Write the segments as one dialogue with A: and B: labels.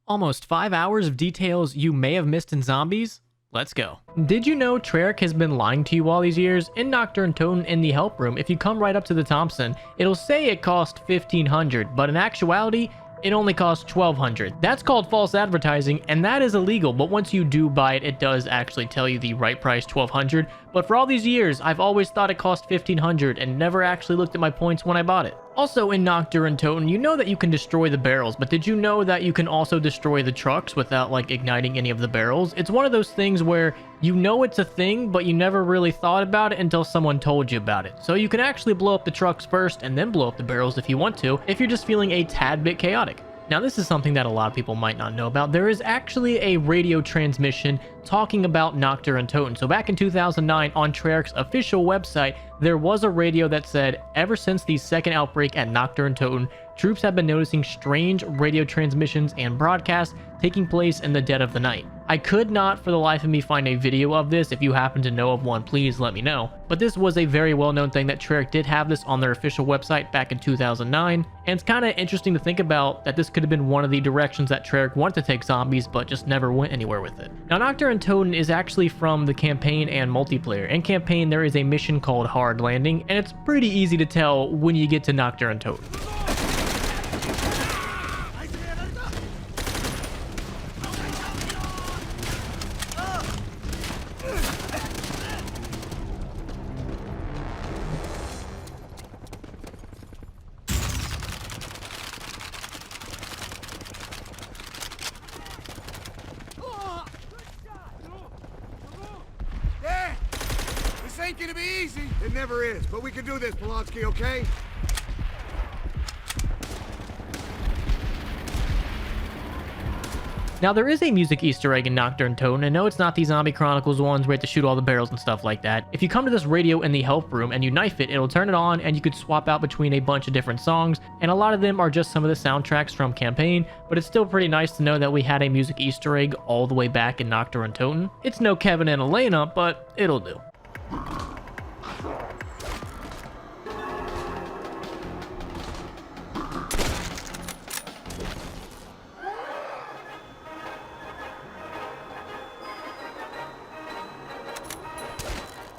A: Almost 5 hours of details you may have missed in Zombies? Let's go. Did you know Treyarch has been lying to you all these years? In Nocturne Toten in the help room, if you come right up to the Thompson, it'll say it cost $1,500, but in actuality, it only costs $1,200. That's called false advertising, and that is illegal, but once you do buy it, it does actually tell you the right price, $1,200. But for all these years, I've always thought it cost $1,500 and never actually looked at my points when I bought it. Also in Nocturne Toten, you know that you can destroy the barrels, but did you know that you can also destroy the trucks without like igniting any of the barrels? It's one of those things where you know it's a thing, but you never really thought about it until someone told you about it. So you can actually blow up the trucks first and then blow up the barrels if you want to, if you're just feeling a tad bit chaotic. Now this is something that a lot of people might not know about. There is actually a radio transmission talking about Nocturne Toten. So back in 2009 on Treyarch's official website, there was a radio that said, ever since the second outbreak at Nocturne Toten, troops have been noticing strange radio transmissions and broadcasts taking place in the dead of the night. I could not for the life of me find a video of this. If you happen to know of one, please let me know. But this was a very well-known thing that Treyarch did have this on their official website back in 2009. And it's kind of interesting to think about that this could have been one of the directions that Treyarch wanted to take Zombies, but just never went anywhere with it. Now Nocturne Toten is actually from the campaign and multiplayer. In campaign, there is a mission called Hard Landing, and it's pretty easy to tell when you get to Nocturne Toten.
B: Ain't gonna be easy. It never is, but we can do this, Polonsky, okay?
A: Now there is a music Easter egg in Nocturne Toten, and no, it's not the Zombie Chronicles ones where you have to shoot all the barrels and stuff like that. If you come to this radio in the help room and you knife it, it'll turn it on and you could swap out between a bunch of different songs, and a lot of them are just some of the soundtracks from campaign, but it's still pretty nice to know that we had a music Easter egg all the way back in Nocturne Toten. It's no Kevin and Elena, but it'll do.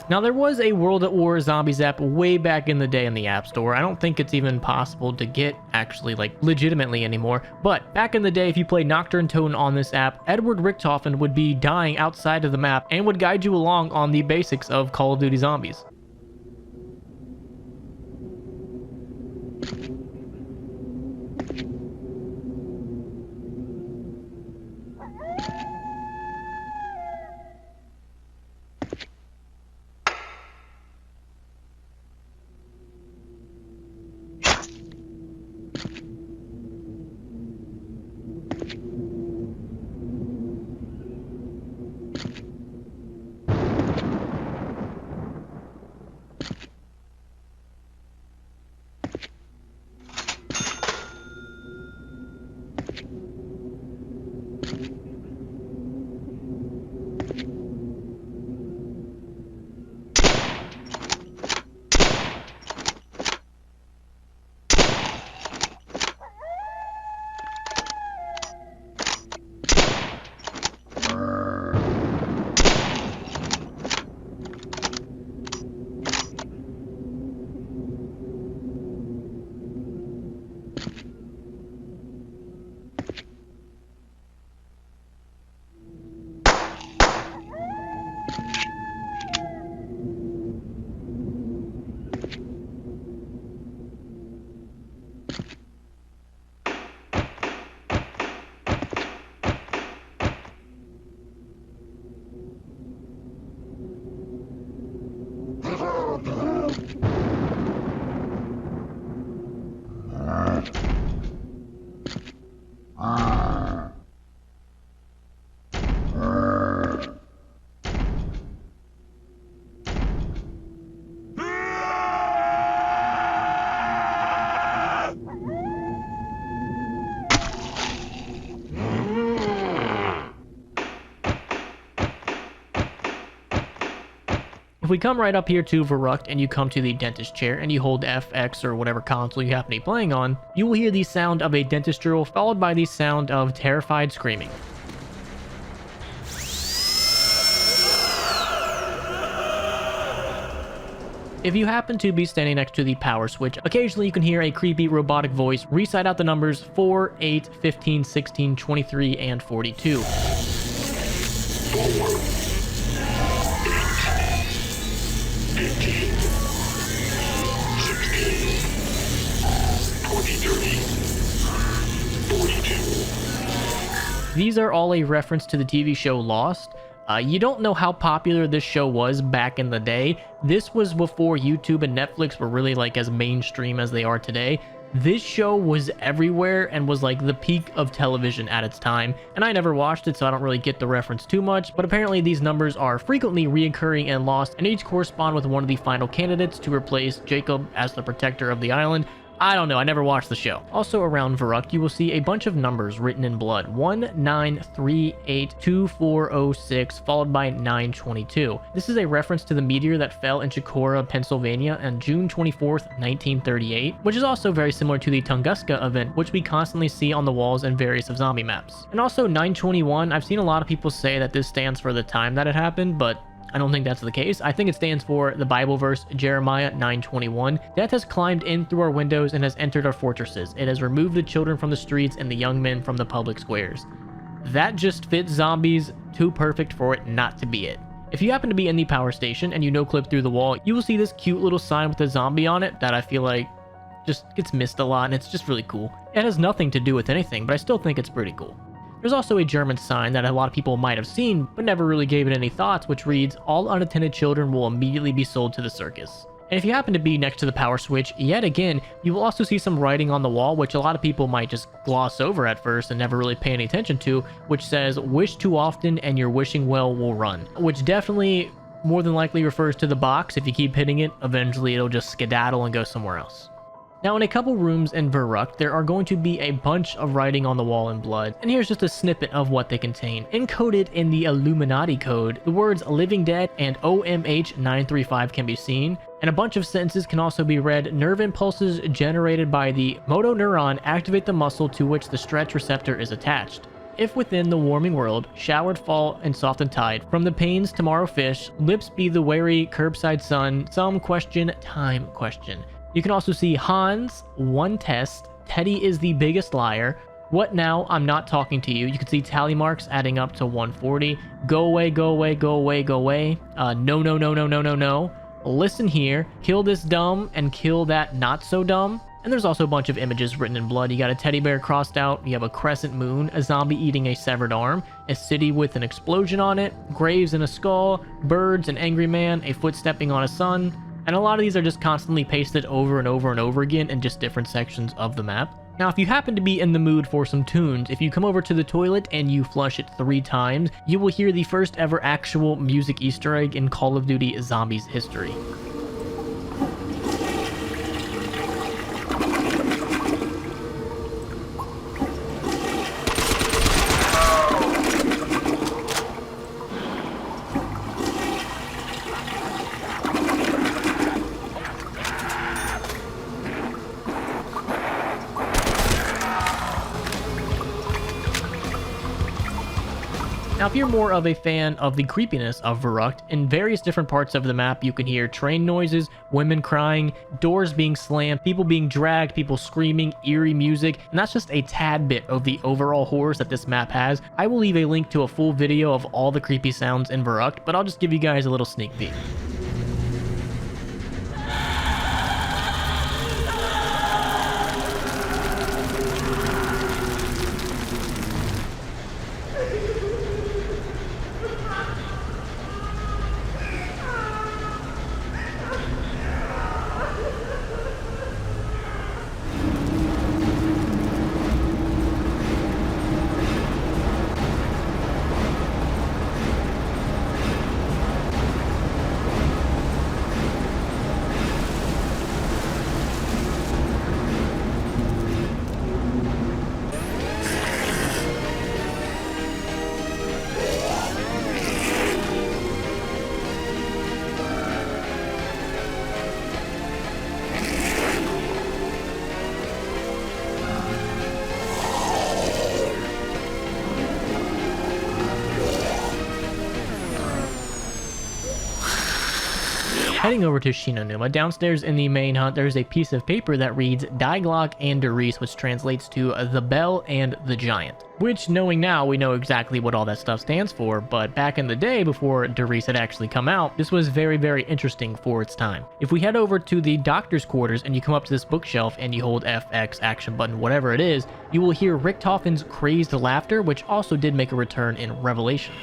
A: Now there was a World at War Zombies app way back in the day in the App Store. I don't think it's even possible to get actually like legitimately anymore. But back in the day, if you played Nocturne Toten on this app, Edward Richtofen would be dying outside of the map and would guide you along on the basics of Call of Duty Zombies. If we come right up here to Verrückt and you come to the dentist chair and you hold FX or whatever console you happen to be playing on, you will hear the sound of a dentist drill followed by the sound of terrified screaming. If you happen to be standing next to the power switch, occasionally you can hear a creepy robotic voice recite out the numbers 4, 8, 15, 16, 23, and 42. These are all a reference to the TV show Lost. You don't know how popular this show was back in the day. This was before YouTube and Netflix were really like as mainstream as they are today. This show was everywhere and was like the peak of television at its time, and I never watched it, so I don't really get the reference too much, but apparently these numbers are frequently reoccurring in Lost and each correspond with one of the final candidates to replace Jacob as the protector of the island. I don't know, I never watched the show. Also around Verrückt, you will see a bunch of numbers written in blood. 19382406 followed by 922. This is a reference to the meteor that fell in Chicora, Pennsylvania on June 24th, 1938, which is also very similar to the Tunguska event, which we constantly see on the walls in various of zombie maps. And also 921, I've seen a lot of people say that this stands for the time that it happened, but I don't think that's the case. I think it stands for the Bible verse Jeremiah 9:21. Death has climbed in through our windows and has entered our fortresses. It has removed the children from the streets and the young men from the public squares. That just fits zombies too perfect for it not to be it. If you happen to be in the power station and you no-clip through the wall, you will see this cute little sign with a zombie on it that I feel like just gets missed a lot, and it's just really cool. It has nothing to do with anything, but I still think it's pretty cool. There's also a German sign that a lot of people might have seen, but never really gave it any thoughts, which reads, "All unattended children will immediately be sold to the circus." And if you happen to be next to the power switch, yet again, you will also see some writing on the wall, which a lot of people might just gloss over at first and never really pay any attention to, which says, "Wish too often and your wishing well will run," which definitely more than likely refers to the box. If you keep hitting it, eventually it'll just skedaddle and go somewhere else. Now in a couple rooms in Verrückt, there are going to be a bunch of writing on the wall in blood, and here's just a snippet of what they contain. Encoded in the Illuminati code, the words Living Dead and OMH 935 can be seen, and a bunch of sentences can also be read. Nerve impulses generated by the motoneuron activate the muscle to which the stretch receptor is attached. If within the warming world, showered fall and softened tide, from the pains tomorrow fish, lips be the wary curbside sun, some question, time question. You can also see Hans, one test, Teddy is the biggest liar, what now, I'm not talking to you. You can see tally marks adding up to 140, go away, go away, go away, go away, no, no, no, no, no, no, no, listen here, kill this dumb and kill that not so dumb. And there's also a bunch of images written in blood. You got a teddy bear crossed out, you have a crescent moon, a zombie eating a severed arm, a city with an explosion on it, graves and a skull, birds, an angry man, a foot stepping on a sun. And a lot of these are just constantly pasted over and over and over again in just different sections of the map. Now, if you happen to be in the mood for some tunes, if you come over to the toilet and you flush it 3 times, you will hear the first ever actual music Easter egg in Call of Duty Zombies history. Now, if you're more of a fan of the creepiness of Verrückt, in various different parts of the map, you can hear train noises, women crying, doors being slammed, people being dragged, people screaming, eerie music, and that's just a tad bit of the overall horrors that this map has. I will leave a link to a full video of all the creepy sounds in Verrückt, but I'll just give you guys a little sneak peek. Heading over to Shinonuma, downstairs in the main hut, there's a piece of paper that reads Die Glocke and Der Riese, which translates to the Bell and the Giant. Which, knowing now, we know exactly what all that stuff stands for, but back in the day, before Der Riese had actually come out, this was very, very interesting for its time. If we head over to the doctor's quarters and you come up to this bookshelf and you hold FX, action button, whatever it is, you will hear Richtofen's crazed laughter, which also did make a return in Revelations.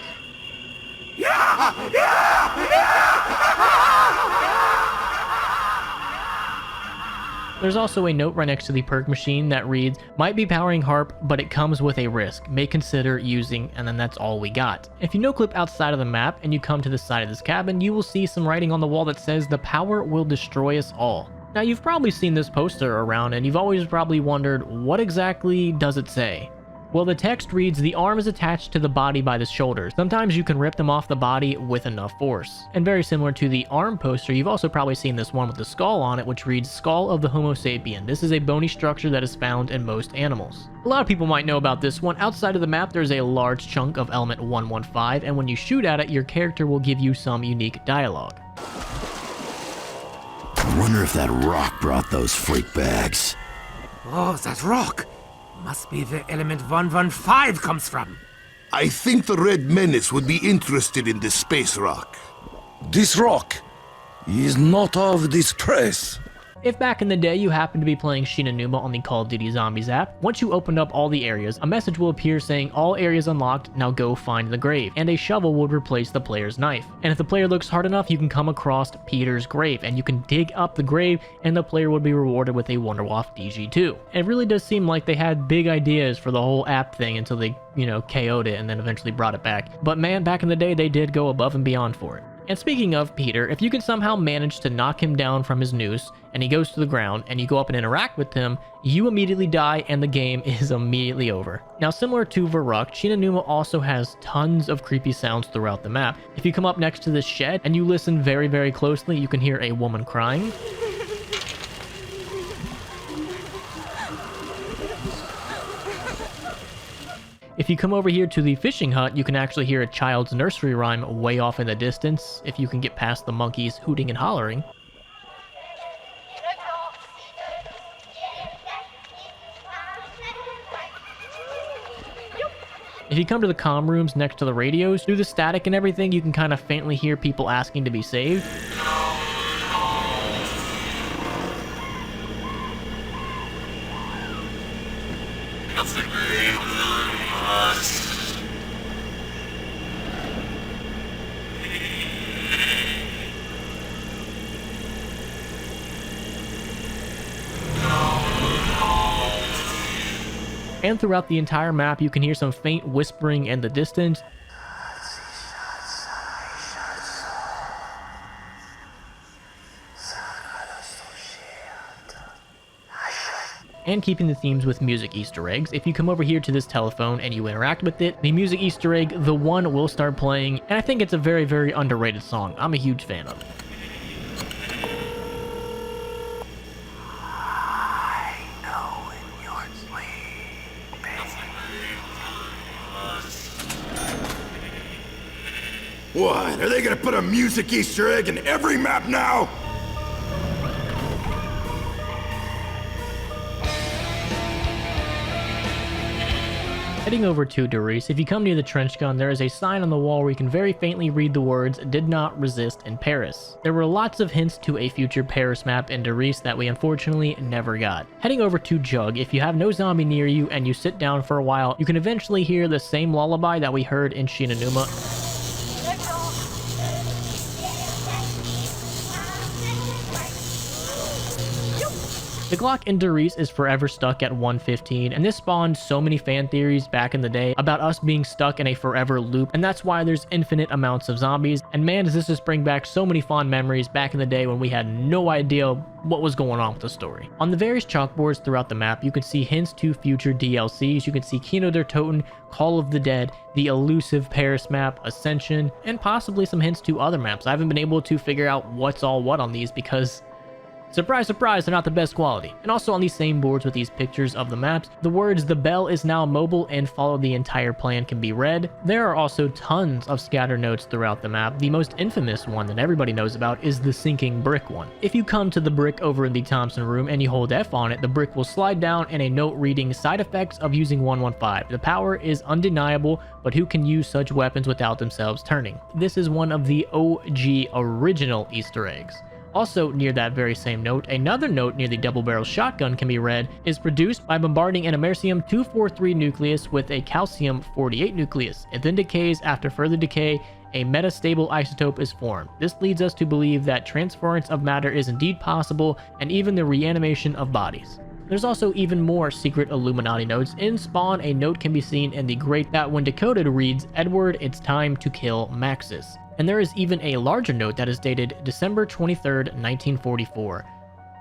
A: There's also a note right next to the perk machine that reads, might be powering Harp, but it comes with a risk. May consider using, and then that's all we got. If you no-clip outside of the map and you come to the side of this cabin, you will see some writing on the wall that says, the power will destroy us all. Now you've probably seen this poster around and you've always probably wondered, what exactly does it say? Well, the text reads, the arm is attached to the body by the shoulders. Sometimes you can rip them off the body with enough force. And very similar to the arm poster, you've also probably seen this one with the skull on it, which reads, Skull of the Homo sapien. This is a bony structure that is found in most animals. A lot of people might know about this one. Outside of the map, there's a large chunk of element 115, and when you shoot at it, your character will give you some unique dialogue.
C: I wonder if that rock brought those freak bags.
D: Oh, that rock! Must be where element 115 comes from.
E: I think the Red Menace would be interested in this space rock.
C: This rock is not of this place.
A: If back in the day you happened to be playing Shinonuma on the Call of Duty Zombies app, once you opened up all the areas, a message will appear saying all areas unlocked, now go find the grave, and a shovel would replace the player's knife. And if the player looks hard enough, you can come across Peter's grave, and you can dig up the grave, and the player would be rewarded with a Wunderwaffe DG2. It really does seem like they had big ideas for the whole app thing until they, KO'd it and then eventually brought it back. But man, back in the day, they did go above and beyond for it. And speaking of Peter, if you can somehow manage to knock him down from his noose and he goes to the ground and you go up and interact with him, you immediately die and the game is immediately over. Now, similar to Verrückt, Shinonuma also has tons of creepy sounds throughout the map. If you come up next to this shed and you listen very, very closely, you can hear a woman crying. If you come over here to the fishing hut, you can actually hear a child's nursery rhyme way off in the distance, if you can get past the monkeys hooting and hollering. If you come to the comm rooms next to the radios, through the static and everything, you can kind of faintly hear people asking to be saved. And throughout the entire map, you can hear some faint whispering in the distance. And keeping the themes with music Easter eggs. If you come over here to this telephone and you interact with it, the music Easter egg, The One, will start playing. And I think it's a very, very underrated song. I'm a huge fan of it.
E: What? Are they gonna put a music Easter egg in every map now?
A: Heading over to Der Riese, if you come near the trench gun, there is a sign on the wall where you can very faintly read the words, did not resist in Paris. There were lots of hints to a future Paris map in Der Riese that we unfortunately never got. Heading over to Jug, if you have no zombie near you and you sit down for a while, you can eventually hear the same lullaby that we heard in Shinonuma. The Glocke in Der Riese is forever stuck at 115, and this spawned so many fan theories back in the day about us being stuck in a forever loop, and that's why there's infinite amounts of zombies. And man, does this just bring back so many fond memories back in the day when we had no idea what was going on with the story. On the various chalkboards throughout the map, you can see hints to future DLCs. You can see Kino der Toten, Call of the Dead, the elusive Paris map, Ascension, and possibly some hints to other maps. I haven't been able to figure out what's all what on these because Surprise, surprise, they're not the best quality. And also on these same boards with these pictures of the maps, the words "the bell is now mobile and follow the entire plan" can be read. There are also tons of scatter notes throughout the map. The most infamous one that everybody knows about is the sinking brick one. If you come to the brick over in the Thompson room and you hold F on it, the brick will slide down and a note reading "Side effects of using 115. The power is undeniable, but who can use such weapons without themselves turning?" This is one of the OG original Easter eggs. Also near that very same note, another note near the double barrel shotgun can be read, "Is produced by bombarding an americium-243 nucleus with a calcium-48 nucleus. It then decays. After further decay, a metastable isotope is formed. This leads us to believe that transference of matter is indeed possible, and even the reanimation of bodies." There's also even more secret Illuminati notes. In Spawn, a note can be seen in the grate that when decoded reads, "Edward, it's time to kill Maxis." And there is even a larger note that is dated December 23rd, 1944.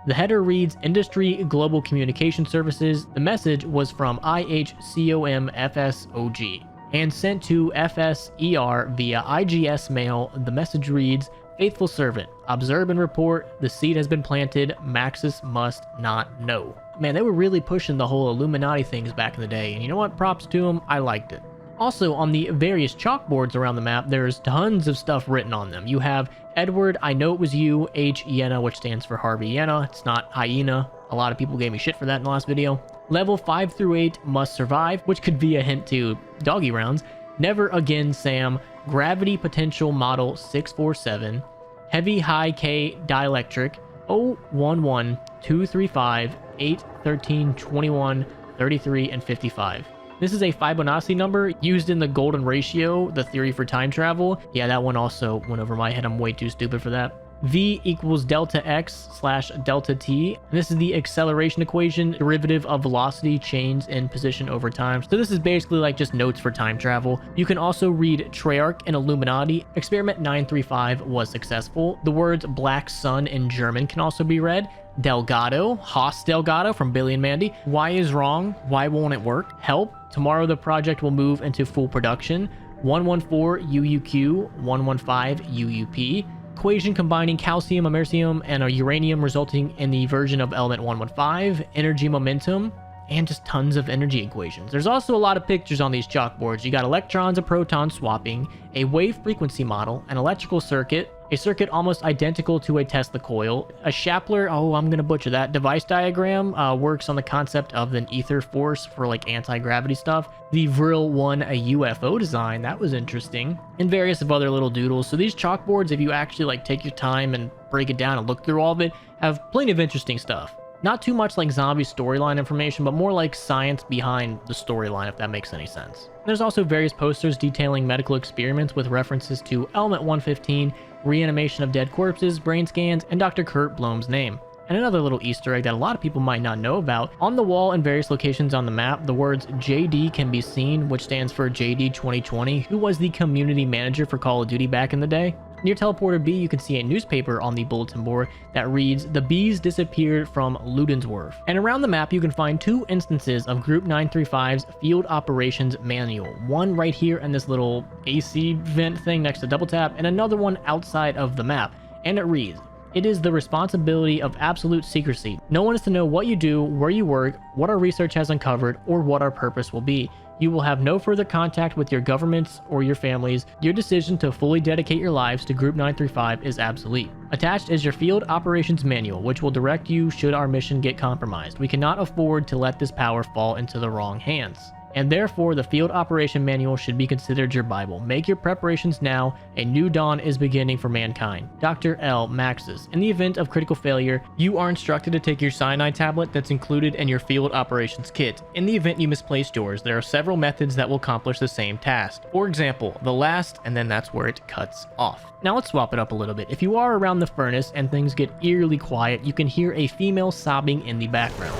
A: The header reads, "Industry Global Communication Services." The message was from IHCOMFSOG and sent to FSER via IGS mail. The message reads, "Faithful servant, observe and report. The seed has been planted. Maxis must not know." Man, they were really pushing the whole Illuminati things back in the day, and you know what? Props to them. I liked it. Also, on the various chalkboards around the map, there's tons of stuff written on them. You have "Edward, I know it was you," H. Iena, which stands for Harvey Iena. It's not hyena. A lot of people gave me shit for that in the last video. Level 5 through 8 must survive, which could be a hint to doggy rounds. "Never again, Sam." Gravity potential model 647. Heavy high K dielectric 011 235 8 13 21 33 and 55. This is a Fibonacci number used in the golden ratio, the theory for time travel. Yeah, that one also went over my head. I'm way too stupid for that. V equals delta x slash delta t. And this is the acceleration equation, derivative of velocity change in position over time. So this is basically like just notes for time travel. You can also read Treyarch and Illuminati. Experiment 935 was successful. The words "black sun" in German can also be read. Delgado, Haas Delgado from Billy and Mandy. Why is wrong? Why won't it work? Help. Tomorrow the project will move into full production. 114 UUQ, 115 UUP. Equation combining calcium, americium, and a uranium resulting in the version of element 115, energy momentum, and just tons of energy equations. There's also a lot of pictures on these chalkboards. You got electrons and protons swapping, a wave frequency model, an electrical circuit, a circuit almost identical to a Tesla coil, a Shapley, oh, I'm gonna butcher that, device diagram, works on the concept of an ether force for like anti-gravity stuff. The Vril 1, a UFO design, that was interesting, and various of other little doodles. So these chalkboards, if you actually like take your time and break it down and look through all of it, have plenty of interesting stuff. Not too much like zombie storyline information, but more like science behind the storyline, if that makes any sense. There's also various posters detailing medical experiments with references to Element 115, reanimation of dead corpses, brain scans, and Dr. Kurt Bloom's name. And another little Easter egg that a lot of people might not know about, on the wall in various locations on the map, the words JD can be seen, which stands for JD 2020, who was the community manager for Call of Duty back in the day. Near Teleporter B, you can see a newspaper on the bulletin board that reads, "The bees disappeared from Ludensworth." And around the map, you can find two instances of Group 935's Field Operations Manual. One right here in this little AC vent thing next to Double Tap, and another one outside of the map. And it reads, "It is the responsibility of absolute secrecy. No one is to know what you do, where you work, what our research has uncovered, or what our purpose will be. You will have no further contact with your governments or your families. Your decision to fully dedicate your lives to Group 935 is absolute." Attached is your Field Operations Manual, which will direct you should our mission get compromised. We cannot afford to let this power fall into the wrong hands. And therefore, the Field Operation Manual should be considered your Bible. Make your preparations now. A new dawn is beginning for mankind. Dr. L. Maxis. In the event of critical failure, you are instructed to take your cyanide tablet that's included in your Field Operations Kit. In the event you misplaced yours, there are several methods that will accomplish the same task. For example, the last, and then that's where it cuts off. Now let's swap it up a little bit. If you are around the furnace and things get eerily quiet, you can hear a female sobbing in the background.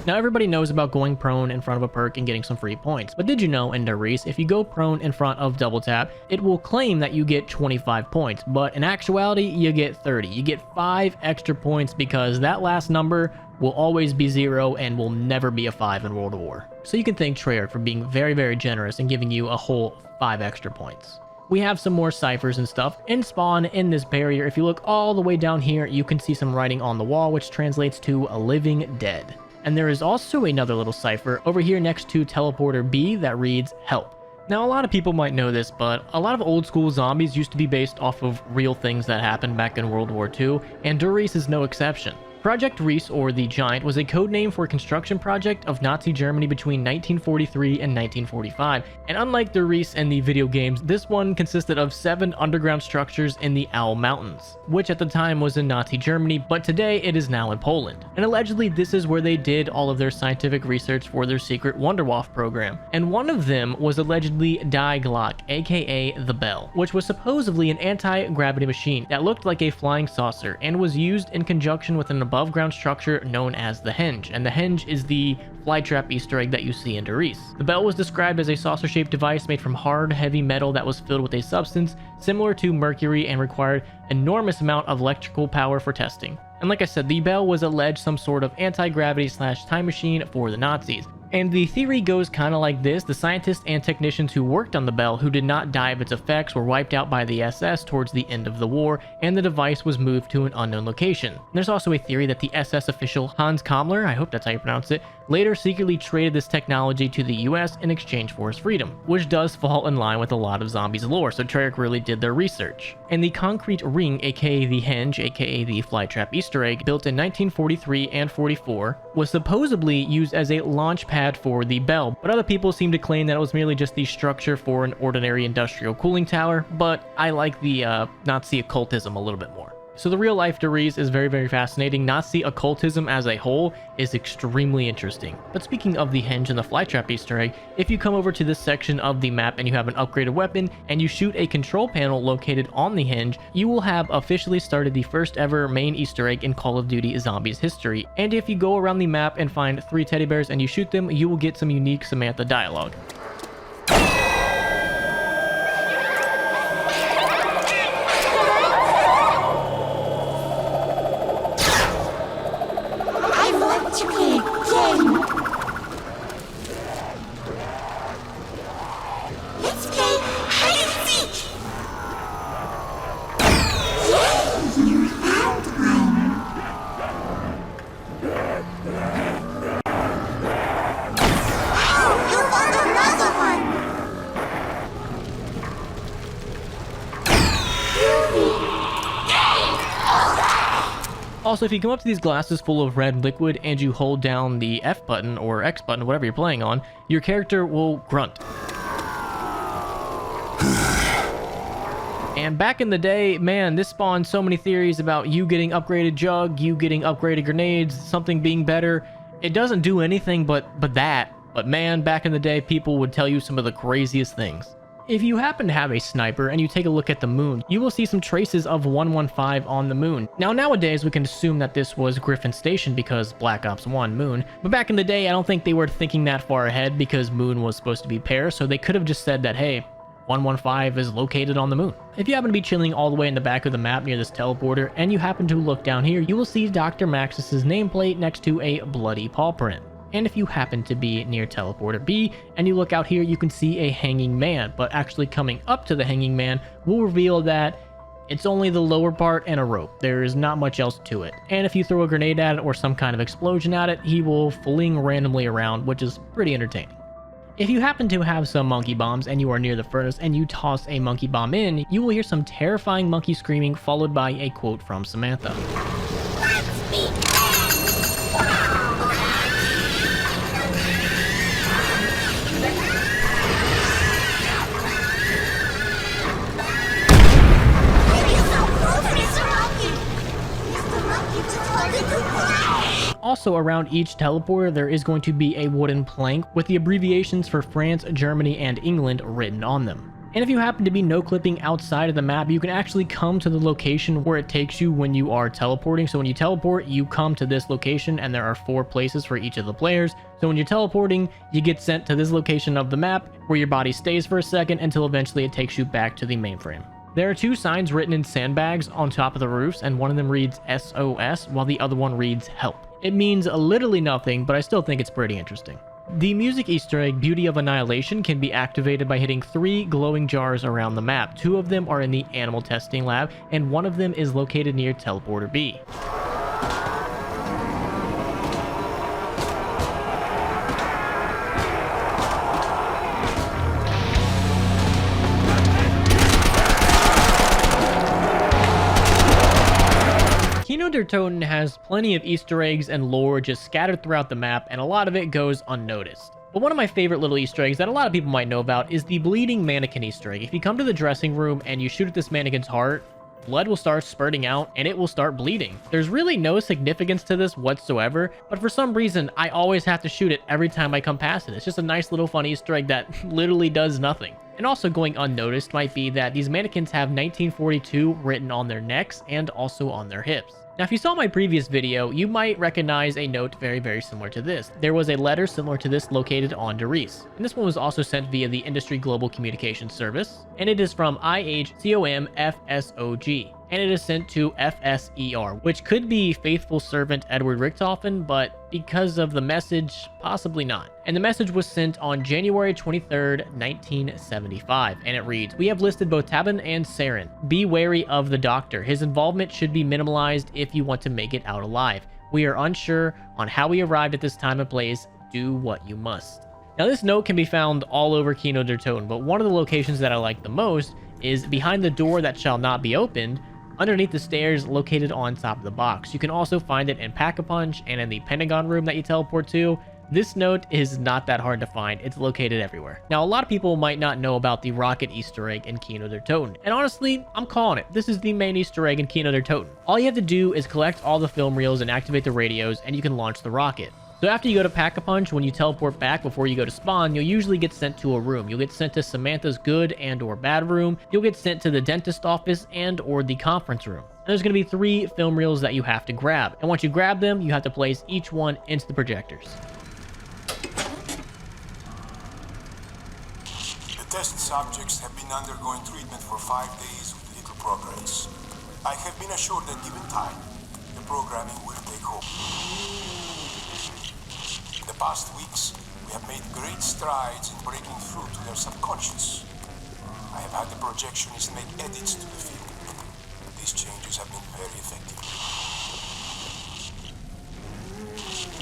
A: Now everybody knows about going prone in front of a perk and getting some free points, but did you know in Darius, if you go prone in front of Double Tap, it will claim that you get 25 points, but in actuality, you get 30. You get 5 extra points because that last number will always be 0 and will never be a 5 in World War. So you can thank Treyarch for being very, very generous and giving you a whole 5 extra points. We have some more ciphers and stuff. In Spawn, in this barrier, if you look all the way down here, you can see some writing on the wall, which translates to a living dead. And there is also another little cipher over here next to Teleporter B that reads help. Now, a lot of people might know this, but a lot of old school zombies used to be based off of real things that happened back in World War II, and Der Riese is no exception. Project Riese, or the Giant, was a code name for a construction project of Nazi Germany between 1943 and 1945, and unlike Der Riese and the video games, this one consisted of 7 underground structures in the Owl Mountains, which at the time was in Nazi Germany, but today it is now in Poland. And allegedly this is where they did all of their scientific research for their secret Wunderwaffe program, and one of them was allegedly Die Glocke, aka the Bell, which was supposedly an anti-gravity machine that looked like a flying saucer and was used in conjunction with an above ground structure known as the Henge, and the Henge is the flytrap Easter egg that you see in Der Riese. The Bell was described as a saucer-shaped device made from hard, heavy metal that was filled with a substance similar to mercury and required enormous amount of electrical power for testing. And like I said, the Bell was alleged some sort of anti-gravity / time machine for the Nazis. And the theory goes kind of like this: the scientists and technicians who worked on the Bell who did not die of its effects were wiped out by the SS towards the end of the war, and the device was moved to an unknown location. And there's also a theory that the SS official Hans Kammler, I hope that's how you pronounce it, later secretly traded this technology to the US in exchange for his freedom, which does fall in line with a lot of zombies lore, so Treyarch really did their research. And the concrete ring, aka the Henge, aka the flytrap Easter egg, built in 1943 and 44, was supposedly used as a launch pad for the Bell, but other people seem to claim that it was merely just the structure for an ordinary industrial cooling tower, but I like the Nazi occultism a little bit more. So the real life Der Riese is very, very fascinating. Nazi occultism as a whole is extremely interesting. But speaking of the Henge and the flytrap Easter egg, if you come over to this section of the map and you have an upgraded weapon and you shoot a control panel located on the Henge, you will have officially started the first ever main Easter egg in Call of Duty Zombies history. And if you go around the map and find 3 teddy bears and you shoot them, you will get some unique Samantha dialogue. Also, if you come up to these glasses full of red liquid and you hold down the F button or X button, whatever you're playing on, your character will grunt. And back in the day, man, this spawned so many theories about you getting upgraded jug, you getting upgraded grenades, something being better. It doesn't do anything but that. But man, back in the day, people would tell you some of the craziest things. If you happen to have a sniper and you take a look at the moon, you will see some traces of 115 on the moon. Now nowadays we can assume that this was Griffin Station because Black Ops 1 Moon, but back in the day I don't think they were thinking that far ahead because Moon was supposed to be Paris, so they could have just said that, hey, 115 is located on the moon. If you happen to be chilling all the way in the back of the map near this teleporter and you happen to look down here, you will see Dr. Maxis's nameplate next to a bloody paw print. And if you happen to be near Teleporter B and you look out here, you can see a hanging man, but actually coming up to the hanging man will reveal that it's only the lower part and a rope. There is not much else to it. And if you throw a grenade at it or some kind of explosion at it, he will fling randomly around, which is pretty entertaining. If you happen to have some monkey bombs and you are near the furnace and you toss a monkey bomb in, you will hear some terrifying monkey screaming followed by a quote from Samantha. Also, around each teleporter, there is going to be a wooden plank with the abbreviations for France, Germany, and England written on them. And if you happen to be no-clipping outside of the map, you can actually come to the location where it takes you when you are teleporting. So when you teleport, you come to this location, and there are 4 places for each of the players. So when you're teleporting, you get sent to this location of the map, where your body stays for a second until eventually it takes you back to the mainframe. There are 2 signs written in sandbags on top of the roofs, and one of them reads SOS, while the other one reads Help. It means literally nothing, but I still think it's pretty interesting. The music Easter egg Beauty of Annihilation can be activated by hitting 3 glowing jars around the map. 2 of them are in the animal testing lab, and 1 of them is located near Teleporter B. Kino der Toten has plenty of Easter eggs and lore just scattered throughout the map, and a lot of it goes unnoticed. But one of my favorite little Easter eggs that a lot of people might know about is the bleeding mannequin Easter egg. If you come to the dressing room and you shoot at this mannequin's heart, blood will start spurting out and it will start bleeding. There's really no significance to this whatsoever, but for some reason, I always have to shoot it every time I come past it. It's just a nice little fun Easter egg that literally does nothing. And also going unnoticed might be that these mannequins have 1942 written on their necks and also on their hips. Now, if you saw my previous video, you might recognize a note very similar to this. There was a letter similar to this located on Derice. And this one was also sent via the Industry Global Communications Service. And it is from IHCOMFSOG. And it is sent to FSER, which could be Faithful Servant Edward Richtofen, but because of the message, possibly not. And the message was sent on January 23rd, 1975, and it reads, "We have listed both Tabin and Saren. Be wary of the Doctor. His involvement should be minimalized if you want to make it out alive. We are unsure on how he arrived at this time and place. Do what you must." Now, this note can be found all over Kino der Toten, but one of the locations that I like the most is behind the door that shall not be opened, underneath the stairs located on top of the box. You can also find it in Pack-a-Punch and in the Pentagon room that you teleport to. This note is not that hard to find. It's located everywhere. Now, a lot of people might not know about the rocket Easter egg in Kino der Toten. And honestly, I'm calling it. This is the main Easter egg in Kino der Toten. All you have to do is collect all the film reels and activate the radios, and you can launch the rocket. So after you go to Pack-a-Punch, when you teleport back before you go to spawn, you'll usually get sent to a room. You'll get sent to Samantha's good and or bad room. You'll get sent to the dentist office and or the conference room. And there's going to be 3 film reels that you have to grab. And once you grab them, you have to place each one into the projectors.
E: The test subjects have been undergoing treatment for 5 days with little progress. I have been assured that given time, the programming will take hold. In the past weeks, we have made great strides in breaking through to their subconscious. I have had the projectionists make edits to the film. These changes have been very effective.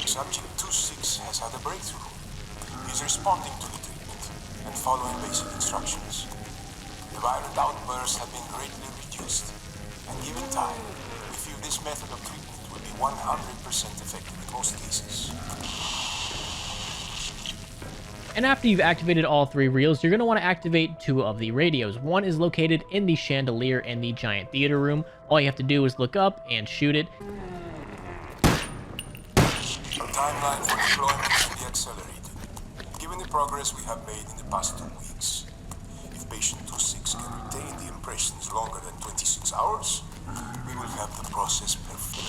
E: Subject 26 has had a breakthrough. He is responding to the treatment and following basic instructions. The violent outbursts have been greatly reduced, and given time, we feel this method of treatment will be 100% effective in most cases.
A: And after you've activated all 3 reels, you're going to want to activate 2 of the radios. One is located in the chandelier in the giant theater room. All you have to do is look up and shoot it.
E: Our timeline for deployment can be accelerated, given the progress we have made in the past 2 weeks. If patient 26 can retain the impressions longer than 26 hours, we will have the process perfect.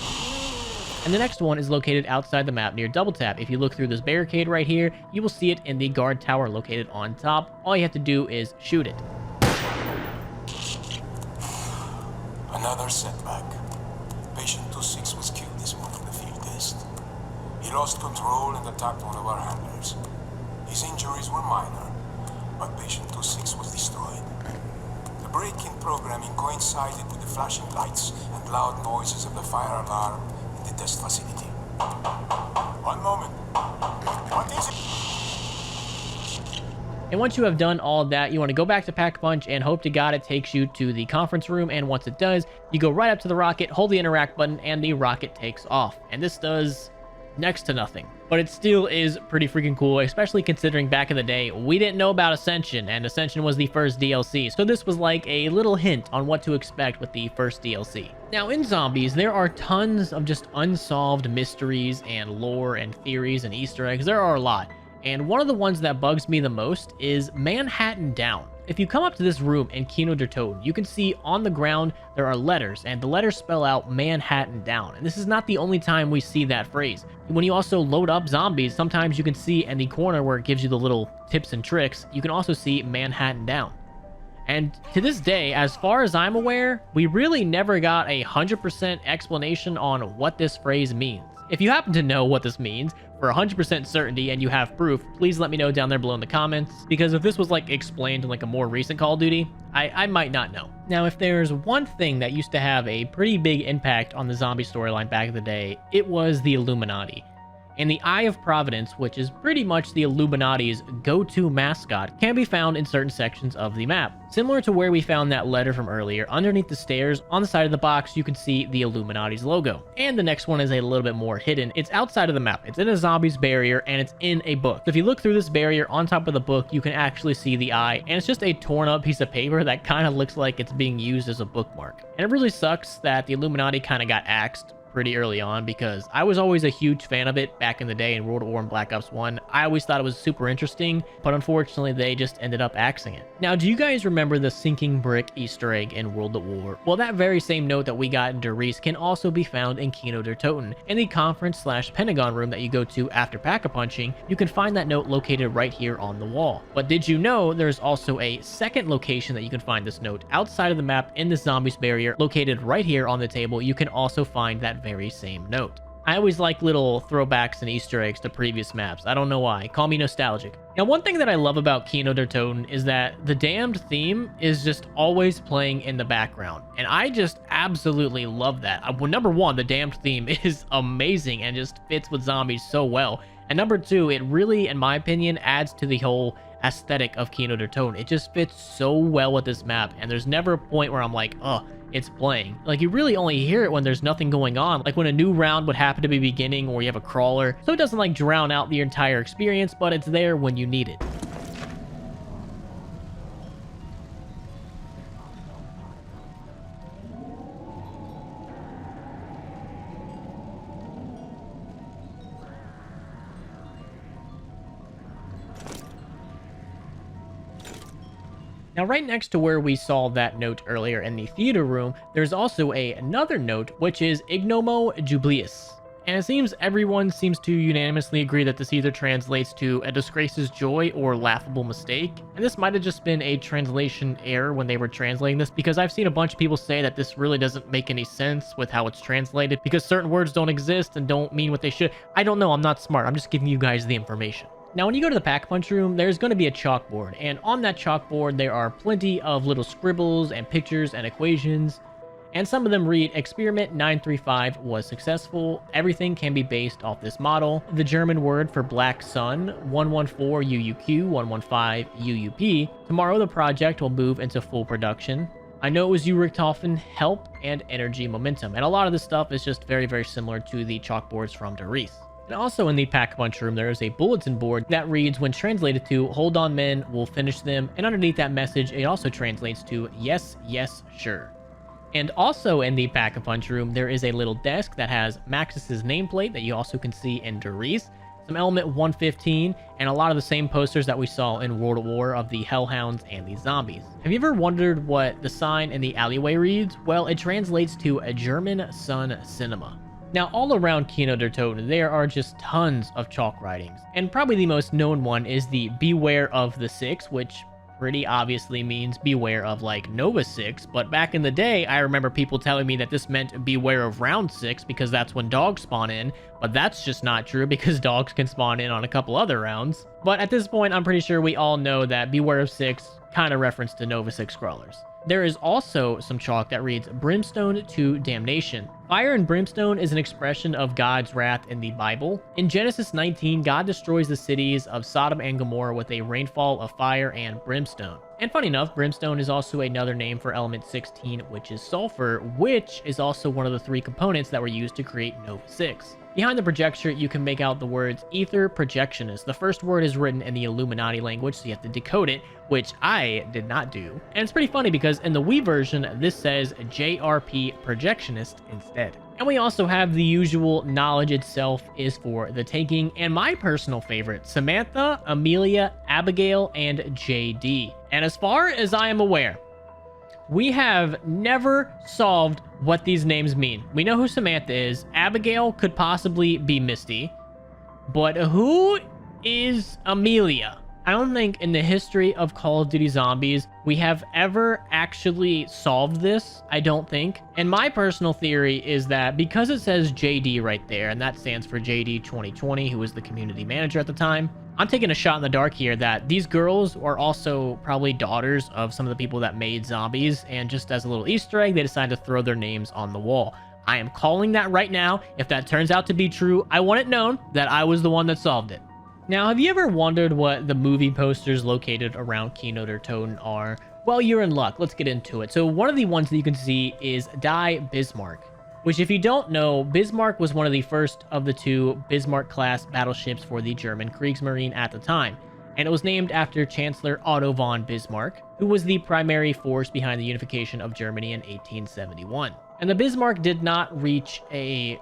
A: And the next one is located outside the map near Double Tap. If you look through this barricade right here, you will see it in the guard tower located on top. All you have to do is shoot it.
E: Another setback. Patient 26 was killed this morning in the field test. He lost control and attacked one of our handlers. His injuries were minor, but patient 26 was destroyed. The break-in programming coincided with the flashing lights and loud noises of the fire alarm in the test facility. One moment. What is it?
A: And once you have done all of that, you want to go back to Pack-a-Punch and hope to God it takes you to the conference room. And once it does, you go right up to the rocket, hold the interact button, and the rocket takes off. And this does next to nothing, but it still is pretty freaking cool, especially considering back in the day we didn't know about Ascension, and Ascension was the first DLC, so this was like a little hint on what to expect with the first DLC. Now, in Zombies, there are tons of just unsolved mysteries and lore and theories and Easter eggs. There are a lot, and one of the ones that bugs me the most is Manhattan Down. If you come up to this room in Kino der Toten, you can see on the ground there are letters, and the letters spell out Manhattan Down. And this is not the only time we see that phrase. When you also load up Zombies, sometimes you can see in the corner where it gives you the little tips and tricks, you can also see Manhattan Down. And to this day, as far as I'm aware, we really never got a 100% explanation on what this phrase means. If you happen to know what this means for 100% certainty and you have proof, please let me know down there below in the comments, because if this was like explained in like a more recent Call of Duty, I might not know. Now, if there's one thing that used to have a pretty big impact on the zombie storyline back in the day, it was the Illuminati. And the Eye of Providence, which is pretty much the Illuminati's go-to mascot, can be found in certain sections of the map. Similar to where we found that letter from earlier, underneath the stairs, on the side of the box, you can see the Illuminati's logo. And the next one is a little bit more hidden. It's outside of the map. It's in a zombie's barrier, and it's in a book. So if you look through this barrier on top of the book, you can actually see the eye, and it's just a torn up piece of paper that kind of looks like it's being used as a bookmark. And it really sucks that the Illuminati kind of got axed pretty early on, because I was always a huge fan of it back in the day in World at War and Black Ops 1. I always thought it was super interesting, but unfortunately they just ended up axing it. Now, do you guys remember the sinking brick Easter egg in World at War? Well, that very same note that we got in Der Riese can also be found in Kino der Toten. In the conference/Pentagon room that you go to after Pack-a-Punching, you can find that note located right here on the wall. But did you know there's also a second location that you can find this note outside of the map in the zombies barrier, located right here on the table? You can also find that very same note. I always like little throwbacks and Easter eggs to previous maps. I don't know why. Call me nostalgic. Now, one thing that I love about Kino der Toten is that the Damned theme is just always playing in the background. And I just absolutely love that. Well, number one, the Damned theme is amazing and just fits with zombies so well. And number two, it really, in my opinion, adds to the whole aesthetic of Kino der Toten. It just fits so well with this map, and there's never a point where I'm like, oh, it's playing. Like, you really only hear it when there's nothing going on, like when a new round would happen to be beginning or you have a crawler. So it doesn't like drown out the entire experience, but it's there when you need it. Now, right next to where we saw that note earlier in the theater room, there's also another note, which is Ignomo Jublius. And it seems everyone seems to unanimously agree that this either translates to a disgrace's joy or laughable mistake. And this might have just been a translation error when they were translating this, because I've seen a bunch of people say that this really doesn't make any sense with how it's translated, because certain words don't exist and don't mean what they should. I don't know, I'm not smart, I'm just giving you guys the information. Now, when you go to the Pack-a-Punch room, there's going to be a chalkboard, and on that chalkboard, there are plenty of little scribbles and pictures and equations, and some of them read, Experiment 935 was successful. Everything can be based off this model. The German word for black sun, 114 UUQ, 115 UUP. Tomorrow, the project will move into full production. I know it was you, Richtofen, help, and energy momentum. And a lot of this stuff is just very, very similar to the chalkboards from Der Riese. And also in the Pack-a-Punch room, there is a bulletin board that reads, when translated to, hold on men, we'll finish them. And underneath that message, it also translates to, yes, yes, sure. And also in the Pack-a-Punch room, there is a little desk that has Maxis's nameplate that you also can see in Der Riese, some Element 115, and a lot of the same posters that we saw in World at War of the Hellhounds and the zombies. Have you ever wondered what the sign in the alleyway reads? Well, it translates to a German Sun Cinema. Now, all around Kino der Toten, there are just tons of chalk writings, and probably the most known one is the Beware of the Six, which pretty obviously means beware of like Nova 6, but back in the day, I remember people telling me that this meant beware of round 6 because that's when dogs spawn in, but that's just not true because dogs can spawn in on a couple other rounds. But at this point, I'm pretty sure we all know that beware of 6 kind of reference to Nova 6 crawlers. There is also some chalk that reads Brimstone to Damnation. Fire and brimstone is an expression of God's wrath in the Bible. In Genesis 19, God destroys the cities of Sodom and Gomorrah with a rainfall of fire and brimstone. And funny enough, brimstone is also another name for element 16, which is sulfur, which is also one of the 3 components that were used to create Nova 6. Behind the projector, you can make out the words Ether Projectionist. The first word is written in the Illuminati language, so you have to decode it, which I did not do. And it's pretty funny because in the Wii version, this says JRP Projectionist instead. And we also have the usual knowledge itself is for the taking, and my personal favorite, Samantha, Amelia, Abigail, and JD. And as far as I am aware, we have never solved what these names mean. We know who Samantha is. Abigail could possibly be Misty. But who is Amelia? I don't think in the history of Call of Duty Zombies we have ever actually solved this. I don't think. And my personal theory is that because it says JD right there, and that stands for JD 2020, who was the community manager at the time, I'm taking a shot in the dark here that these girls are also probably daughters of some of the people that made zombies, and just as a little Easter egg, they decided to throw their names on the wall. I am calling that right now. If that turns out to be true, I want it known that I was the one that solved it. Now, have you ever wondered what the movie posters located around Keynote or Toten are? Well, you're in luck. Let's get into it. So one of the ones that you can see is Die Bismarck, which, if you don't know, Bismarck was one of the first of the two Bismarck-class battleships for the German Kriegsmarine at the time, and it was named after Chancellor Otto von Bismarck, who was the primary force behind the unification of Germany in 1871. And the Bismarck did not reach a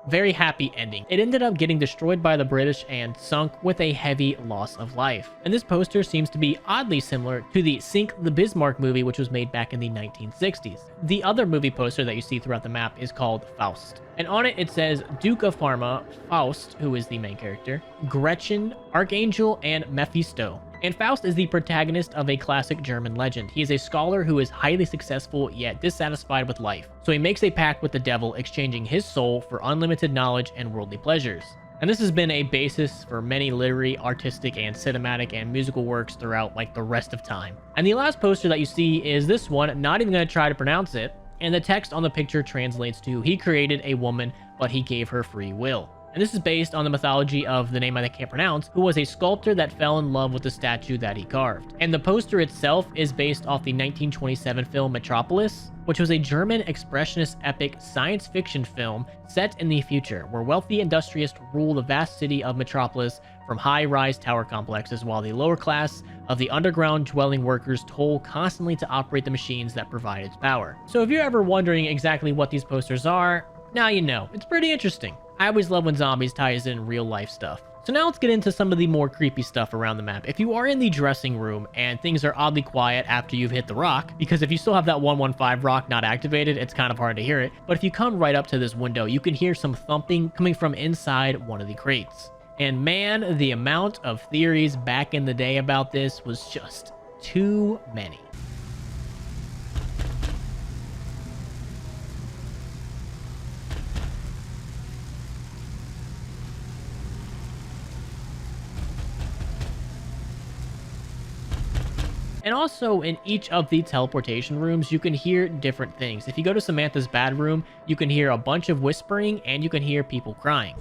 A: very happy ending. It ended up getting destroyed by the British and sunk with a heavy loss of life. And this poster seems to be oddly similar to the Sink the Bismarck movie, which was made back in the 1960s. The other movie poster that you see throughout the map is called Faust. And on it says Duke of Parma, Faust, who is the main character, Gretchen, Archangel, and Mephisto. And Faust is the protagonist of a classic German legend. He is a scholar who is highly successful yet dissatisfied with life. So he makes a pact with the devil, exchanging his soul for unlimited knowledge and worldly pleasures. And this has been a basis for many literary, artistic, and cinematic and musical works throughout like the rest of time. And the last poster that you see is this one, not even going to try to pronounce it. And the text on the picture translates to, he created a woman, but he gave her free will. And this is based on the mythology of the name I can't pronounce, who was a sculptor that fell in love with the statue that he carved. And the poster itself is based off the 1927 film Metropolis, which was a German expressionist epic science fiction film set in the future, where wealthy industrialists rule the vast city of Metropolis from high-rise tower complexes, while the lower class of the underground dwelling workers toil constantly to operate the machines that provide its power. So if you're ever wondering exactly what these posters are, now you know. It's pretty interesting. I always love when zombies ties in real life stuff. So now let's get into some of the more creepy stuff around the map. If you are in the dressing room and things are oddly quiet after you've hit the rock, because if you still have that 115 rock not activated, it's kind of hard to hear it. But if you come right up to this window, you can hear some thumping coming from inside one of the crates. And man, the amount of theories back in the day about this was just too many. And also, in each of the teleportation rooms, you can hear different things. If you go to Samantha's bad room, you can hear a bunch of whispering and you can hear people crying.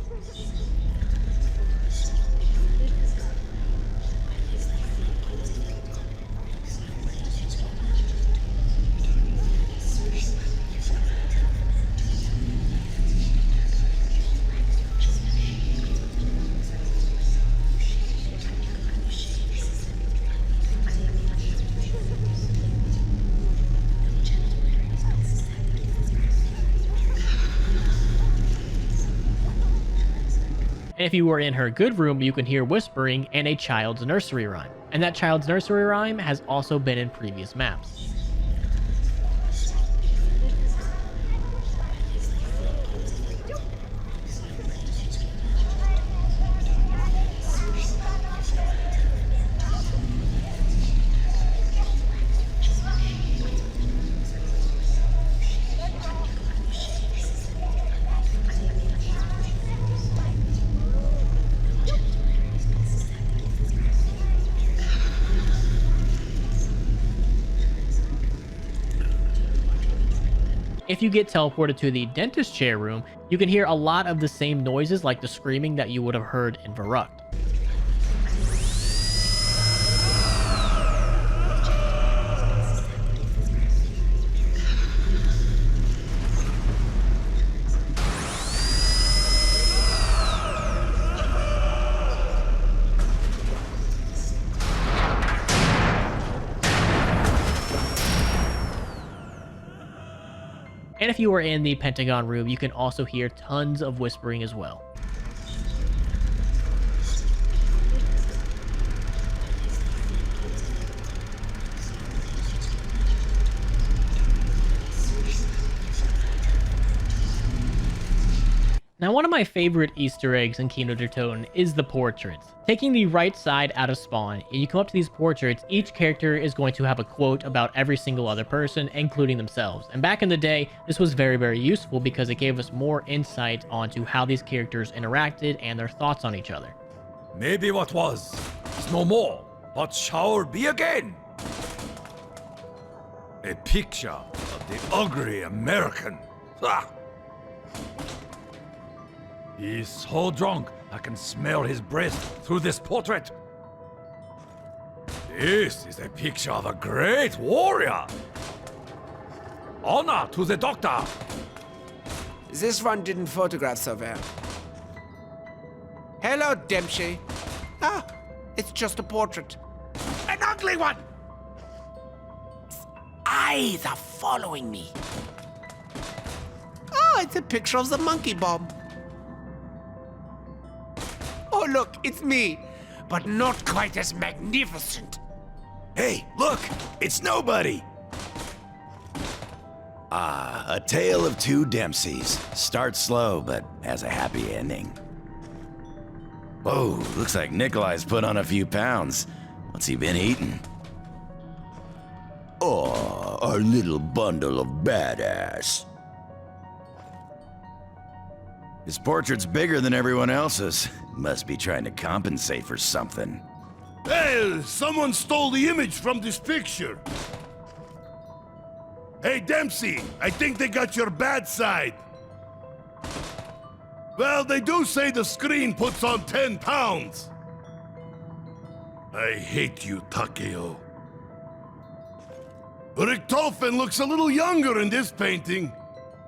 A: And if you were in her good room, you can hear whispering and a child's nursery rhyme. And that child's nursery rhyme has also been in previous maps. If you get teleported to the dentist chair room, you can hear a lot of the same noises like the screaming that you would have heard in Verrückt. And if you are in the Pentagon room, you can also hear tons of whispering as well. Now, one of my favorite Easter eggs in Kino der Toten is the portraits. Taking the right side out of spawn, and you come up to these portraits, each character is going to have a quote about every single other person, including themselves. And back in the day, this was very, very useful because it gave us more insight onto how these characters interacted and their thoughts on each other.
C: Maybe what was is no more, but shall be again. A picture of the ugly American. Ah. He's so drunk, I can smell his breath through this portrait. This is a picture of a great warrior. Honor to the doctor.
D: This one didn't photograph so well. Hello, Dempsey. Ah, it's just a portrait. An ugly one! Eyes are following me. Oh, it's a picture of the monkey bomb. Oh, look, it's me, but not quite as magnificent.
C: Hey, look, it's nobody. Ah, a tale of two Dempseys. Starts slow, but has a happy ending. Whoa, looks like Nikolai's put on a few pounds. What's he been eating? Oh, our little bundle of badass. His portrait's bigger than everyone else's. Must be trying to compensate for something.
B: Hey, someone stole the image from this picture. Hey, Dempsey, I think they got your bad side. Well, they do say the screen puts on 10 pounds. I hate you, Takeo. Richthofen looks a little younger in this painting.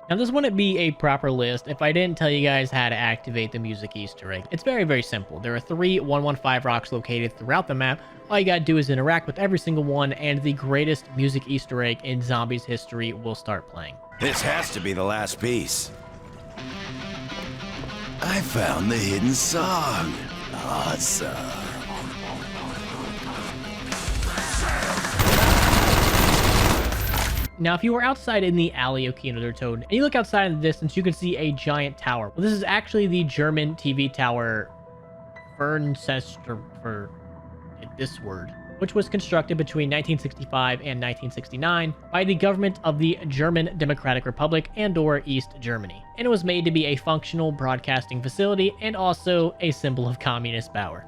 A: Now, this wouldn't be a proper list if I didn't tell you guys how to activate the music Easter egg. It's very, very simple. There are 3 115 rocks located throughout the map. All you gotta do is interact with every single one, and the greatest music Easter egg in Zombies history will start playing.
C: This has to be the last piece. I found the hidden song. Awesome.
A: Now, if you were outside in the alley of Kino der Toten, and you look outside in the distance, you can see a giant tower. Well, this is actually the German TV tower Fernsehturm, for this word, which was constructed between 1965 and 1969 by the government of the German Democratic Republic and/or East Germany. And it was made to be a functional broadcasting facility and also a symbol of communist power.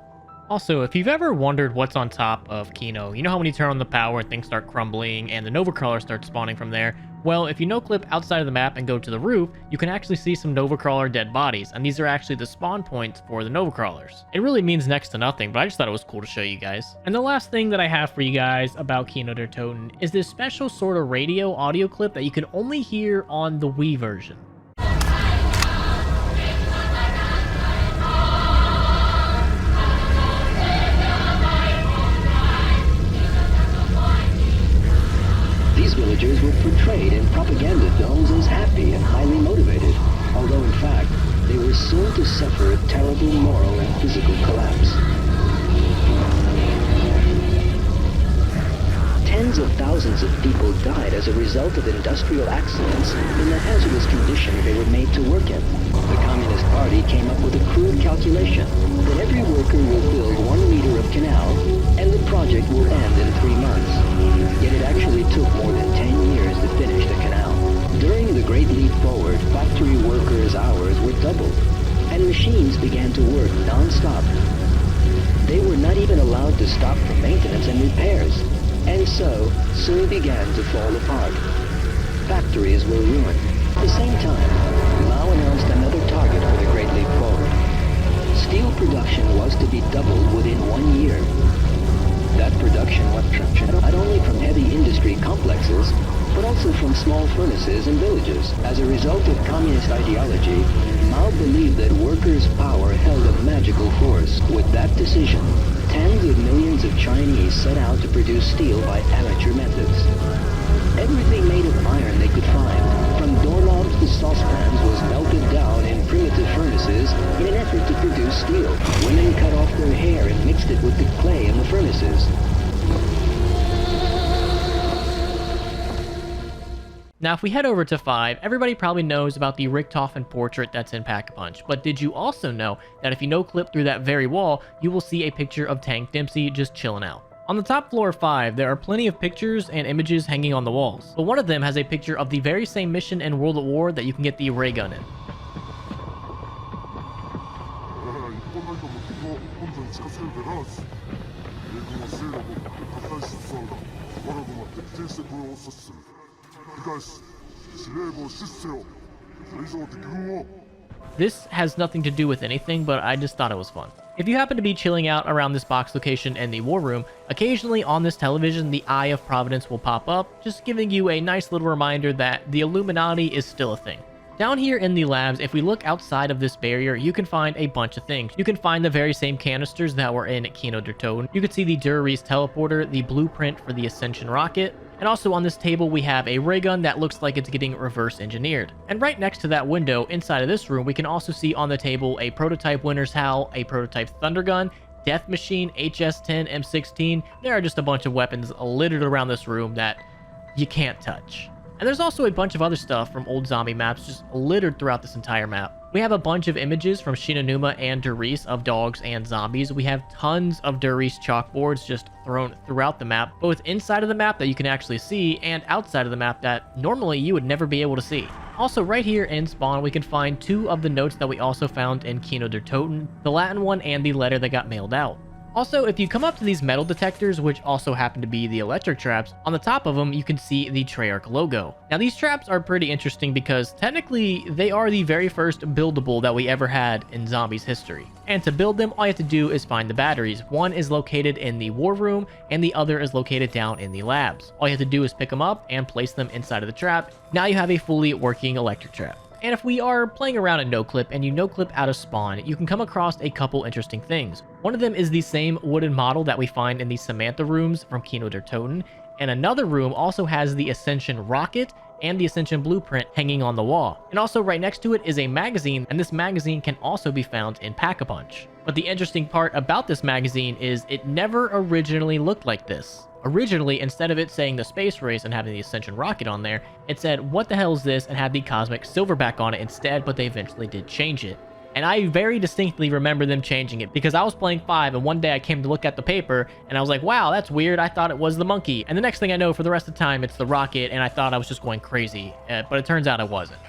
A: Also, if you've ever wondered what's on top of Kino, you know how when you turn on the power, things start crumbling and the Nova Crawler starts spawning from there? Well, if you no-clip outside of the map and go to the roof, you can actually see some Nova Crawler dead bodies, and these are actually the spawn points for the Nova Crawlers. It really means next to nothing, but I just thought it was cool to show you guys. And the last thing that I have for you guys about Kino der Toten is this special sort of radio audio clip that you can only hear on the Wii version.
F: These villagers were portrayed in propaganda films as happy and highly motivated, although in fact, they were soon to suffer a terrible moral and physical collapse. Tens of thousands of people died as a result of industrial accidents in the hazardous conditions they were made to work in. The Communist Party came up with a crude calculation that every worker will build 1 meter of canal and the project will end in 3 months. Yet it actually took more than 10 years to finish the canal. During the Great Leap Forward, factory workers' hours were doubled, and machines began to work non-stop. They were not even allowed to stop for maintenance and repairs, and so soon began to fall apart. Factories were ruined. At the same time, Mao announced another target for the Great Leap Forward. Steel production was to be doubled within 1 year. That production was not only from heavy industry complexes, but also from small furnaces and villages. As a result of communist ideology, Mao believed that workers' power held a magical force. With that decision, tens of millions of Chinese set out to produce steel by amateur methods. Everything made of iron they could find, from doorknobs to saucepans, was melted down in primitive furnaces in an effort to produce steel. Women cut off their hair and mixed it with the clay in the furnaces.
A: Now, if we head over to 5, everybody probably knows about the Richtofen portrait that's in Pack-a-Punch, but did you also know that if you no-clip through that very wall, you will see a picture of Tank Dempsey just chilling out? On the top floor of 5, there are plenty of pictures and images hanging on the walls, but one of them has a picture of the very same mission in World at War that you can get the ray gun in. This has nothing to do with anything, but I just thought it was fun. If you happen to be chilling out around this box location in the war room, occasionally on this television, the Eye of Providence will pop up, just giving you a nice little reminder that the Illuminati is still a thing. Down here in the labs, if we look outside of this barrier, you can find a bunch of things. You can find the very same canisters that were in Kino der Toten. You can see the Dur-Reese teleporter, the blueprint for the Ascension rocket, and also on this table we have a ray gun that looks like it's getting reverse engineered. And right next to that window inside of this room, we can also see on the table a prototype Winter's Howl, a prototype Thunder Gun, Death Machine, HS-10, M16. There are just a bunch of weapons littered around this room that you can't touch. And there's also a bunch of other stuff from old zombie maps just littered throughout this entire map. We have a bunch of images from Shinonuma and Dur-Reese of dogs and zombies. We have tons of Dur-Reese chalkboards just thrown throughout the map, both inside of the map that you can actually see and outside of the map that normally you would never be able to see. Also, right here in Spawn, we can find 2 of the notes that we also found in Kino der Toten, the Latin one and the letter that got mailed out. Also, if you come up to these metal detectors, which also happen to be the electric traps, on the top of them you can see the Treyarch logo. Now these traps are pretty interesting because technically they are the very first buildable that we ever had in Zombies history. And to build them, all you have to do is find the batteries. One is located in the war room and the other is located down in the labs. All you have to do is pick them up and place them inside of the trap. Now you have a fully working electric trap. And if we are playing around in NoClip and you NoClip out of Spawn, you can come across a couple interesting things. One of them is the same wooden model that we find in the Samantha rooms from Kino der Toten, and another room also has the Ascension rocket and the Ascension blueprint hanging on the wall. And also right next to it is a magazine, and this magazine can also be found in Pack-a-Punch. But the interesting part about this magazine is it never originally looked like this. Originally, instead of it saying the space race and having the Ascension rocket on there, it said, "What the hell is this?" and had the Cosmic Silverback on it instead, but they eventually did change it. And I very distinctly remember them changing it because I was playing 5 and one day I came to look at the paper and I was like, wow, that's weird. I thought it was the monkey. And the next thing I know, for the rest of the time, it's the rocket, and I thought I was just going crazy, but it turns out I wasn't.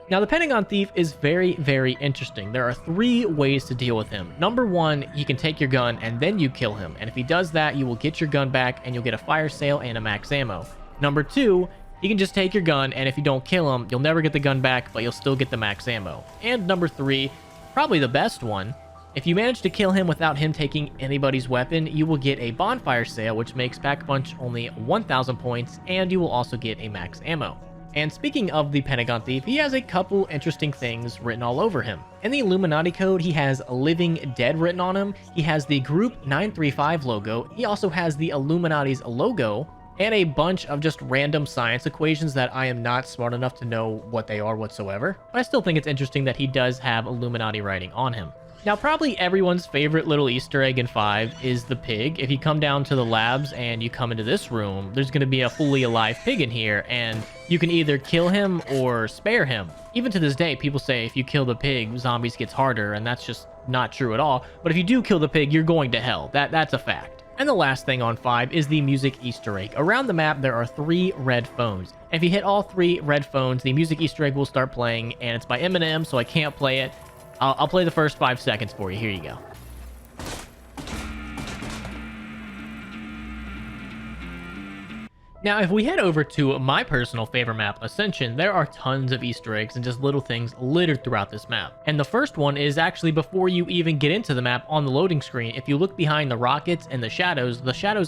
A: Now, the Pentagon Thief is very, very interesting. There are 3 ways to deal with him. Number 1, you can take your gun and then you kill him. And if he does that, you will get your gun back and you'll get a fire sale and a max ammo. Number 2, you can just take your gun, and if you don't kill him, you'll never get the gun back, but you'll still get the max ammo. And number 3, probably the best one, if you manage to kill him without him taking anybody's weapon, you will get a bonfire sale, which makes Pack-a-Punch only 1,000 points, and you will also get a max ammo. And speaking of the Pentagon Thief, he has a couple interesting things written all over him. In the Illuminati code, he has Living Dead written on him. He has the Group 935 logo. He also has the Illuminati's logo and a bunch of just random science equations that I am not smart enough to know what they are whatsoever. But I still think it's interesting that he does have Illuminati writing on him. Now, probably everyone's favorite little Easter egg in 5 is the pig. If you come down to the labs and you come into this room, there's going to be a fully alive pig in here, and you can either kill him or spare him. Even to this day, people say if you kill the pig, zombies gets harder, and that's just not true at all. But if you do kill the pig, you're going to hell. That's a fact. And the last thing on 5 is the music Easter egg. Around the map, there are 3 red phones. And if you hit all 3 red phones, the music Easter egg will start playing, and it's by Eminem, so I can't play it. I'll play the first 5 seconds for you. Here you go. Now, if we head over to my personal favorite map, Ascension, there are tons of Easter eggs and just little things littered throughout this map. And the first one is actually before you even get into the map on the loading screen. If you look behind the rockets and the shadows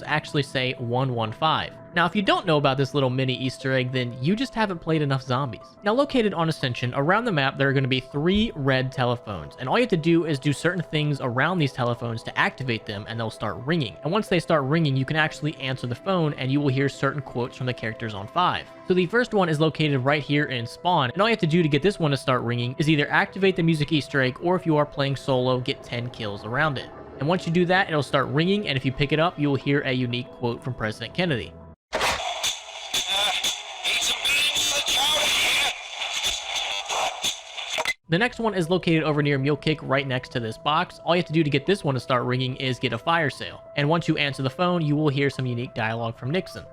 A: actually say 115. Now, if you don't know about this little mini Easter egg, then you just haven't played enough zombies. Now, located on Ascension, around the map, there are going to be 3 red telephones. And all you have to do is do certain things around these telephones to activate them, and they'll start ringing. And once they start ringing, you can actually answer the phone, and you will hear certain quotes from the characters on 5. So the first one is located right here in Spawn, and all you have to do to get this one to start ringing is either activate the music Easter egg, or if you are playing solo, get 10 kills around it. And once you do that, it'll start ringing, and if you pick it up, you will hear a unique quote from President Kennedy.
G: He's a being such
A: The next one is located over near Mule Kick right next to this box. All you have to do to get this one to start ringing is get a fire sale. And once you answer the phone, you will hear some unique dialogue from Nixon.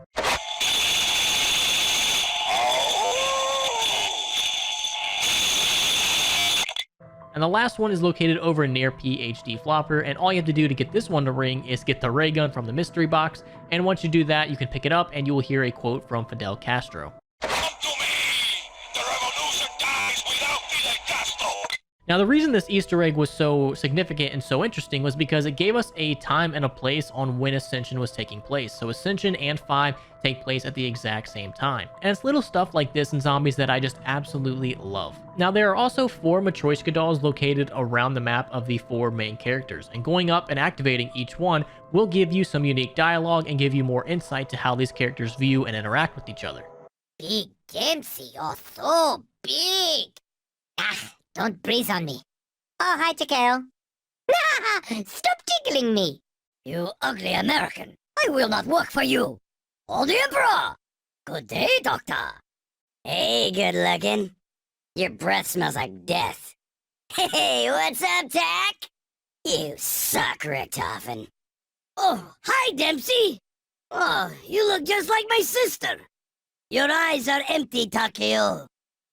A: And the last one is located over near PhD Flopper, and all you have to do to get this one to ring is get the ray gun from the mystery box, and once you do that, you can pick it up and you will hear a quote from Fidel Castro. Now, the reason this Easter egg was so significant and so interesting was because it gave us a time and a place on when Ascension was taking place. So Ascension and 5 take place at the exact same time. And it's little stuff like this in Zombies that I just absolutely love. Now, there are also 4 Matryoshka dolls located around the map of the 4 main characters, and going up and activating each one will give you some unique dialogue and give you more insight to how these characters view and interact with each other.
G: Big Dempsey, you're so big! Ah! Don't breathe on me. Oh, hi, Tikal. Stop tickling me. You ugly American. I will not work for you. Oh, the Emperor. Good day, Doctor. Hey, good looking. Your breath smells like death. Hey, what's up, Tack? You suck, Richtofen. Oh, hi, Dempsey. Oh, you look just like my sister. Your eyes are empty, Takeo.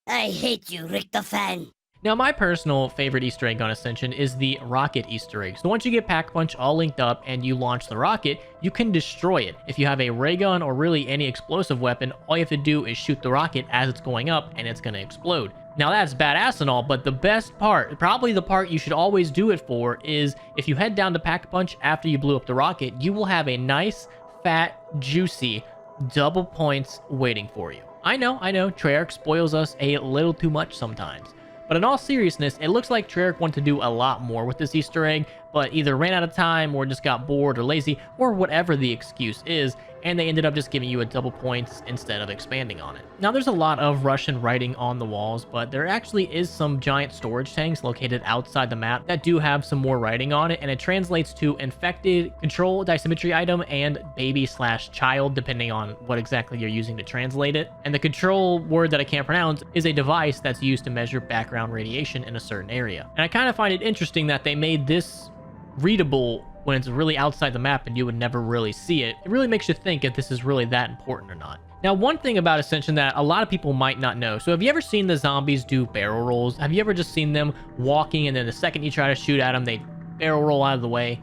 G: I hate you, Richtofen.
A: Now, my personal favorite Easter egg on Ascension is the rocket Easter egg. So once you get Pack-a-Punch all linked up and you launch the rocket, you can destroy it. If you have a ray gun or really any explosive weapon, all you have to do is shoot the rocket as it's going up and it's going to explode. Now, that's badass and all, but the best part, probably the part you should always do it for, is if you head down to Pack-a-Punch after you blew up the rocket, you will have a nice, fat, juicy double points waiting for you. I know, Treyarch spoils us a little too much sometimes. But in all seriousness, it looks like Treyarch wanted to do a lot more with this Easter egg, but either ran out of time or just got bored or lazy or whatever the excuse is, and they ended up just giving you a double points instead of expanding on it. Now, there's a lot of Russian writing on the walls, but there actually is some giant storage tanks located outside the map that do have some more writing on it, and it translates to infected, control dissymmetry item, and baby/child, depending on what exactly you're using to translate it. And the control word that I can't pronounce is a device that's used to measure background radiation in a certain area. And I kind of find it interesting that they made this readable when it's really outside the map and you would never really see it. It really makes you think if this is really that important or not. Now, one thing about Ascension that a lot of people might not know. So have you ever seen the zombies do barrel rolls? Have you ever just seen them walking and then the second you try to shoot at them, they barrel roll out of the way?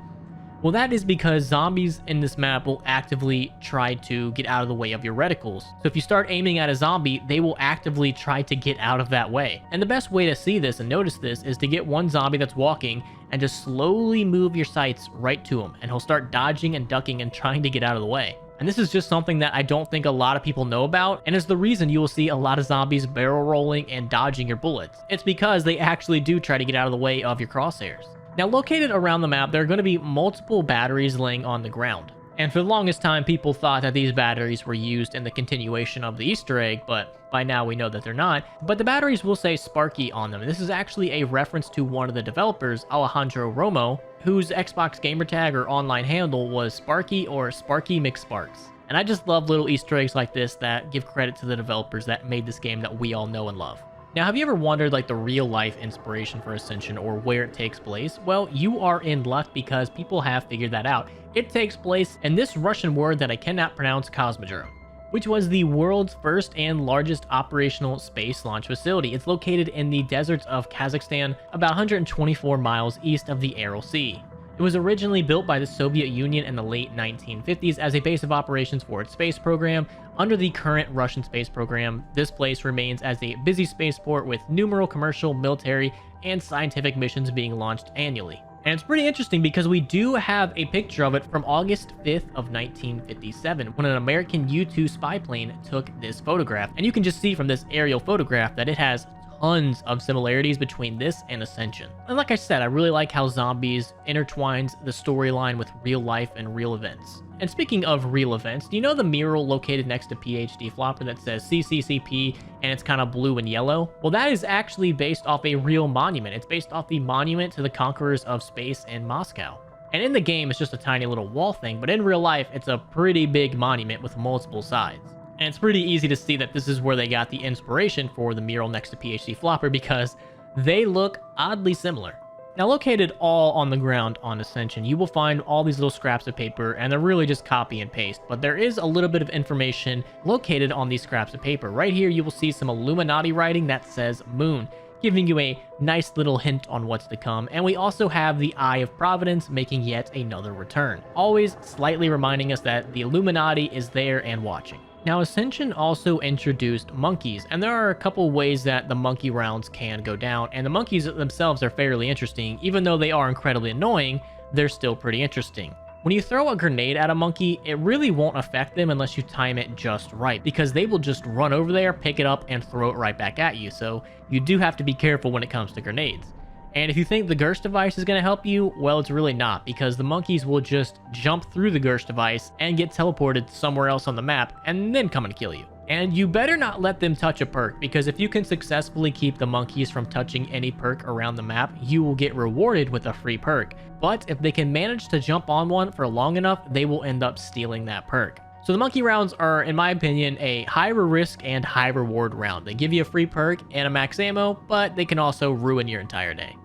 A: Well, that is because zombies in this map will actively try to get out of the way of your reticles. So if you start aiming at a zombie, they will actively try to get out of that way. And the best way to see this and notice this is to get one zombie that's walking and just slowly move your sights right to him, and he'll start dodging and ducking and trying to get out of the way. And this is just something that I don't think a lot of people know about, and is the reason you will see a lot of zombies barrel rolling and dodging your bullets. It's because they actually do try to get out of the way of your crosshairs. Now, located around the map, there are going to be multiple batteries laying on the ground. And for the longest time, people thought that these batteries were used in the continuation of the Easter egg, but by now we know that they're not. But the batteries will say Sparky on them. This is actually a reference to one of the developers, Alejandro Romo, whose Xbox gamertag or online handle was Sparky or Sparky McSparks. And I just love little Easter eggs like this that give credit to the developers that made this game that we all know and love. Now, have you ever wondered like the real life inspiration for Ascension or where it takes place? Well, you are in luck because people have figured that out. It takes place in this Russian word that I cannot pronounce, Kosmodrome, which was the world's first and largest operational space launch facility. It's located in the deserts of Kazakhstan, about 124 miles east of the Aral Sea. It was originally built by the Soviet Union in the late 1950s as a base of operations for its space program. Under the current Russian space program, this place remains as a busy spaceport with numerous commercial, military, and scientific missions being launched annually. And it's pretty interesting because we do have a picture of it from August 5th of 1957 when an American U-2 spy plane took this photograph. And you can just see from this aerial photograph that it has tons of similarities between this and Ascension. And like I said, I really like how Zombies intertwines the storyline with real life and real events. And speaking of real events, do you know the mural located next to PhD Flopper that says CCCP and it's kind of blue and yellow? Well, that is actually based off a real monument. It's based off the monument to the conquerors of space in Moscow. And in the game, it's just a tiny little wall thing, but in real life, it's a pretty big monument with multiple sides. And it's pretty easy to see that this is where they got the inspiration for the mural next to PhD Flopper because they look oddly similar. Now, located all on the ground on Ascension, you will find all these little scraps of paper, and they're really just copy and paste, but there is a little bit of information located on these scraps of paper. Right here, you will see some Illuminati writing that says Moon, giving you a nice little hint on what's to come. And we also have the Eye of Providence making yet another return, always slightly reminding us that the Illuminati is there and watching. Now, Ascension also introduced monkeys, and there are a couple ways that the monkey rounds can go down, and the monkeys themselves are fairly interesting. Even though they are incredibly annoying, they're still pretty interesting. When you throw a grenade at a monkey, it really won't affect them unless you time it just right, because they will just run over there, pick it up, and throw it right back at you, so you do have to be careful when it comes to grenades. And if you think the Gersh device is going to help you, well, it's really not, because the monkeys will just jump through the Gersh device and get teleported somewhere else on the map, and then come and kill you. And you better not let them touch a perk, because if you can successfully keep the monkeys from touching any perk around the map, you will get rewarded with a free perk. But if they can manage to jump on one for long enough, they will end up stealing that perk. So the monkey rounds are, in my opinion, a higher risk and high reward round. They give you a free perk and a max ammo, but they can also ruin your entire day.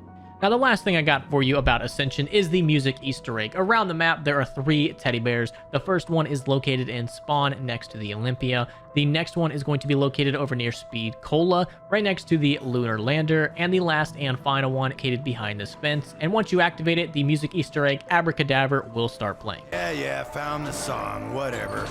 A: Now, the last thing I got for you about Ascension is the music Easter egg. Around the map, there are 3 teddy bears. The first one is located in Spawn next to the Olympia. The next one is going to be located over near Speed Cola, right next to the Lunar Lander. And the last and final one located behind this fence. And once you activate it, the music Easter egg, Abracadabra, will start playing.
C: Yeah, found the song, whatever.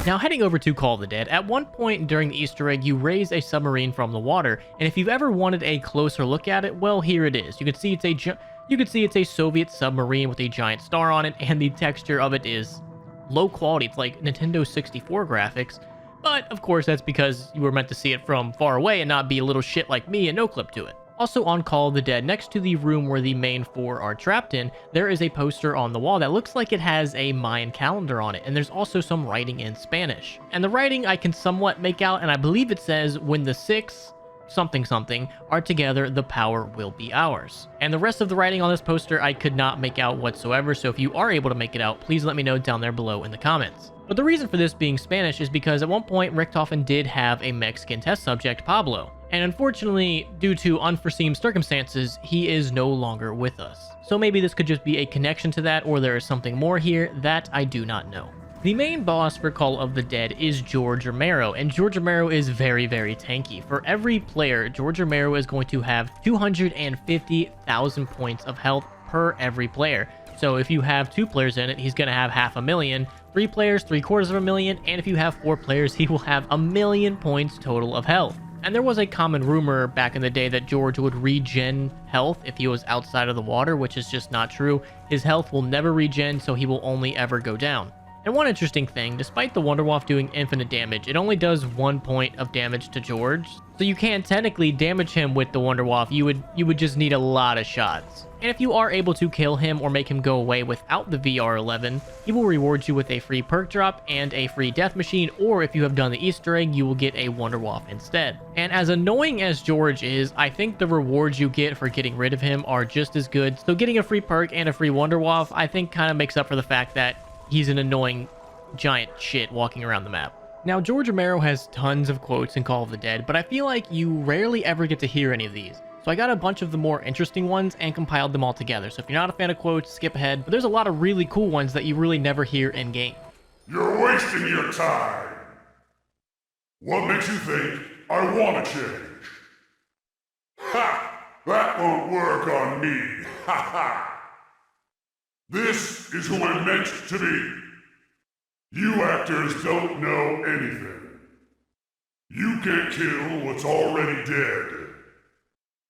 A: Now, heading over to Call of the Dead, at one point during the Easter egg, you raise a submarine from the water, and if you've ever wanted a closer look at it, well, here it is. You can see it's a Soviet submarine with a giant star on it, and the texture of it is low quality. It's like Nintendo 64 graphics, but of course that's because you were meant to see it from far away and not be a little shit like me and no clip to it. Also, on Call of the Dead, next to the room where the main 4 are trapped in, there is a poster on the wall that looks like it has a Mayan calendar on it, and there's also some writing in Spanish. And the writing I can somewhat make out, and I believe it says, when the 6 something something are together, the power will be ours. And the rest of the writing on this poster I could not make out whatsoever, so if you are able to make it out, please let me know down there below in the comments. But the reason for this being Spanish is because at one point Richtofen did have a Mexican test subject, Pablo. And unfortunately, due to unforeseen circumstances, he is no longer with us. So maybe this could just be a connection to that, or there is something more here that I do not know. The main boss for Call of the Dead is George Romero, and George Romero is very, very tanky. For every player, George Romero is going to have 250,000 points of health per every player. So if you have 2 players in it, he's going to have 500,000, 3 players, 750,000, and if you have 4 players, he will have 1,000,000 points total of health. And there was a common rumor back in the day that George would regen health if he was outside of the water, which is just not true. His health will never regen, so he will only ever go down. And one interesting thing, despite the Wunderwaffe doing infinite damage, it only does 1 point of damage to George. So you can't technically damage him with the Wunderwaffe, you would just need a lot of shots. And if you are able to kill him or make him go away without the VR11, he will reward you with a free perk drop and a free death machine, or if you have done the Easter egg, you will get a Wunderwaffe instead. And as annoying as George is, I think the rewards you get for getting rid of him are just as good. So getting a free perk and a free Wunderwaffe, I think kind of makes up for the fact that he's an annoying giant shit walking around the map. Now, George Romero has tons of quotes in Call of the Dead, but I feel like you rarely ever get to hear any of these. So I got a bunch of the more interesting ones and compiled them all together. So if you're not a fan of quotes, skip ahead, but there's a lot of really cool ones that you really never hear in game.
H: You're wasting your time. What makes you think I want to change? Ha! That won't work on me. Ha ha! This is who I'm meant to be. You actors don't know anything. You can't kill what's already dead.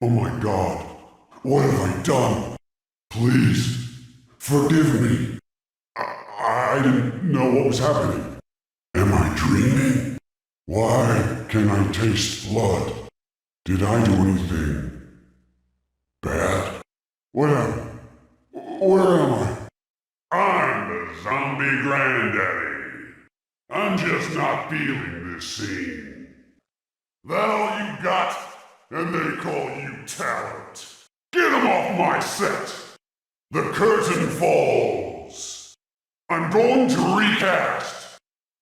H: Oh my God, what have I done? Please, forgive me. I didn't know what was happening. Am I dreaming? Why can I taste blood? Did I do anything bad? Where am I? I'm the zombie granddaddy. I'm just not feeling this scene. That all you got? And they call you talent. Get them off my set! The curtain falls. I'm going to recast.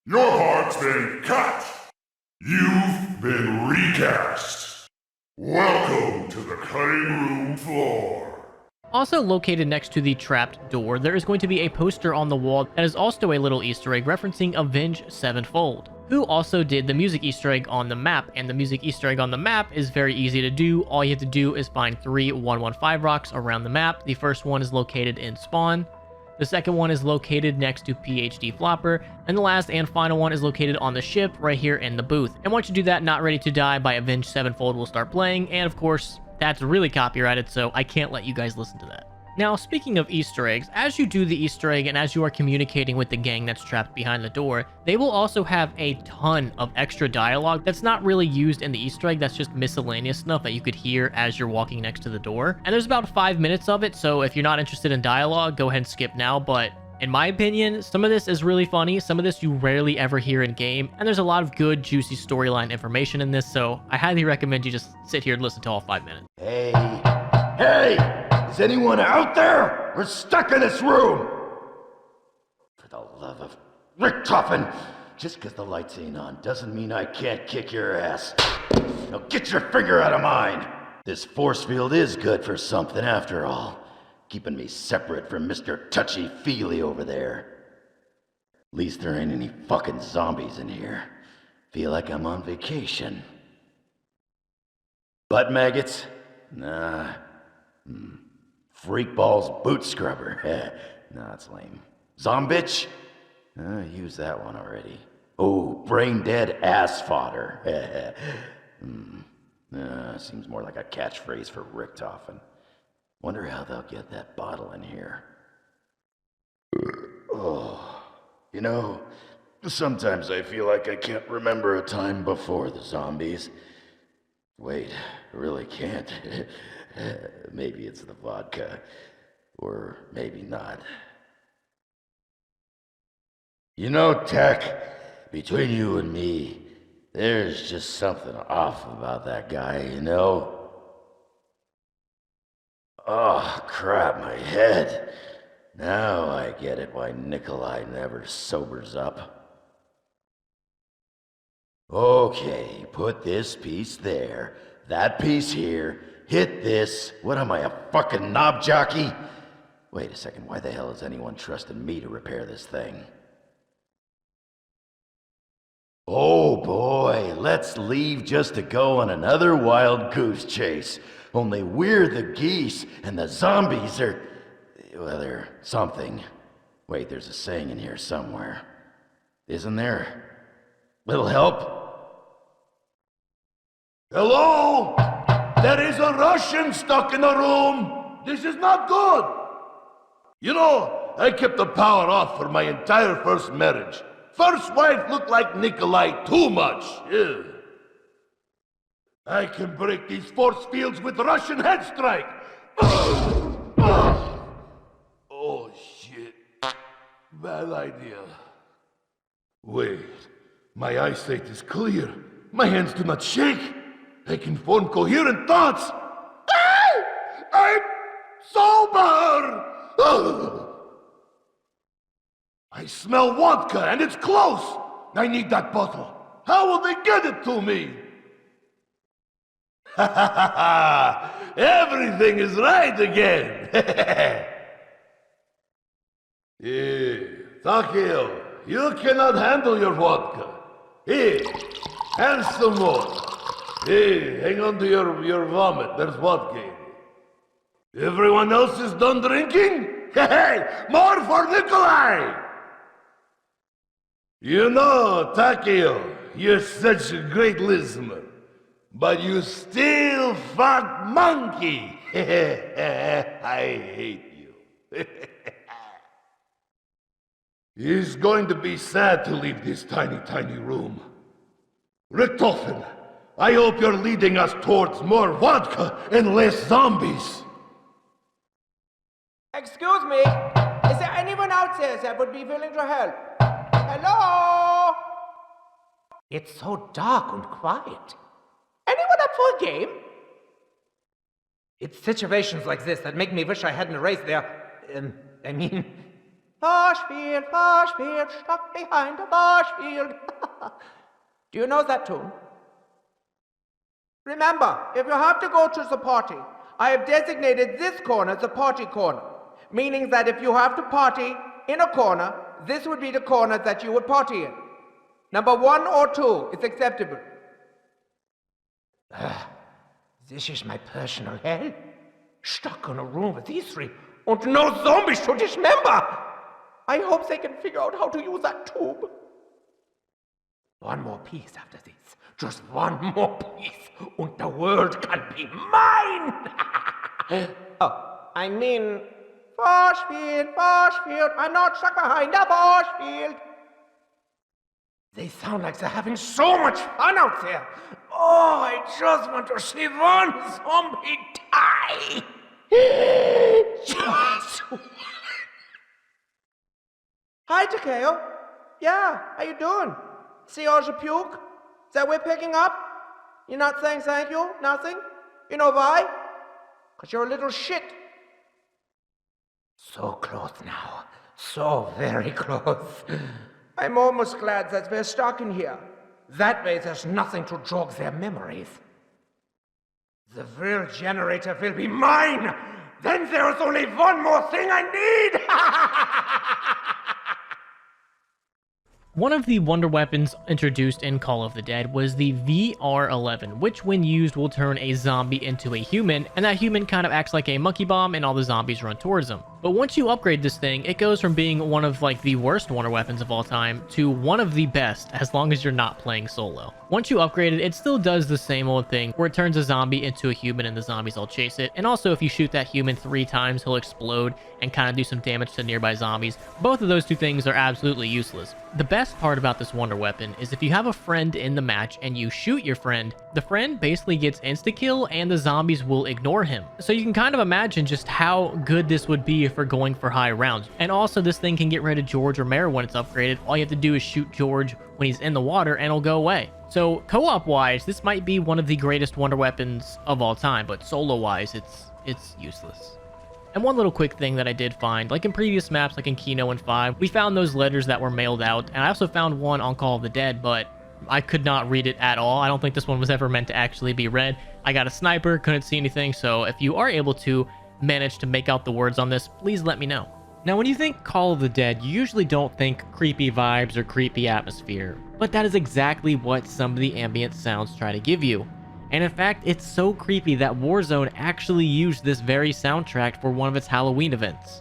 H: Your part's been cut. You've been recast. Welcome to the cutting room floor.
A: Also located next to the trapped door, there is going to be a poster on the wall that is also a little Easter egg referencing Avenged Sevenfold, who also did the music Easter egg on the map, and the music Easter egg on the map is very easy to do. All you have to do is find 3 115 rocks around the map. The first one is located in spawn, the second one is located next to PhD Flopper, and the last and final one is located on the ship right here in the booth. And once you do that, Not Ready to Die by Avenged Sevenfold will start playing, and of course, that's really copyrighted, so I can't let you guys listen to that. Now, speaking of Easter eggs, as you do the Easter egg and as you are communicating with the gang that's trapped behind the door, they will also have a ton of extra dialogue that's not really used in the Easter egg, that's just miscellaneous stuff that you could hear as you're walking next to the door. And there's about 5 minutes of it, so if you're not interested in dialogue, go ahead and skip now, but in my opinion, some of this is really funny, some of this you rarely ever hear in game, and there's a lot of good, juicy storyline information in this, so I highly recommend you just sit here and listen to all 5 minutes.
C: Hey! Is anyone out there? We're stuck in this room! For the love of Richtofen! Just because the lights ain't on doesn't mean I can't kick your ass. Now get your finger out of mine! This force field is good for something after all. Keeping me separate from Mr. Touchy-Feely over there. At least there ain't any fucking zombies in here. Feel like I'm on vacation. Butt maggots? Nah. Freak balls boot scrubber? Nah, that's lame. Zombitch? Use that one already. Oh, brain dead ass fodder. Seems more like a catchphrase for Richtofen. Wonder how they'll get that bottle in here. Oh, you know, sometimes I feel like I can't remember a time before the zombies. Wait, I really can't. Maybe it's the vodka, or maybe not. You know, Tech, between you and me, there's just something off about that guy, you know? Oh, crap, my head. Now I get it why Nikolai never sobers up. Okay, put this piece there, that piece here, hit this. What am I, a fucking knob jockey? Wait a second, why the hell is anyone trusting me to repair this thing? Oh boy, let's leave just to go on another wild goose chase. Only we're the geese, and the zombies are... well, they're something. Wait, there's a saying in here somewhere. Isn't there? Little help?
H: Hello? There is a Russian stuck in the room! This is not good! You know, I kept the power off for my entire first marriage. First wife looked like Nikolai too much. Yeah. I can break these force fields with Russian head strike. Oh shit. Bad idea. Wait. My eyesight is clear. My hands do not shake. I can form coherent thoughts. I'm sober! I smell vodka and it's close. I need that bottle. How will they get it to me? Everything is right again. Takeo, you cannot handle your vodka. Here, and some more. Hey, hang on to your vomit. There's vodka in it. Everyone else is done drinking? Hey, more for Nikolai! You know, Takeo, you're such a great listener. But you still fuck monkey! I hate you. It's going to be sad to leave this tiny, tiny room. Richtofen, I hope you're leading us towards more vodka and less zombies.
D: Excuse me, is there anyone out there that would be willing to help? Hello? It's so dark and quiet. Anyone up for a game? It's situations like this that make me wish I hadn't erased Marshfield, Marshfield, stuck behind a Marshfield. Do you know that tune? Remember, if you have to go to the party, I have designated this corner the party corner, meaning that if you have to party in a corner, this would be the corner that you would party in. Number 1 or 2 is acceptable. This is my personal hell. Stuck in a room with these three, and no zombies to dismember. I hope they can figure out how to use that tube. One more piece after this. Just one more piece, and the world can be mine! Oh, I mean, force field. I'm not stuck behind a force field. They sound like they're having so much fun out there. Oh, I just want to see one zombie die. Just one. Hi, Takeo. Yeah, how you doing? See all the puke that we're picking up? You're not saying thank you? Nothing? You know why? Because you're a little shit. So close now. So very close. I'm almost glad that we're stuck in here. That way there's nothing to jog their memories. The real generator will be mine! Then there's only one more thing I need!
A: One of the wonder weapons introduced in Call of the Dead was the VR-11, which when used will turn a zombie into a human, and that human kind of acts like a monkey bomb and all the zombies run towards them. But once you upgrade this thing, it goes from being one of like the worst wonder weapons of all time to one of the best as long as you're not playing solo. Once you upgrade it, it still does the same old thing where it turns a zombie into a human and the zombies all chase it. And also if you shoot that human 3 times, he'll explode and kind of do some damage to nearby zombies. Both of those two things are absolutely useless. The best part about this wonder weapon is if you have a friend in the match and you shoot your friend, the friend basically gets insta-kill and the zombies will ignore him. So you can kind of imagine just how good this would be for going for high rounds. And also this thing can get rid of George Romero when it's upgraded. All you have to do is shoot George when he's in the water and it'll go away. So co-op wise, this might be one of the greatest wonder weapons of all time, but solo wise, it's useless. And one little quick thing that I did find, like in previous maps, like in Kino and 5, we found those letters that were mailed out, and I also found one on Call of the Dead, but I could not read it at all. I don't think this one was ever meant to actually be read. I got a sniper, couldn't see anything, so if you are able to manage to make out the words on this, please let me know. Now, when you think Call of the Dead, you usually don't think creepy vibes or creepy atmosphere, but that is exactly what some of the ambient sounds try to give you. And in fact, it's so creepy that Warzone actually used this very soundtrack for one of its Halloween events.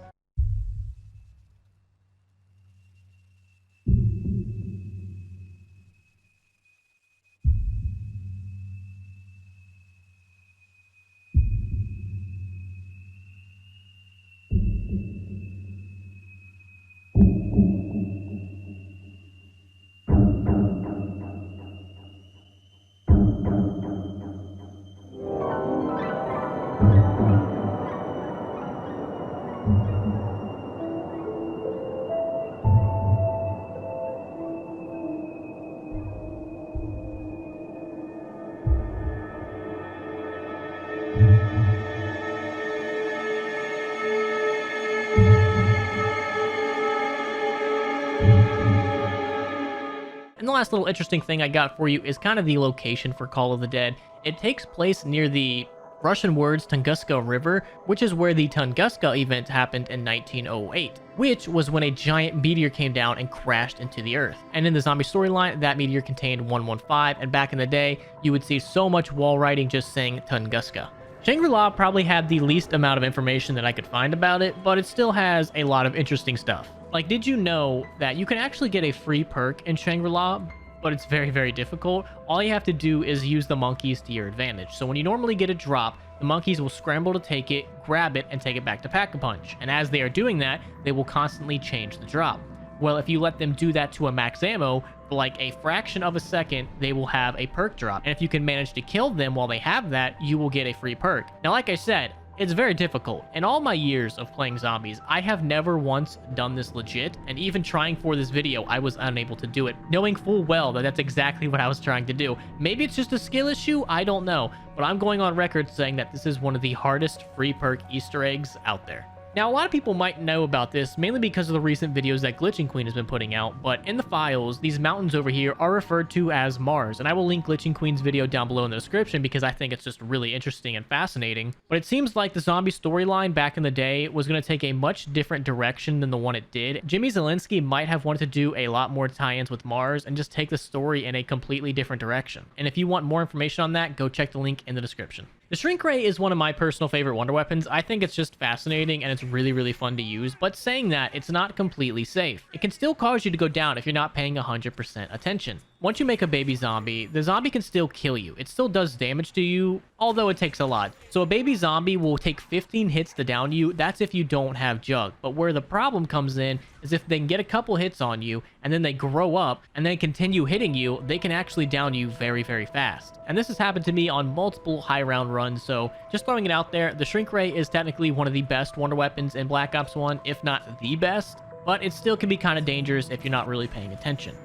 A: And the last little interesting thing I got for you is kind of the location for Call of the Dead. It takes place near the Russian words Tunguska River, which is where the Tunguska event happened in 1908, which was when a giant meteor came down and crashed into the earth. And in the zombie storyline, that meteor contained 115, and back in the day, you would see so much wall writing just saying Tunguska. Shangri-La probably had the least amount of information that I could find about it, but it still has a lot of interesting stuff. Like, did you know that you can actually get a free perk in Shangri-La, but it's very, very difficult? All you have to do is use the monkeys to your advantage. So when you normally get a drop, the monkeys will scramble to take it, grab it, and take it back to Pack-a-Punch. And as they are doing that, they will constantly change the drop. Well, if you let them do that to a max ammo, for like a fraction of a second, they will have a perk drop. And if you can manage to kill them while they have that, you will get a free perk. Now, like I said, it's very difficult. In all my years of playing zombies, I have never once done this legit, and even trying for this video, I was unable to do it, knowing full well that that's exactly what I was trying to do. Maybe it's just a skill issue, I don't know, but I'm going on record saying that this is one of the hardest free perk Easter eggs out there. Now, a lot of people might know about this mainly because of the recent videos that Glitching Queen has been putting out, but in the files, these mountains over here are referred to as Mars, and I will link Glitching Queen's video down below in the description because I think it's just really interesting and fascinating. But it seems like the zombie storyline back in the day was going to take a much different direction than the one it did. Jimmy Zielinski might have wanted to do a lot more tie-ins with Mars and just take the story in a completely different direction. And if you want more information on that, go check the link in the description. The Shrink Ray is one of my personal favorite wonder weapons. I think it's just fascinating and it's really fun to use, but saying that, it's not completely safe. It can still cause you to go down if you're not paying 100% attention. Once you make a baby zombie, the zombie can still kill you. It still does damage to you, although it takes a lot. So a baby zombie will take 15 hits to down you. That's if you don't have Jug. But where the problem comes in is if they can get a couple hits on you and then they grow up and then continue hitting you, they can actually down you very fast. And this has happened to me on multiple high round runs, so just throwing it out there, the Shrink Ray is technically one of the best wonder weapons in Black Ops 1, if not the best, but it still can be kind of dangerous if you're not really paying attention.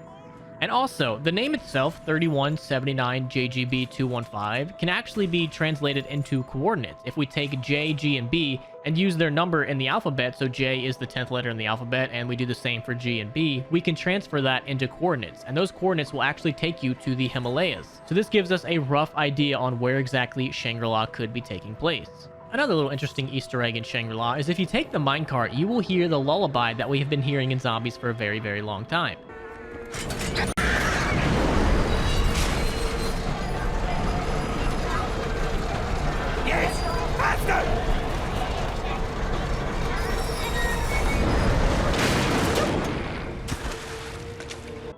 A: And also, the name itself, 3179 JGB 215, can actually be translated into coordinates. If we take J, G, and B and use their number in the alphabet, so J is the 10th letter in the alphabet, and we do the same for G and B, we can transfer that into coordinates, and those coordinates will actually take you to the Himalayas. So this gives us a rough idea on where exactly Shangri-La could be taking place. Another little interesting Easter egg in Shangri-La is if you take the minecart, you will hear the lullaby that we have been hearing in Zombies for a very long time.
B: Yes! Faster!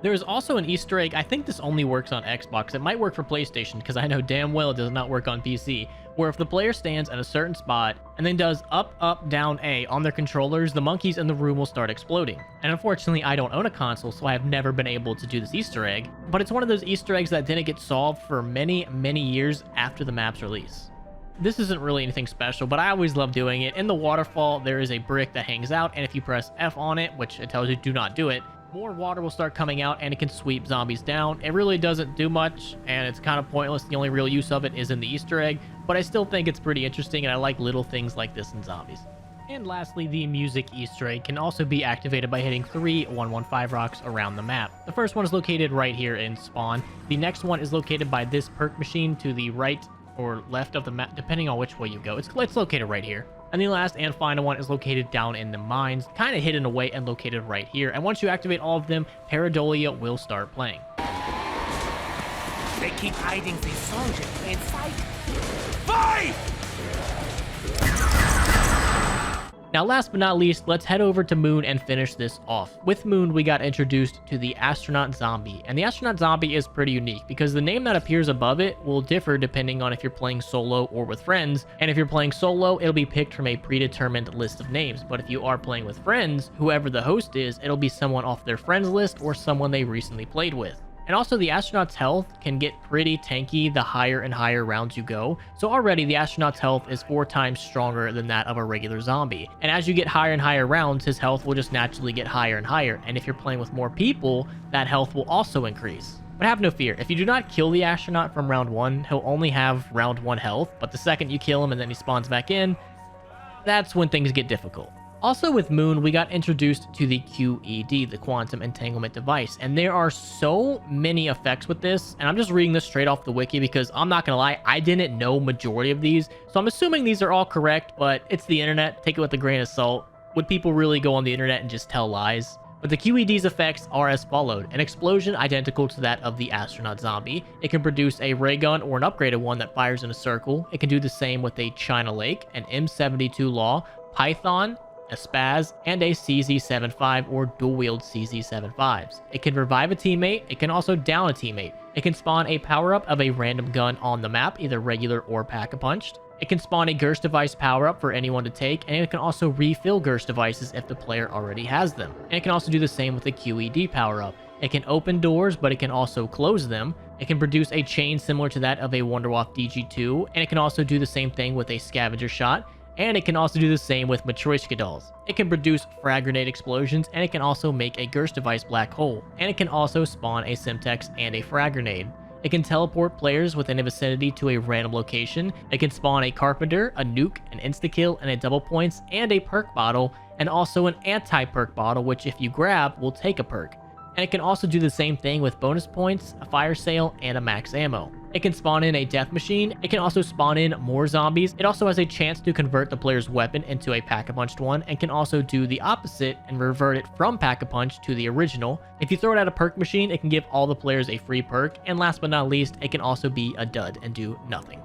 A: There is also an Easter egg. I think this only works on Xbox. It might work for PlayStation because I know damn well it does not work on PC, where if the player stands at a certain spot and then does up, down, A on their controllers, the monkeys in the room will start exploding. And unfortunately, I don't own a console, so I have never been able to do this Easter egg, but it's one of those Easter eggs that didn't get solved for many years after the map's release. This isn't really anything special, but I always love doing it. In the waterfall, there is a brick that hangs out, and if you press F on it, which it tells you do not do it, more water will start coming out and it can sweep zombies down. It really doesn't do much and it's kind of pointless. The only real use of it is in the Easter egg, but I still think it's pretty interesting and I like little things like this in Zombies. And lastly, the music Easter egg can also be activated by hitting 3 115 rocks around the map. The first one is located right here in spawn. The next one is located by this perk machine to the right or left of the map, depending on which way you go. It's located right here. And the last and final one is located down in the mines, kind of hidden away and located right here. And once you activate all of them, Pareidolia will start playing.
B: They keep hiding these songs in plain sight. Fight!
A: Now, last but not least, let's head over to Moon and finish this off. With Moon, we got introduced to the Astronaut Zombie, and the Astronaut Zombie is pretty unique because the name that appears above it will differ depending on if you're playing solo or with friends, and if you're playing solo, it'll be picked from a predetermined list of names, but if you are playing with friends, whoever the host is, it'll be someone off their friends list or someone they recently played with. And also, the astronaut's health can get pretty tanky the higher and higher rounds you go. So already, the astronaut's health is 4 times stronger than that of a regular zombie. And as you get higher and higher rounds, his health will just naturally get higher and higher. And if you're playing with more people, that health will also increase. But have no fear, if you do not kill the astronaut from round 1, he'll only have round 1 health. But the second you kill him and then he spawns back in, that's when things get difficult. Also with Moon, we got introduced to the QED, the Quantum Entanglement Device, and there are so many effects with this, and I'm just reading this straight off the wiki because I'm not gonna lie, I didn't know majority of these, so I'm assuming these are all correct, but it's the internet, take it with a grain of salt. Would people really go on the internet and just tell lies? But the QED's effects are as followed: an explosion identical to that of the astronaut zombie. It can produce a ray gun or an upgraded one that fires in a circle. It can do the same with a China Lake, an M72 Law, Python, a Spaz, and a CZ75 or dual-wield CZ75s. It can revive a teammate, it can also down a teammate. It can spawn a power-up of a random gun on the map, either regular or pack-a-punched. It can spawn a Gerst device power-up for anyone to take, and it can also refill Gerst devices if the player already has them. And it can also do the same with a QED power-up. It can open doors, but it can also close them. It can produce a chain similar to that of a Wunderwaffe DG2, and it can also do the same thing with a scavenger shot. And it can also do the same with Matryoshka dolls. It can produce frag grenade explosions, and it can also make a Gerst device black hole. And it can also spawn a Semtex and a frag grenade. It can teleport players within a vicinity to a random location. It can spawn a Carpenter, a Nuke, an Insta-Kill, and a Double Points, and a perk bottle, and also an anti-perk bottle, which if you grab, will take a perk. And it can also do the same thing with bonus points, a fire sale, and a max ammo. It can spawn in a death machine. It can also spawn in more zombies. It also has a chance to convert the player's weapon into a Pack-a-Punched one, and can also do the opposite and revert it from Pack-a-Punch to the original. If you throw it at a perk machine, it can give all the players a free perk, and last but not least, it can also be a dud and do nothing.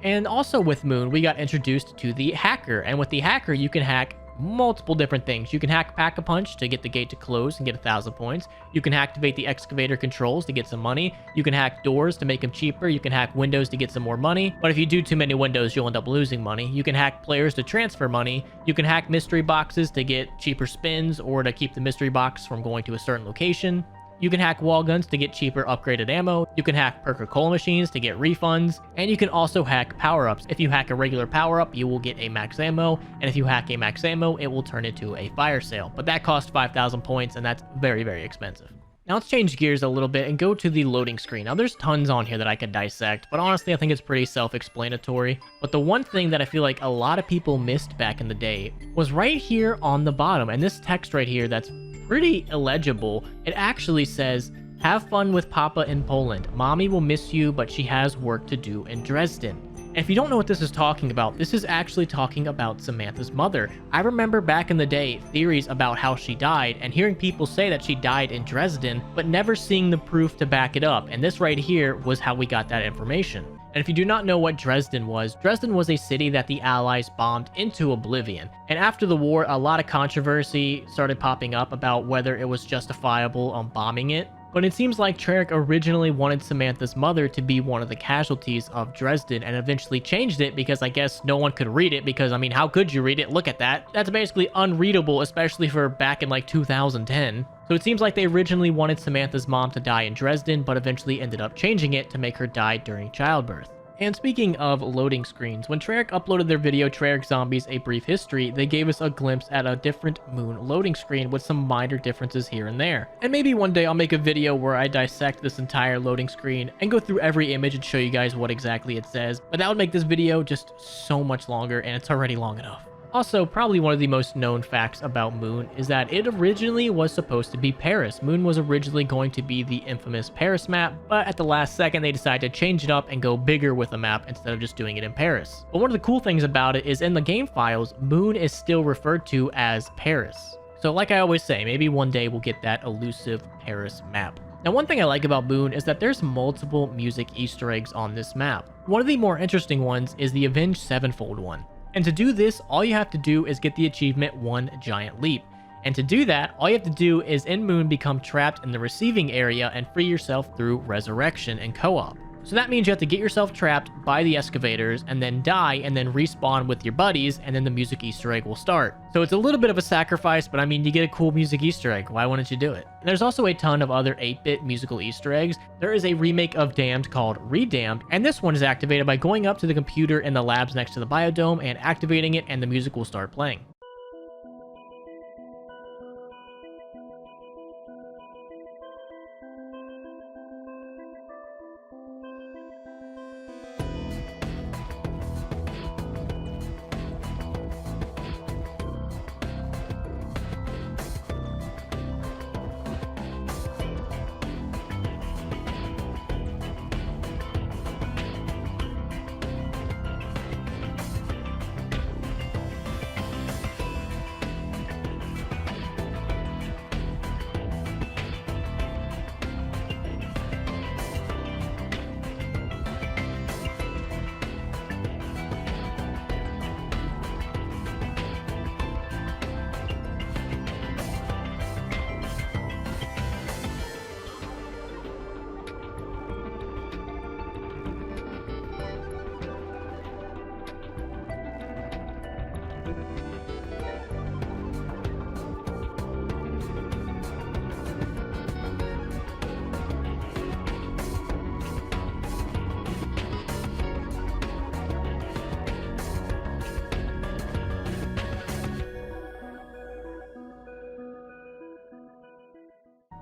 A: And also with Moon, we got introduced to the Hacker, and with the Hacker, you can hack multiple different things. You can hack Pack-a-Punch to get the gate to close and get 1,000 points. You can activate the excavator controls to get some money. You can hack doors to make them cheaper. You can hack windows to get some more money. But if you do too many windows, you'll end up losing money. You can hack players to transfer money. You can hack mystery boxes to get cheaper spins or to keep the mystery box from going to a certain location. You can hack wall guns to get cheaper upgraded ammo. You can hack Perca-Cola machines to get refunds. And you can also hack power-ups. If you hack a regular power-up, you will get a max ammo. And if you hack a max ammo, it will turn into a fire sale. But that costs 5,000 points, and that's very, very expensive. Now let's change gears a little bit and go to the loading screen. Now there's tons on here that I could dissect, but honestly I think it's pretty self-explanatory. But the one thing that I feel like a lot of people missed back in the day was right here on the bottom, and this text right here that's pretty illegible. It actually says, "Have fun with Papa in Poland. Mommy will miss you, but she has work to do in Dresden." And if you don't know what this is talking about, this is actually talking about Samantha's mother. I remember back in the day theories about how she died and hearing people say that she died in Dresden, but never seeing the proof to back it up. And this right here was how we got that information. And if you do not know what Dresden was a city that the Allies bombed into oblivion. And after the war, a lot of controversy started popping up about whether it was justifiable on bombing it. But it seems like Treyarch originally wanted Samantha's mother to be one of the casualties of Dresden and eventually changed it because I guess no one could read it because, I mean, how could you read it? Look at that. That's basically unreadable, especially for back in like 2010. So it seems like they originally wanted Samantha's mom to die in Dresden, but eventually ended up changing it to make her die during childbirth. And speaking of loading screens, when Treyarch uploaded their video Treyarch Zombies A Brief History, they gave us a glimpse at a different Moon loading screen with some minor differences here and there. And maybe one day I'll make a video where I dissect this entire loading screen and go through every image and show you guys what exactly it says, but that would make this video just so much longer, and it's already long enough. Also, probably one of the most known facts about Moon is that it originally was supposed to be Paris. Moon was originally going to be the infamous Paris map, but at the last second they decided to change it up and go bigger with the map instead of just doing it in Paris. But one of the cool things about it is in the game files, Moon is still referred to as Paris. So like I always say, maybe one day we'll get that elusive Paris map. Now, one thing I like about Moon is that there's multiple music Easter eggs on this map. One of the more interesting ones is the Avenged Sevenfold one. And to do this, all you have to do is get the achievement One Giant Leap. And to do that, all you have to do is in Moon become trapped in the receiving area and free yourself through resurrection and co-op. So that means you have to get yourself trapped by the excavators and then die and then respawn with your buddies, and then the music Easter egg will start. So it's a little bit of a sacrifice, but I mean, you get a cool music Easter egg. Why wouldn't you do it? And there's also a ton of other 8-bit musical Easter eggs. There is a remake of Damned called Redamned, and this one is activated by going up to the computer in the labs next to the biodome and activating it, and the music will start playing.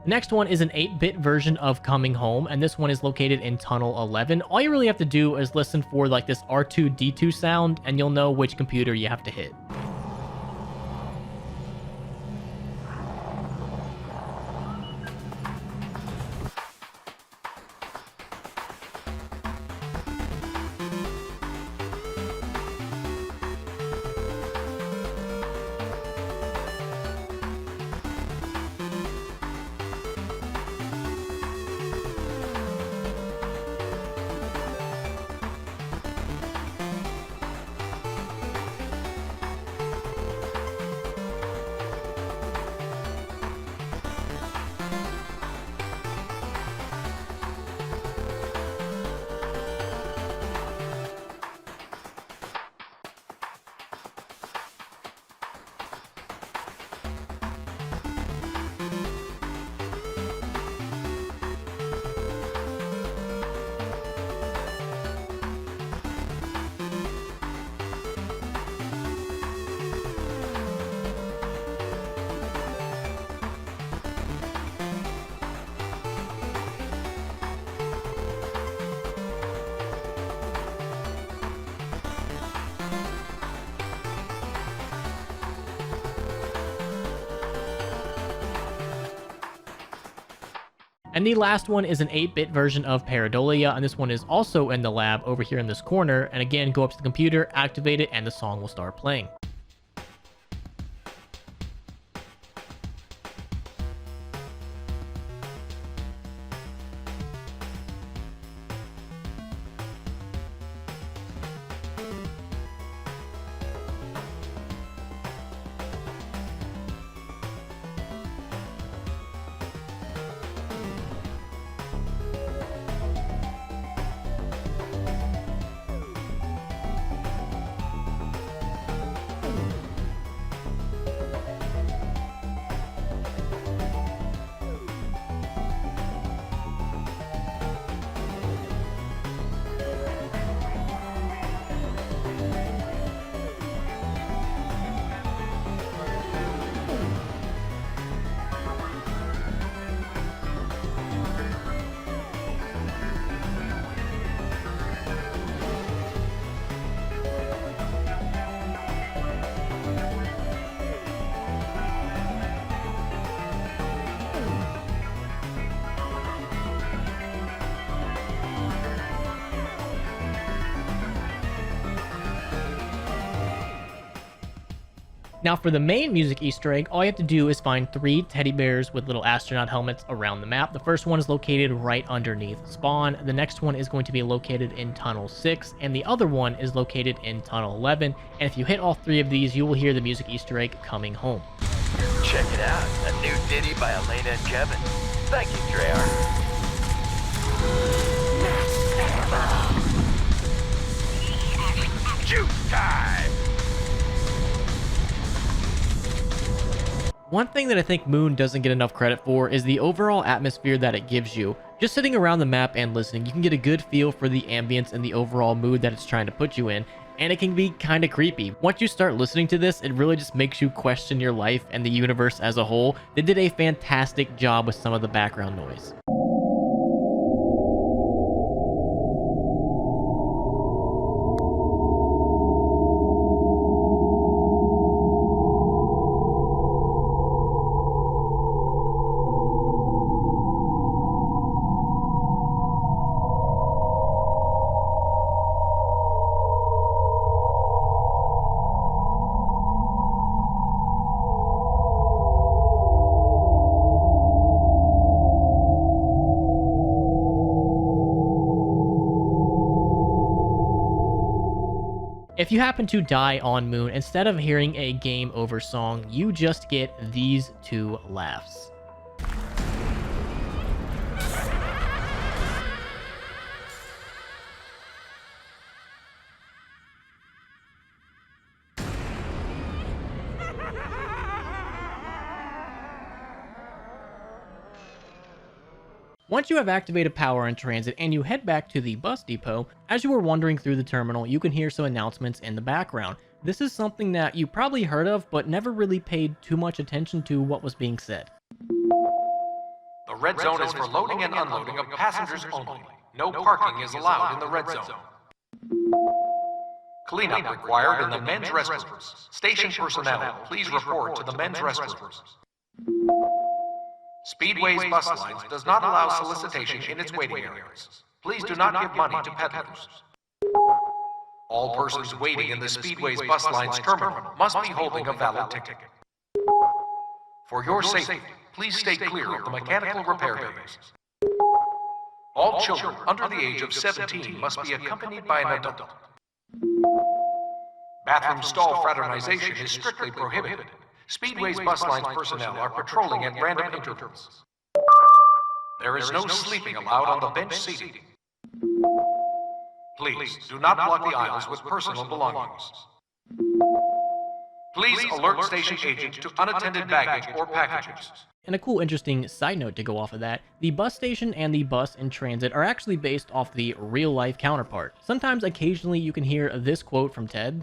A: The next one is an 8-bit version of Coming Home, and this one is located in Tunnel 11. All you really have to do is listen for like this R2-D2 sound, and you'll know which computer you have to hit. And the last one is an 8-bit version of Pareidolia, and this one is also in the lab over here in this corner. And again, go up to the computer, activate it, and the song will start playing. Now for the main music Easter egg, all you have to do is find 3 teddy bears with little astronaut helmets around the map. The first one is located right underneath Spawn. The next one is going to be located in Tunnel 6, and the other one is located in Tunnel 11. And if you hit all 3 of these, you will hear the music Easter egg Coming Home.
I: Check it out, a new ditty by Elena and Kevin. Thank you, Treyarch. Juice time!
A: One thing that I think Moon doesn't get enough credit for is the overall atmosphere that it gives you. Just sitting around the map and listening, you can get a good feel for the ambience and the overall mood that it's trying to put you in, and it can be kind of creepy. Once you start listening to this, it really just makes you question your life and the universe as a whole. They did a fantastic job with some of the background noise. If you happen to die on Moon, instead of hearing a game over song, you just get these 2 laughs. Once you have activated power in transit and you head back to the bus depot, as you are wandering through the terminal, you can hear some announcements in the background. This is something that you probably heard of, but never really paid too much attention to what was being said.
J: The red zone is for loading and unloading of passengers only. No parking is allowed in the red zone. Cleanup required in the men's restrooms. Station personnel, please report to the men's restrooms. Speedway's bus lines does not allow solicitation in its waiting areas. Please do not give money to peddlers. All persons waiting in the Speedway's bus lines terminal must be holding a valid ticket. For your safety, please stay clear of the mechanical repair bays. All children under the age of 17 must be accompanied by an adult. Bathroom stall fraternization is strictly prohibited. Speedway's bus lines personnel are patrolling at random intervals. There is no sleeping allowed on the bench seating. Please do not block the aisles with personal belongings. Please alert station agents to unattended baggage or packages.
A: And a cool, interesting side note to go off of that, the bus station and the bus in transit are actually based off the real-life counterpart. Sometimes, occasionally, you can hear this quote from Ted.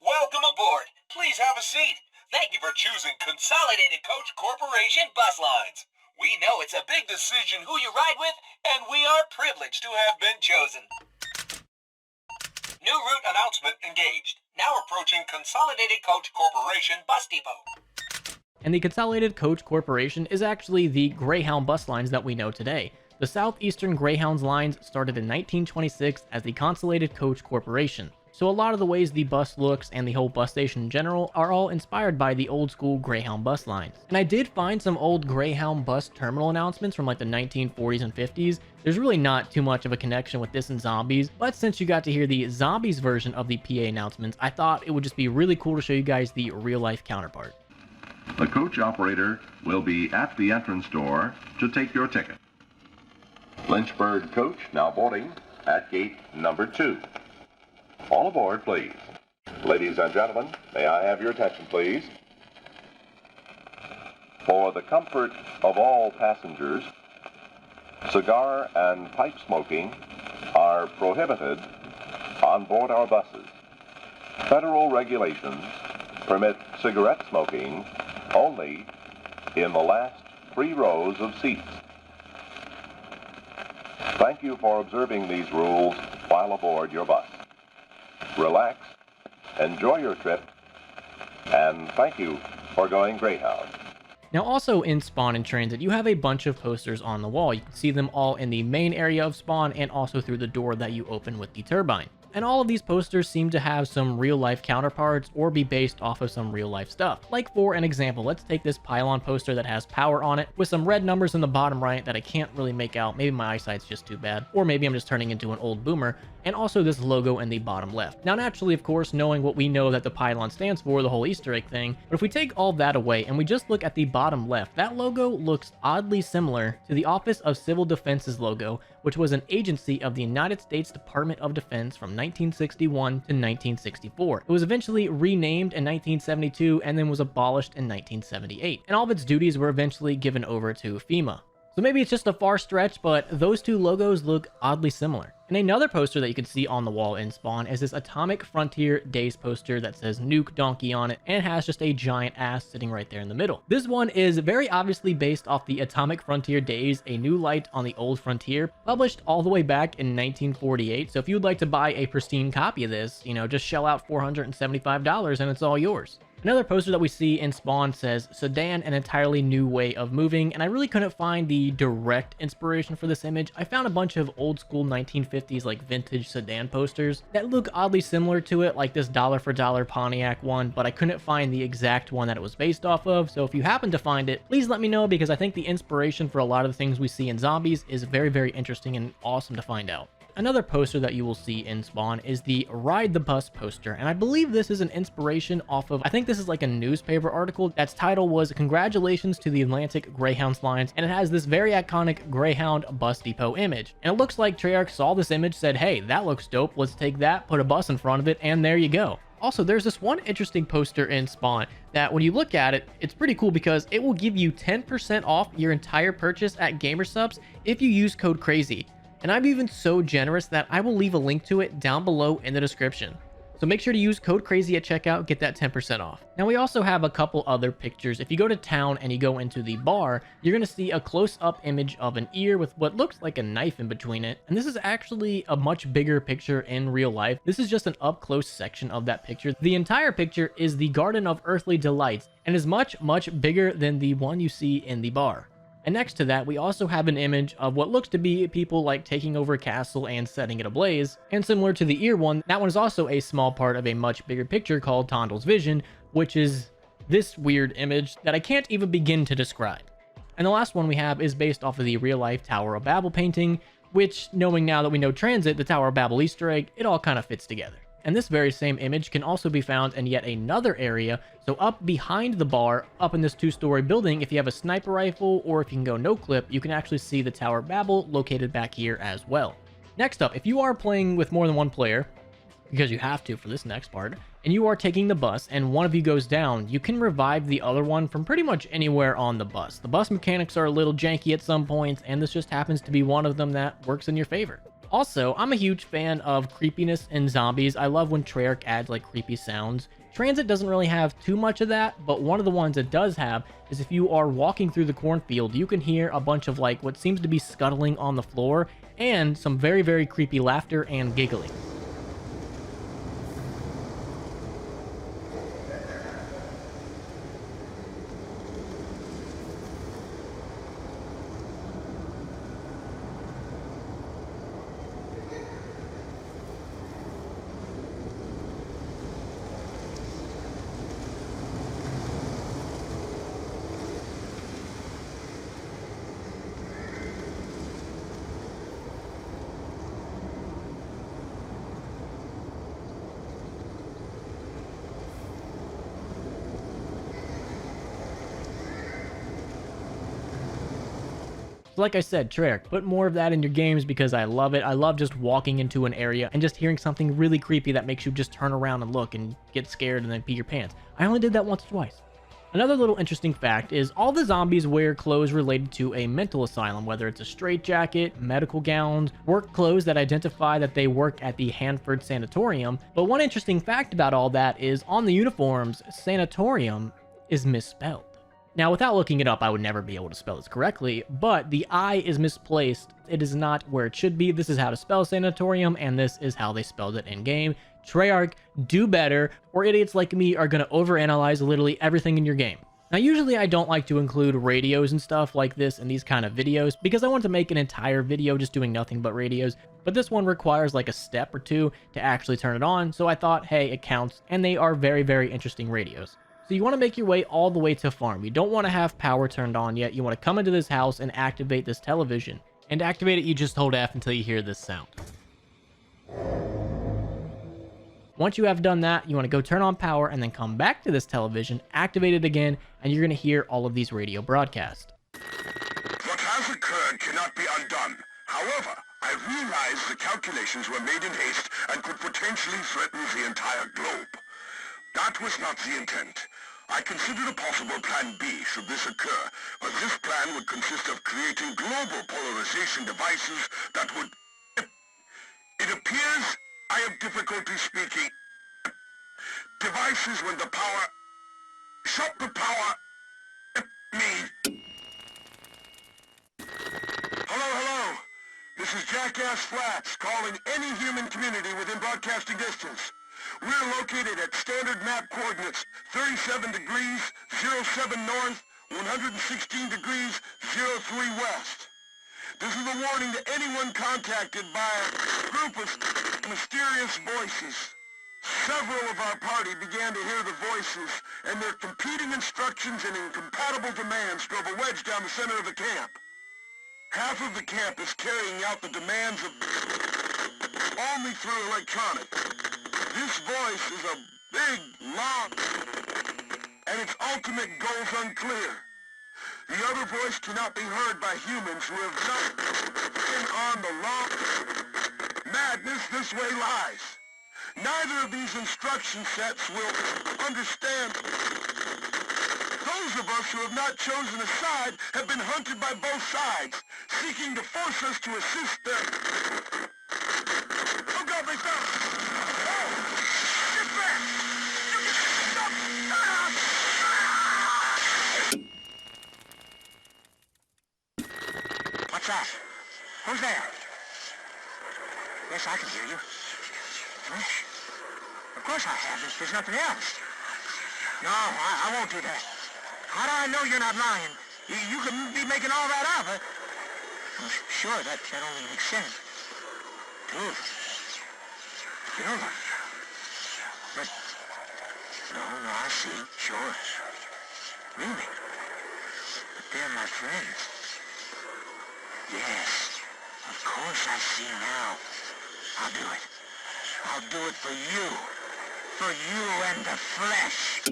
K: Welcome aboard. Please have a seat. Thank you for choosing Consolidated Coach Corporation Bus Lines. We know it's a big decision who you ride with, and we are privileged to have been chosen. New route announcement engaged. Now approaching Consolidated Coach Corporation Bus Depot.
A: And the Consolidated Coach Corporation is actually the Greyhound bus lines that we know today. The Southeastern Greyhounds lines started in 1926 as the Consolidated Coach Corporation. So a lot of the ways the bus looks and the whole bus station in general are all inspired by the old school Greyhound bus lines. And I did find some old Greyhound bus terminal announcements from like the 1940s and 50s. There's really not too much of a connection with this and Zombies, but since you got to hear the Zombies version of the PA announcements, I thought it would just be really cool to show you guys the real life counterpart.
L: The coach operator will be at the entrance door to take your ticket. Lynchburg coach now boarding at gate number 2. All aboard, please. Ladies and gentlemen, may I have your attention, please? For the comfort of all passengers, cigar and pipe smoking are prohibited on board our buses. Federal regulations permit cigarette smoking only in the last 3 rows of seats. Thank you for observing these rules while aboard your bus. Relax, enjoy your trip, and thank you for going Greyhound.
A: Now also in Spawn and Transit, you have a bunch of posters on the wall. You can see them all in the main area of Spawn and also through the door that you open with the turbine. And all of these posters seem to have some real-life counterparts or be based off of some real-life stuff. Like for an example, let's take this pylon poster that has power on it with some red numbers in the bottom right that I can't really make out. Maybe my eyesight's just too bad, or maybe I'm just turning into an old boomer. And also this logo in the bottom left. Now naturally, of course, knowing what we know that the pylon stands for, the whole Easter egg thing, but if we take all that away and we just look at the bottom left, that logo looks oddly similar to the Office of Civil Defense's logo, which was an agency of the United States Department of Defense from 1961 to 1964. It was eventually renamed in 1972 and then was abolished in 1978. And all of its duties were eventually given over to FEMA. So maybe it's just a far stretch, but those two logos look oddly similar. And another poster that you can see on the wall in Spawn is this Atomic Frontier Days poster that says Nuke Donkey on it and has just a giant ass sitting right there in the middle. This one is very obviously based off the Atomic Frontier Days, A New Light on the Old Frontier, published all the way back in 1948. So if you'd like to buy a pristine copy of this, you know, just shell out $475 and it's all yours. Another poster that we see in Spawn says Sedan, an entirely new way of moving, and I really couldn't find the direct inspiration for this image. I found a bunch of old school 1950s like vintage sedan posters that look oddly similar to it, like this dollar for dollar Pontiac one, but I couldn't find the exact one that it was based off of. So if you happen to find it, please let me know, because I think the inspiration for a lot of the things we see in Zombies is very, very interesting and awesome to find out. Another poster that you will see in Spawn is the Ride the Bus poster, and I believe this is an inspiration off of, I think this is like a newspaper article that's title was Congratulations to the Atlantic Greyhounds Lines, and it has this very iconic Greyhound bus depot image. And it looks like Treyarch saw this image, said, hey, that looks dope, let's take that, put a bus in front of it, and there you go. Also, there's this one interesting poster in Spawn that when you look at it, it's pretty cool because it will give you 10% off your entire purchase at GamerSupps if you use code CRAZY. And I'm even so generous that I will leave a link to it down below in the description. So make sure to use code CRAZY at checkout, get that 10% off. Now we also have a couple other pictures. If you go to town and you go into the bar, you're going to see a close-up image of an ear with what looks like a knife in between it. And this is actually a much bigger picture in real life. This is just an up-close section of that picture. The entire picture is the Garden of Earthly Delights and is much, much bigger than the one you see in the bar. And next to that, we also have an image of what looks to be people like taking over a castle and setting it ablaze. And similar to the ear one, that one is also a small part of a much bigger picture called Tondal's Vision, which is this weird image that I can't even begin to describe. And the last one we have is based off of the real-life Tower of Babel painting, which, knowing now that we know Transit, the Tower of Babel Easter egg, it all kind of fits together. And this very same image can also be found in yet another area. So up behind the bar, up in this 2-story building, if you have a sniper rifle or if you can go no clip, you can actually see the Tower of Babel located back here as well. Next up, if you are playing with more than one player, because you have to for this next part, and you are taking the bus and one of you goes down, you can revive the other one from pretty much anywhere on the bus. The bus mechanics are a little janky at some points, and this just happens to be one of them that works in your favor. Also, I'm a huge fan of creepiness in zombies. I love when Treyarch adds like creepy sounds. Transit doesn't really have too much of that, but one of the ones it does have is if you are walking through the cornfield, you can hear a bunch of like what seems to be scuttling on the floor and some very, very creepy laughter and giggling. Like I said, Treyarch, put more of that in your games because I love it. I love just walking into an area and just hearing something really creepy that makes you just turn around and look and get scared and then pee your pants. I only did that once or twice. Another little interesting fact is all the zombies wear clothes related to a mental asylum, whether it's a straitjacket, medical gowns, work clothes that identify that they work at the Hanford Sanatorium. But one interesting fact about all that is on the uniforms, sanatorium is misspelled. Now, without looking it up, I would never be able to spell this correctly, but the I is misplaced. It is not where it should be. This is how to spell sanatorium, and this is how they spelled it in-game. Treyarch, do better, or idiots like me are going to overanalyze literally everything in your game. Now, usually I don't like to include radios and stuff like this in these kind of videos because I want to make an entire video just doing nothing but radios, but this one requires like a step or two to actually turn it on, so I thought, hey, it counts, and they are very, very interesting radios. So you want to make your way all the way to farm. You don't want to have power turned on yet. You want to come into this house and activate this television. And to activate it, you just hold F until you hear this sound. Once you have done that, you want to go turn on power and then come back to this television, activate it again, and you're going to hear all of these radio broadcasts.
H: What has occurred cannot be undone. However, I realize the calculations were made in haste and could potentially threaten the entire globe. That was not the intent. I considered a possible plan B should this occur, but this plan would consist of creating global polarization devices that would... It appears I have difficulty speaking. Devices when the power... Shut the power... Me. Hello. This is Jackass Flats, calling any human community within broadcasting distance. We're located at standard map coordinates 37 degrees 07 north, 116 degrees 03 west. This is a warning to anyone contacted by a group of mysterious voices. Several of our party began to hear the voices, and their competing instructions and incompatible demands drove a wedge down the center of the camp. Half of the camp is carrying out the demands of only through electronics. This voice is a big, long, and its ultimate goal's unclear. The other voice cannot be heard by humans who have not been on the long madness this way lies. Neither of these instruction sets will understand. Those of us who have not chosen a side have been hunted by both sides, seeking to force us to assist them. Oh God, they found us! Oh!
M: that? Who's there? Yes, I can hear you. Flesh? Of course I have. There's nothing else. No, I won't do that. How do I know you're not lying? You could be making all that up, huh? Well, sure, that only makes sense. Two. Silver. But, no, I see. Sure. Really? But they're my friends. Yes. Of course I see now. I'll do it. I'll do it for you. For you and the flesh.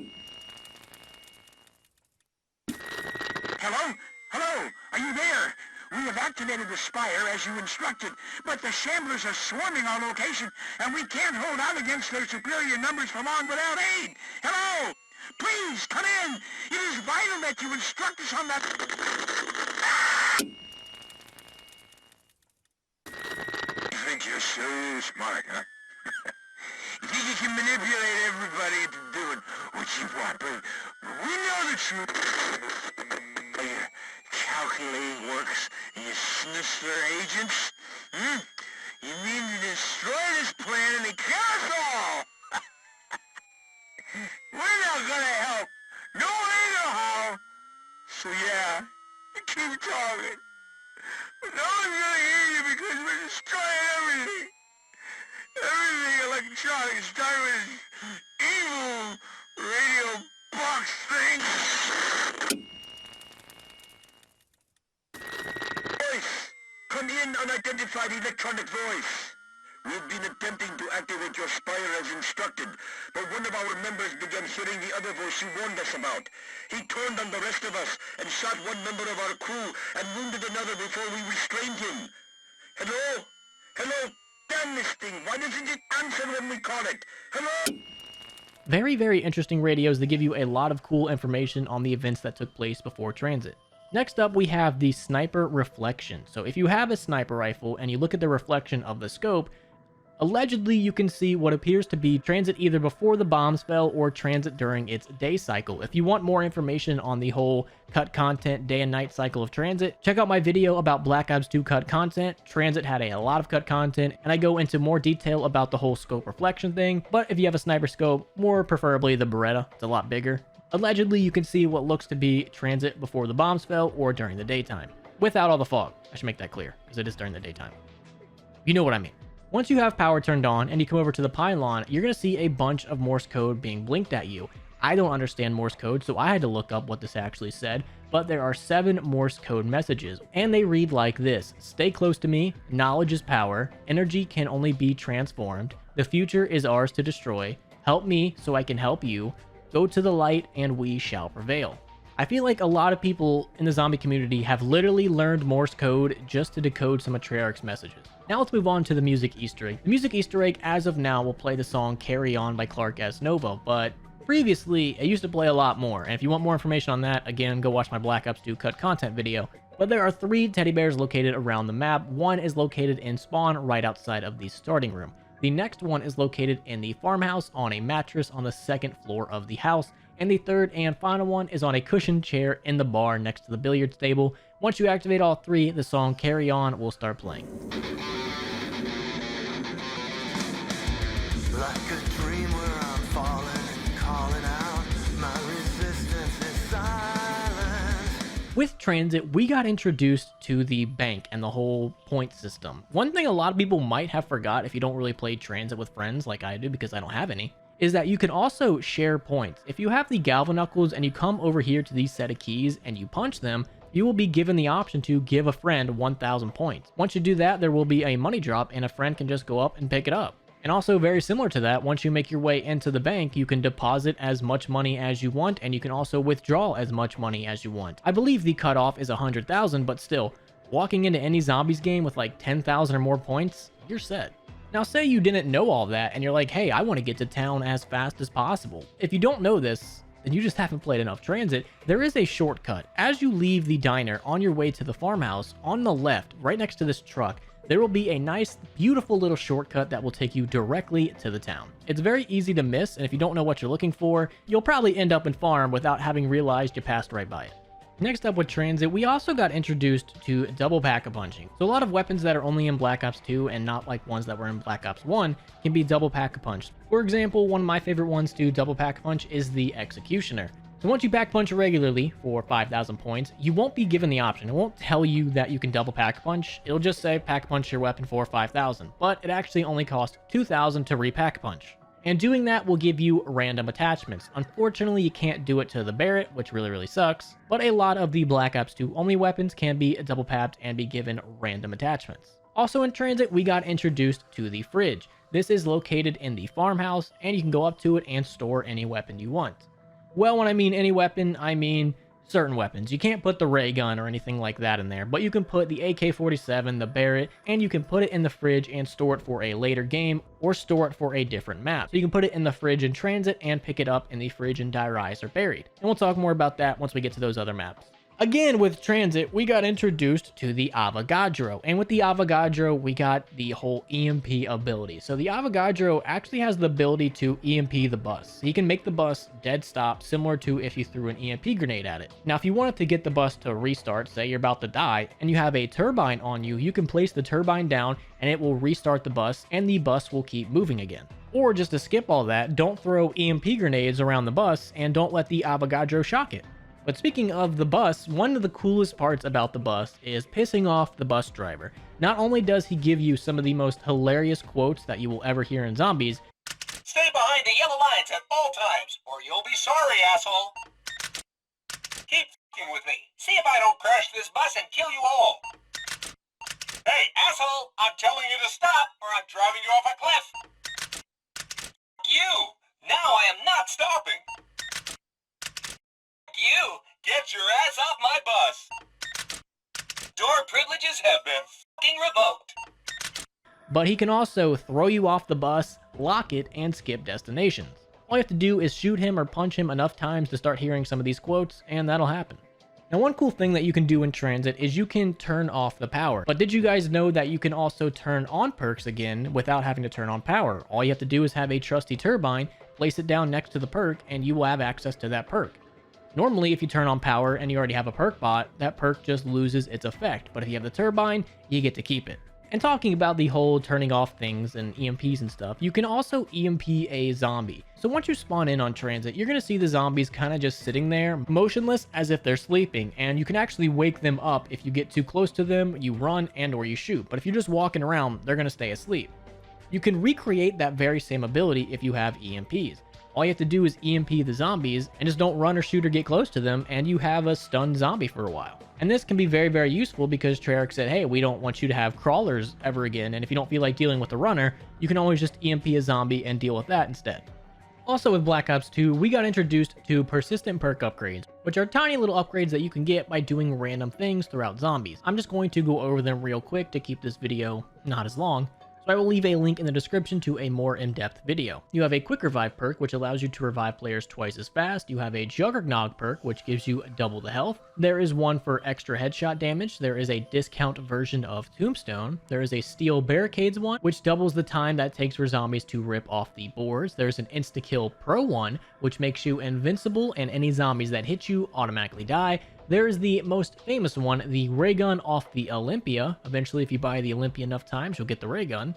M: Hello? Hello? Are you there? We have activated the spire as you instructed, but the shamblers are swarming our location, and we can't hold out against their superior numbers for long without aid. Hello? Please, come in. It is vital that you instruct us on that... You think you're so smart, huh? You think you can manipulate everybody into doing what you want, but we know the truth. Your calculating works and your sinister agents? You mean to destroy this planet and kill us all? We're not gonna help. No way, no how. So yeah, you keep talking. But no one's gonna hear you because we're destroying everything. Everything electronic starting with this evil radio box thing. Voice! Come in, unidentified electronic voice. We've been attempting to activate your spire as instructed, but one of our members began hearing the other voice you warned us about. He turned on the rest of us and shot one member of our crew and wounded another before we restrained him. Hello? Hello? Damn this thing! Why doesn't it answer when we call it? Hello?
A: Very, very interesting radios that give you a lot of cool information on the events that took place before transit. Next up, we have the sniper reflection. So if you have a sniper rifle and you look at the reflection of the scope, allegedly you can see what appears to be transit either before the bombs fell or transit during its day cycle. If you want more information on the whole cut content day and night cycle of transit, check out my video about Black Ops 2 cut content. Transit had a lot of cut content, and I go into more detail about the whole scope reflection thing. But if you have a sniper scope, more preferably the Beretta, it's a lot bigger. Allegedly, you can see what looks to be transit before the bombs fell or during the daytime. Without all the fog. I should make that clear, because it is during the daytime. You know what I mean. Once you have power turned on and you come over to the pylon, you're going to see a bunch of Morse code being blinked at you. I don't understand Morse code, so I had to look up what this actually said, but there are 7 Morse code messages, and they read like this: stay close to me, knowledge is power, energy can only be transformed, the future is ours to destroy, help me so I can help you, go to the light and we shall prevail. I feel like a lot of people in the zombie community have literally learned Morse code just to decode some of Treyarch's messages. Now let's move on to the music Easter egg. The music Easter egg, as of now, will play the song Carry On by Clark S. Nova, but previously, it used to play a lot more. And if you want more information on that, again, go watch my Black Ops 2 cut content video. But there are 3 teddy bears located around the map. One is located in spawn right outside of the starting room. The next one is located in the farmhouse on a mattress on the 2nd floor of the house. And the third and final one is on a cushioned chair in the bar next to the billiards table. Once you activate all 3, the song Carry On will start playing.
N: Like a dream where I'm falling and calling out, my resistance is silent.
A: With transit, we got introduced to the bank and the whole point system. One thing a lot of people might have forgot if you don't really play transit with friends like I do, because I don't have any, is that you can also share points. If you have the Galvanuckles and you come over here to these set of keys and you punch them, you will be given the option to give a friend 1,000 points. Once you do that, there will be a money drop and a friend can just go up and pick it up. And also very similar to that, once you make your way into the bank, you can deposit as much money as you want, and you can also withdraw as much money as you want. I believe the cutoff is 100,000, but still, walking into any zombies game with like 10,000 or more points, you're set. Now say you didn't know all that and you're like, hey, I want to get to town as fast as possible. If you don't know this, then you just haven't played enough transit. There is a shortcut. As you leave the diner on your way to the farmhouse, on the left, right next to this truck, there will be a nice, beautiful little shortcut that will take you directly to the town. It's very easy to miss, and if you don't know what you're looking for, you'll probably end up in farm without having realized you passed right by it. Next up with Transit, we also got introduced to double pack-a-punching. So a lot of weapons that are only in Black Ops 2 and not like ones that were in Black Ops 1 can be double pack-a-punched. For example, one of my favorite ones to double pack-a-punch is the Executioner. So once you pack-punch regularly for 5,000 points, you won't be given the option. It won't tell you that you can double pack-a-punch. It'll just say pack-a-punch your weapon for 5,000, but it actually only costs 2,000 to repack-a-punch. And doing that will give you random attachments. Unfortunately, you can't do it to the Barrett, which really sucks, but a lot of the Black Ops 2 only weapons can be double papped and be given random attachments. Also in Transit, we got introduced to the Fridge. This is located in the farmhouse, and you can go up to it and store any weapon you want. Well, when I mean any weapon, I mean certain weapons. You can't put the ray gun or anything like that in there, but you can put the AK-47, the Barrett, and you can put it in the Fridge and store it for a later game or store it for a different map. So you can put it in the Fridge in Transit and pick it up in the Fridge in Die Rise or Buried. And we'll talk more about that once we get to those other maps. Again, with Transit, we got introduced to the Avogadro, and with the Avogadro, we got the whole EMP ability. So the Avogadro actually has the ability to EMP the bus. He can make the bus dead stop, similar to if you threw an EMP grenade at it. Now, if you wanted to get the bus to restart, say you're about to die, and you have a turbine on you, you can place the turbine down, and it will restart the bus, and the bus will keep moving again. Or just to skip all that, don't throw EMP grenades around the bus, and don't let the Avogadro shock it. But speaking of the bus, one of the coolest parts about the bus is pissing off the bus driver. Not only does he give you some of the most hilarious quotes that you will ever hear in Zombies.
K: Stay behind the yellow lines at all times, or you'll be sorry, asshole. Keep f***ing with me. See if I don't crash this bus and kill you all. Hey, asshole, I'm telling you to stop, or I'm driving you off a cliff. You! Now I am not stopping. You! Get your ass off my bus! Door privileges have been f***ing revoked.
A: But he can also throw you off the bus, lock it, and skip destinations. All you have to do is shoot him or punch him enough times to start hearing some of these quotes, and that'll happen. Now, one cool thing that you can do in Transit is you can turn off the power. But did you guys know that you can also turn on perks again without having to turn on power? All you have to do is have a trusty turbine, place it down next to the perk, and you will have access to that perk. Normally, if you turn on power and you already have a perk bot, that perk just loses its effect, but if you have the turbine, you get to keep it. And talking about the whole turning off things and EMPs and stuff, you can also EMP a zombie. So once you spawn in on Transit, you're going to see the zombies kind of just sitting there, motionless as if they're sleeping, and you can actually wake them up. If you get too close to them, you run and or you shoot, but if you're just walking around, they're going to stay asleep. You can recreate that very same ability if you have EMPs. All you have to do is EMP the zombies and just don't run or shoot or get close to them, and you have a stunned zombie for a while. And this can be very useful because Treyarch said, hey, we don't want you to have crawlers ever again, and if you don't feel like dealing with a runner, you can always just EMP a zombie and deal with that instead. Also with Black Ops 2, we got introduced to persistent perk upgrades, which are tiny little upgrades that you can get by doing random things throughout zombies. I'm just going to go over them real quick to keep this video not as long. So I will leave a link in the description to a more in-depth video. You have a Quick Revive perk, which allows you to revive players twice as fast. You have a Juggernog perk, which gives you double the health. There is one for extra headshot damage. There is a discount version of Tombstone. There is a Steel Barricades one, which doubles the time that takes for zombies to rip off the boards. There's an Insta-Kill Pro one, which makes you invincible, and any zombies that hit you automatically die. There's the most famous one, the ray gun off the Olympia. Eventually, if you buy the Olympia enough times, you'll get the ray gun.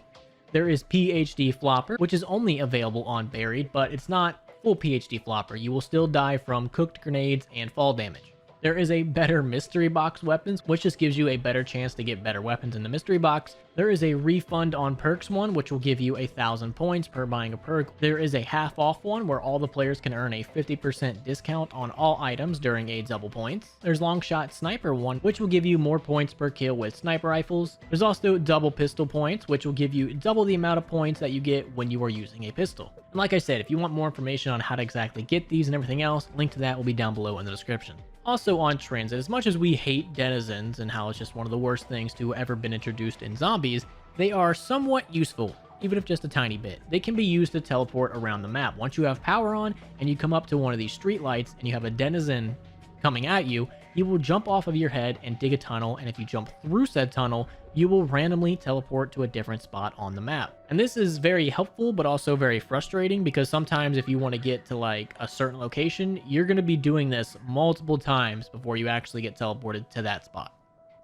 A: There is PhD Flopper, which is only available on Buried, but it's not full PhD Flopper. You will still die from cooked grenades and fall damage. There is a better mystery box weapons, which just gives you a better chance to get better weapons in the mystery box. There is a refund on perks one, which will give you 1,000 points per buying a perk. There is a half off one where all the players can earn a 50% discount on all items during a double points. There's long shot sniper one, which will give you more points per kill with sniper rifles. There's also double pistol points, which will give you double the amount of points that you get when you are using a pistol. And like I said, if you want more information on how to exactly get these and everything else, link to that will be down below in the description. Also on Transit, as much as we hate denizens and how it's just one of the worst things to ever been introduced in zombies, they are somewhat useful, even if just a tiny bit. They can be used to teleport around the map. Once you have power on and you come up to one of these street lights and you have a denizen coming at you, you will jump off of your head and dig a tunnel, and if you jump through said tunnel, you will randomly teleport to a different spot on the map. And this is very helpful, but also very frustrating, because sometimes if you want to get to like a certain location, you're going to be doing this multiple times before you actually get teleported to that spot.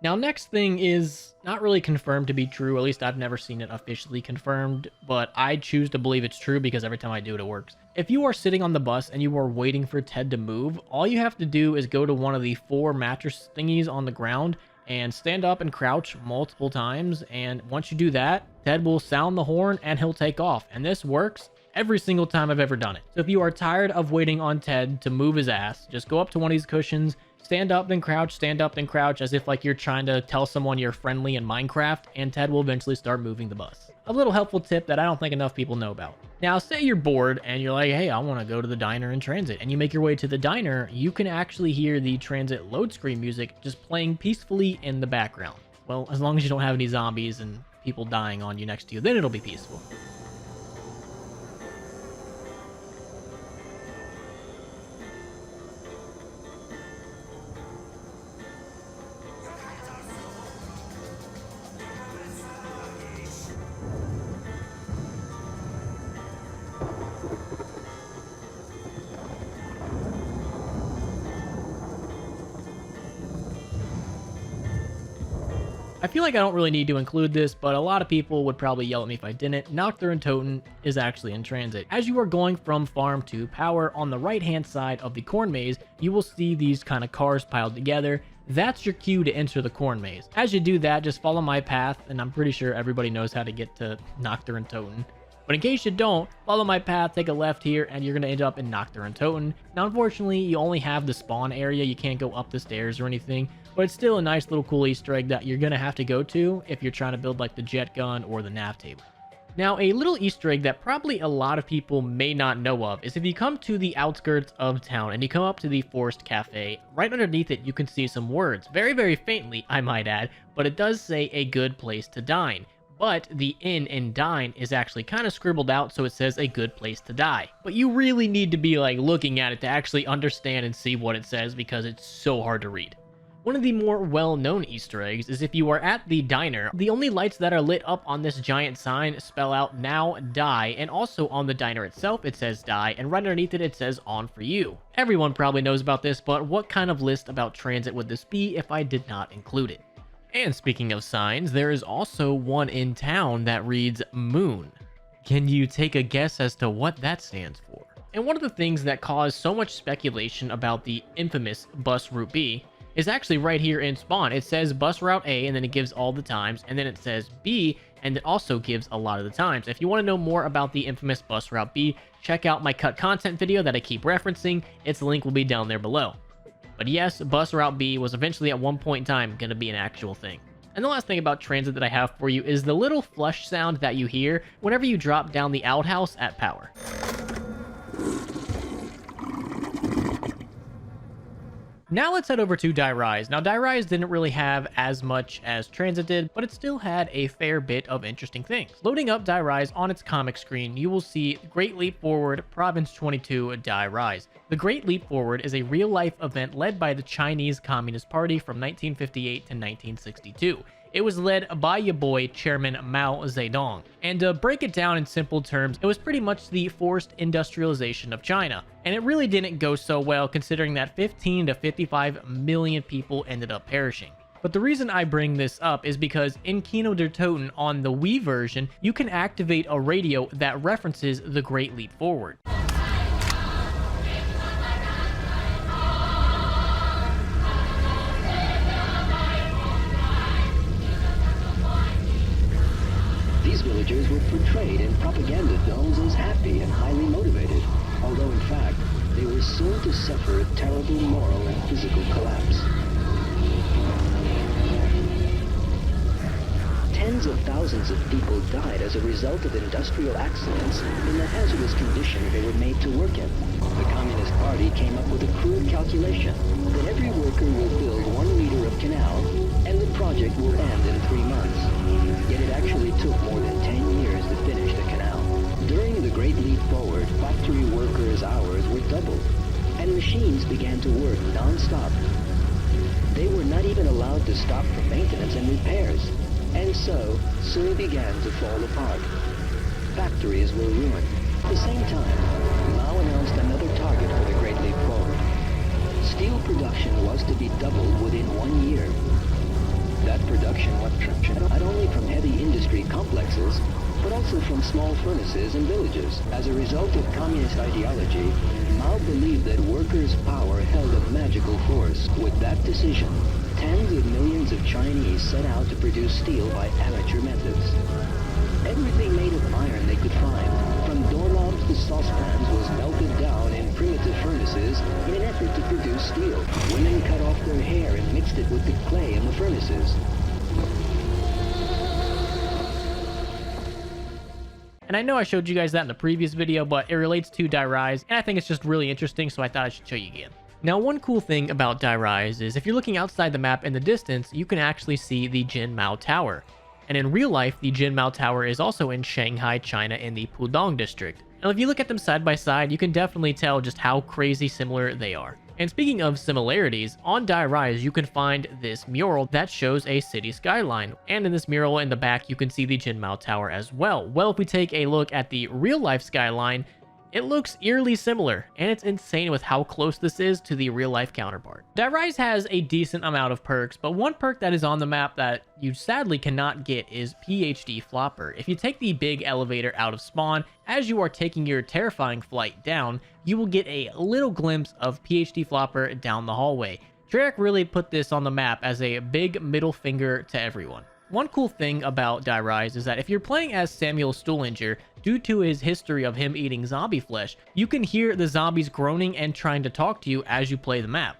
A: Now, next thing is not really confirmed to be true. At least I've never seen it officially confirmed, but I choose to believe it's true because every time I do it, it works. If you are sitting on the bus and you are waiting for Ted to move, all you have to do is go to one of the 4 mattress thingies on the ground and stand up and crouch multiple times. And once you do that, Ted will sound the horn and he'll take off. And this works every single time I've ever done it. So if you are tired of waiting on Ted to move his ass, just go up to one of these cushions, stand up, then crouch, as if like you're trying to tell someone you're friendly in Minecraft, and Ted will eventually start moving the bus. A little helpful tip that I don't think enough people know about. Now, say you're bored and you're like, hey, I want to go to the diner in transit, and you make your way to the diner, you can actually hear the transit load screen music just playing peacefully in the background. Well, as long as you don't have any zombies and people dying on you next to you, then it'll be peaceful. I feel like I don't really need to include this, but a lot of people would probably yell at me if I didn't. Nocturne Toten is actually in transit. As you are going from farm to power, on the right hand side of the corn maze, you will see these kind of cars piled together. That's your cue to enter the corn maze. As you do that, just follow my path, and I'm pretty sure everybody knows how to get to Nocturne Toten. But in case you don't, follow my path, take a left here, and you're going to end up in Nocturne Toten. Now, unfortunately, you only have the spawn area. You can't go up the stairs or anything, but it's still a nice little cool Easter egg that you're going to have to go to if you're trying to build like the jet gun or the nav table. Now, a little Easter egg that probably a lot of people may not know of is if you come to the outskirts of town and you come up to the Forest Cafe, right underneath it you can see some words, very, very faintly, I might add, but it does say a good place to dine. But the inn and dine is actually kind of scribbled out, so it says a good place to die. But you really need to be like looking at it to actually understand and see what it says, because it's so hard to read. One of the more well-known Easter eggs is if you are at the diner, the only lights that are lit up on this giant sign spell out now die, and also on the diner itself it says die, and right underneath it it says on for you. Everyone probably knows about this, but what kind of list about transit would this be if I did not include it? And speaking of signs, there is also one in town that reads Moon. Can you take a guess as to what that stands for? And one of the things that caused so much speculation about the infamous bus route B is actually right here in spawn. It says bus route A, and then it gives all the times, and then it says B, and it also gives a lot of the times. If you want to know more about the infamous bus route B, check out my cut content video that I keep referencing. Its link will be down there below. But yes, bus route B was eventually at one point in time going to be an actual thing. And the last thing about transit that I have for you is the little flush sound that you hear whenever you drop down the outhouse at power. Now let's head over to Die Rise. Now Die Rise didn't really have as much as Transit did, but it still had a fair bit of interesting things. Loading up Die Rise on its comic screen, you will see Great Leap Forward Province 22 Die Rise. The Great Leap Forward is a real-life event led by the Chinese Communist Party from 1958 to 1962. It was led by your boy, Chairman Mao Zedong. And to break it down in simple terms, it was pretty much the forced industrialization of China. And it really didn't go so well, considering that 15 to 55 million people ended up perishing. But the reason I bring this up is because in Kino der Toten on the Wii version, you can activate a radio that references the Great Leap Forward.
F: These villagers were portrayed in propaganda films as happy and highly motivated, although in fact, they were soon to suffer a terrible moral and physical collapse. Tens of thousands of people died as a result of industrial accidents in the hazardous condition they were made to work in. The Communist Party came up with a crude calculation that every worker will build 1 meter of canal and the project will end in 3 months. Yet it actually took more than 10 years to finish the canal. During the Great Leap Forward, factory workers' hours were doubled, and machines began to work non-stop. They were not even allowed to stop for maintenance and repairs, and so soon began to fall apart. Factories were ruined. At the same time, Mao announced another target for the Great Leap Forward. Steel production was to be doubled within 1 year. That production was not only from heavy industry complexes, but also from small furnaces and villages. As a result of communist ideology, Mao believed that workers' power held a magical force. With that decision, tens of millions of Chinese set out to produce steel by amateur methods. Everything made of iron they could find, from doorknobs to saucepans, was melted down in primitive furnaces in an effort to produce steel. Women cut off their hair and mixed it with the clay in the furnaces.
A: And I know I showed you guys that in the previous video, but it relates to Die Rise, and I think it's just really interesting, so I thought I should show you again. Now, one cool thing about Die Rise is if you're looking outside the map in the distance, you can actually see the Jin Mao Tower. And in real life, the Jin Mao Tower is also in Shanghai, China, in the Pudong district. And if you look at them side by side, you can definitely tell just how crazy similar they are. And speaking of similarities, on Die Rise, you can find this mural that shows a city skyline. And in this mural in the back, you can see the Jin Mao Tower as well. Well, if we take a look at the real life skyline, it looks eerily similar, and it's insane with how close this is to the real life counterpart. Die Rise has a decent amount of perks, but one perk that is on the map that you sadly cannot get is PhD Flopper. If you take the big elevator out of spawn, as you are taking your terrifying flight down, you will get a little glimpse of PhD Flopper down the hallway. Treyarch really put this on the map as a big middle finger to everyone. One cool thing about Die Rise is that if you're playing as Samuel Stuhlinger, due to his history of him eating zombie flesh, you can hear the zombies groaning and trying to talk to you as you play the map.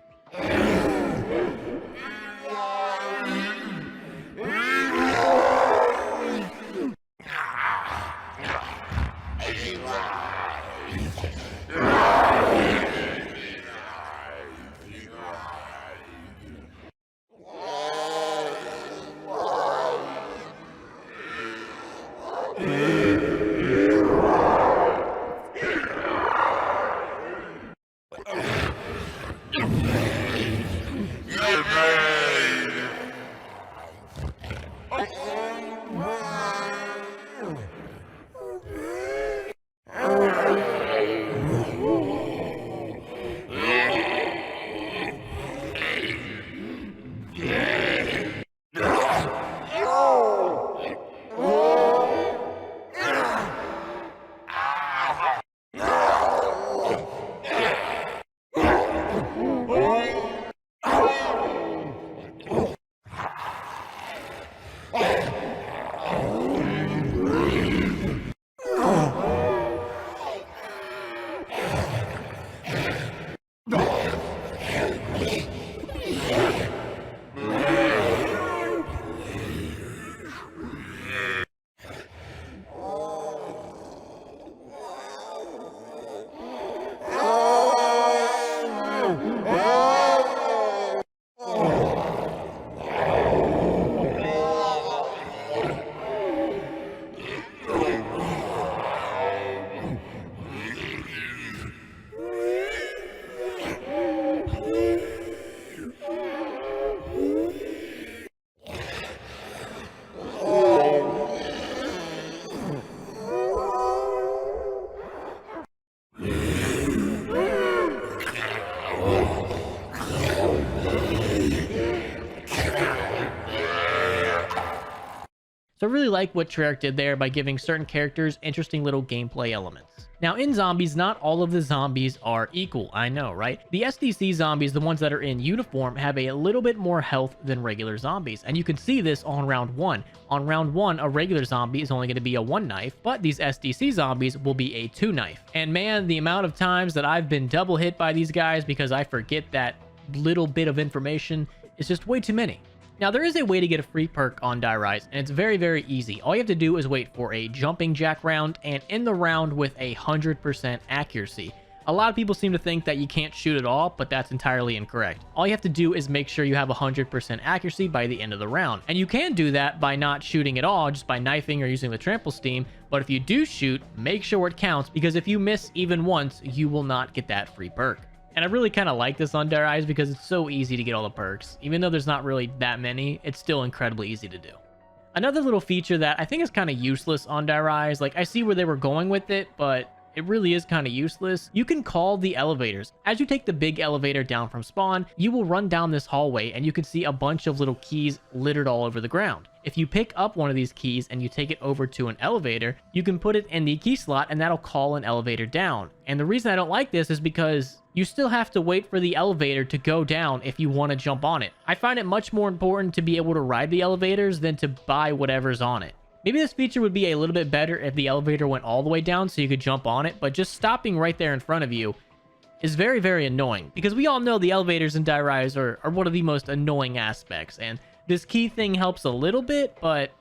A: So I really like what Treyarch did there by giving certain characters interesting little gameplay elements. Now in Zombies, not all of the zombies are equal, I know, right? The SDC zombies, the ones that are in uniform, have a little bit more health than regular zombies, and you can see this on round 1. On round 1, a regular zombie is only going to be a 1 knife, but these SDC zombies will be a 2 knife. And man, the amount of times that I've been double hit by these guys because I forget that little bit of information is just way too many. Now, there is a way to get a free perk on Die Rise, and it's very, very easy. All you have to do is wait for a jumping jack round, and end the round with 100% accuracy. A lot of people seem to think that you can't shoot at all, but that's entirely incorrect. All you have to do is make sure you have 100% accuracy by the end of the round. And you can do that by not shooting at all, just by knifing or using the trample steam. But if you do shoot, make sure it counts, because if you miss even once, you will not get that free perk. And I really kind of like this on Dire Eyes because it's so easy to get all the perks. Even though there's not really that many, it's still incredibly easy to do. Another little feature that I think is kind of useless on Dire Eyes, like I see where they were going with it, but it really is kind of useless. You can call the elevators. As you take the big elevator down from spawn, you will run down this hallway and you can see a bunch of little keys littered all over the ground. If you pick up one of these keys and you take it over to an elevator, you can put it in the key slot and that'll call an elevator down. And the reason I don't like this is because you still have to wait for the elevator to go down if you want to jump on it. I find it much more important to be able to ride the elevators than to buy whatever's on it. Maybe this feature would be a little bit better if the elevator went all the way down so you could jump on it, but just stopping right there in front of you is very, very annoying. Because we all know the elevators in Dire Eyes are one of the most annoying aspects, and this key thing helps a little bit, but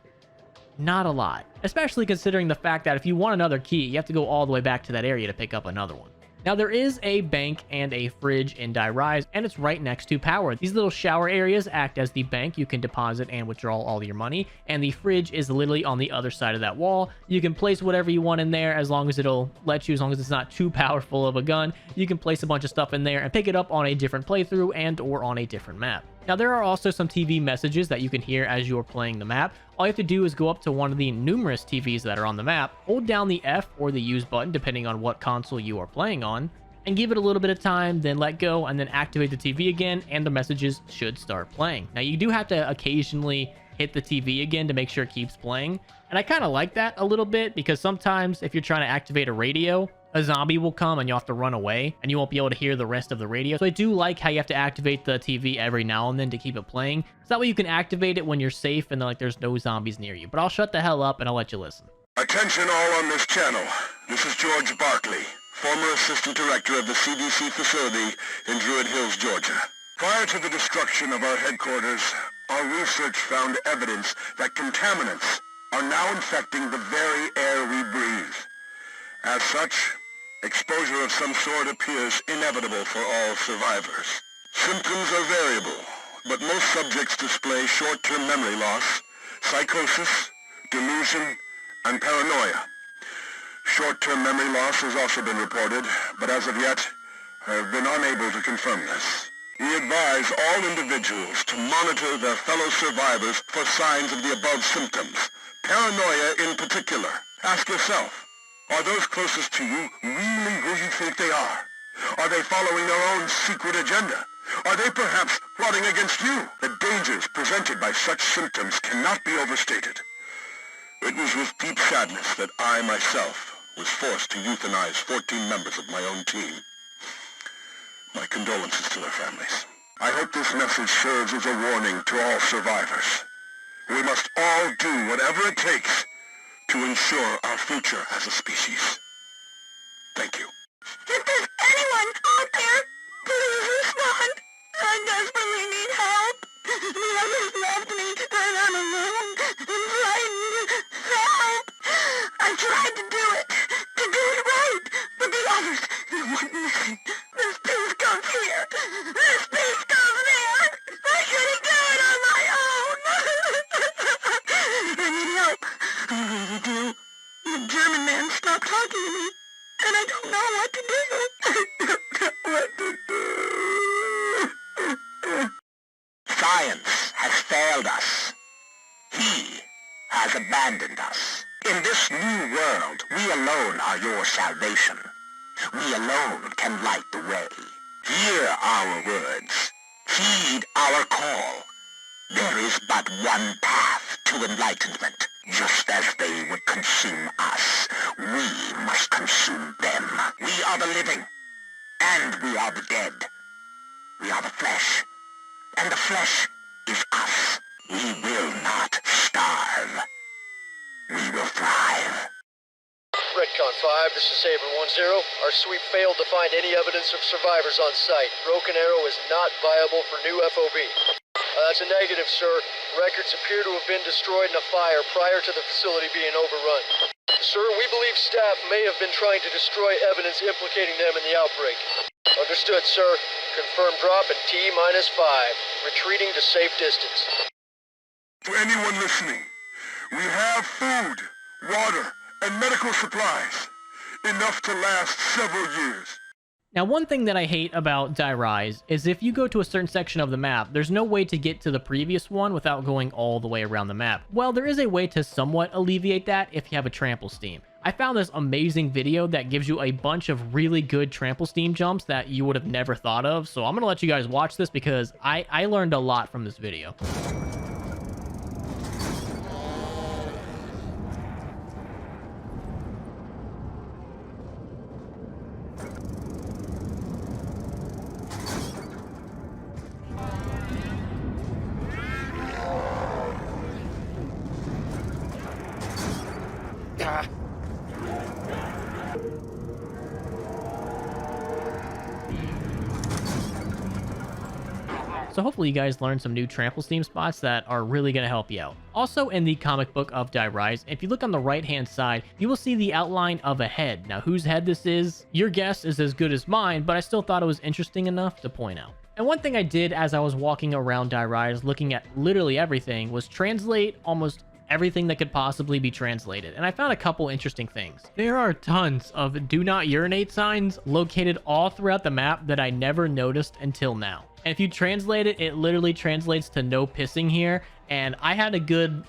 A: not a lot. Especially considering the fact that if you want another key, you have to go all the way back to that area to pick up another one. Now, there is a bank and a fridge in Dire Eyes, and it's right next to power. These little shower areas act as the bank. You can deposit and withdraw all your money, and the fridge is literally on the other side of that wall. You can place whatever you want in there as long as it'll let you, as long as it's not too powerful of a gun. You can place a bunch of stuff in there and pick it up on a different playthrough and or on a different map. Now, there are also some TV messages that you can hear as you're playing the map. All you have to do is go up to one of the numerous TVs that are on the map, hold down the F or the use button, depending on what console you are playing on, and give it a little bit of time, then let go, and then activate the TV again, and the messages should start playing. Now, you do have to occasionally hit the TV again to make sure it keeps playing, and I kind of like that a little bit, because sometimes if you're trying to activate a radio, a zombie will come and you'll have to run away and you won't be able to hear the rest of the radio. So I do like how you have to activate the TV every now and then to keep it playing. So that way you can activate it when you're safe and then like there's no zombies near you. But I'll shut the hell up and I'll let you listen.
O: Attention all on this channel. This is George Barkley, former assistant director of the CDC facility in Druid Hills, Georgia. Prior to the destruction of our headquarters, our research found evidence that contaminants are now infecting the very air we breathe. As such, exposure of some sort appears inevitable for all survivors. Symptoms are variable, but most subjects display short-term memory loss, psychosis, delusion, and paranoia. Short-term memory loss has also been reported, but as of yet, I have been unable to confirm this. We advise all individuals to monitor their fellow survivors for signs of the above symptoms, paranoia in particular. Ask yourself, are those closest to you really who you think they are? Are they following their own secret agenda? Are they perhaps plotting against you? The dangers presented by such symptoms cannot be overstated. It was with deep sadness that I myself was forced to euthanize 14 members of my own team. My condolences to their families. I hope this message serves as a warning to all survivors. We must all do whatever it takes to ensure our future as a species. Thank you.
M: If there's anyone out there, please respond. I desperately need help. The others left me, and I'm alone and frightened. Help! I tried to do it right, but the others, they wouldn't listen. This piece goes here. This piece goes there. I couldn't do it on my own. I need help. I really do. The German man stopped talking to me, and I don't know what to do. I don't know what to do.
O: Science has failed us. He has abandoned us. In this new world, we alone are your salvation. We alone can light the way. Hear our words. Heed our call. There is but one path to enlightenment. Just as they would consume us, we must consume them. We are the living, and we are the dead. We are the flesh, and the flesh is us. We will not starve. We will thrive.
P: Redcon 5, this is Saber 1-0. Our sweep failed to find any evidence of survivors on site. Broken Arrow is not viable for new FOB. That's a negative, sir. Records appear to have been destroyed in a fire prior to the facility being overrun. Sir, we believe staff may have been trying to destroy evidence implicating them in the outbreak. Understood, sir. Confirmed drop in T-5. Retreating to safe distance.
O: To anyone listening, we have food, water, and medical supplies. Enough to last several years.
A: Now, one thing that I hate about Die Rise is if you go to a certain section of the map, there's no way to get to the previous one without going all the way around the map. Well, there is a way to somewhat alleviate that if you have a trample steam. I found this amazing video that gives you a bunch of really good trample steam jumps that you would have never thought of. So I'm going to let you guys watch this because I learned a lot from this video. So hopefully you guys learned some new trample steam spots that are really going to help you out. Also, in the comic book of Die Rise, if you look on the right hand side, you will see the outline of a head. Now, whose head this is, your guess is as good as mine, but I still thought it was interesting enough to point out. And one thing I did as I was walking around Die Rise looking at literally everything was translate almost everything that could possibly be translated, and I found a couple interesting things. There are tons of do not urinate signs located all throughout the map that I never noticed until now. And if you translate it, it literally translates to no pissing here, and I had a good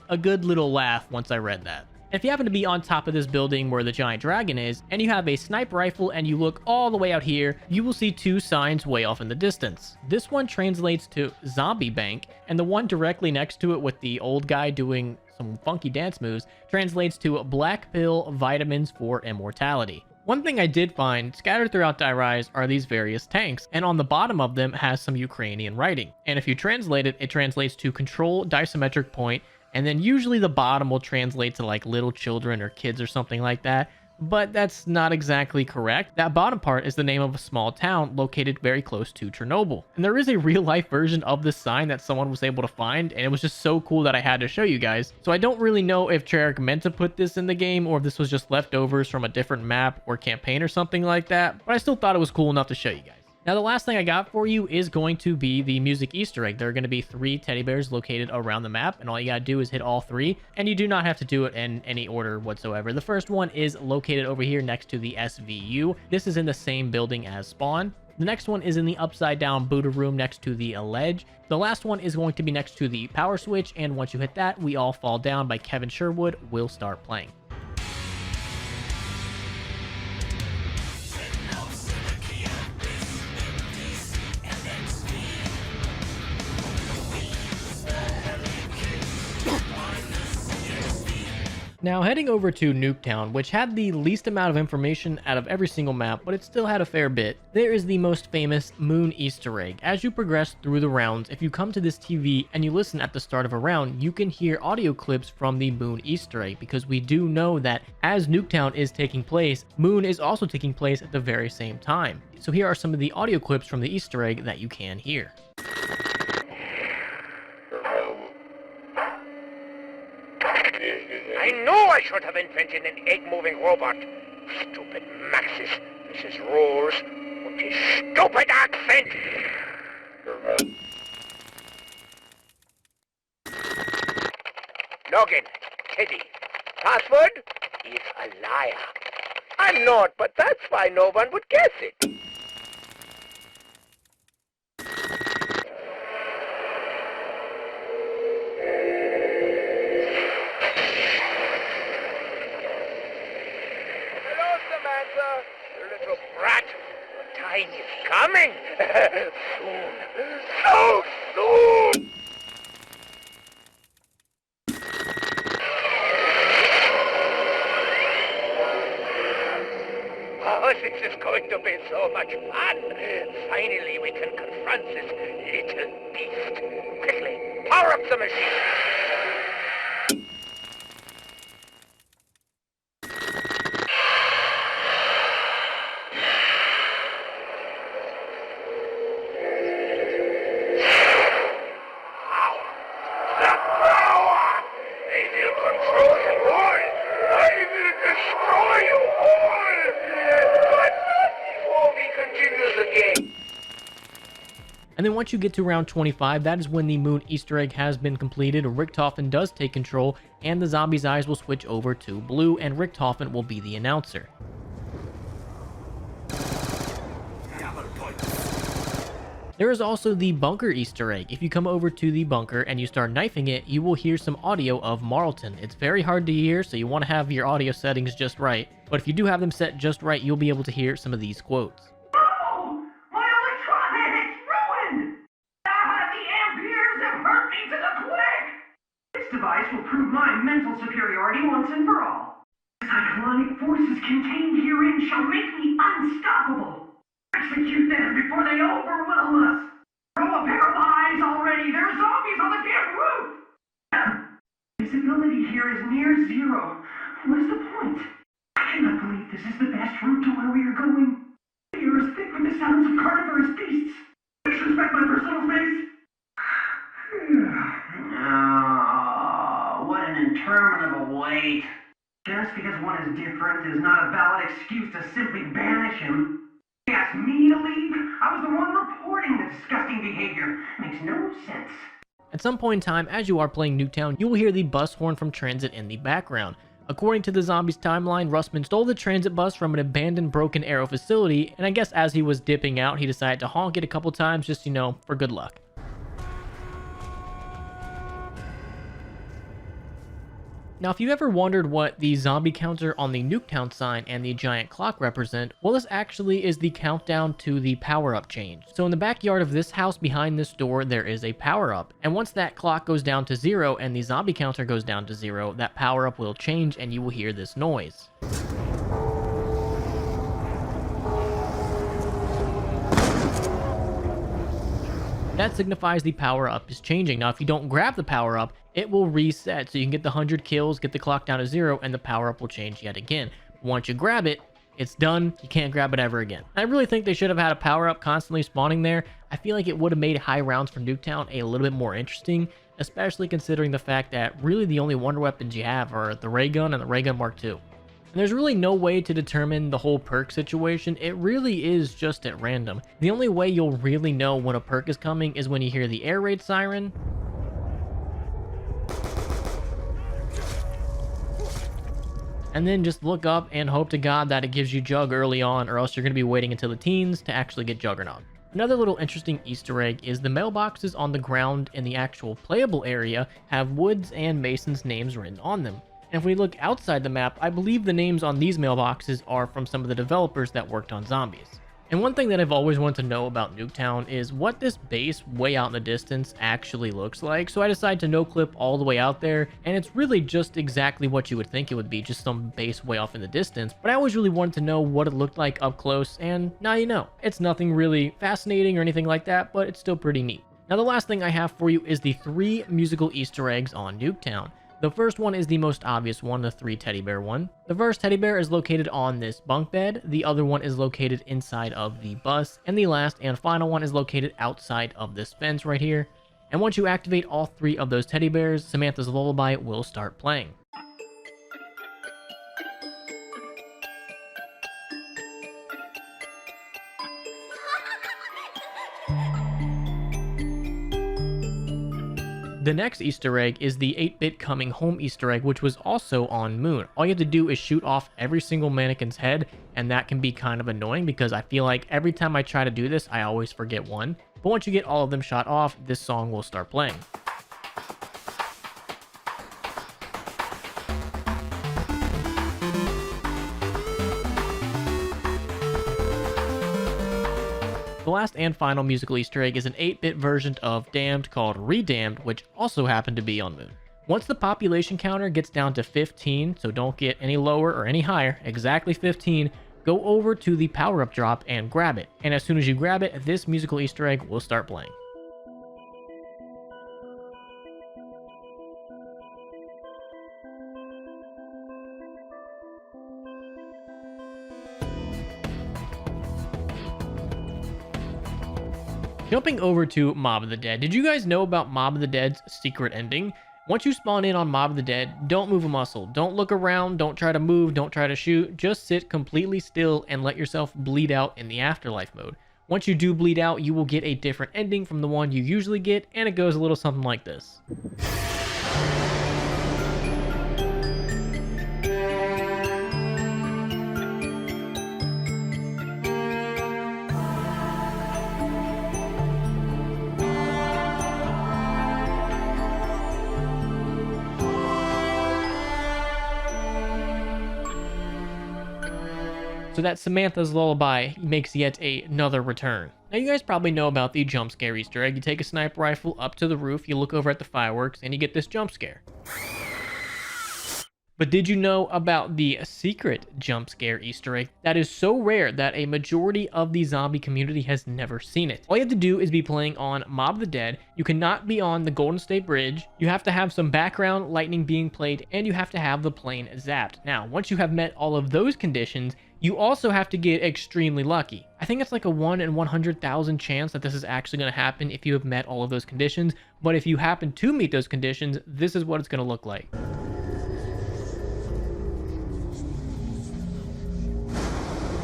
A: little laugh once I read that. If you happen to be on top of this building where the giant dragon is, and you have a sniper rifle and you look all the way out here, you will see two signs way off in the distance. This one translates to Zombie Bank, and the one directly next to it with the old guy doing some funky dance moves translates to Black Pill Vitamins for Immortality. One thing I did find scattered throughout Die Rise are these various tanks, and on the bottom of them has some Ukrainian writing. And if you translate it, it translates to Control Diametric Point, and then usually the bottom will translate to like little children or kids or something like that. But that's not exactly correct. That bottom part is the name of a small town located very close to Chernobyl. And there is a real life version of this sign that someone was able to find, and it was just so cool that I had to show you guys. So I don't really know if Treyarch meant to put this in the game or if this was just leftovers from a different map or campaign or something like that, but I still thought it was cool enough to show you guys. Now, the last thing I got for you is going to be the music Easter egg. There are going to be 3 teddy bears located around the map, and all you got to do is hit all 3, and you do not have to do it in any order whatsoever. The first one is located over here next to the SVU. This is in the same building as Spawn. The next one is in the upside down Buddha room next to the Allege. The last one is going to be next to the power switch, and once you hit that, We All Fall Down by Kevin Sherwood will start playing. Now, heading over to Nuketown, which had the least amount of information out of every single map, but it still had a fair bit, there is the most famous Moon Easter egg. As you progress through the rounds, if you come to this TV and you listen at the start of a round, you can hear audio clips from the Moon Easter egg, because we do know that as Nuketown is taking place, Moon is also taking place at the very same time. So here are some of the audio clips from the Easter egg that you can hear.
D: I knew I should have invented an egg-moving robot. Stupid Maxis. This is rules. What is stupid accent? Login. Teddy. Password is a liar. I'm not, but that's why no one would guess it. Time is coming! Soon! So soon! Oh, this is going to be so much fun! Finally, we can confront this little beast. Quickly, power up the machine!
A: And then once you get to round 25, that is when the Moon Easter egg has been completed. Richtofen does take control, and the zombies' eyes will switch over to blue, and Richtofen will be the announcer. There is also the bunker Easter egg. If you come over to the bunker and you start knifing it, you will hear some audio of Marlton. It's very hard to hear, so you want to have your audio settings just right. But if you do have them set just right, you'll be able to hear some of these quotes.
M: No! My electronics ruined! The amperes have hurt me to the quick! This device will prove my mental superiority once and for all. The cyclonic forces contained herein shall make me unstoppable. Execute them before they overwhelm us! Throw a pair of eyes already! There are zombies on the damn roof! Visibility here is near zero. What is the point? I cannot believe this is the best route to where we are going. The air is thick with the sounds of carnivorous beasts. Please respect my personal space. Oh, what an interminable wait. Just because one is different is not a valid excuse to simply banish him. He asked me to leave? I was the one reporting the disgusting behavior. Makes no sense.
A: At some point in time, as you are playing Nuketown, you will hear the bus horn from Transit in the background. According to the zombies timeline, Russman stole the transit bus from an abandoned Broken Arrow facility, and I guess as he was dipping out, he decided to honk it a couple times just, for good luck. Now, if you ever wondered what the zombie counter on the Nuketown sign and the giant clock represent, well, this actually is the countdown to the power-up change. So in the backyard of this house behind this door, there is a power-up. And once that clock goes down to 0 and the zombie counter goes down to 0, that power-up will change and you will hear this noise. That signifies the power-up is changing. Now, if you don't grab the power-up, it will reset. So you can get the 100 kills, get the clock down to 0, and the power-up will change yet again. Once you grab it, it's done. You can't grab it ever again. I really think they should have had a power-up constantly spawning there. I feel like it would have made high rounds for Nuketown a little bit more interesting, especially considering the fact that really the only wonder weapons you have are the ray gun and the ray gun Mark II. And there's really no way to determine the whole perk situation. It really is just at random. The only way you'll really know when a perk is coming is when you hear the air raid siren, and then just look up and hope to God that it gives you Jug early on, or else you're going to be waiting until the teens to actually get Juggernaut. Another little interesting Easter egg is the mailboxes on the ground in the actual playable area have Woods and Mason's names written on them. And if we look outside the map, I believe the names on these mailboxes are from some of the developers that worked on Zombies. And one thing that I've always wanted to know about Nuketown is what this base way out in the distance actually looks like. So I decided to no clip all the way out there, and it's really just exactly what you would think it would be, just some base way off in the distance. But I always really wanted to know what it looked like up close, and now you know. It's nothing really fascinating or anything like that, but it's still pretty neat. Now the last thing I have for you is the 3 musical Easter eggs on Nuketown. The first one is the most obvious one, the 3 teddy bear one. The first teddy bear is located on this bunk bed, the other one is located inside of the bus, and the last and final one is located outside of this fence right here. And once you activate all 3 of those teddy bears, Samantha's Lullaby will start playing. The next Easter egg is the 8-bit coming home Easter egg, which was also on Moon. All you have to do is shoot off every single mannequin's head, and that can be kind of annoying because I feel like every time I try to do this, I always forget one. But once you get all of them shot off, this song will start playing. The last and final musical Easter egg is an 8-bit version of Damned called Redamned, which also happened to be on Moon. Once the population counter gets down to 15, so don't get any lower or any higher, exactly 15, go over to the power-up drop and grab it. And as soon as you grab it, this musical Easter egg will start playing. Jumping over to Mob of the Dead, did you guys know about Mob of the Dead's secret ending? Once you spawn in on Mob of the Dead, don't move a muscle. Don't look around, don't try to move, don't try to shoot. Just sit completely still and let yourself bleed out in the afterlife mode. Once you do bleed out, you will get a different ending from the one you usually get, and it goes a little something like this. so that Samantha's lullaby makes yet another return. Now you guys probably know about the jump scare Easter egg. You take a sniper rifle up to the roof, you look over at the fireworks, and you get this jump scare. But did you know about the secret jump scare Easter egg that is so rare that a majority of the zombie community has never seen it? All you have to do is be playing on Mob of the Dead. You cannot be on the Golden State Bridge. You have to have some background lightning being played, and you have to have the plane zapped. Now, once you have met all of those conditions, you also have to get extremely lucky. I think it's like a 1 in 100,000 chance that this is actually going to happen if you have met all of those conditions. But if you happen to meet those conditions, this is what it's going to look like.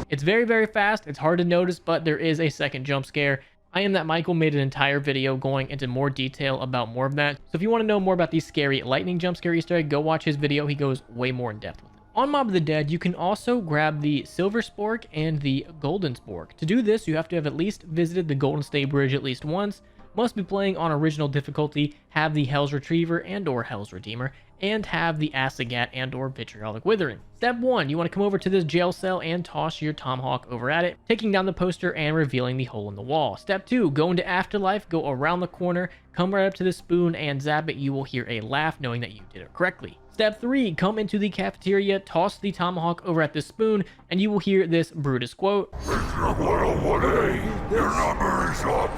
A: It's very, very fast. It's hard to notice, but there is a second jump scare. I Am That Michael made an entire video going into more detail about more of that. So if you want to know more about these scary lightning jump scare Easter egg, go watch his video. He goes way more in depth with it. On Mob of the Dead, you can also grab the Silver Spork and the Golden Spork. To do this, you have to have at least visited the Golden State Bridge at least once, must be playing on original difficulty, have the Hell's Retriever and or Hell's Redeemer, and have the Asagat and or Vitriolic Withering. Step 1, you want to come over to this jail cell and toss your tomahawk over at it, taking down the poster and revealing the hole in the wall. Step 2, go into Afterlife, go around the corner, come right up to the spoon and zap it. You will hear a laugh knowing that you did it correctly. Step 3, come into the cafeteria, toss the tomahawk over at the spoon, and you will hear this Brutus quote.
H: Your number is up.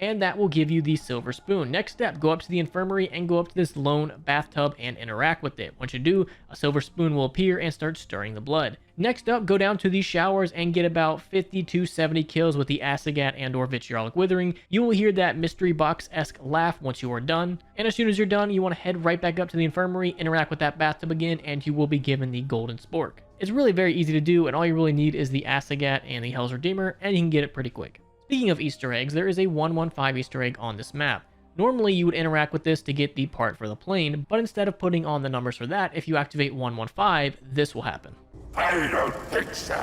A: And that will give you the silver spoon. Next step, go up to the infirmary and go up to this lone bathtub and interact with it. Once you do, a silver spoon will appear and start stirring the blood. Next up, go down to the showers and get about 50 to 70 kills with the Asagat and or Vitriolic Withering. You will hear that mystery box-esque laugh once you are done. And as soon as you're done, you want to head right back up to the infirmary, interact with that bathtub again, and you will be given the Golden Spork. It's really very easy to do, and all you really need is the Asagat and the Hell's Redeemer, and you can get it pretty quick. Speaking of Easter eggs, there is a 115 Easter egg on this map. Normally you would interact with this to get the part for the plane, but instead of putting on the numbers for that, if you activate 115, this will happen.
H: I don't think so.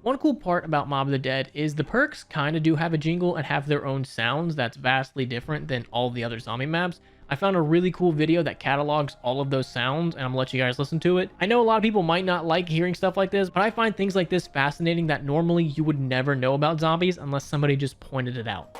A: One cool part about Mob of the Dead is the perks kind of do have a jingle and have their own sounds that's vastly different than all the other zombie maps. I found a really cool video that catalogs all of those sounds, and I'm gonna let you guys listen to it. I know a lot of people might not like hearing stuff like this, but I find things like this fascinating that normally you would never know about zombies unless somebody just pointed it out.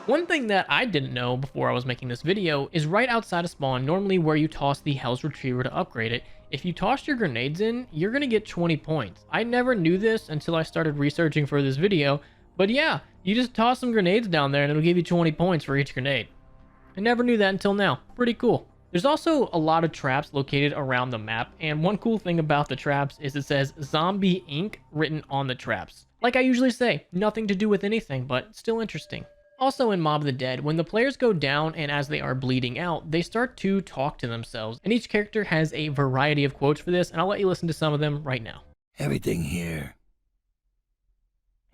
A: One thing that I didn't know before I was making this video is right outside of spawn, normally where you toss the Hell's Retriever to upgrade it, if you toss your grenades in, you're going to get 20 points. I never knew this until I started researching for this video, But yeah, you just toss some grenades down there and it'll give you 20 points for each grenade. I never knew that until now. Pretty cool. There's also a lot of traps located around the map, and one cool thing about the traps is it says Zombie Inc. written on the traps. Like I usually say, nothing to do with anything, but still interesting. Also in Mob of the Dead, when the players go down and as they are bleeding out, they start to talk to themselves, and each character has a variety of quotes for this, and I'll let you listen to some of them right now.
C: Everything here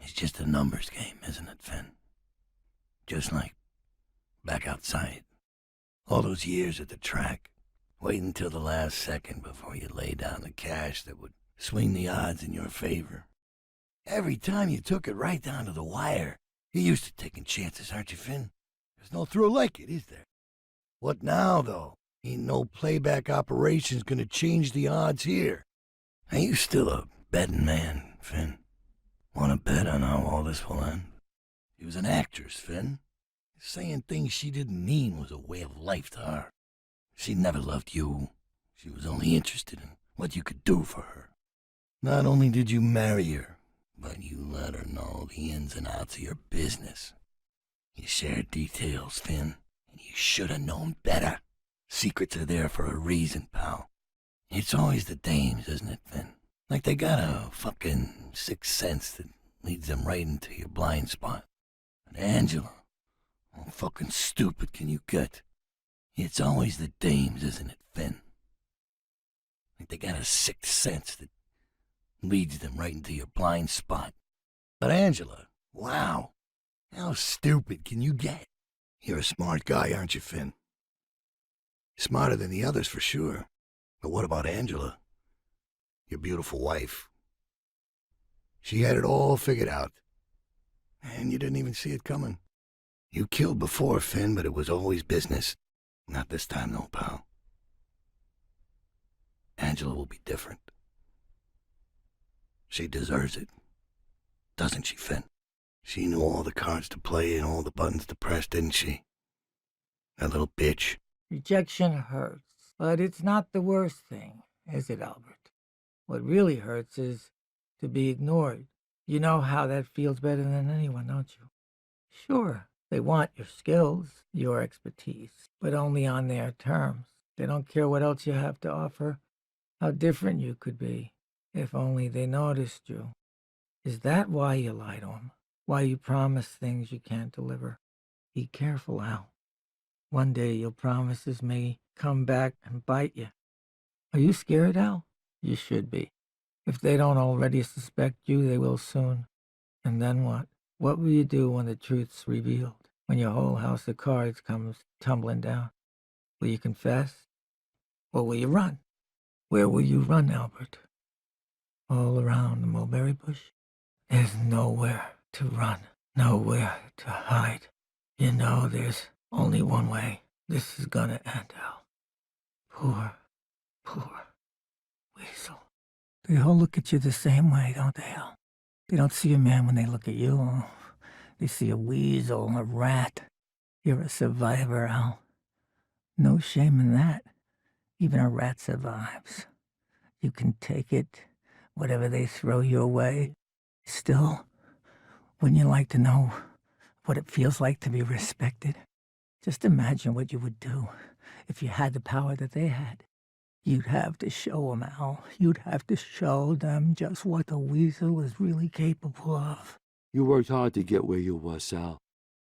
C: is just a numbers game, isn't it, Finn? Just like back outside. All those years at the track, waiting until the last second before you lay down the cash that would swing the odds in your favor. Every time you took it right down to the wire. You're used to taking chances, aren't you, Finn? There's no thrill like it, is there? What now, though? Ain't no playback operation's gonna change the odds here. Are you still a betting man, Finn? Wanna bet on how all this will end? She was an actress, Finn. Saying things she didn't mean was a way of life to her. She never loved you. She was only interested in what you could do for her. Not only did you marry her, but you let her know the ins and outs of your business. You shared details, Finn, and you should have known better. Secrets are there for a reason, pal. It's always the dames, isn't it, Finn? Like they got a fucking sixth sense that leads them right into your blind spot. But Angela, how fucking stupid can you get? It's always the dames, isn't it, Finn? Like they got a sixth sense that leads them right into your blind spot. But Angela, wow, how stupid can you get? You're a smart guy, aren't you, Finn? Smarter than the others, for sure. But what about Angela? Your beautiful wife. She had it all figured out. And you didn't even see it coming. You killed before, Finn, but it was always business. Not this time, though, pal. Angela will be different. She deserves it. Doesn't she, Finn? She knew all the cards to play and all the buttons to press, didn't she? That little bitch.
Q: Rejection hurts, but it's not the worst thing, is it, Albert? What really hurts is to be ignored. You know how that feels better than anyone, don't you? Sure, they want your skills, your expertise, but only on their terms. They don't care what else you have to offer, how different you could be. If only they noticed you. Is that why you lie to them? Why you promise things you can't deliver? Be careful, Al. One day your promises may come back and bite you. Are you scared, Al? You should be. If they don't already suspect you, they will soon. And then what? What will you do when the truth's revealed? When your whole house of cards comes tumbling down? Will you confess? Or will you run? Where will you run, Albert? All around the mulberry bush? There's nowhere to run, nowhere to hide. You know there's only one way this is gonna end, Al. Poor Weasel. They all look at you the same way, don't they, Al? They don't see a man when they look at you. They see a weasel, a rat. You're a survivor, Al. No shame in that. Even a rat survives. You can take it, whatever they throw your way. Still, wouldn't you like to know what it feels like to be respected? Just imagine what you would do if you had the power that they had. You'd have to show them, Al. You'd have to show them just what the weasel is really capable of.
R: You worked hard to get where you were, Sal.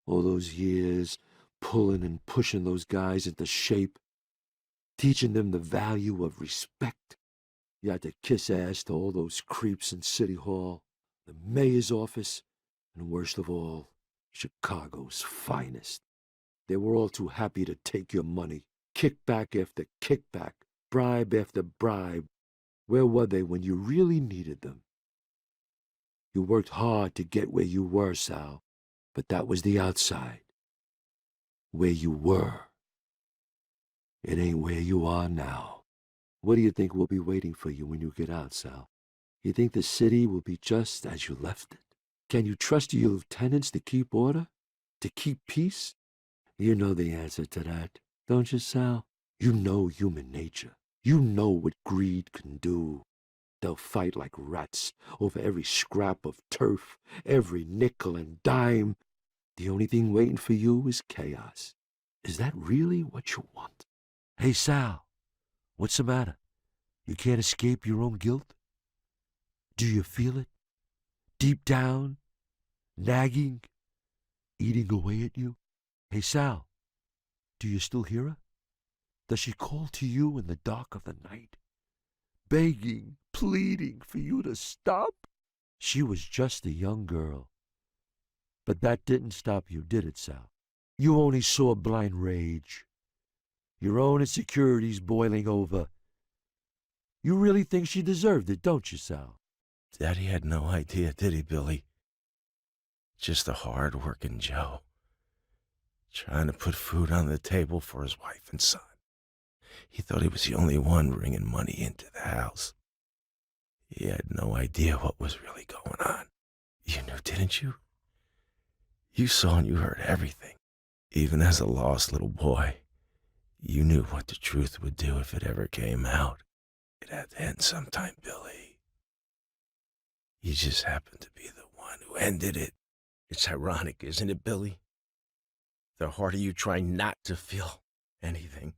R: All those years, pulling and pushing those guys into shape, teaching them the value of respect. You had to kiss ass to all those creeps in City Hall, the mayor's office, and worst of all, Chicago's finest. They were all too happy to take your money, kickback after kickback, bribe after bribe. Where were they when you really needed them? You worked hard to get where you were, Sal, but that was the outside. Where you were. It ain't where you are now. What do you think will be waiting for you when you get out, Sal? You think the city will be just as you left it? Can you trust your lieutenants to keep order? To keep peace? You know the answer to that, don't you, Sal? You know human nature. You know what greed can do. They'll fight like rats over every scrap of turf, every nickel and dime. The only thing waiting for you is chaos. Is that really what you want? Hey, Sal, what's the matter? You can't escape your own guilt? Do you feel it? Deep down? Nagging? Eating away at you? Hey, Sal, do you still hear her? Does she call to you in the dark of the night? Begging, pleading for you to stop? She was just a young girl. But that didn't stop you, did it, Sal? You only saw blind rage. Your own insecurities boiling over. You really think she deserved it, don't you, Sal?
S: Daddy had no idea, did he, Billy? Just a hard-working Joe, trying to put food on the table for his wife and son. He thought he was the only one bringing money into the house. He had no idea what was really going on. You knew, didn't you? You saw and you heard everything. Even as a lost little boy, you knew what the truth would do if it ever came out. It had to end sometime, Billy. You just happened to be the one who ended it. It's ironic, isn't it, Billy? The harder you try not to feel anything,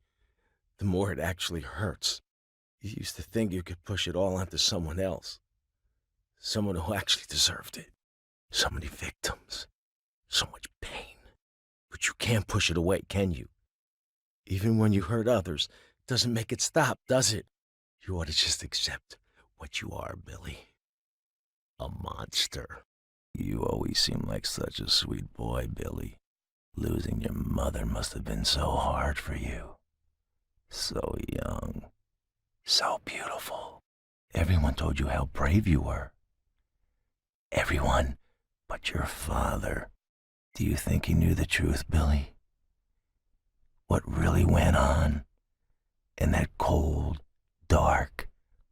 S: the more it actually hurts. You used to think you could push it all onto someone else. Someone who actually deserved it. So many victims. So much pain. But you can't push it away, can you? Even when you hurt others, doesn't make it stop, does it? You ought to just accept what you are, Billy. A monster. You always seemed like such a sweet boy, Billy. Losing your mother must have been so hard for you. So young. So beautiful. Everyone told you how brave you were. Everyone but your father. Do you think he knew the truth, Billy? What really went on in that cold, dark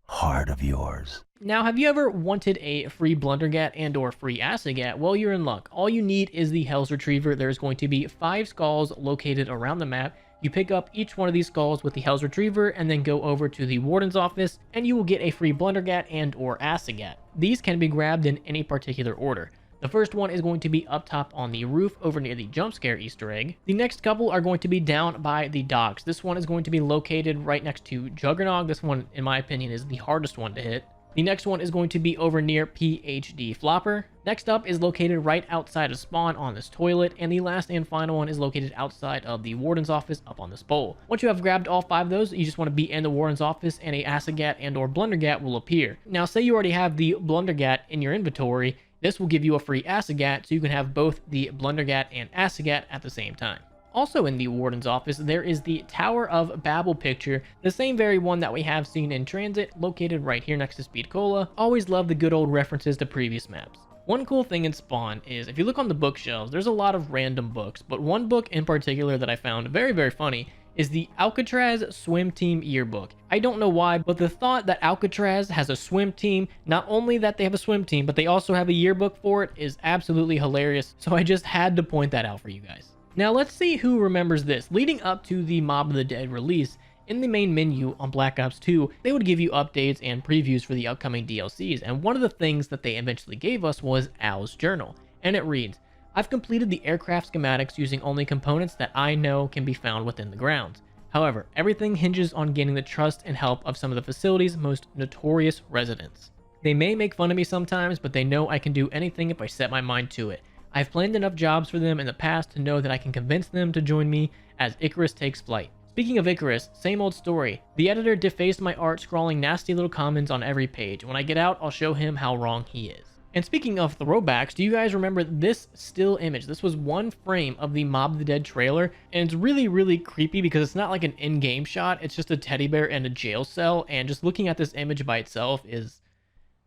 S: heart of yours?
A: Now, have you ever wanted a free Blundergat and or free Acid-Gat? Well, you're in luck. All you need is the Hell's Retriever. There's going to be 5 skulls located around the map. You pick up each one of these skulls with the Hell's Retriever and then go over to the Warden's office and you will get a free Blundergat and or Acid-Gat. These can be grabbed in any particular order. The first one is going to be up top on the roof over near the jump scare Easter egg. The next couple are going to be down by the docks. This one is going to be located right next to Juggernog. This one, in my opinion, is the hardest one to hit. The next one is going to be over near PhD Flopper. Next up is located right outside of spawn on this toilet, and the last and final one is located outside of the Warden's office up on this pole. Once you have grabbed all 5 of those, you just want to be in the Warden's office and a Acid-Gat and or Blundergat will appear. Now, say you already have the Blundergat in your inventory, this will give you a free Acid-Gat, so you can have both the Blundergat and Acid-Gat at the same time. Also in the Warden's office, there is the Tower of Babel picture, the same very one that we have seen in transit, located right here next to Speed Cola. Always love the good old references to previous maps. One cool thing in Spawn is, if you look on the bookshelves, there's a lot of random books, but one book in particular that I found very, very funny is the Alcatraz Swim Team Yearbook. I don't know why, but the thought that Alcatraz has a swim team, not only that they have a swim team, but they also have a yearbook for it, is absolutely hilarious, so I just had to point that out for you guys. Now let's see who remembers this. Leading up to the Mob of the Dead release, in the main menu on Black Ops 2, they would give you updates and previews for the upcoming DLCs, and one of the things that they eventually gave us was Al's journal, and it reads, "I've completed the aircraft schematics using only components that I know can be found within the grounds. However, everything hinges on gaining the trust and help of some of the facility's most notorious residents. They may make fun of me sometimes, but they know I can do anything if I set my mind to it. I've planned enough jobs for them in the past to know that I can convince them to join me as Icarus takes flight." Speaking of Icarus, same old story. The editor defaced my art, scrawling nasty little comments on every page. When I get out, I'll show him how wrong he is. And speaking of throwbacks, do you guys remember this still image? This was one frame of the Mob of the Dead trailer, and it's really, really creepy because it's not like an in-game shot. It's just a teddy bear and a jail cell, and just looking at this image by itself is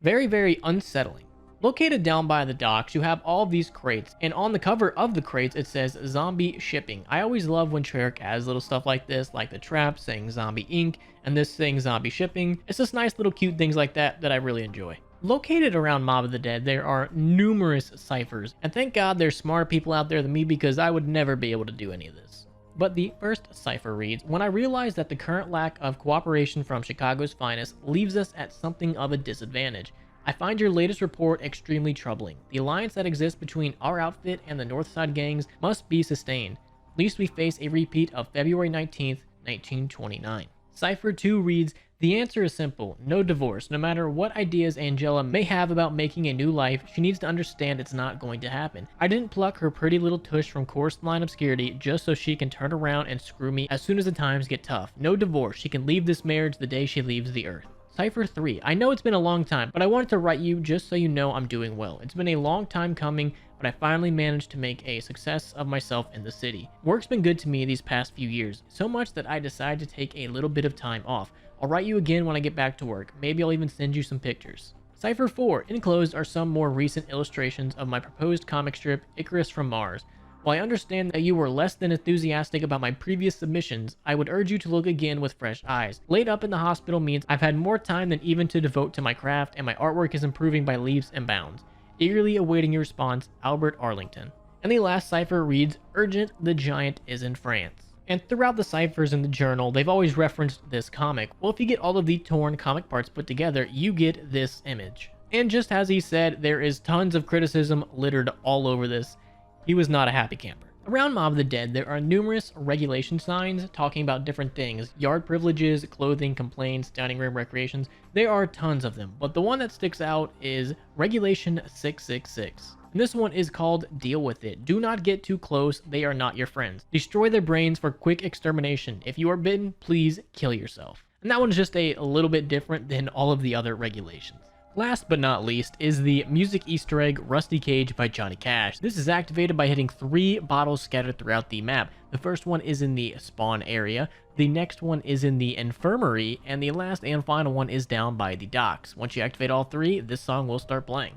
A: very, very unsettling. Located down by the docks, you have all of these crates, and on the cover of the crates, it says Zombie Shipping. I always love when Treyarch adds little stuff like this, like the trap saying Zombie Inc., and this saying Zombie Shipping. It's just nice little cute things like that that I really enjoy. Located around Mob of the Dead, there are numerous ciphers, and thank God there's smarter people out there than me because I would never be able to do any of this. But the first cipher reads, when I realize that the current lack of cooperation from Chicago's finest leaves us at something of a disadvantage. I find your latest report extremely troubling. The alliance that exists between our outfit and the Northside gangs must be sustained, lest we face a repeat of February 19th, 1929. Cipher 2 reads, the answer is simple, no divorce. No matter what ideas Angela may have about making a new life, she needs to understand it's not going to happen. I didn't pluck her pretty little tush from coastline obscurity just so she can turn around and screw me as soon as the times get tough. No divorce. She can leave this marriage the day she leaves the earth. Cipher 3. I know it's been a long time, but I wanted to write you just so you know I'm doing well. It's been a long time coming, but I finally managed to make a success of myself in the city. Work's been good to me these past few years, so much that I decided to take a little bit of time off. I'll write you again when I get back to work. Maybe I'll even send you some pictures. Cipher 4. Enclosed are some more recent illustrations of my proposed comic strip, Icarus from Mars. While I understand that you were less than enthusiastic about my previous submissions, I would urge you to look again with fresh eyes. Laid up in the hospital means I've had more time than even to devote to my craft, and my artwork is improving by leaps and bounds. Eagerly awaiting your response, Albert Arlington. And the last cipher reads, urgent, the giant is in France. And throughout the ciphers in the journal, they've always referenced this comic. Well, if you get all of the torn comic parts put together, you get this image. And just as he said, there is tons of criticism littered all over this. He was not a happy camper. Around Mob of the Dead, there are numerous regulation signs talking about different things. Yard privileges, clothing, complaints, dining room recreations. There are tons of them, but the one that sticks out is Regulation 666. And this one is called Deal With It. Do not get too close, they are not your friends. Destroy their brains for quick extermination. If you are bitten, please kill yourself. And that one's just a little bit different than all of the other regulations. Last but not least is the music Easter egg Rusty Cage by Johnny Cash. This is activated by hitting 3 bottles scattered throughout the map. The first one is in the spawn area, the next one is in the infirmary, and the last and final one is down by the docks. Once you activate all 3, this song will start playing.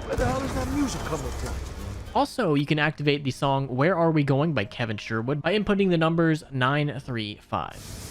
B: Where the hell is that music coming from?
A: Also, you can activate the song Where Are We Going by Kevin Sherwood by inputting the numbers 935.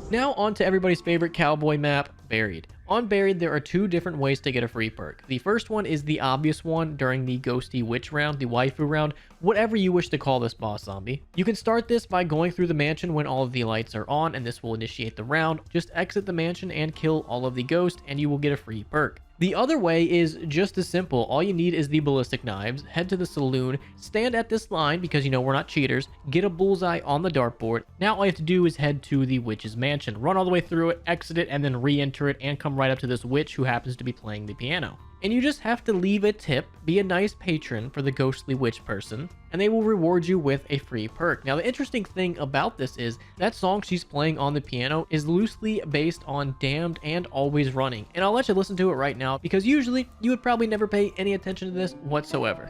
A: Now on to everybody's favorite cowboy map, Buried. On Buried, there are 2 different ways to get a free perk. The first one is the obvious one during the Ghosty Witch round, the waifu round, whatever you wish to call this boss zombie. You can start this by going through the mansion when all of the lights are on, and this will initiate the round. Just exit the mansion and kill all of the ghosts, and you will get a free perk. The other way is just as simple. All you need is the ballistic knives, head to the saloon, stand at this line because you know we're not cheaters, get a bullseye on the dartboard. Now all you have to do is head to the witch's mansion, run all the way through it, exit it, and then re-enter it and come right up to this witch who happens to be playing the piano. And you just have to leave a tip, be a nice patron for the ghostly witch person, and they will reward you with a free perk. Now, the interesting thing about this is that song she's playing on the piano is loosely based on Damned and Always Running. And I'll let you listen to it right now because usually you would probably never pay any attention to this whatsoever.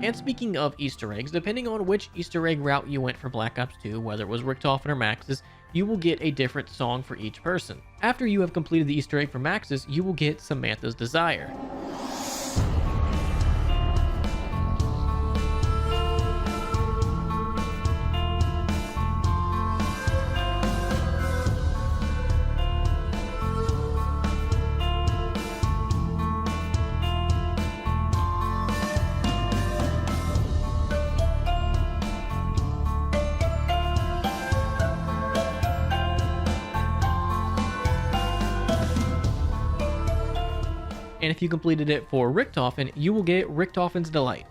A: And speaking of Easter eggs, depending on which Easter egg route you went for Black Ops 2, whether it was Richtofen or Maxis, you will get a different song for each person. After you have completed the Easter egg for Maxis, you will get Samantha's Desire. And if you completed it for Richtofen, you will get Richtofen's Delight.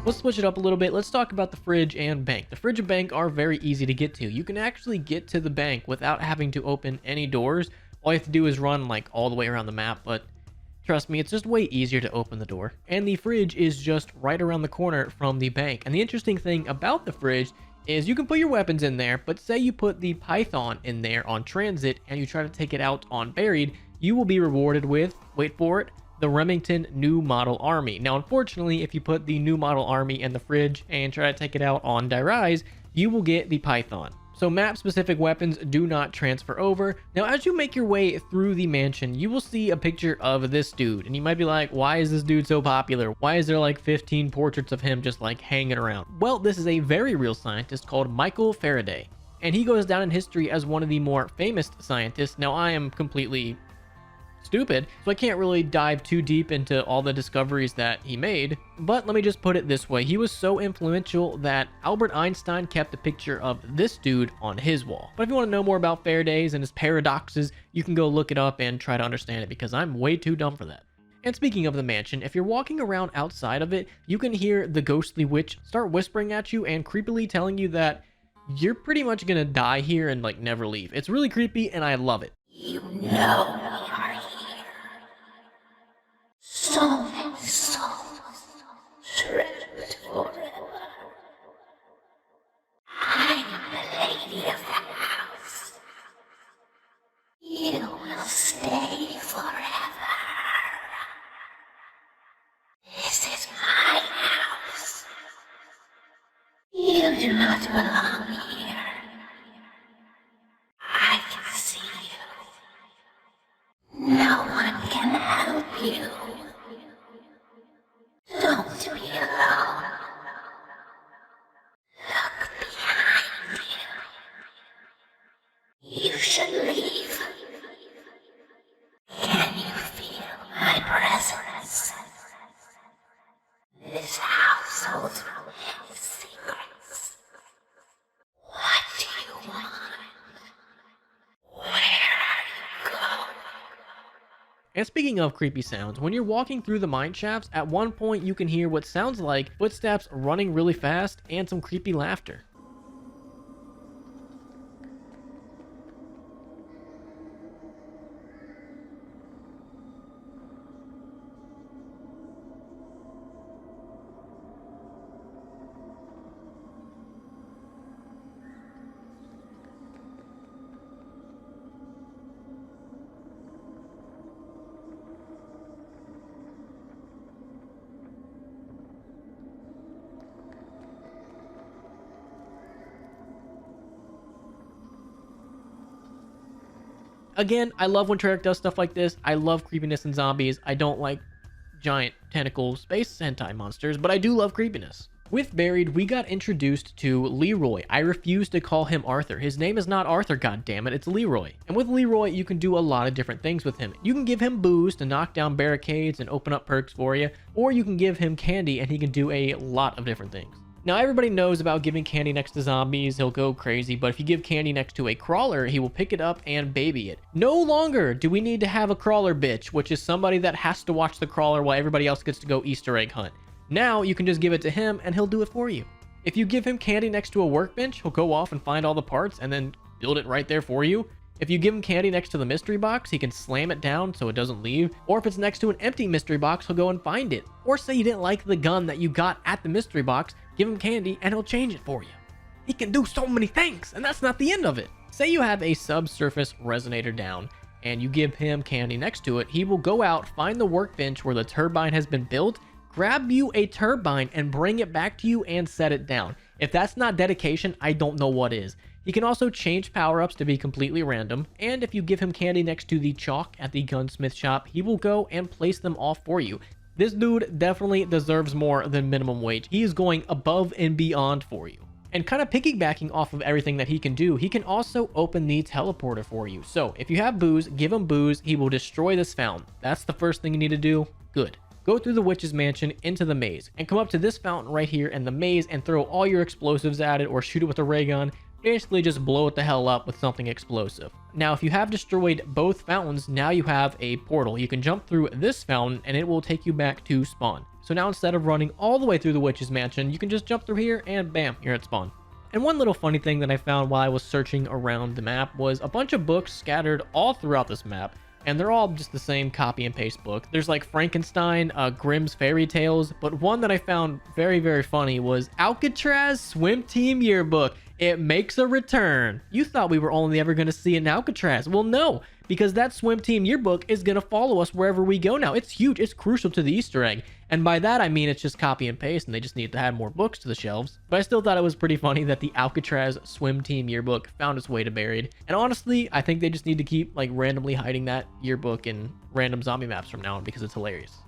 A: Let's switch it up a little bit. Let's talk about the fridge and bank. The fridge and bank are very easy to get to. You can actually get to the bank without having to open any doors. All you have to do is run like all the way around the map, but trust me, it's just way easier to open the door. And the fridge is just right around the corner from the bank. And the interesting thing about the fridge is you can put your weapons in there, but say you put the Python in there on transit and you try to take it out on buried, you will be rewarded with, wait for it, the Remington New Model Army. Now, unfortunately, if you put the New Model Army in the fridge and try to take it out on Die Rise, you will get the Python. So map-specific weapons do not transfer over. Now, as you make your way through the mansion, you will see a picture of this dude. And you might be like, why is this dude so popular? Why is there like 15 portraits of him just like hanging around? Well, this is a very real scientist called Michael Faraday. And he goes down in history as one of the more famous scientists. Now, I am completely stupid, so I can't really dive too deep into all the discoveries that he made, but let me just put it this way. He was so influential that Albert Einstein kept a picture of this dude on his wall. But if you want to know more about Faraday's and his paradoxes, you can go look it up and try to understand it, because I'm way too dumb for that. And speaking of the mansion, if you're walking around outside of it, you can hear the ghostly witch start whispering at you and creepily telling you that you're pretty much gonna die here and like never leave. It's really creepy and I love it.
G: You know you are here. So many souls shredded forever. I am the lady of the house. You will stay forever. This is my house. You do not belong here. I can see you. No one can help you. Don't be alone. Look behind you. You should leave. Can you feel my presence? This house holds many secrets. What do you want? Where are you going?
A: And speaking of creepy sounds, when you're walking through the mine shafts, at one point you can hear what sounds like footsteps running really fast and some creepy laughter. Again, I love when Treyarch does stuff like this. I love creepiness in zombies. I don't like giant tentacle space hentai monsters, but I do love creepiness. With Buried, we got introduced to Leroy. I refuse to call him Arthur. His name is not Arthur, goddammit, it's Leroy. And with Leroy, you can do a lot of different things with him. You can give him booze to knock down barricades and open up perks for you, or you can give him candy and he can do a lot of different things. Now, everybody knows about giving candy next to zombies, he'll go crazy, but if you give candy next to a crawler, he will pick it up and baby it. No longer do we need to have a crawler bitch, which is somebody that has to watch the crawler while everybody else gets to go Easter egg hunt. Now, you can just give it to him and he'll do it for you. If you give him candy next to a workbench, he'll go off and find all the parts and then build it right there for you. If you give him candy next to the mystery box, he can slam it down so it doesn't leave. Or if it's next to an empty mystery box, he'll go and find it. Or say you didn't like the gun that you got at the mystery box, give him candy and he'll change it for you. He can do so many things, and that's not the end of it. Say you have a subsurface resonator down and you give him candy next to it, he will go out, find the workbench where the turbine has been built, grab you a turbine and bring it back to you and set it down. If that's not dedication, I don't know what is. He can also change power-ups to be completely random, and if you give him candy next to the chalk at the gunsmith shop, he will go and place them off for you. This dude definitely deserves more than minimum wage. He is going above and beyond for you. And kind of piggybacking off of everything that he can do, he can also open the teleporter for you. So if you have booze, give him booze, he will destroy this fountain. That's the first thing you need to do. Good. Go through the witch's mansion into the maze and come up to this fountain right here in the maze and throw all your explosives at it or shoot it with a ray gun. Basically just blow it the hell up with something explosive. Now if you have destroyed both fountains, now you have a portal. You can jump through this fountain and it will take you back to spawn. So now instead of running all the way through the witch's mansion, you can just jump through here and bam, you're at spawn. And one little funny thing that I found while I was searching around the map was a bunch of books scattered all throughout this map. And they're all just the same copy and paste book. There's like Frankenstein, Grimm's Fairy Tales, but one that I found very, very funny was Alcatraz Swim Team Yearbook. It makes a return. You thought we were only ever going to see an Alcatraz. Well, no, because that Swim Team Yearbook is going to follow us wherever we go now. It's huge. It's crucial to the Easter egg. And by that, I mean it's just copy and paste and they just need to add more books to the shelves. But I still thought it was pretty funny that the Alcatraz Swim Team Yearbook found its way to Buried. And honestly, I think they just need to keep like randomly hiding that yearbook in random zombie maps from now on because it's hilarious.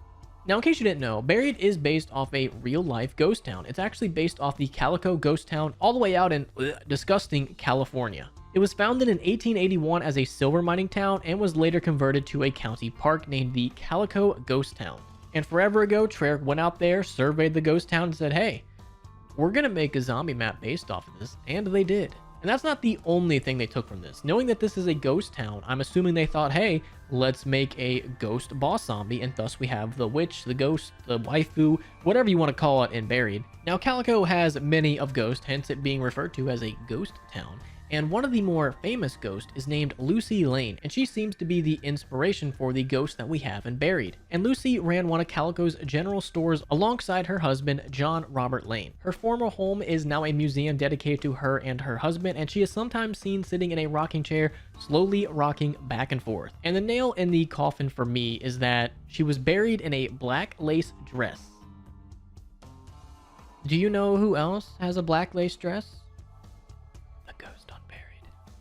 A: Now, in case you didn't know, Buried is based off a real-life ghost town. It's actually based off the Calico ghost town all the way out in disgusting California. It was founded in 1881 as a silver mining town and was later converted to a county park named the Calico Ghost Town. And forever ago, Treyarch went out there, surveyed the ghost town, and said, hey, we're going to make a zombie map based off of this. And they did. And that's not the only thing they took from this. Knowing that this is a ghost town, I'm assuming they thought, hey, let's make a ghost boss zombie, and thus we have the witch, the ghost, the waifu, whatever you want to call it in Buried. Now, Calico has many of ghosts, hence it being referred to as a ghost town. And one of the more famous ghosts is named Lucy Lane, and she seems to be the inspiration for the ghost that we have in Buried. And Lucy ran one of Calico's general stores alongside her husband, John Robert Lane. Her former home is now a museum dedicated to her and her husband, and she is sometimes seen sitting in a rocking chair, slowly rocking back and forth. And the nail in the coffin for me is that she was buried in a black lace dress. Do you know who else has a black lace dress?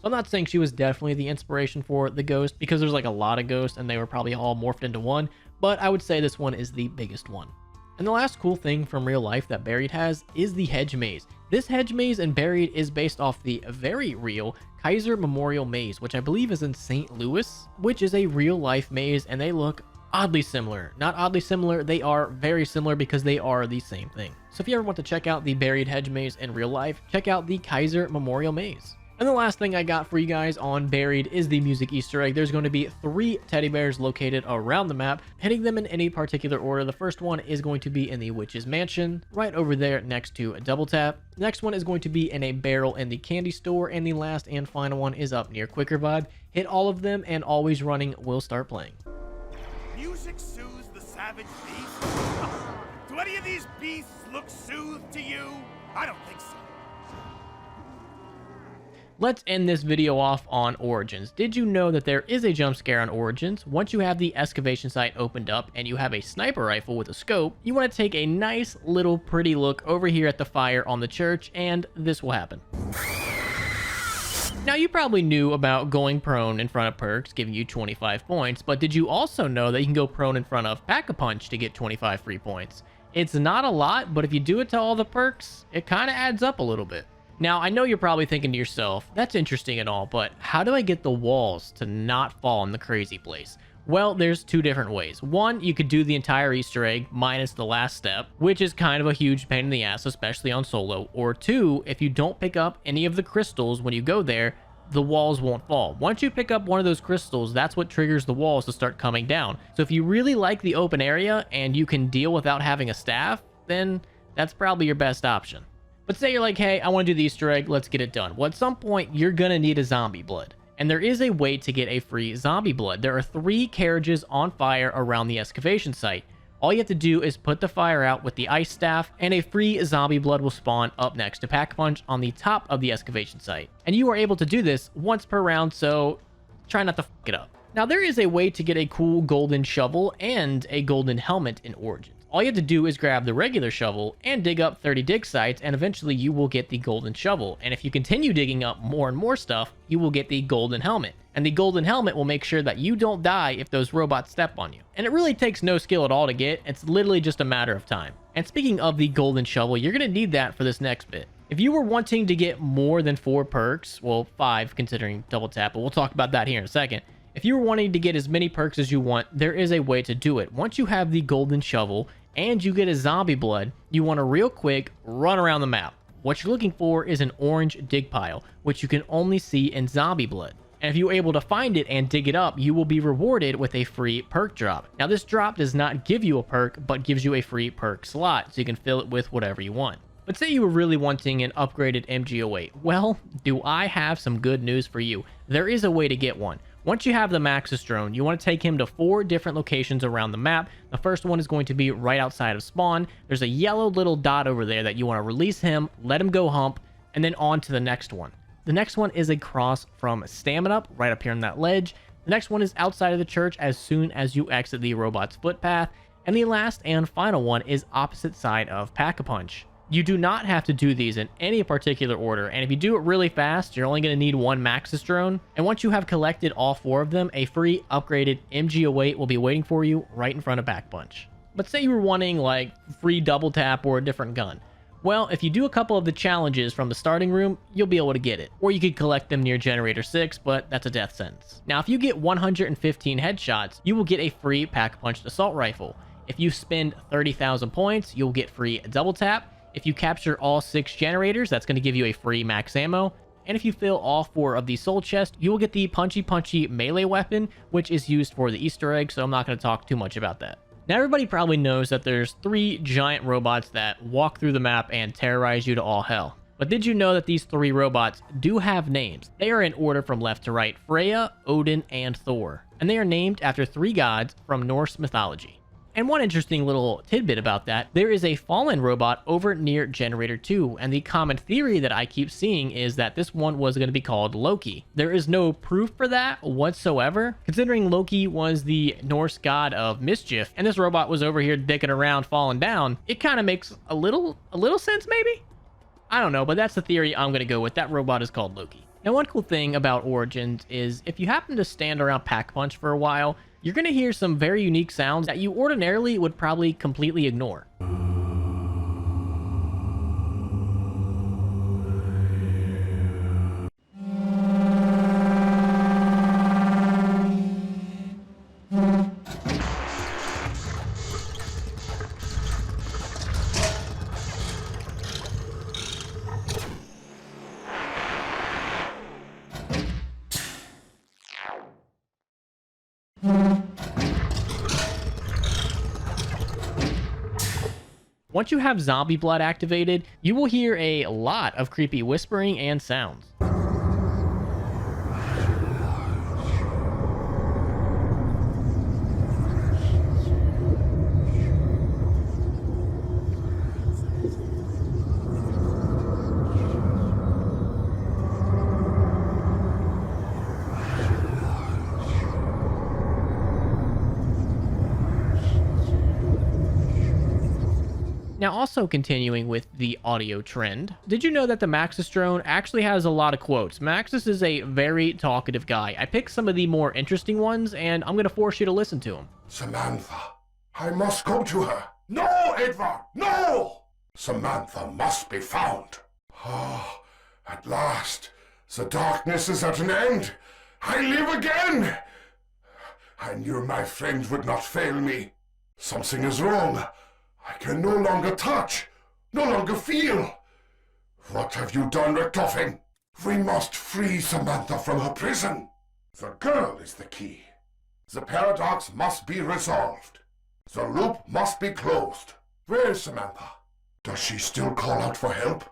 A: So I'm not saying she was definitely the inspiration for the ghost because there's like a lot of ghosts and they were probably all morphed into one, but I would say this one is the biggest one. And the last cool thing from real life that Buried has is the hedge maze. This hedge maze in Buried is based off the very real Kaiser Memorial Maze, which I believe is in St. Louis, which is a real life maze, and they look oddly similar. Not oddly similar, they are very similar because they are the same thing. So if you ever want to check out the Buried hedge maze in real life, check out the Kaiser Memorial Maze. And the last thing I got for you guys on Buried is the music Easter egg. There's going to be 3 teddy bears located around the map, hitting them in any particular order. The first one is going to be in the witch's mansion, right over there next to a double tap. The next one is going to be in a barrel in the candy store, and the last and final one is up near Quicker Vibe. Hit all of them and Always Running will start playing.
B: Music soothes the savage beast? Do any of these beasts look soothed to you? I don't think so.
A: Let's end this video off on Origins. Did you know that there is a jump scare on Origins? Once you have the excavation site opened up and you have a sniper rifle with a scope, you want to take a nice little pretty look over here at the fire on the church, and this will happen. Now, you probably knew about going prone in front of perks, giving you 25 points, but did you also know that you can go prone in front of Pack-a-Punch to get 25 free points? It's not a lot, but if you do it to all the perks, it kind of adds up a little bit. Now, I know you're probably thinking to yourself, that's interesting and all, but how do I get the walls to not fall in the crazy place? Well, there's 2 different ways. One, you could do the entire Easter egg minus the last step, which is kind of a huge pain in the ass, especially on solo. Or 2, if you don't pick up any of the crystals when you go there, the walls won't fall. Once you pick up one of those crystals, that's what triggers the walls to start coming down. So if you really like the open area and you can deal without having a staff, then that's probably your best option. But say you're like, hey, I want to do the Easter egg, let's get it done. Well, at some point, you're gonna need a zombie blood. And there is a way to get a free zombie blood. There are 3 carriages on fire around the excavation site. All you have to do is put the fire out with the ice staff, and a free zombie blood will spawn up next to Pack-a-Punch on the top of the excavation site. And you are able to do this once per round, so try not to fuck it up. Now, there is a way to get a cool golden shovel and a golden helmet in Origins. All you have to do is grab the regular shovel and dig up 30 dig sites, and eventually you will get the golden shovel. And if you continue digging up more and more stuff, you will get the golden helmet. And the golden helmet will make sure that you don't die if those robots step on you. And it really takes no skill at all to get. It's literally just a matter of time. And speaking of the golden shovel, you're going to need that for this next bit. If you were wanting to get more than 4 perks, well, 5 considering double tap, but we'll talk about that here in a second. If you were wanting to get as many perks as you want, there is a way to do it. Once you have the golden shovel and you get a zombie blood, you want to real quick run around the map. What you're looking for is an orange dig pile, which you can only see in zombie blood. And if you're able to find it and dig it up, you will be rewarded with a free perk drop. Now, this drop does not give you a perk, but gives you a free perk slot, so you can fill it with whatever you want. But say you were really wanting an upgraded MG08. Well, do I have some good news for you. There is a way to get one. Once you have the Maxis drone, you want to take him to 4 different locations around the map. The first one is going to be right outside of spawn. There's a yellow little dot over there that you want to release him, let him go hump, and then on to the next one. The next one is across from Stamina, right up here on that ledge. The next one is outside of the church as soon as you exit the robot's footpath. And the last and final one is opposite side of Pack-a-Punch. You do not have to do these in any particular order, and if you do it really fast, you're only going to need 1 Maxis drone. And once you have collected all 4 of them, a free upgraded MG08 will be waiting for you right in front of Pack-a-Punch. But say you were wanting like free double tap or a different gun. Well, if you do a couple of the challenges from the starting room, you'll be able to get it. Or you could collect them near Generator 6, but that's a death sentence. Now, if you get 115 headshots, you will get a free Pack-a-Punch assault rifle. If you spend 30,000 points, you'll get free double tap. If you capture all 6 generators, that's going to give you a free max ammo. And if you fill all 4 of the soul chests, you will get the punchy melee weapon, which is used for the Easter egg, so I'm not going to talk too much about that. Now, everybody probably knows that there's 3 giant robots that walk through the map and terrorize you to all hell. But did you know that these 3 robots do have names? They are in order from left to right: Freya, Odin, and Thor. And they are named after 3 gods from Norse mythology. And one interesting little tidbit about that, there is a fallen robot over near Generator 2, and the common theory that I keep seeing is that this one was going to be called Loki. There is no proof for that whatsoever, considering Loki was the Norse god of mischief, and this robot was over here dicking around falling down. It kind of makes a little sense, maybe? I don't know, but that's the theory I'm going to go with. That robot is called Loki. Now, one cool thing about Origins is if you happen to stand around Pack-a-Punch for a while, you're going to hear some very unique sounds that you ordinarily would probably completely ignore. Once you have zombie blood activated, you will hear a lot of creepy whispering and sounds. Now, also continuing with the audio trend, did you know that the Maxis drone actually has a lot of quotes? Maxis is a very talkative guy. I picked some of the more interesting ones, and I'm going to force you to listen to them.
H: Samantha, I must go to her. No, Edvard, no! Samantha must be found. Ah, at last, the darkness is at an end. I live again. I knew my friends would not fail me. Something is wrong. I can no longer touch, no longer feel. What have you done, Richtofen? We must free Samantha from her prison. The girl is the key. The paradox must be resolved. The loop must be closed. Where is Samantha? Does she still call out for help?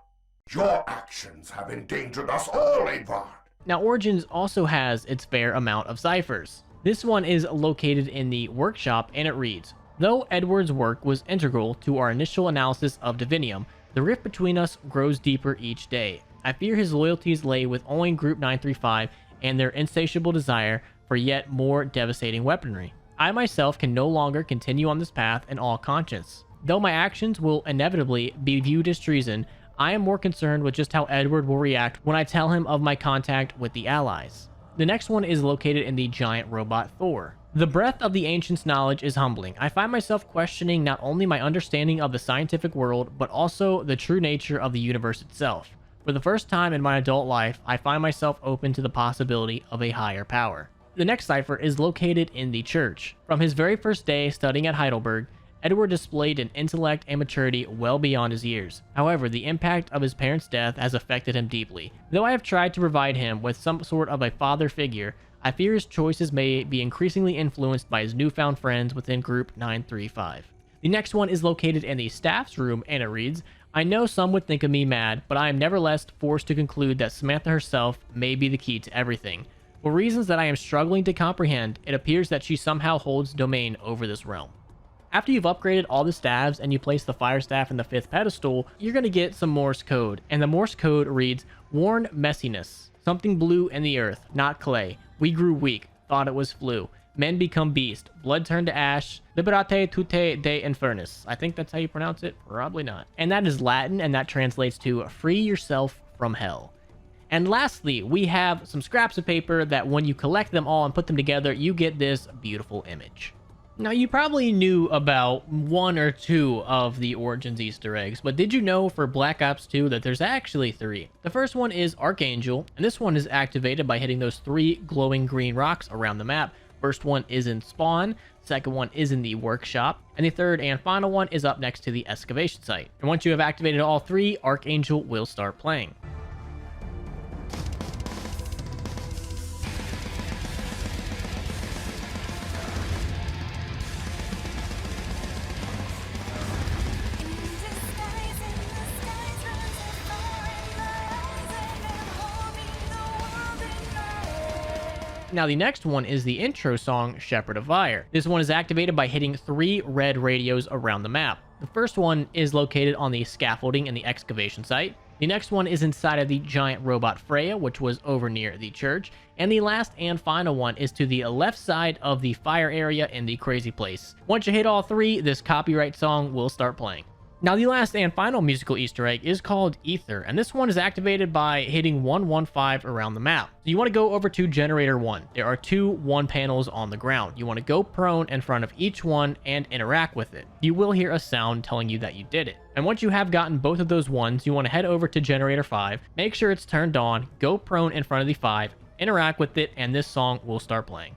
H: Your actions have endangered us all, Avard.
A: Now, Origins also has its fair amount of ciphers. This one is located in the workshop, and it reads, "Though Edward's work was integral to our initial analysis of Divinium, the rift between us grows deeper each day. I fear his loyalties lay with only Group 935 and their insatiable desire for yet more devastating weaponry. I myself can no longer continue on this path in all conscience. Though my actions will inevitably be viewed as treason, I am more concerned with just how Edward will react when I tell him of my contact with the Allies." The next one is located in the giant robot Thor. "The breadth of the Ancients' knowledge is humbling. I find myself questioning not only my understanding of the scientific world, but also the true nature of the universe itself. For the first time in my adult life, I find myself open to the possibility of a higher power." The next cipher is located in the church. From his very first day studying at Heidelberg, Edward displayed an intellect and maturity well beyond his years. However, the impact of his parents' death has affected him deeply. Though I have tried to provide him with some sort of a father figure, I fear his choices may be increasingly influenced by his newfound friends within Group 935. The next one is located in the staff's room, and it reads, "I know some would think of me mad, but I am nevertheless forced to conclude that Samantha herself may be the key to everything. For reasons that I am struggling to comprehend, it appears that she somehow holds domain over this realm." After you've upgraded all the staves and you place the fire staff in the 5th pedestal, you're going to get some Morse code. And the Morse code reads, "Warn messiness. Something blue in the earth, not clay. We grew weak, thought it was flu. Men become beast. Blood turned to ash. Liberate tutte de infernus." I think that's how you pronounce it. Probably not. And that is Latin, and that translates to "free yourself from hell." And lastly, we have some scraps of paper that when you collect them all and put them together, you get this beautiful image. Now, you probably knew about one or two of the Origins Easter eggs, but did you know for Black Ops 2 that there's actually 3? The first one is Archangel, and this one is activated by hitting those 3 glowing green rocks around the map. First one is in Spawn, second one is in the workshop, and the third and final one is up next to the excavation site. And once you have activated all 3, Archangel will start playing. Now, the next one is the intro song, Shepherd of Fire. This one is activated by hitting 3 red radios around the map. The first one is located on the scaffolding in the excavation site. The next one is inside of the giant robot Freya, which was over near the church. And the last and final one is to the left side of the fire area in the crazy place. Once you hit all 3, this copyright song will start playing. Now, the last and final musical Easter egg is called Ether, and this one is activated by hitting 115 around the map. So you want to go over to Generator 1. There are 2 1 panels on the ground. You want to go prone in front of each one and interact with it. You will hear a sound telling you that you did it. And once you have gotten both of those ones, you want to head over to Generator 5, make sure it's turned on, go prone in front of the 5, interact with it, and this song will start playing.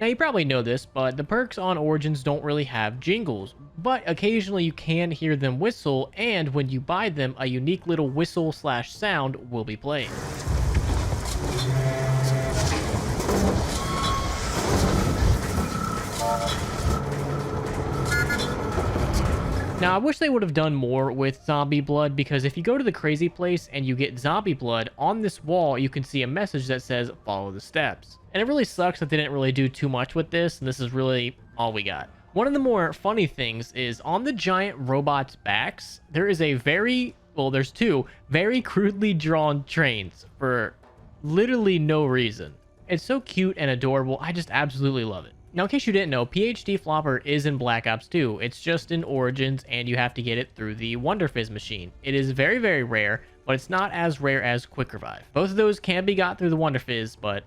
A: Now, you probably know this, but the perks on Origins don't really have jingles, but occasionally you can hear them whistle, and when you buy them, a unique little whistle/sound will be played. Now, I wish they would have done more with zombie blood, because if you go to the crazy place and you get zombie blood, on this wall you can see a message that says follow the steps. And it really sucks that they didn't really do too much with this, and this is really all we got. One of the more funny things is on the giant robots' backs, there is a there's 2 very crudely drawn trains for literally no reason. It's so cute and adorable, I just absolutely love it. Now, in case you didn't know, PhD Flopper is in Black Ops 2. It's just in Origins, and you have to get it through the Wonder Fizz machine. It is very, very rare, but it's not as rare as Quick Revive. Both of those can be got through the Wonder Fizz, but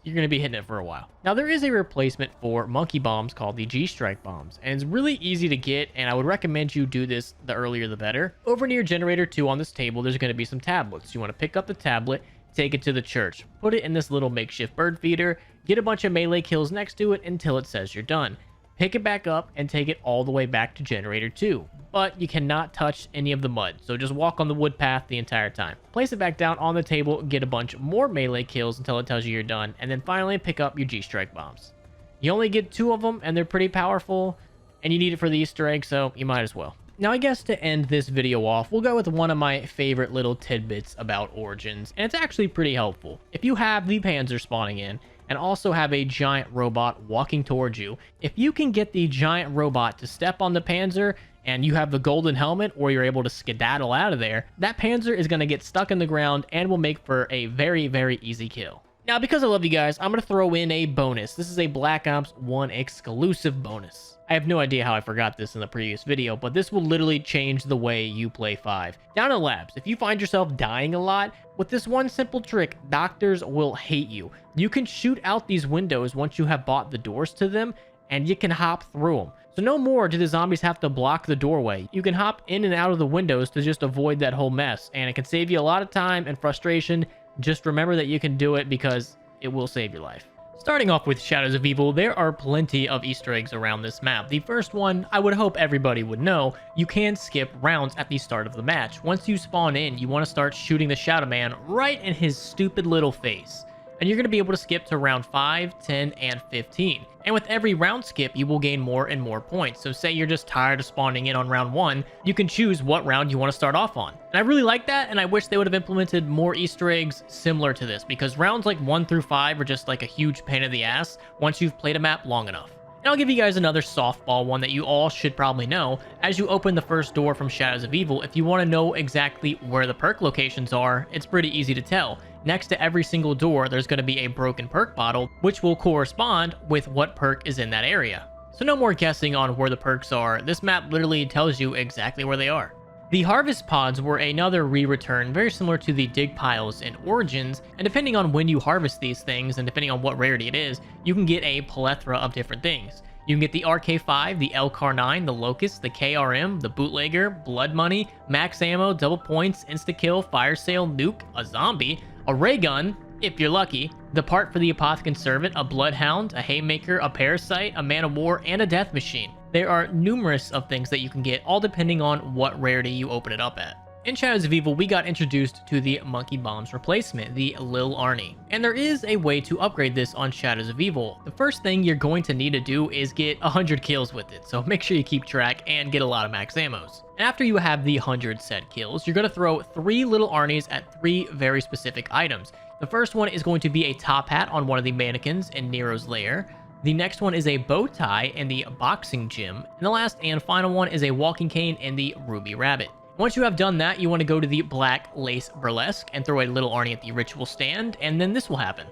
A: you're going to be hitting it for a while. Now, there is a replacement for monkey bombs called the G-Strike bombs, and it's really easy to get, and I would recommend you do this the earlier the better. Over near Generator 2 on this table, there's going to be some tablets. You want to pick up the tablet, take it to the church, put it in this little makeshift bird feeder, get a bunch of melee kills next to it until it says you're done. Pick it back up and take it all the way back to Generator 2. But you cannot touch any of the mud, so just walk on the wood path the entire time. Place it back down on the table, get a bunch more melee kills until it tells you you're done, and then finally pick up your G-Strike bombs. You only get 2 of them, and they're pretty powerful, and you need it for the Easter egg, so you might as well. Now, I guess to end this video off, we'll go with one of my favorite little tidbits about Origins, and it's actually pretty helpful. If you have the Panzer spawning in, and also have a giant robot walking towards you, if you can get the giant robot to step on the Panzer, and you have the golden helmet, or you're able to skedaddle out of there, that Panzer is going to get stuck in the ground and will make for a very, very easy kill. Now, because I love you guys, I'm going to throw in a bonus. This is a Black Ops 1 exclusive bonus. I have no idea how I forgot this in the previous video, but this will literally change the way you play 5. Down in labs, if you find yourself dying a lot, with this one simple trick, doctors will hate you. You can shoot out these windows once you have bought the doors to them, and you can hop through them. So no more do the zombies have to block the doorway. You can hop in and out of the windows to just avoid that whole mess, and it can save you a lot of time and frustration. Just remember that you can do it because it will save your life. Starting off with Shadows of Evil, there are plenty of Easter eggs around this map. The first one, I would hope everybody would know, you can skip rounds at the start of the match. Once you spawn in, you want to start shooting the Shadow Man right in his stupid little face. And you're going to be able to skip to round 5, 10, and 15. And with every round skip, you will gain more and more points. So say you're just tired of spawning in on round 1, you can choose what round you want to start off on. And I really like that, and I wish they would have implemented more Easter eggs similar to this, because rounds like 1 through 5 are just like a huge pain in the ass once you've played a map long enough. And I'll give you guys another softball one that you all should probably know. As you open the first door from Shadows of Evil, if you want to know exactly where the perk locations are, it's pretty easy to tell. Next to every single door, there's going to be a broken perk bottle, which will correspond with what perk is in that area. So no more guessing on where the perks are. This map literally tells you exactly where they are. The Harvest Pods were another re-return, very similar to the Dig Piles in Origins, and depending on when you harvest these things, and depending on what rarity it is, you can get a plethora of different things. You can get the RK5, the LCAR9, the Locust, the KRM, the Bootlegger, Blood Money, Max Ammo, Double Points, Insta-Kill, Fire Sale, Nuke, a Zombie, a Ray Gun, if you're lucky, the part for the Apothicon Servant, a Bloodhound, a Haymaker, a Parasite, a Man of War, and a Death Machine. There are numerous of things that you can get, all depending on what rarity you open it up at. In Shadows of Evil, we got introduced to the Monkey Bombs replacement, the Lil Arnie. And there is a way to upgrade this on Shadows of Evil. The first thing you're going to need to do is get 100 kills with it, so make sure you keep track and get a lot of max ammos. And after you have the 100 set kills, you're going to throw 3 Little Arnies at 3 very specific items. The first one is going to be a top hat on one of the mannequins in Nero's lair. The next one is a bow tie in the boxing gym. And the last and final one is a walking cane in the Ruby Rabbit. Once you have done that, you want to go to the Black Lace Burlesque and throw a Little Arnie at the ritual stand, and then this will happen.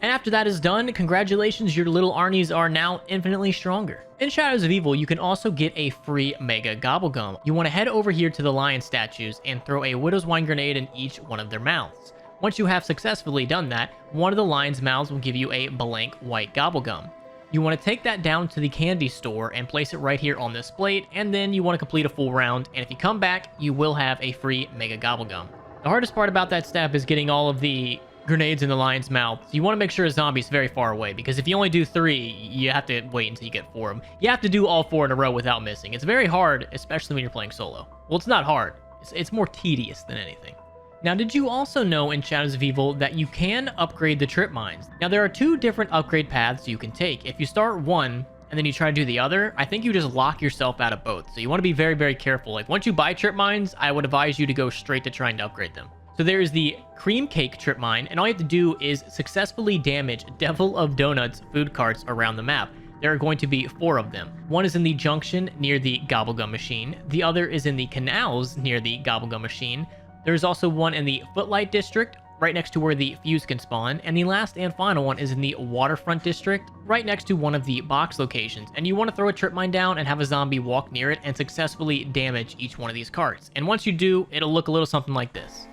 A: And after that is done, congratulations, your Little Arnies are now infinitely stronger. In Shadows of Evil, you can also get a free Mega Gobblegum. You want to head over here to the lion statues and throw a Widow's Wine grenade in each one of their mouths. Once you have successfully done that, one of the lion's mouths will give you a blank white Gobblegum. You want to take that down to the candy store and place it right here on this plate, and then you want to complete a full round, and if you come back, you will have a free Mega Gobblegum. The hardest part about that step is getting all of the grenades in the lion's mouth. You want to make sure a zombie's very far away, because if you only do 3, you have to wait until you get 4 of them. You have to do all 4 in a row without missing. It's very hard, especially when you're playing solo. Well, it's not hard. It's more tedious than anything. Now, did you also know in Shadows of Evil that you can upgrade the trip mines? Now, there are 2 different upgrade paths you can take. If you start one and then you try to do the other, I think you just lock yourself out of both. So you want to be very, very careful. Like, once you buy trip mines, I would advise you to go straight to trying to upgrade them. So there is the Cream Cake Trip Mine, and all you have to do is successfully damage Devil of Donuts food carts around the map. There are going to be 4 of them. One is in the junction near the Gobblegum machine. The other is in the canals near the Gobblegum machine. There's also one in the Footlight District, right next to where the fuse can spawn, and the last and final one is in the Waterfront District, right next to one of the box locations. And you want to throw a trip mine down and have a zombie walk near it and successfully damage each one of these carts. And once you do, it'll look a little something like this.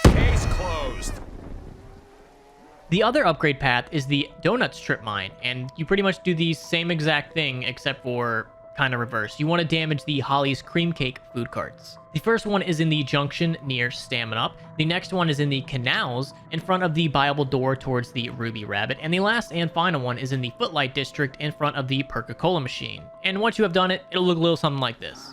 K: Case closed.
A: The other upgrade path is the Donuts Trip Mine, and you pretty much do the same exact thing except for kind of reverse. You want to damage the Holly's Cream Cake food carts. The first one is in the junction near Stamina Up. The next one is in the canals in front of the buyable door towards the Ruby Rabbit. And the last and final one is in the Footlight District in front of the Perca-Cola machine. And once you have done it, it'll look a little something like this.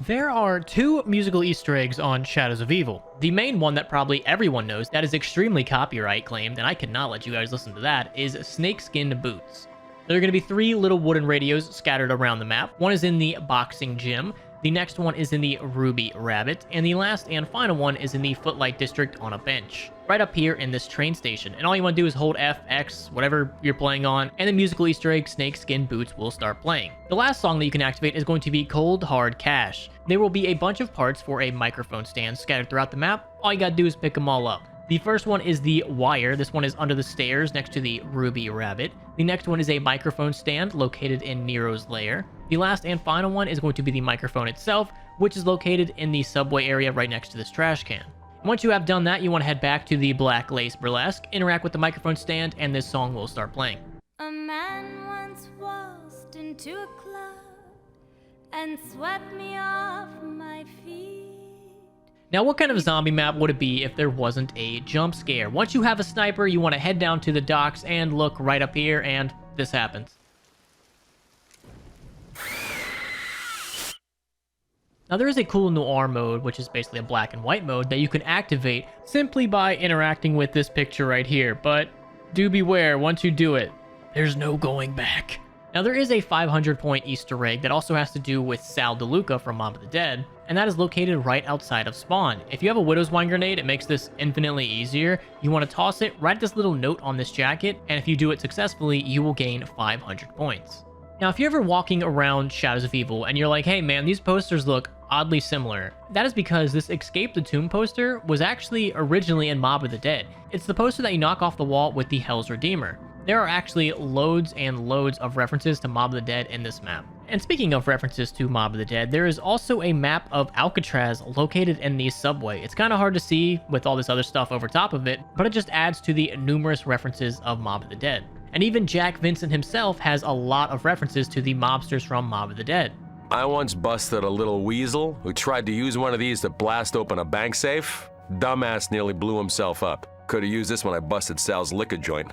A: There are two musical Easter eggs on Shadows of Evil. The main one that probably everyone knows that is extremely copyright claimed, and I cannot let you guys listen to that, is snakeskin boots. There are going to be 3 little wooden radios scattered around the map. One is in the boxing gym, the next one is in the Ruby Rabbit, and the last and final one is in the Footlight District on a bench, right up here in this train station. And all you want to do is hold F, X, whatever you're playing on, and the musical Easter egg Snakeskin Boots will start playing. The last song that you can activate is going to be Cold Hard Cash. There will be a bunch of parts for a microphone stand scattered throughout the map. All you gotta do is pick them all up. The first one is the wire. This one is under the stairs next to the Ruby Rabbit. The next one is a microphone stand located in Nero's lair. The last and final one is going to be the microphone itself, which is located in the subway area right next to this trash can. Once you have done that, you want to head back to the Black Lace Burlesque, interact with the microphone stand, and this song will start playing.
T: A man once waltzed into a club and swept me off my feet.
A: Now, what kind of zombie map would it be if there wasn't a jump scare? Once you have a sniper, you want to head down to the docks and look right up here, and this happens. Now, there is a cool noir mode, which is basically a black and white mode, that you can activate simply by interacting with this picture right here. But do beware, once you do it, there's no going back. Now, there is a 500-point Easter egg that also has to do with Sal DeLuca from Mob of the Dead, and that is located right outside of spawn. If you have a Widow's Wine grenade, it makes this infinitely easier. You want to toss it, write this little note on this jacket, and if you do it successfully, you will gain 500 points. Now, if you're ever walking around Shadows of Evil and you're like, hey man, these posters look oddly similar, that is because this Escape the Tomb poster was actually originally in Mob of the Dead. It's the poster that you knock off the wall with the Hell's Redeemer. There are actually loads and loads of references to Mob of the Dead in this map. And speaking of references to Mob of the Dead, there is also a map of Alcatraz located in the subway. It's kind of hard to see with all this other stuff over top of it, but it just adds to the numerous references of Mob of the Dead. And even Jack Vincent himself has a lot of references to the mobsters from Mob of the Dead.
U: I once busted a little weasel who tried to use one of these to blast open a bank safe. Dumbass nearly blew himself up. Could have used this when I busted Sal's liquor joint.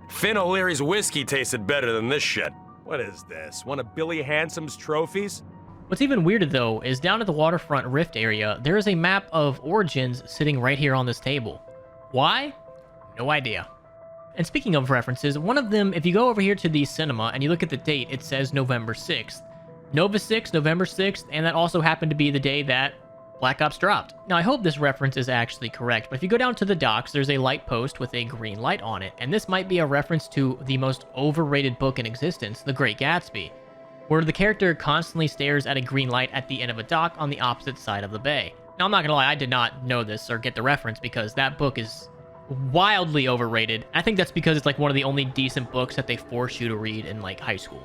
U: Finn O'Leary's whiskey tasted better than this shit. What is this? One of Billy Handsome's trophies?
A: What's even weirder though is down at the Waterfront Rift area, there is a map of Origins sitting right here on this table. Why? No idea. And speaking of references, one of them, if you go over here to the cinema and you look at the date, it says November 6th. Nova 6, November 6th, and that also happened to be the day that Black Ops dropped. Now, I hope this reference is actually correct, but if you go down to the docks, there's a light post with a green light on it, and this might be a reference to the most overrated book in existence, The Great Gatsby, where the character constantly stares at a green light at the end of a dock on the opposite side of the bay. Now, I'm not gonna lie, I did not know this or get the reference because that book is wildly overrated. I think that's because it's like one of the only decent books that they force you to read in like high school.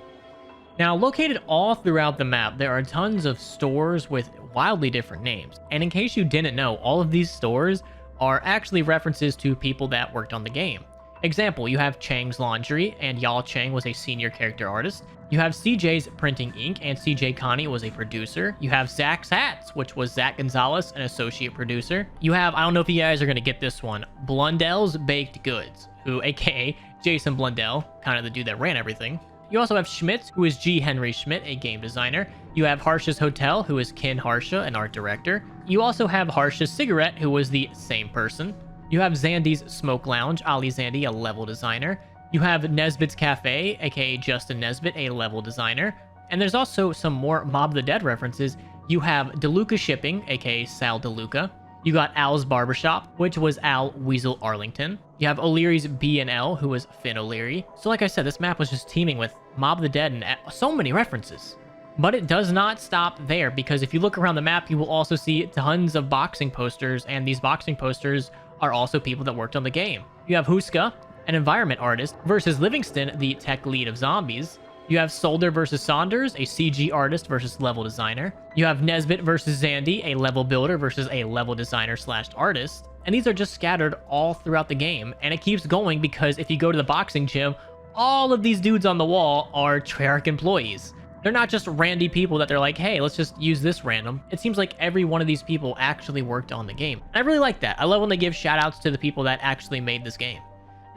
A: Now, located all throughout the map, there are tons of stores with wildly different names. And in case you didn't know, all of these stores are actually references to people that worked on the game. Example, you have Chang's Laundry, and Yao Chang was a senior character artist. You have CJ's Printing Inc., and CJ Connie was a producer. You have Zach's Hats, which was Zach Gonzalez, an associate producer. You have, I don't know if you guys are going to get this one, Blundell's Baked Goods, who, aka Jason Blundell, kind of the dude that ran everything. You also have Schmitz, who is G. Henry Schmidt, a game designer. You have Harsha's Hotel, who is Ken Harsha, an art director. You also have Harsha's Cigarette, who was the same person. You have Zandy's Smoke Lounge, Ali Zandy, a level designer. You have Nesbitt's Cafe, aka Justin Nesbitt, a level designer. And there's also some more Mob of the Dead references. You have DeLuca Shipping, aka Sal DeLuca. You got Al's Barbershop, which was Al Weasel Arlington. You have O'Leary's B and L, who was Finn O'Leary. So like I said, this map was just teeming with Mob of the Dead and so many references. But it does not stop there, because if you look around the map, you will also see tons of boxing posters, and these boxing posters are also people that worked on the game. You have Huska, an environment artist, versus Livingston, the tech lead of zombies. You have Solder versus Saunders, a CG artist versus level designer. You have Nesbit versus Zandy, a level builder versus a level designer / artist. And these are just scattered all throughout the game, and it keeps going because if you go to the boxing gym, all of these dudes on the wall are Treyarch employees. They're not just randy people that they're like, hey, let's just use this random. It seems like every one of these people actually worked on the game. And I really like that. I love when they give shout outs to the people that actually made this game.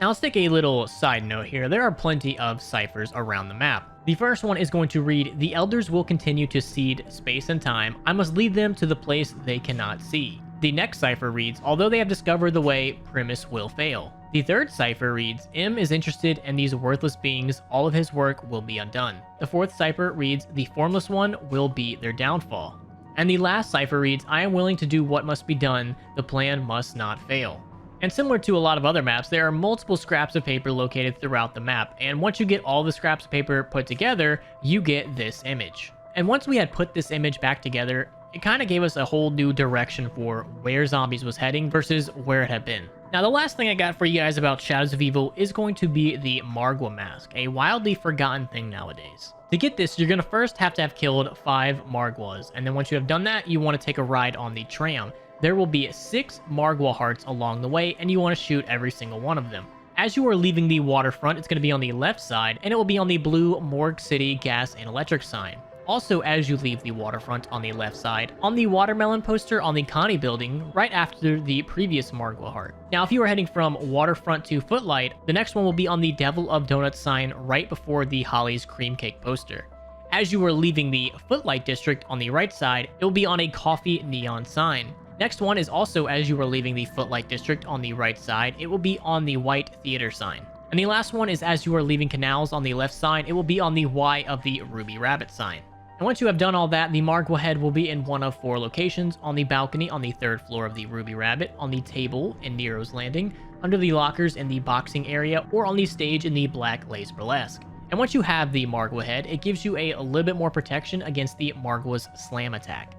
A: Now let's take a little side note here. There are plenty of ciphers around the map. The first one is going to read, "The elders will continue to seed space and time. I must lead them to the place they cannot see." The next cipher reads, "Although they have discovered the way, Primus will fail." The third cipher reads, "M is interested in these worthless beings. All of his work will be undone." The fourth cipher reads, "The formless one will be their downfall." And the last cipher reads, "I am willing to do what must be done. The plan must not fail." And similar to a lot of other maps, there are multiple scraps of paper located throughout the map. And once you get all the scraps of paper put together, you get this image. And once we had put this image back together, it kind of gave us a whole new direction for where Zombies was heading versus where it had been. Now, the last thing I got for you guys about Shadows of Evil is going to be the Margwa mask, a wildly forgotten thing nowadays. To get this, you're going to first have to have killed 5 Margwas, and then once you have done that, you want to take a ride on the tram. There will be 6 Margwa hearts along the way, and you want to shoot every single one of them. As you are leaving the waterfront, it's going to be on the left side, and it will be on the blue Morgue City gas and electric sign. Also, as you leave the waterfront on the left side, on the watermelon poster on the Connie building, right after the previous Margwa heart. Now, if you are heading from waterfront to Footlight, the next one will be on the Devil of Donuts sign right before the Holly's cream cake poster. As you are leaving the Footlight district on the right side, it will be on a coffee neon sign. Next one is also as you are leaving the Footlight district on the right side, it will be on the white theater sign. And the last one is as you are leaving Canals on the left side, it will be on the Y of the Ruby Rabbit sign. And once you have done all that, the Margwa head will be in one of 4 locations: on the balcony on the 3rd floor of the Ruby Rabbit, on the table in Nero's Landing, under the lockers in the boxing area, or on the stage in the Black Lace Burlesque. And once you have the Margwa head, it gives you a little bit more protection against the Margwa's slam attack.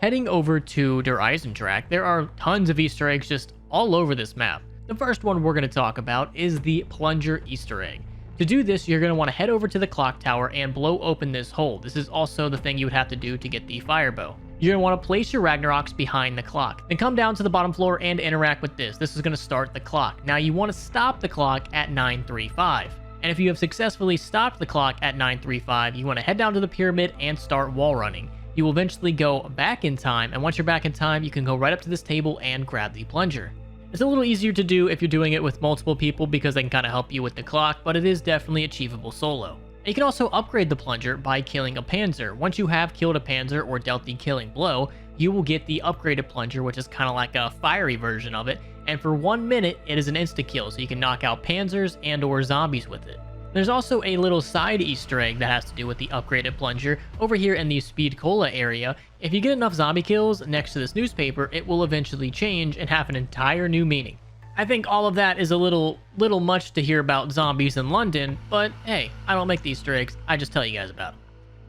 A: Heading over to Der Eisendrache, there are tons of Easter eggs just all over this map. The first one we're going to talk about is the Plunger Easter egg. To do this, you're going to want to head over to the clock tower and blow open this hole. This is also the thing you would have to do to get the fire bow. You're going to want to place your Ragnaroks behind the clock. Then come down to the bottom floor and interact with this. This is going to start the clock. Now you want to stop the clock at 9:35. And if you have successfully stopped the clock at 9:35, you want to head down to the pyramid and start wall running. You will eventually go back in time, and once you're back in time, you can go right up to this table and grab the plunger. It's a little easier to do if you're doing it with multiple people because they can kind of help you with the clock, but it is definitely achievable solo. And you can also upgrade the plunger by killing a Panzer. Once you have killed a Panzer or dealt the killing blow, you will get the upgraded plunger, which is kind of like a fiery version of it, and for 1 minute, it is an insta-kill, so you can knock out Panzers and or zombies with it. There's also a little side Easter egg that has to do with the upgraded plunger over here in the Speed Cola area. If you get enough zombie kills next to this newspaper, it will eventually change and have an entire new meaning. I think all of that is a little much to hear about zombies in London, but hey, I don't make the Easter eggs, I just tell you guys about them.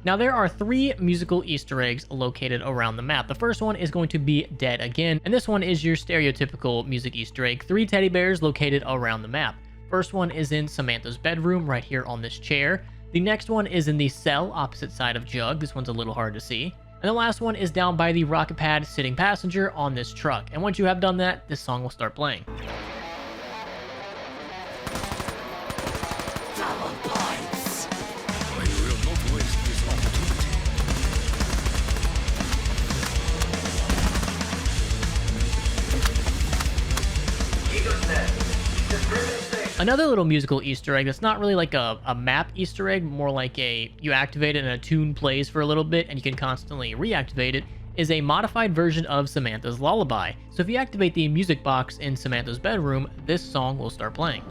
A: Now there are 3 musical Easter eggs located around the map. The first one is going to be Dead Again, and this one is your stereotypical music Easter egg. 3 teddy bears located around the map. First one is in Samantha's bedroom right here on this chair. The next one is in the cell opposite side of Jug. This one's a little hard to see. And the last one is down by the rocket pad sitting passenger on this truck. And once you have done that, this song will start playing. Another little musical Easter egg that's not really like a map Easter egg, more like you activate it and a tune plays for a little bit and you can constantly reactivate it, is a modified version of Samantha's Lullaby. So if you activate the music box in Samantha's bedroom, this song will start playing.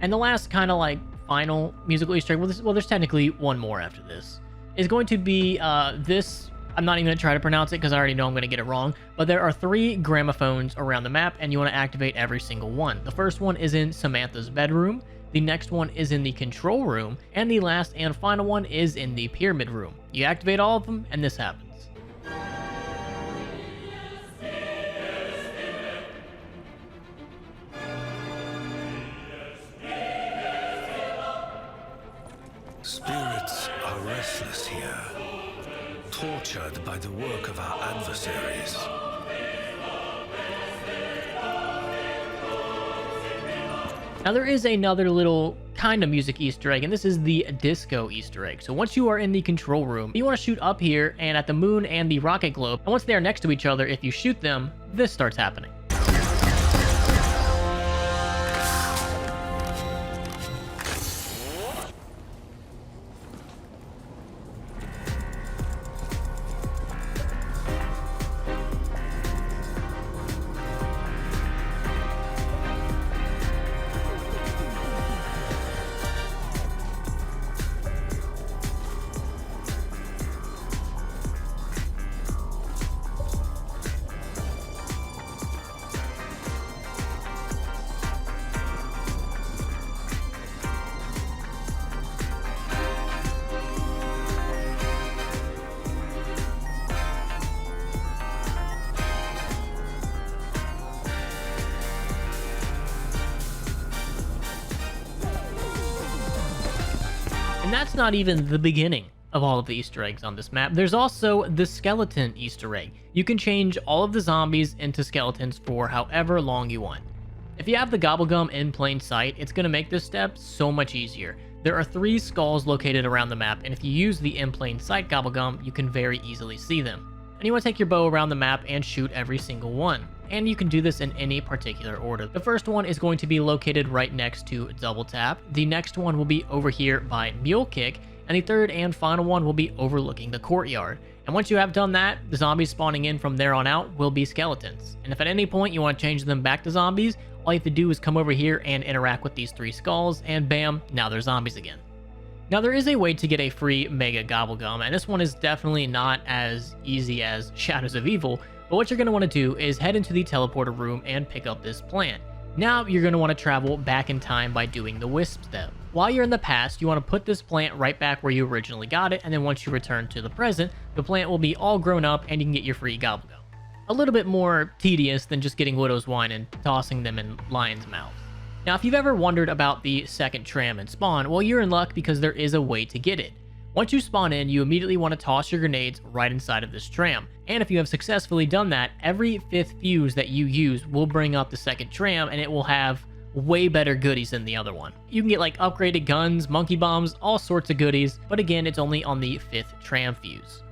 A: And the last kind of like final musical Easter egg, well, there's technically one more after this, is going to be this. I'm not even going to try to pronounce it because I already know I'm going to get it wrong, but there are 3 gramophones around the map and you want to activate every single one. The first one is in Samantha's bedroom, the next one is in the control room, and the last and final one is in the pyramid room. You activate all of them and this happens.
N: Spirits are restless here, tortured by the work of our adversaries.
A: Now there is another little kind of music Easter egg, and this is the disco Easter egg. So once you are in the control room, you want to shoot up here and at the moon and the rocket globe, and once they are next to each other, if you shoot them, this starts happening. And that's not even the beginning of all of the Easter eggs on this map. There's also the skeleton Easter egg. You can change all of the zombies into skeletons for however long you want. If you have the gobblegum in plain sight, it's going to make this step so much easier. There are 3 skulls located around the map, and if you use the in plain sight gobblegum, you can very easily see them. And you want to take your bow around the map and shoot every single one. And you can do this in any particular order. The first one is going to be located right next to Double Tap. The next one will be over here by Mule Kick. And the third and final one will be overlooking the courtyard. And once you have done that, the zombies spawning in from there on out will be skeletons. And if at any point you want to change them back to zombies, all you have to do is come over here and interact with these 3 skulls, and bam, now they're zombies again. Now there is a way to get a free Mega Gobblegum, and this one is definitely not as easy as Shadows of Evil, but what you're going to want to do is head into the teleporter room and pick up this plant. Now you're going to want to travel back in time by doing the Wisp step. While you're in the past, you want to put this plant right back where you originally got it, and then once you return to the present, the plant will be all grown up and you can get your free Gobblegum. A little bit more tedious than just getting Widow's Wine and tossing them in Lion's Mouth. Now, if you've ever wondered about the second tram and spawn, well, you're in luck because there is a way to get it. Once you spawn in, you immediately want to toss your grenades right inside of this tram. And if you have successfully done that, every 5th fuse that you use will bring up the second tram, and it will have way better goodies than the other one. You can get like upgraded guns, monkey bombs, all sorts of goodies, but again, it's only on the 5th tram fuse.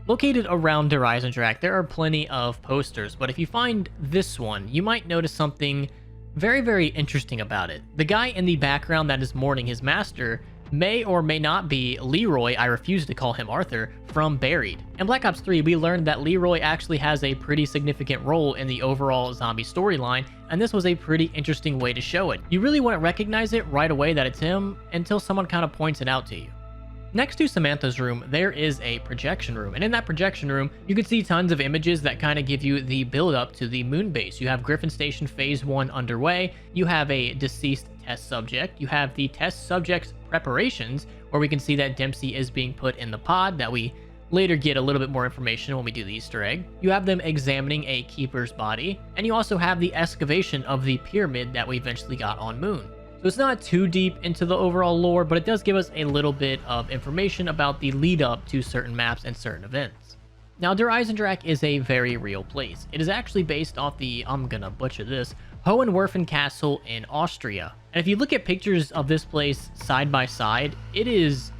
A: Located around Der Eisendrache, there are plenty of posters, but if you find this one, you might notice something very, very interesting about it. The guy in the background that is mourning his master may or may not be Leroy, I refuse to call him Arthur, from Buried. In Black Ops 3, we learned that Leroy actually has a pretty significant role in the overall zombie storyline, and this was a pretty interesting way to show it. You really wouldn't recognize it right away that it's him until someone kind of points it out to you. Next to Samantha's room, there is a projection room, and in that projection room, you can see tons of images that kind of give you the build up to the moon base. You have Griffin Station Phase 1 underway, you have a deceased test subject, you have the test subject's preparations, where we can see that Dempsey is being put in the pod, that we later get a little bit more information when we do the Easter egg. You have them examining a keeper's body, and you also have the excavation of the pyramid that we eventually got on Moon. So it's not too deep into the overall lore, but it does give us a little bit of information about the lead up to certain maps and certain events. Now, Der Eisendrache is a very real place. It is actually based off the, I'm gonna butcher this, Hohenwerfen Castle in Austria. And if you look at pictures of this place side by side, it is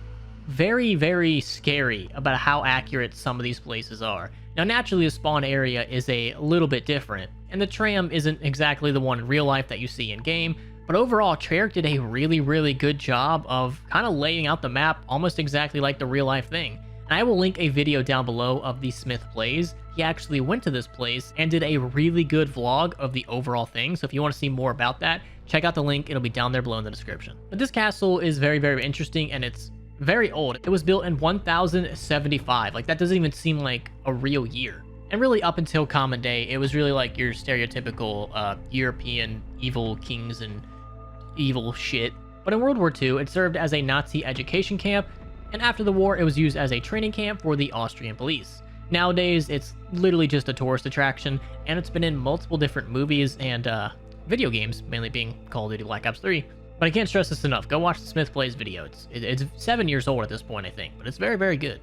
A: very, very scary about how accurate some of these places are. Now, naturally, the spawn area is a little bit different, and the tram isn't exactly the one in real life that you see in game, but overall, Treyarch did a really, really good job of kind of laying out the map almost exactly like the real life thing. And I will link a video down below of the Smith Plays. He actually went to this place and did a really good vlog of the overall thing. So if you want to see more about that, check out the link. It'll be down there below in the description. But this castle is very, very interesting, and it's very old. It was built in 1075. Like, that doesn't even seem like a real year. And really, up until Common Day, it was really like your stereotypical European evil kings and evil shit. But in World War II, it served as a Nazi education camp, and after the war, it was used as a training camp for the Austrian police. Nowadays, it's literally just a tourist attraction, and it's been in multiple different movies and video games, mainly being Call of Duty Black Ops 3. But I can't stress this enough. Go watch the Smith Plays video. It's 7 years old at this point, I think, but it's very, very good.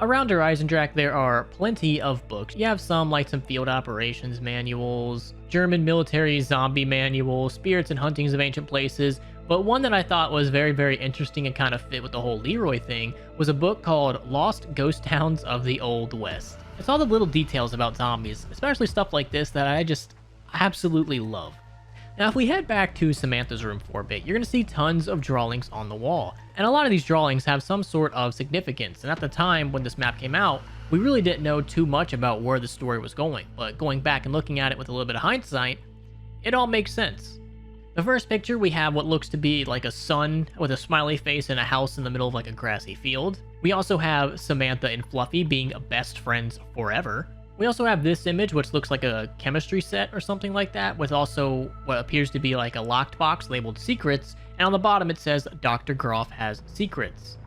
A: Around Der Eisendrache, there are plenty of books. You have some like some field operations manuals, German military zombie manuals, spirits and huntings of ancient places, but one that I thought was very, very interesting and kind of fit with the whole Leroy thing was a book called Lost Ghost Towns of the Old West. It's all the little details about zombies, especially stuff like this, that I just absolutely love. Now, if we head back to Samantha's room for a bit, you're going to see tons of drawings on the wall. And a lot of these drawings have some sort of significance. And at the time when this map came out, we really didn't know too much about where the story was going. But going back and looking at it with a little bit of hindsight, it all makes sense. The first picture, we have what looks to be like a sun with a smiley face and a house in the middle of like a grassy field. We also have Samantha and Fluffy being best friends forever. We also have this image, which looks like a chemistry set or something like that, with also what appears to be like a locked box labeled secrets, and on the bottom it says Dr. Groff has secrets.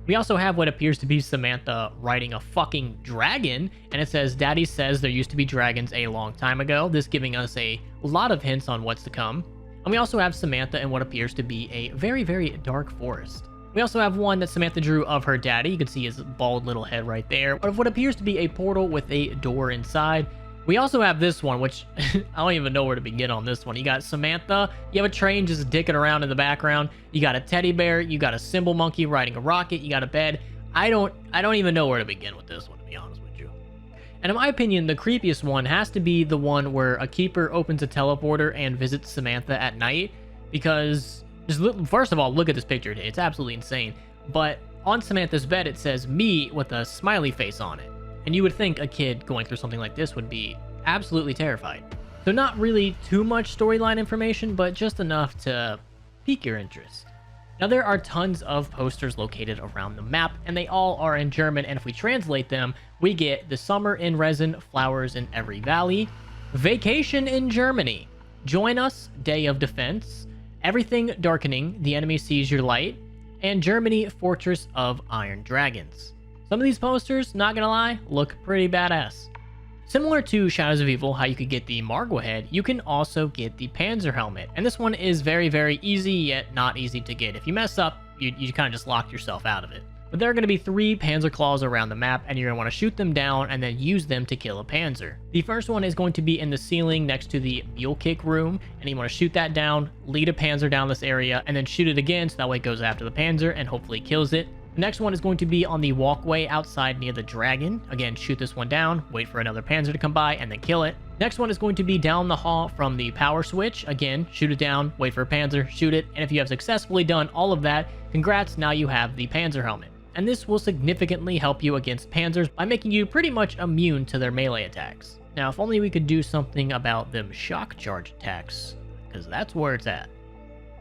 A: We also have what appears to be Samantha riding a fucking dragon, and it says Daddy says there used to be dragons a long time ago, this giving us a lot of hints on what's to come. And we also have Samantha in what appears to be a very, very dark forest. We also have one that Samantha drew of her daddy. You can see his bald little head right there. Of what appears to be a portal with a door inside. We also have this one, which I don't even know where to begin on this one. You got Samantha. You have a train just dicking around in the background. You got a teddy bear. You got a cymbal monkey riding a rocket. You got a bed. I don't even know where to begin with this one, to be honest with you. And in my opinion, the creepiest one has to be the one where a keeper opens a teleporter and visits Samantha at night, because first of all, look at this picture. It's absolutely insane. But on Samantha's bed, it says me with a smiley face on it. And you would think a kid going through something like this would be absolutely terrified. So not really too much storyline information, but just enough to pique your interest. Now, there are tons of posters located around the map, and they all are in German. And if we translate them, we get The Summer in Resin, Flowers in Every Valley, Vacation in Germany, Join Us, Day of Defense, Everything Darkening, The Enemy Sees Your Light, and Germany, Fortress of Iron Dragons. Some of these posters, not gonna lie, look pretty badass. Similar to Shadows of Evil, how you could get the Margwa head, you can also get the Panzer helmet. And this one is very, very easy, yet not easy to get. If you mess up, you kind of just lock yourself out of it. But there are going to be 3 Panzer claws around the map, and you're going to want to shoot them down and then use them to kill a Panzer. The first one is going to be in the ceiling next to the mule kick room, and you want to shoot that down, lead a Panzer down this area, and then shoot it again so that way it goes after the Panzer and hopefully kills it. The next one is going to be on the walkway outside near the dragon. Again, shoot this one down, wait for another Panzer to come by, and then kill it. Next one is going to be down the hall from the power switch. Again, shoot it down, wait for a Panzer, shoot it, and if you have successfully done all of that, congrats, now you have the Panzer helmet. And this will significantly help you against Panzers by making you pretty much immune to their melee attacks. Now, if only we could do something about them shock charge attacks, because that's where it's at.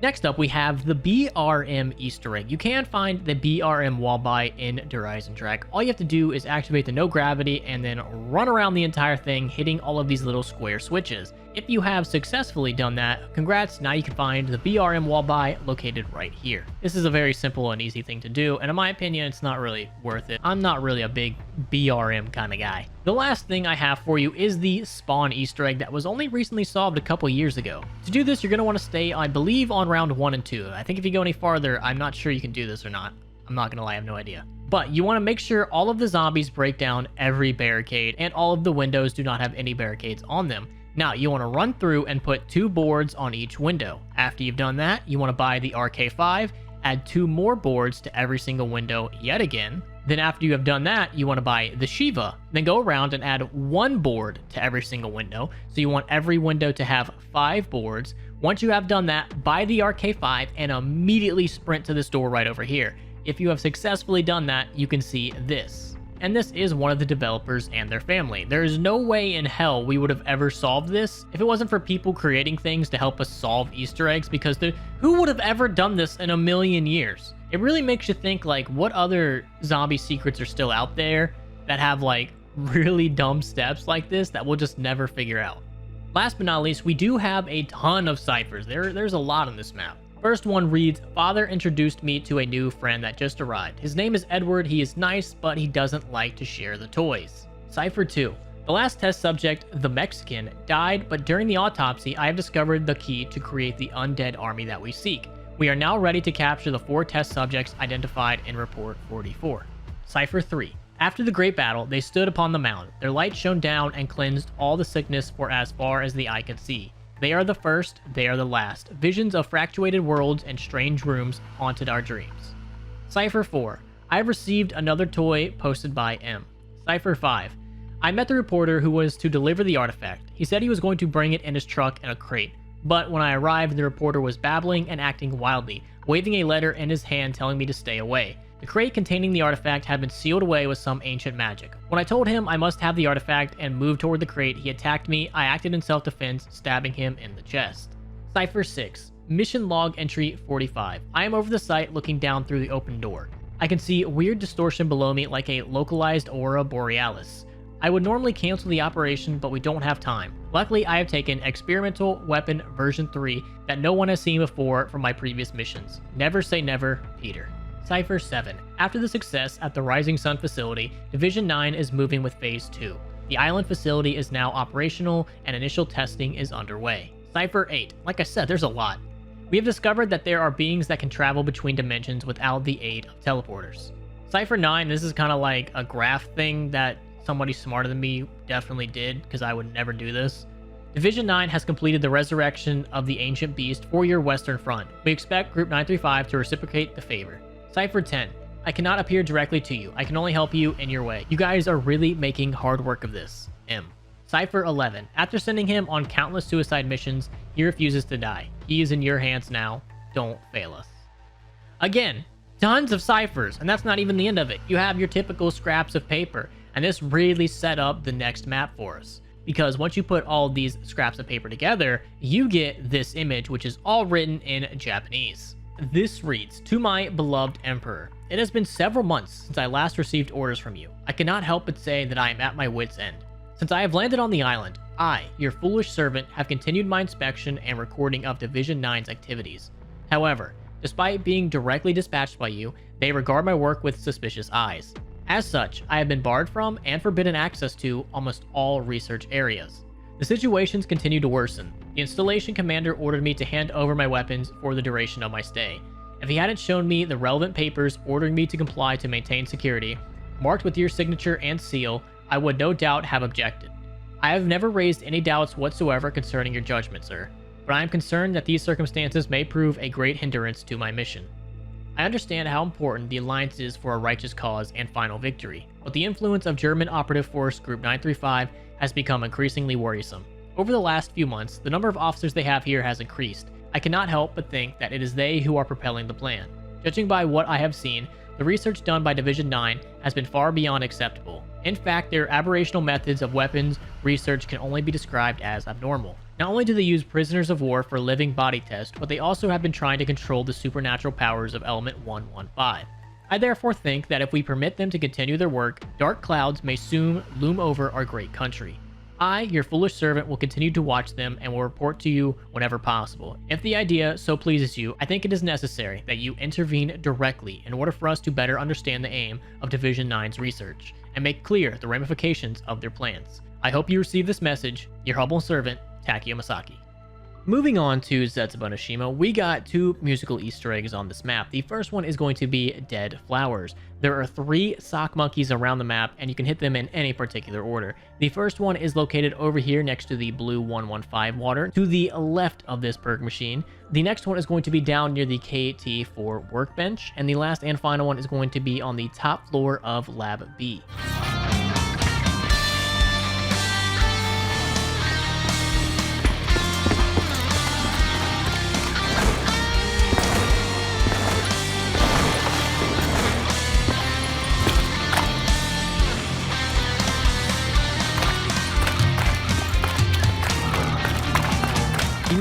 A: Next up, we have the BRM Easter egg. You can find the BRM wall buy in Der Eisendrache. All you have to do is activate the no gravity and then run around the entire thing, hitting all of these little square switches. If you have successfully done that, congrats, now you can find the BRM wall buy located right here. This is a very simple and easy thing to do, and in my opinion, it's not really worth it. I'm not really a big BRM kind of guy. The last thing I have for you is the spawn Easter egg that was only recently solved a couple years ago. To do this, you're going to want to stay, I believe, on round 1 and 2. I think if you go any farther, I'm not sure you can do this or not. I'm not going to lie, I have no idea. But you want to make sure all of the zombies break down every barricade, and all of the windows do not have any barricades on them. Now, you want to run through and put 2 boards on each window. After you've done that, you want to buy the RK5, add 2 more boards to every single window yet again. Then after you have done that, you want to buy the Shiva. Then go around and add 1 board to every single window. So you want every window to have 5 boards. Once you have done that, buy the RK5 and immediately sprint to this door right over here. If you have successfully done that, you can see this. and this is one of the developers and their family. There is no way in hell we would have ever solved this if it wasn't for people creating things to help us solve Easter eggs, because who would have ever done this in a million years? It really makes you think, like, what other zombie secrets are still out there that have, like, really dumb steps like this that we'll just never figure out. Last but not least, we do have a ton of ciphers. There's a lot on this map. First one reads, "Father introduced me to a new friend that just arrived. His name is Edward. He is nice, but he doesn't like to share the toys." Cipher 2. "The last test subject, the Mexican, died, but during the autopsy, I have discovered the key to create the undead army that we seek. We are now ready to capture the 4 test subjects identified in Report 44. Cipher 3. "After the great battle, they stood upon the mound. Their light shone down and cleansed all the sickness for as far as the eye could see. They are the first, they are the last. Visions of fractuated worlds and strange rooms haunted our dreams." Cipher 4. "I have received another toy posted by M." Cipher 5. "I met the reporter who was to deliver the artifact. He said he was going to bring it in his truck in a crate. But when I arrived, the reporter was babbling and acting wildly, waving a letter in his hand telling me to stay away. The crate containing the artifact had been sealed away with some ancient magic. When I told him I must have the artifact and moved toward the crate, he attacked me. I acted in self-defense, stabbing him in the chest." Cipher 6. "Mission log entry 45. I am over the site looking down through the open door. I can see weird distortion below me like a localized aurora borealis. I would normally cancel the operation, but we don't have time. Luckily, I have taken experimental weapon version 3 that no one has seen before from my previous missions. Never say never, Peter." Cipher 7. "After the success at the Rising Sun facility, Division 9 is moving with Phase 2. The island facility is now operational and initial testing is underway." Cipher 8. Like I said, there's a lot. "We have discovered that there are beings that can travel between dimensions without the aid of teleporters." Cipher 9. This is kind of like a graph thing that somebody smarter than me definitely did, because I would never do this. "Division 9 has completed the resurrection of the ancient beast for your western front. We expect Group 935 to reciprocate the favor." Cipher 10. "I cannot appear directly to you. I can only help you in your way. You guys are really making hard work of this. M." Cipher 11. "After sending him on countless suicide missions, he refuses to die. He is in your hands now. Don't fail us." Again, tons of ciphers, and that's not even the end of it. You have your typical scraps of paper, and this really set up the next map for us. Because once you put all these scraps of paper together, you get this image, which is all written in Japanese. This reads, "To my beloved Emperor, it has been several months since I last received orders from you. I cannot help but say that I am at my wit's end. Since I have landed on the island, I, your foolish servant, have continued my inspection and recording of Division 9's activities. However, despite being directly dispatched by you, they regard my work with suspicious eyes. As such, I have been barred from and forbidden access to almost all research areas. The situations continue to worsen. The installation commander ordered me to hand over my weapons for the duration of my stay. If he hadn't shown me the relevant papers ordering me to comply to maintain security, marked with your signature and seal, I would no doubt have objected. I have never raised any doubts whatsoever concerning your judgment, sir, but I am concerned that these circumstances may prove a great hindrance to my mission. I understand how important the Alliance is for a righteous cause and final victory, but the influence of German Operative Force Group 935 has become increasingly worrisome. Over the last few months, the number of officers they have here has increased. I cannot help but think that it is they who are propelling the plan. Judging by what I have seen, the research done by Division 9 has been far beyond acceptable. In fact, their aberrational methods of weapons research can only be described as abnormal. Not only do they use prisoners of war for living body tests, but they also have been trying to control the supernatural powers of Element 115. I therefore think that if we permit them to continue their work, dark clouds may soon loom over our great country. I, your foolish servant, will continue to watch them and will report to you whenever possible. If the idea so pleases you, I think it is necessary that you intervene directly in order for us to better understand the aim of Division 9's research and make clear the ramifications of their plans. I hope you receive this message. Your humble servant, Takeo Masaki." Moving on to Zetsubou no Shima, we got 2 musical Easter eggs on this map. The first one is going to be Dead Flowers. There are 3 sock monkeys around the map, and you can hit them in any particular order. The first one is located over here next to the blue 115 water, to the left of this perk machine. The next one is going to be down near the KT4 workbench, and the last and final one is going to be on the top floor of Lab B.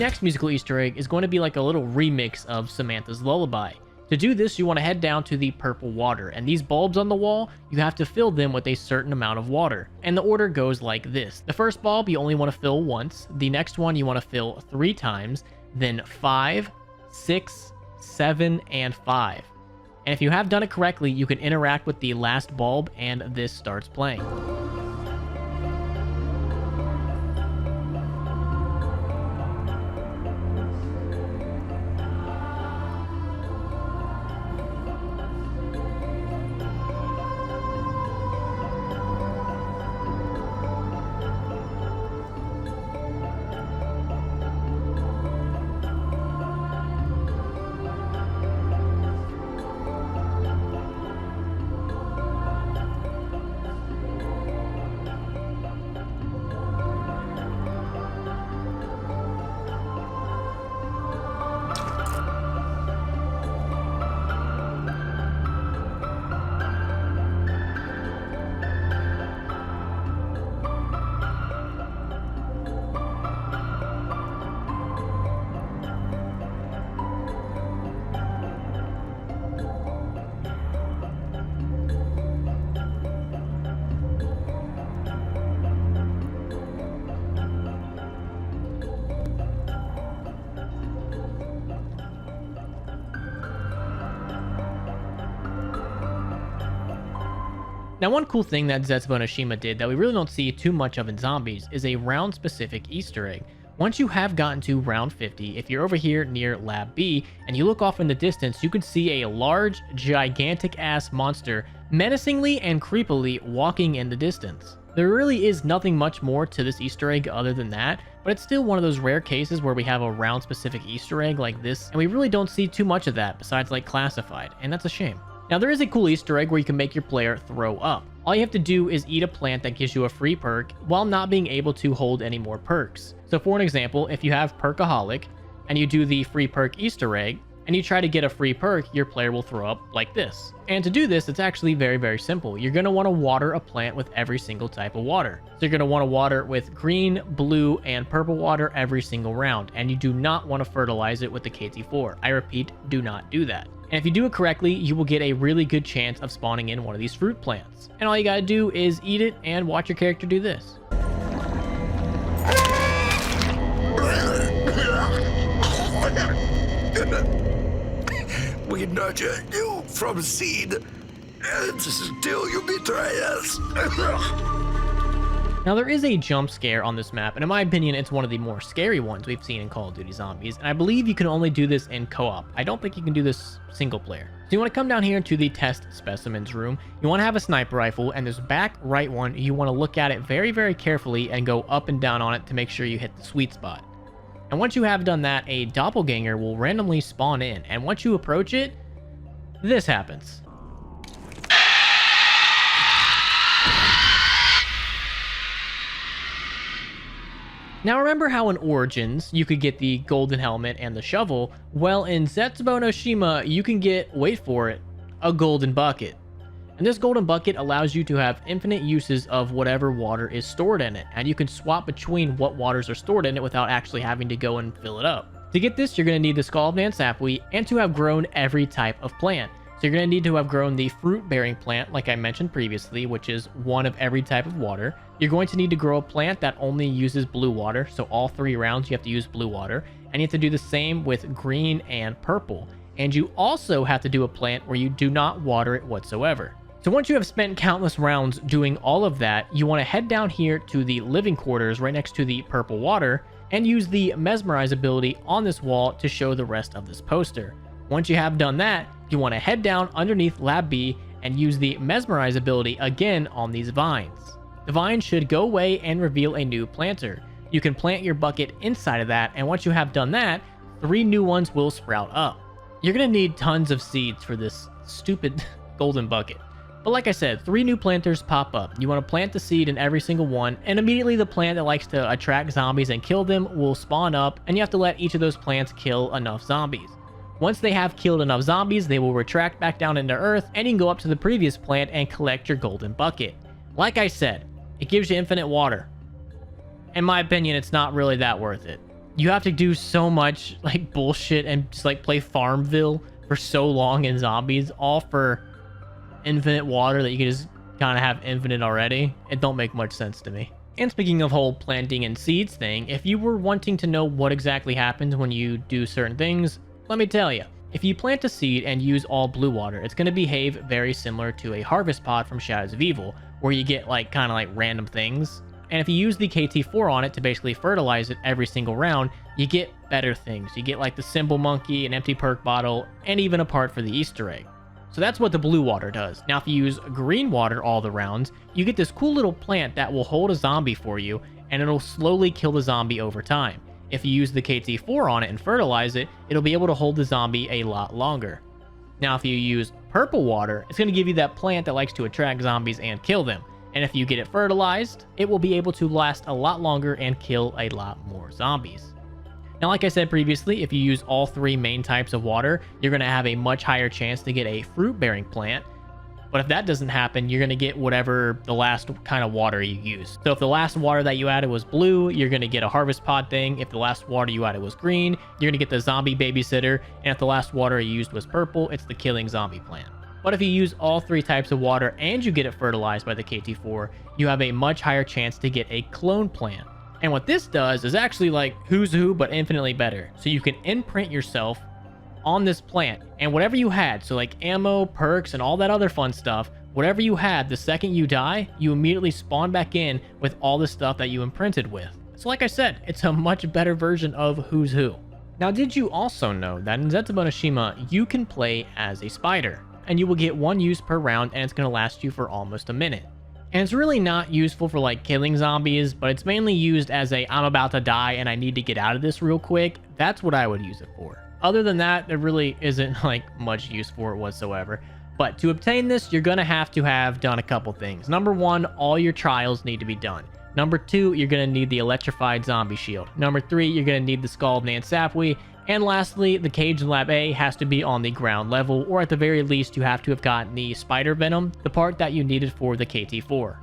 A: next musical Easter egg is going to be like a little remix of Samantha's Lullaby. To do this, you want to head down to the purple water, and these bulbs on the wall, you have to fill them with a certain amount of water. And the order goes like this. The first bulb you only want to fill once, the next one you want to fill 3 times, then 5, 6, 7, and 5. And if you have done it correctly, you can interact with the last bulb and this starts playing. Now, one cool thing that Zetsubo Noshima did that we really don't see too much of in Zombies is a round-specific Easter egg. Once you have gotten to round 50, if you're over here near Lab B, and you look off in the distance, you can see a large, gigantic-ass monster menacingly and creepily walking in the distance. There really is nothing much more to this Easter egg other than that, but it's still one of those rare cases where we have a round-specific Easter egg like this, and we really don't see too much of that besides like Classified, and that's a shame. Now, there is a cool Easter egg where you can make your player throw up. All you have to do is eat a plant that gives you a free perk while not being able to hold any more perks. So for an example, if you have Perkaholic and you do the free perk Easter egg and you try to get a free perk, your player will throw up like this. And to do this, it's actually very, very simple. You're going to want to water a plant with every single type of water. So you're going to want to water with green, blue, and purple water every single round. And you do not want to fertilize it with the KT4. I repeat, do not do that. And if you do it correctly, you will get a really good chance of spawning in one of these fruit plants. And all you gotta do is eat it and watch your character do this.
C: We nurture you from seed, and still you betray us.
A: Now, there is a jump scare on this map, and in my opinion, it's one of the more scary ones we've seen in Call of Duty Zombies, and I believe you can only do this in co-op. I don't think you can do this single player. So you want to come down here to the test specimens room. You want to have a sniper rifle, and this back right one, you want to look at it very, very carefully and go up and down on it to make sure you hit the sweet spot. And once you have done that, a doppelganger will randomly spawn in, and once you approach it, this happens. Now, remember how in Origins you could get the golden helmet and the shovel? Well, in Zetsubo Noshima, you can get, wait for it, a golden bucket. And this golden bucket allows you to have infinite uses of whatever water is stored in it, and you can swap between what waters are stored in it without actually having to go and fill it up. To get this, you're going to need the Skull of Nan Sapui and to have grown every type of plant. So you're going to need to have grown the fruit-bearing plant, like I mentioned previously, which is one of every type of water. You're going to need to grow a plant that only uses blue water, so all 3 rounds you have to use blue water. And you have to do the same with green and purple. And you also have to do a plant where you do not water it whatsoever. So once you have spent countless rounds doing all of that, you want to head down here to the living quarters right next to the purple water, and use the Mesmerize ability on this wall to show the rest of this poster. Once you have done that, you want to head down underneath Lab B and use the Mesmerize ability again on these vines. The vines should go away and reveal a new planter. You can plant your bucket inside of that, and once you have done that, 3 new ones will sprout up. You're going to need tons of seeds for this stupid golden bucket. But like I said, 3 new planters pop up. You want to plant the seed in every single one, and immediately the plant that likes to attract zombies and kill them will spawn up, and you have to let each of those plants kill enough zombies. Once they have killed enough zombies, they will retract back down into Earth, and you can go up to the previous plant and collect your golden bucket. Like I said, it gives you infinite water. In my opinion, it's not really that worth it. you have to do so much like bullshit and just like play Farmville for so long in zombies, all for infinite water that you can just kind of have infinite already. It don't make much sense to me. And speaking of whole planting and seeds thing, if you were wanting to know what exactly happens when you do certain things, let me tell you. If you plant a seed and use all blue water, it's going to behave very similar to a harvest pod from Shadows of Evil, where you get like kind of like random things. And if you use the KT4 on it to basically fertilize it every single round, you get better things. You get like the symbol monkey, an empty perk bottle, and even a part for the Easter egg. So that's what the blue water does. Now if you use green water all the rounds, you get this cool little plant that will hold a zombie for you, and it'll slowly kill the zombie over time. If you use the KT4 on it and fertilize it, it'll be able to hold the zombie a lot longer. Now if you use purple water, it's going to give you that plant that likes to attract zombies and kill them. And if you get it fertilized, it will be able to last a lot longer and kill a lot more zombies. Now, like I said previously, if you use all three main types of water, you're going to have a much higher chance to get a fruit-bearing plant. But if that doesn't happen, you're going to get whatever the last kind of water you use. So if the last water that you added was blue, you're going to get a harvest pod thing. If the last water you added was green, you're going to get the zombie babysitter. And if the last water you used was purple, it's the killing zombie plant. But if you use all three types of water and you get it fertilized by the KT4, you have a much higher chance to get a clone plant. And what this does is actually like Who's Who, but infinitely better. So you can imprint yourself on this plant, and whatever you had, so like ammo, perks, and all that other fun stuff, whatever you had, the second you die, you immediately spawn back in with all the stuff that you imprinted with. So like I said, it's a much better version of Who's Who. Now, did you also know that in Zetsubo no Shima, you can play as a spider, and you will get 1 use per round, and it's going to last you for almost a minute. And it's really not useful for like killing zombies, but it's mainly used as a I'm about to die and I need to get out of this real quick. That's what I would use it for. Other than that, there really isn't like much use for it whatsoever. But to obtain this, you're going to have done a couple things. Number 1, all your trials need to be done. Number 2, you're going to need the electrified zombie shield. Number 3, you're going to need the skull of Nansapwi. And lastly, the cage in Lab A has to be on the ground level, or at the very least, you have to have gotten the spider venom, the part that you needed for the KT4.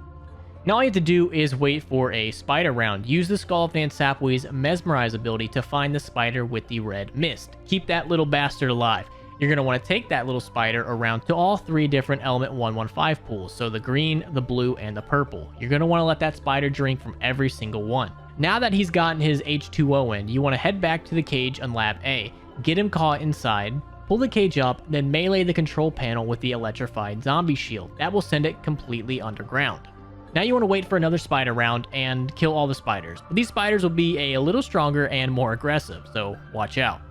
A: Now all you have to do is wait for a spider round. Use the skull of Nansapwi's mesmerize ability to find the spider with the red mist. Keep that little bastard alive. You're going to want to take that little spider around to all 3 different element 115 pools, so the green, the blue, and the purple. You're going to want to let that spider drink from every single one. Now that he's gotten his H2O in, you want to head back to the cage on Lab A, get him caught inside, pull the cage up, then melee the control panel with the electrified zombie shield. That will send it completely underground. Now you want to wait for another spider round and kill all the spiders. But these spiders will be a little stronger and more aggressive, so watch out.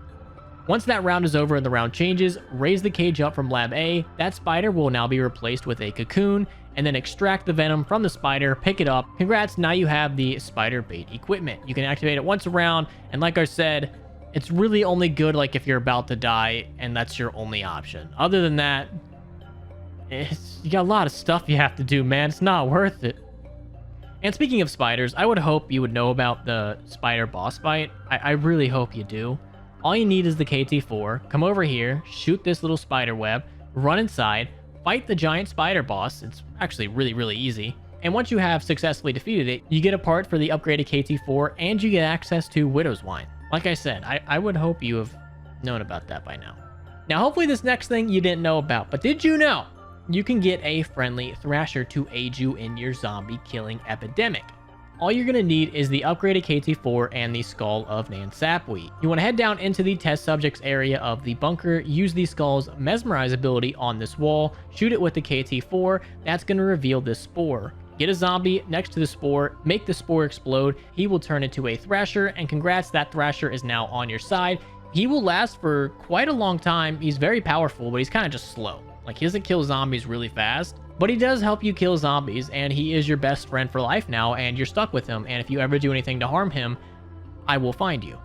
A: Once that round is over and the round changes, raise the cage up from Lab A. That spider will now be replaced with a cocoon, and then extract the venom from the spider, pick it up. Congrats, now you have the spider bait equipment. You can activate it once a round, and like I said, it's really only good like if you're about to die and that's your only option. Other than that, you got a lot of stuff you have to do, man. It's not worth it. And speaking of spiders, I would hope you would know about the spider boss fight. I really hope you do. All you need is the KT4. Come over here, shoot this little spider web, run inside, fight the giant spider boss. It's actually really easy. And once you have successfully defeated it, you get a part for the upgraded KT4 and you get access to Widow's Wine. Like I said, I would hope you have known about that by now. Now, hopefully this next thing you didn't know about, but did you know you can get a friendly Thrasher to aid you in your zombie killing epidemic? All you're going to need is the upgraded KT4 and the skull of Nansapwi. You want to head down into the test subjects area of the bunker, use the skull's mesmerize ability on this wall, shoot it with the KT4, that's going to reveal this spore. Get a zombie next to the spore, make the spore explode, he will turn into a Thrasher, and congrats, that Thrasher is now on your side. He will last for quite a long time. He's very powerful, but he's kind of just slow. Like, he doesn't kill zombies really fast, but he does help you kill zombies, and he is your best friend for life now, and you're stuck with him, and if you ever do anything to harm him, I will find you.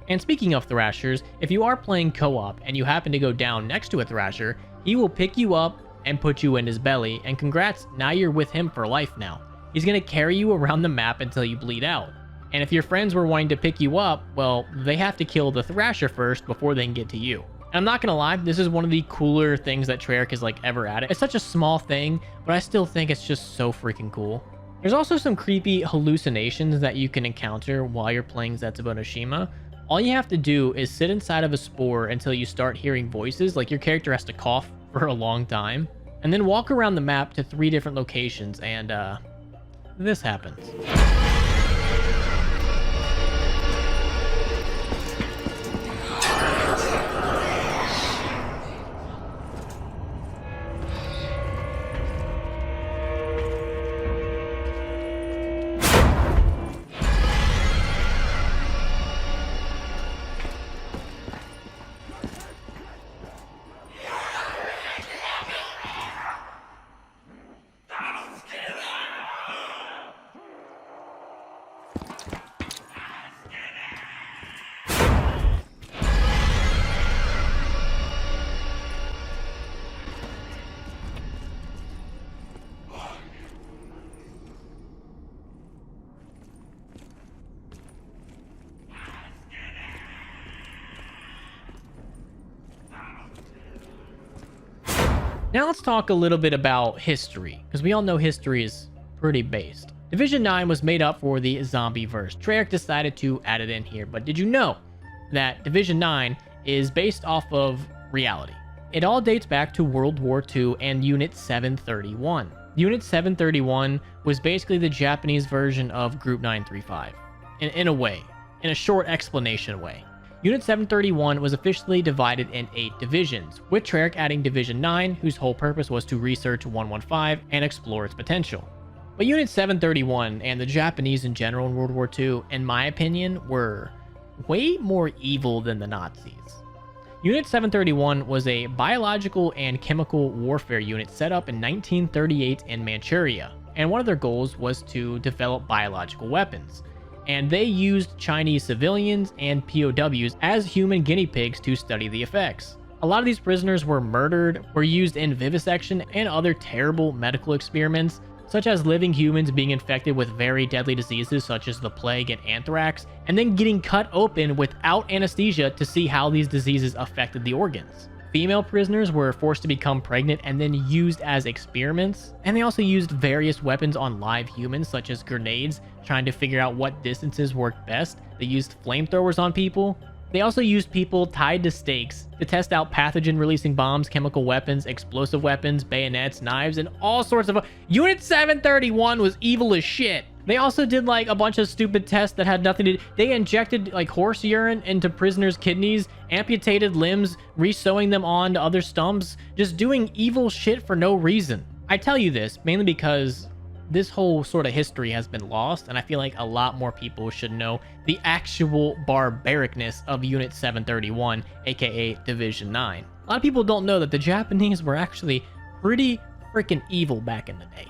A: And speaking of Thrashers, if you are playing co-op and you happen to go down next to a Thrasher, he will pick you up and put you in his belly, and congrats, now you're with him for life now. He's going to carry you around the map until you bleed out. And if your friends were wanting to pick you up, well, they have to kill the Thrasher first before they can get to you. And I'm not gonna lie, this is one of the cooler things that Treyarch has like ever added. It's such a small thing, but I still think it's just so freaking cool. There's also some creepy hallucinations that you can encounter while you're playing Zetsubo no Shima, All you have to do is sit inside of a spore until you start hearing voices, like your character has to cough for a long time, and then walk around the map to 3 different locations, and this happens. Now let's talk a little bit about history, because we all know history is pretty based. Division 9 was made up for the zombie verse. Treyarch decided to add it in here, but did you know that Division 9 is based off of reality? It all dates back to World War II and Unit 731. Unit 731 was basically the Japanese version of Group 935, in a way, in a short explanation way. Unit 731 was officially divided in 8 divisions, with Treyarch adding Division 9, whose whole purpose was to research 115 and explore its potential. But Unit 731 and the Japanese in general in World War II, in my opinion, were way more evil than the Nazis. Unit 731 was a biological and chemical warfare unit set up in 1938 in Manchuria, and one of their goals was to develop biological weapons. And they used Chinese civilians and POWs as human guinea pigs to study the effects. A lot of these prisoners were murdered, were used in vivisection and other terrible medical experiments, such as living humans being infected with very deadly diseases such as the plague and anthrax, and then getting cut open without anesthesia to see how these diseases affected the organs. Female prisoners were forced to become pregnant and then used as experiments, and they also used various weapons on live humans such as grenades, trying to figure out what distances worked best. They used flamethrowers on people. They also used people tied to stakes to test out pathogen-releasing bombs, chemical weapons, explosive weapons, bayonets, knives, and all sorts of... Unit 731 was evil as shit. They also did like a bunch of stupid tests that had nothing to... They injected like horse urine into prisoners' kidneys, amputated limbs, re-sewing them on to other stumps, just doing evil shit for no reason. I tell you this mainly because this whole sort of history has been lost, and I feel like a lot more people should know the actual barbaricness of Unit 731, aka Division 9. A lot of people don't know that the Japanese were actually pretty freaking evil back in the day.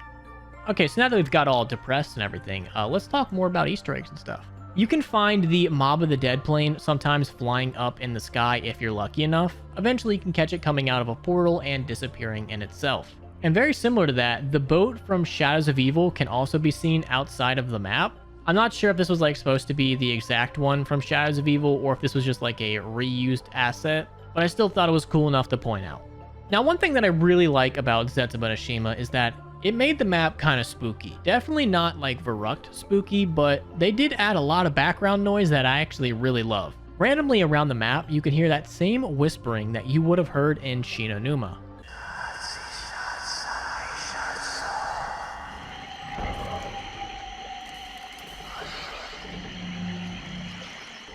A: Okay, so now that we've got all depressed and everything, let's talk more about Easter eggs and stuff. You can find the Mob of the Dead plane sometimes flying up in the sky if you're lucky enough. Eventually you can catch it coming out of a portal and disappearing in itself. And very similar to that, the boat from Shadows of Evil can also be seen outside of the map. I'm not sure if this was like supposed to be the exact one from Shadows of Evil or if this was just like a reused asset, but I still thought it was cool enough to point out. Now, one thing that I really like about Zetsubo Nishima is that it made the map kind of spooky. Definitely not like Verruct spooky, but they did add a lot of background noise that I actually really love. Randomly around the map, you can hear that same whispering that you would have heard in Shinonuma.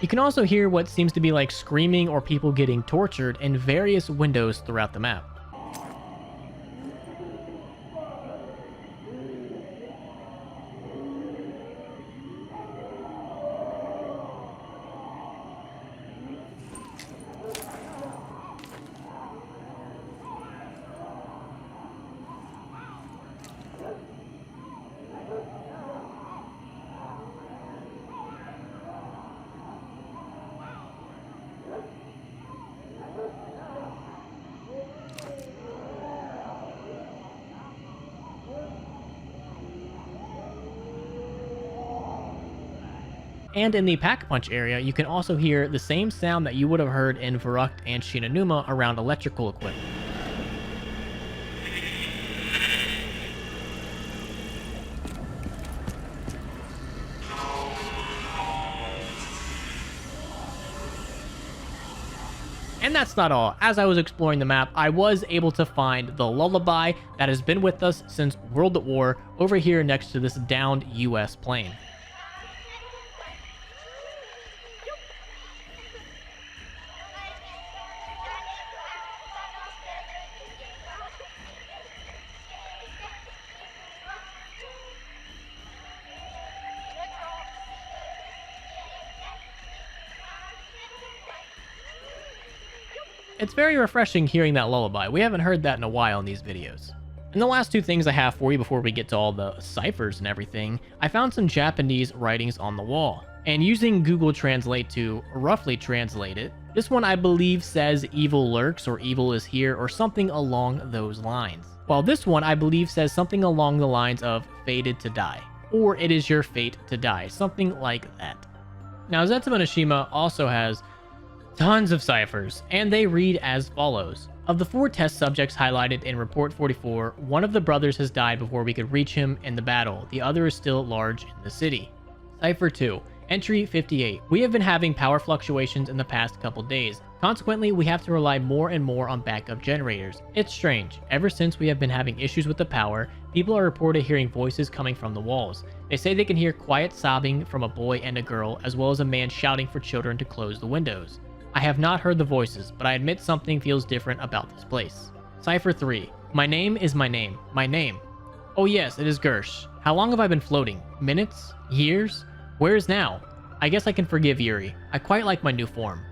A: You can also hear what seems to be like screaming or people getting tortured in various windows throughout the map. And in the Pack-a-Punch area, you can also hear the same sound that you would have heard in Verruct and Shinonuma around electrical equipment. that's not all. As I was exploring the map, I was able to find the lullaby that has been with us since World at War over here next to this downed US plane. It's very refreshing hearing that lullaby. We haven't heard that in a while in these videos. And the last two things I have for you before we get to all the ciphers and everything, I found some Japanese writings on the wall. And using Google Translate to roughly translate it, this one I believe says evil lurks or evil is here or something along those lines. While this one I believe says something along the lines of fated to die, or it is your fate to die, something like that. Now Zetsubou no Shima also has tons of ciphers, and they read as follows. Of the 4 test subjects highlighted in Report 44, one of the brothers has died before we could reach him in the battle. The other is still at large in the city. Cipher 2. Entry 58. We have been having power fluctuations in the past couple days. Consequently, we have to rely more and more on backup generators. It's strange. Ever since we have been having issues with the power, people are reported hearing voices coming from the walls. They say they can hear quiet sobbing from a boy and a girl, as well as a man shouting for children to close the windows. I have not heard the voices, but I admit something feels different about this place. Cipher 3. My name is my name. My name. Oh yes, it is Gersh. How long have I been floating? Minutes? Years? Where is now? I guess I can forgive Yuri. I quite like my new form.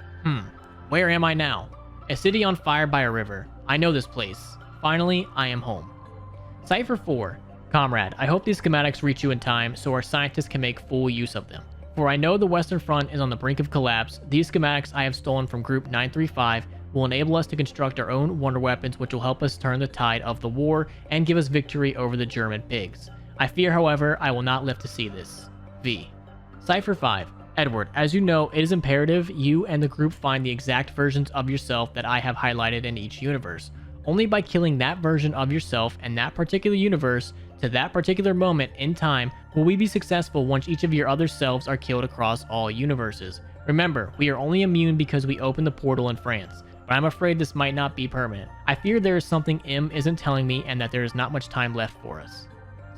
A: Where am I now? A city on fire by a river. I know this place. Finally, I am home. Cipher 4. Comrade, I hope these schematics reach you in time so our scientists can make full use of them. For I know the Western Front is on the brink of collapse. These schematics I have stolen from Group 935 will enable us to construct our own wonder weapons, which will help us turn the tide of the war and give us victory over the German pigs. I fear, however, I will not live to see this. V. Cipher 5. Edward, as you know, it is imperative you and the group find the exact versions of yourself that I have highlighted in each universe. Only by killing that version of yourself and that particular universe to that particular moment in time will we be successful once each of your other selves are killed across all universes. Remember, we are only immune because we opened the portal in France, but I'm afraid this might not be permanent. I fear there is something M isn't telling me and that there is not much time left for us.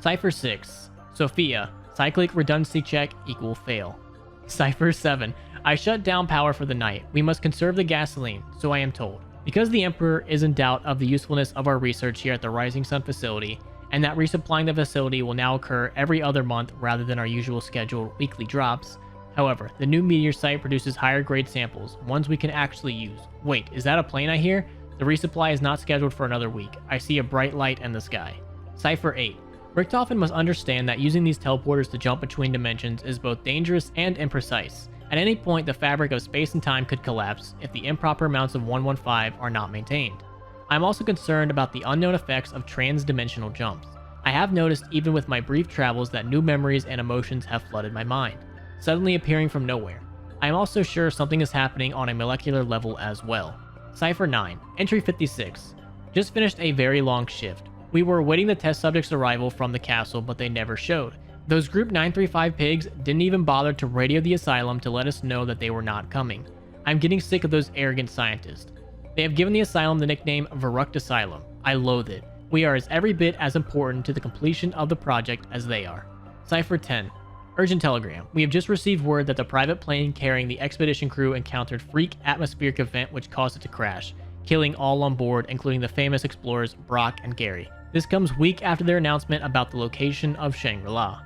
A: Cipher 6. Sophia, cyclic redundancy check equal fail. Cipher 7. I shut down power for the night. We must conserve the gasoline, so I am told. Because the Emperor is in doubt of the usefulness of our research here at the Rising Sun facility, and that resupplying the facility will now occur every other month rather than our usual scheduled weekly drops. However, the new meteor site produces higher grade samples, ones we can actually use. Wait, is that a plane I hear? The resupply is not scheduled for another week. I see a bright light in the sky. Cipher 8. Richtofen must understand that using these teleporters to jump between dimensions is both dangerous and imprecise. At any point, the fabric of space and time could collapse if the improper amounts of 115 are not maintained. I'm also concerned about the unknown effects of trans-dimensional jumps. I have noticed even with my brief travels that new memories and emotions have flooded my mind, suddenly appearing from nowhere. I am also sure something is happening on a molecular level as well. Cipher 9. Entry 56. Just finished a very long shift. We were awaiting the test subject's arrival from the castle, but they never showed. Those Group 935 pigs didn't even bother to radio the asylum to let us know that they were not coming. I'm getting sick of those arrogant scientists. They have given the asylum the nickname Verrucht Asylum. I loathe it. We are every bit as important to the completion of the project as they are. Cipher 10. Urgent telegram. We have just received word that the private plane carrying the expedition crew encountered freak atmospheric event which caused it to crash, killing all on board, including the famous explorers Brock and Gary. This comes week after their announcement about the location of Shangri-La.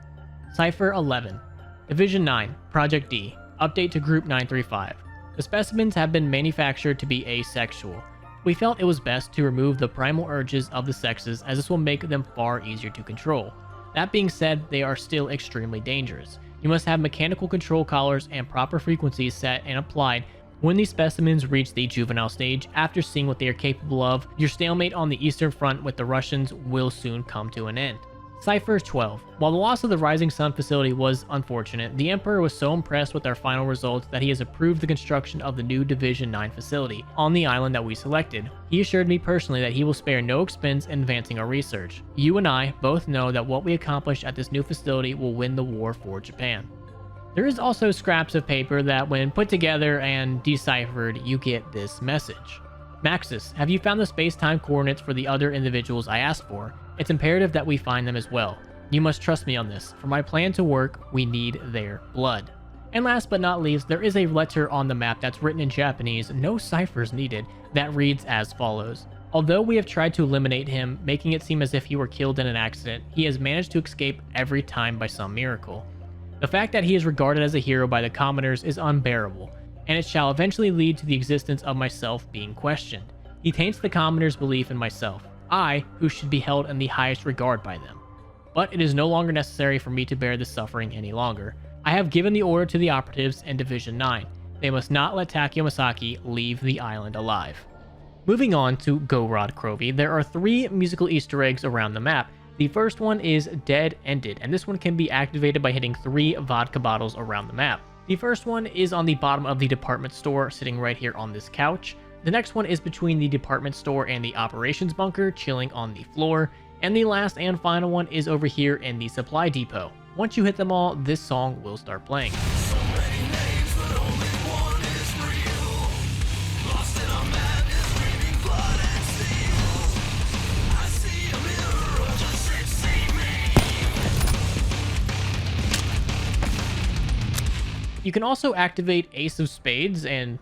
A: Cipher 11. Division 9. Project D. Update to Group 935. The specimens have been manufactured to be asexual. We felt it was best to remove the primal urges of the sexes as this will make them far easier to control. That being said, they are still extremely dangerous. You must have mechanical control collars and proper frequencies set and applied when these specimens reach the juvenile stage. After seeing what they are capable of, your stalemate on the Eastern Front with the Russians will soon come to an end. Cipher 12. While the loss of the Rising Sun facility was unfortunate, the Emperor was so impressed with our final results that he has approved the construction of the new Division 9 facility on the island that we selected. He assured me personally that he will spare no expense in advancing our research. You and I both know that what we accomplish at this new facility will win the war for Japan. There is also scraps of paper that when put together and deciphered, you get this message. Maxis, have you found the space-time coordinates for the other individuals I asked for? It's imperative that we find them as well. You must trust me on this. For my plan to work, we need their blood. And last but not least, there is a letter on the map that's written in Japanese, no ciphers needed, that reads as follows. Although we have tried to eliminate him, making it seem as if he were killed in an accident, he has managed to escape every time by some miracle. The fact that he is regarded as a hero by the commoners is unbearable, and it shall eventually lead to the existence of myself being questioned. He taints the commoners' belief in myself, I, who should be held in the highest regard by them. But it is no longer necessary for me to bear this suffering any longer. I have given the order to the operatives in Division 9. They must not let Takeo Masaki leave the island alive. Moving on to Gorod Krovi, there are 3 musical Easter eggs around the map. The first one is Dead Ended, and this one can be activated by hitting 3 vodka bottles around the map. The first one is on the bottom of the department store, sitting right here on this couch. The next one is between the department store and the operations bunker, chilling on the floor. And the last and final one is over here in the supply depot. Once you hit them all, this song will start playing. You can also activate Ace of Spades, and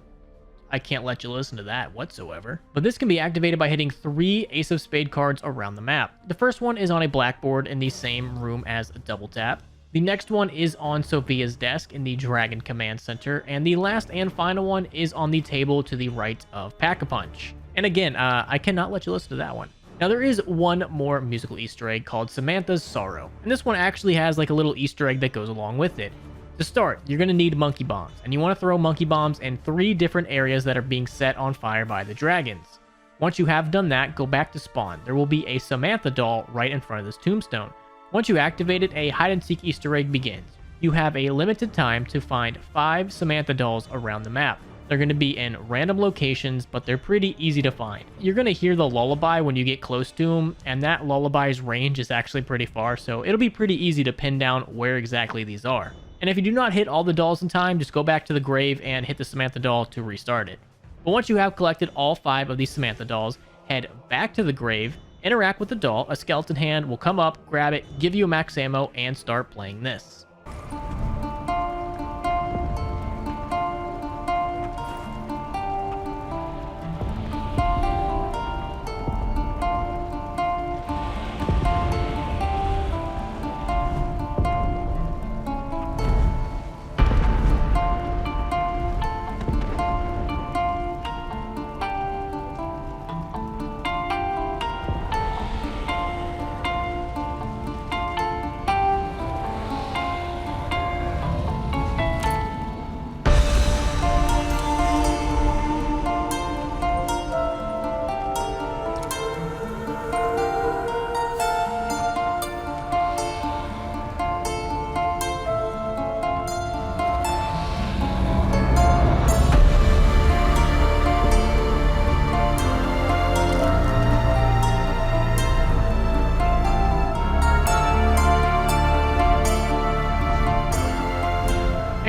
A: I can't let you listen to that whatsoever. But this can be activated by hitting 3 Ace of Spade cards around the map. The first one is on a blackboard in the same room as a double tap. The next one is on Sophia's desk in the Dragon Command Center. And the last and final one is on the table to the right of Pack-a-Punch. And again, I cannot let you listen to that one. Now there is one more musical Easter egg called Samantha's Sorrow. And this one actually has like a little Easter egg that goes along with it. To start, you're going to need monkey bombs, and you want to throw monkey bombs in 3 different areas that are being set on fire by the dragons. Once you have done that, go back to spawn. There will be a Samantha doll right in front of this tombstone. Once you activate it, a hide-and-seek Easter egg begins. You have a limited time to find 5 Samantha dolls around the map. They're going to be in random locations, but they're pretty easy to find. You're going to hear the lullaby when you get close to them, and that lullaby's range is actually pretty far, so it'll be pretty easy to pin down where exactly these are. And if you do not hit all the dolls in time, just go back to the grave and hit the Samantha doll to restart it. But once you have collected all 5 of these Samantha dolls, head back to the grave, interact with the doll, a skeleton hand will come up, grab it, give you a max ammo, and start playing this.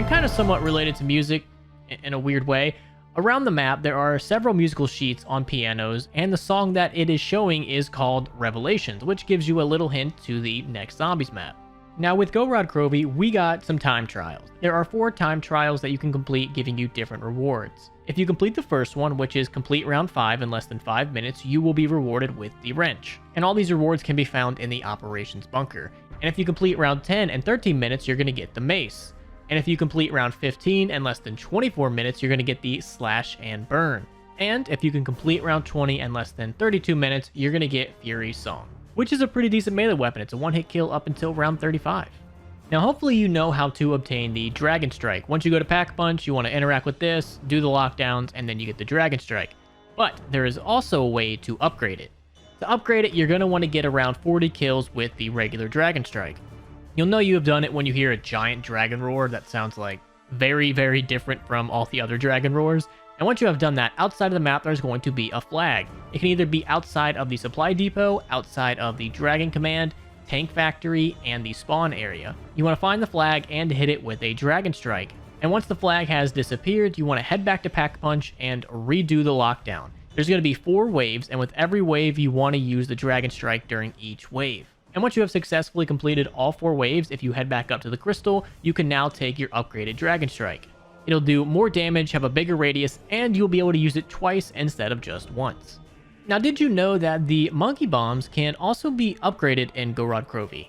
A: Kind of somewhat related to music in a weird way. Around the map, there are several musical sheets on pianos, and the song that it is showing is called Revelations, which gives you a little hint to the next Zombies map. Now with Gorod Krovi, we got some time trials. There are 4 time trials that you can complete, giving you different rewards. If you complete the first one, which is complete round 5 in less than 5 minutes, you will be rewarded with the wrench. And all these rewards can be found in the operations bunker. And if you complete round 10 in 13 minutes, you're going to get the mace. And if you complete round 15 in less than 24 minutes, you're going to get the slash and burn. And if you can complete round 20 in less than 32 minutes, you're going to get Fury's Song, which is a pretty decent melee weapon. It's a one-hit kill up until round 35. Now, hopefully you know how to obtain the Dragon Strike. Once you go to Pack-a-Punch, you want to interact with this, do the lockdowns, and then you get the Dragon Strike. But there is also a way to upgrade it. To upgrade it, you're going to want to get around 40 kills with the regular Dragon Strike. You'll know you have done it when you hear a giant dragon roar that sounds like very, very different from all the other dragon roars. And once you have done that, outside of the map, there's going to be a flag. It can either be outside of the supply depot, outside of the Dragon Command, Tank Factory, and the spawn area. You want to find the flag and hit it with a Dragon Strike. And once the flag has disappeared, you want to head back to Pack-a-Punch and redo the lockdown. There's going to be 4 waves, and with every wave, you want to use the Dragon Strike during each wave. And once you have successfully completed all 4 waves, if you head back up to the crystal, you can now take your upgraded Dragon Strike. It'll do more damage, have a bigger radius, and you'll be able to use it twice instead of just once. Now, did you know that the Monkey Bombs can also be upgraded in Gorod Krovi?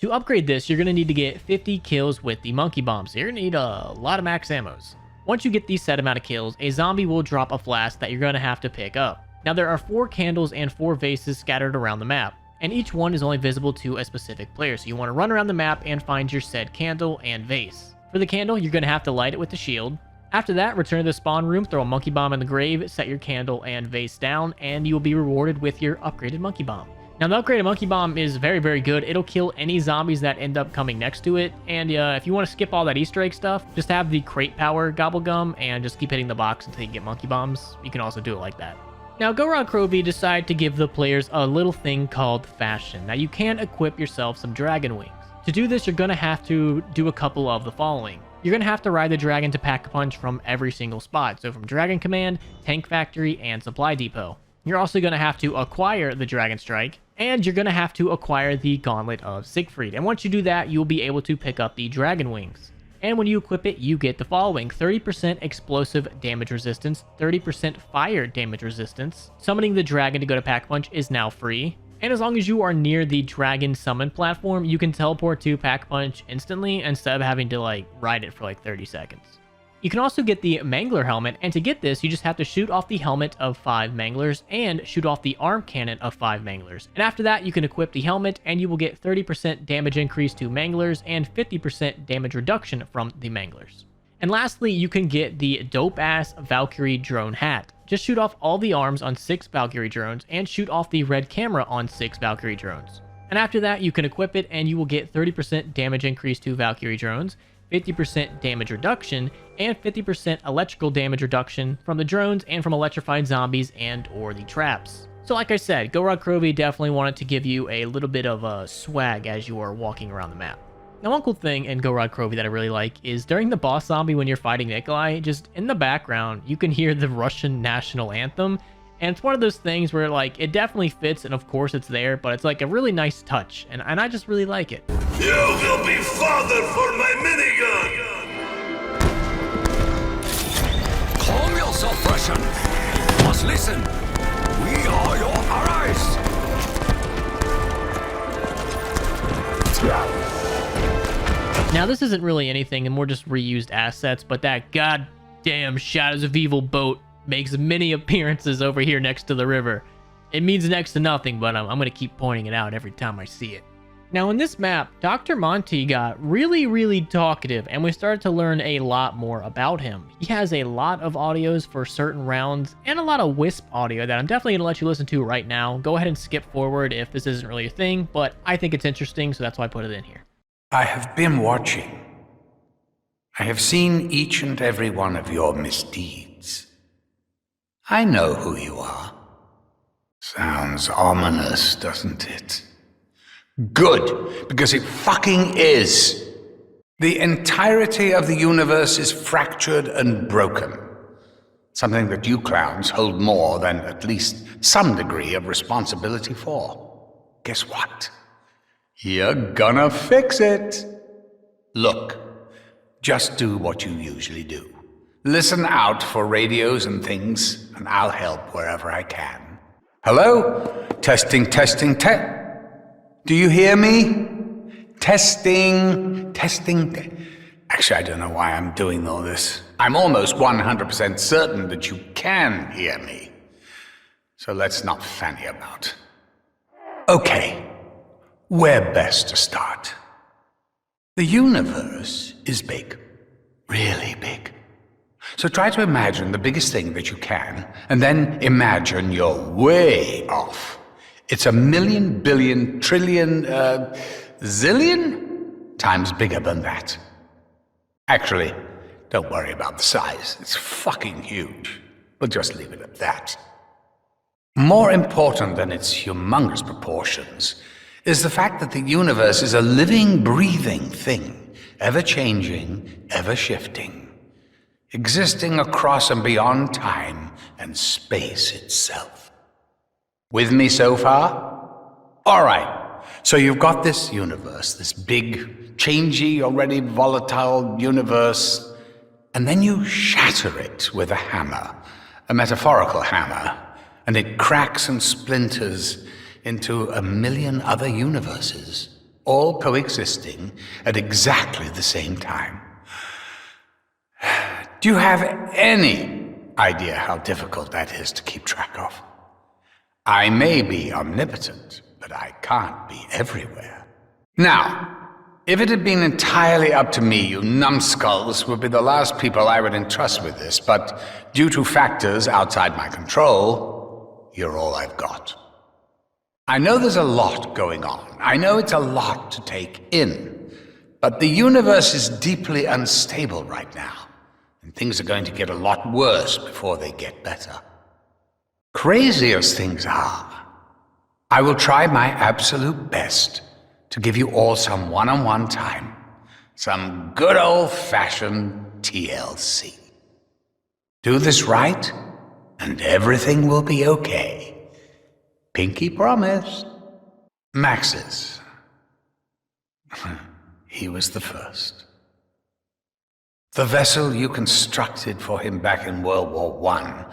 A: To upgrade this, you're going to need to get 50 kills with the Monkey Bombs. You're going to need a lot of max ammos. Once you get the set amount of kills, a zombie will drop a flask that you're going to have to pick up. Now, there are 4 candles and 4 vases scattered around the map, and each one is only visible to a specific player. So you want to run around the map and find your said candle and vase. For the candle, you're going to have to light it with the shield. After that, return to the spawn room, throw a Monkey Bomb in the grave, set your candle and vase down, and you will be rewarded with your upgraded Monkey Bomb. Now, the upgraded Monkey Bomb is very, very good. It'll kill any zombies that end up coming next to it. And if you want to skip all that Easter egg stuff, just have the crate power Gobblegum and just keep hitting the box until you get Monkey Bombs. You can also do it like that. Now, Gorod Krovi decided to give the players a little thing called Fashion. Now, you can equip yourself some Dragon Wings. To do this, you're going to have to do a couple of the following. You're going to have to ride the dragon to Pack-a-Punch from every single spot. So from Dragon Command, Tank Factory, and Supply Depot. You're also going to have to acquire the Dragon Strike, and you're going to have to acquire the Gauntlet of Siegfried. And once you do that, you'll be able to pick up the Dragon Wings. And when you equip it, you get the following: 30% explosive damage resistance, 30% fire damage resistance. Summoning the dragon to go to Pack-a-Punch is now free. And as long as you are near the dragon summon platform, you can teleport to Pack-a-Punch instantly instead of having to ride it for 30 seconds. You can also get the Mangler helmet, and to get this, you just have to shoot off the helmet of 5 Manglers and shoot off the arm cannon of 5 Manglers. And after that, you can equip the helmet, and you will get 30% damage increase to Manglers and 50% damage reduction from the Manglers. And lastly, you can get the dope-ass Valkyrie drone hat. Just shoot off all the arms on 6 Valkyrie drones and shoot off the red camera on 6 Valkyrie drones. And after that, you can equip it, and you will get 30% damage increase to Valkyrie drones, 50% damage reduction, and 50% electrical damage reduction from the drones and from electrified zombies and or the traps. So like I said, Gorod Krovi definitely wanted to give you a little bit of a swag as you are walking around the map. Now, one cool thing in Gorod Krovi that I really like is during the boss zombie when you're fighting Nikolai, just in the background, you can hear the Russian national anthem. And it's one of those things where it definitely fits, and of course it's there, but it's a really nice touch, and I just really like it.
H: You will be father for my minigun!
E: Calm yourself, Russian. You must listen. We are your allies.
A: Now, this isn't really anything, and more just reused assets, but that goddamn Shadows of Evil boat makes many appearances over here next to the river. It means next to nothing, but I'm going to keep pointing it out every time I see it. Now, in this map, Dr. Monty got really talkative, and we started to learn a lot more about him. He has a lot of audios for certain rounds, and a lot of Wisp audio that I'm definitely going to let you listen to right now. Go ahead and skip forward if this isn't really a thing, but I think it's interesting, so that's why I put it in here.
V: I have been watching. I have seen each and every one of your misdeeds. I know who you are. Sounds ominous, doesn't it? Good, because it fucking is. The entirety of the universe is fractured and broken. Something that you clowns hold more than at least some degree of responsibility for. Guess what? You're gonna fix it. Look, just do what you usually do. Listen out for radios and things, and I'll help wherever I can. Hello? Testing. Do you hear me? Testing. Actually, I don't know why I'm doing all this. I'm almost 100% certain that you can hear me. So let's not fanny about. Okay. Where best to start? The universe is big. Really big. So try to imagine the biggest thing that you can, and then imagine you're way off. It's 1,000,000,000 billion trillion, zillion times bigger than that. Actually, don't worry about the size. It's fucking huge. We'll just leave it at that. More important than its humongous proportions is the fact that the universe is a living, breathing thing, ever-changing, ever-shifting, existing across and beyond time and space itself. With me so far? All right, so you've got this universe, this big, changey, already volatile universe, and then you shatter it with a hammer, a metaphorical hammer, and it cracks and splinters into a million other universes, all coexisting at exactly the same time. Do you have any idea how difficult that is to keep track of? I may be omnipotent, but I can't be everywhere. Now, if it had been entirely up to me, you numbskulls would be the last people I would entrust with this, but due to factors outside my control, you're all I've got. I know there's a lot going on. I know it's a lot to take in, but the universe is deeply unstable right now, and things are going to get a lot worse before they get better. Crazy as things are, I will try my absolute best to give you all some one-on-one time, some good old-fashioned TLC. Do this right, and everything will be okay. Pinky promise. Max's. He was the first. The vessel you constructed for him back in World War I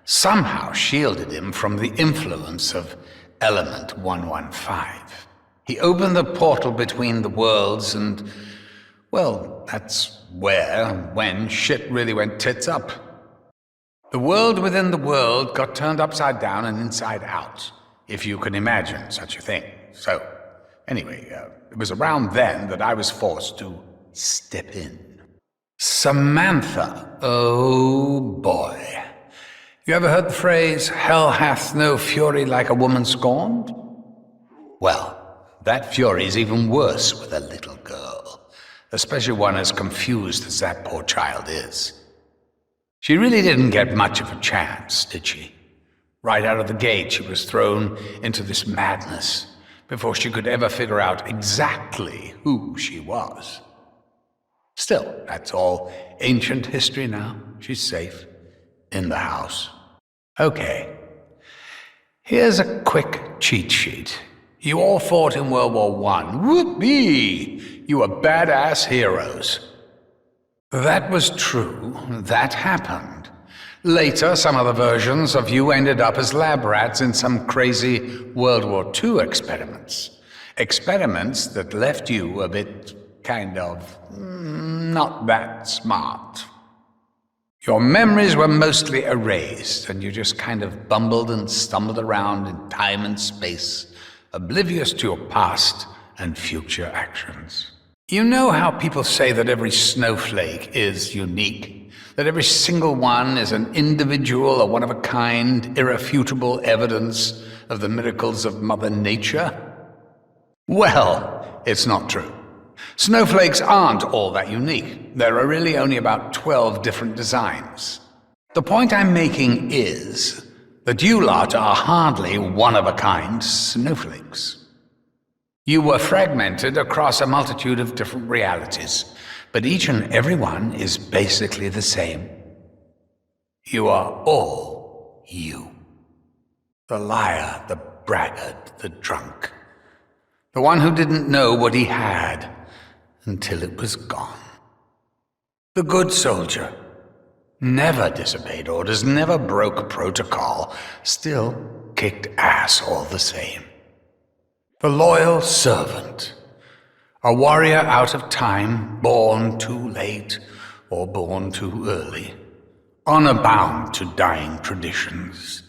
V: somehow shielded him from the influence of Element 115. He opened the portal between the worlds and, well, that's where, when shit really went tits up. The world within the world got turned upside down and inside out, if you can imagine such a thing. So, anyway, it was around then that I was forced to step in. Samantha, oh boy. You ever heard the phrase, hell hath no fury like a woman scorned? Well, that fury is even worse with a little girl, especially one as confused as that poor child is. She really didn't get much of a chance, did she? Right out of the gate, she was thrown into this madness before she could ever figure out exactly who she was. Still, that's all ancient history now. She's safe in the house. Okay, here's a quick cheat sheet. You all fought in World War I. Whoopee! You were badass heroes. That was true. That happened. Later, some other versions of you ended up as lab rats in some crazy World War II experiments. Experiments that left you a bit, kind of, not that smart. Your memories were mostly erased, and you just kind of bumbled and stumbled around in time and space, oblivious to your past and future actions. You know how people say that every snowflake is unique? That every single one is an individual, a one-of-a-kind, irrefutable evidence of the miracles of Mother Nature? Well, it's not true. Snowflakes aren't all that unique. There are really only about 12 different designs. The point I'm making is that you lot are hardly one-of-a-kind snowflakes. You were fragmented across a multitude of different realities, but each and every one is basically the same. You are all you. The liar, the braggart, the drunk. The one who didn't know what he had until it was gone. The good soldier. Never disobeyed orders, never broke protocol, still kicked ass all the same. The loyal servant. A warrior out of time, born too late or born too early. Honor-bound to dying traditions.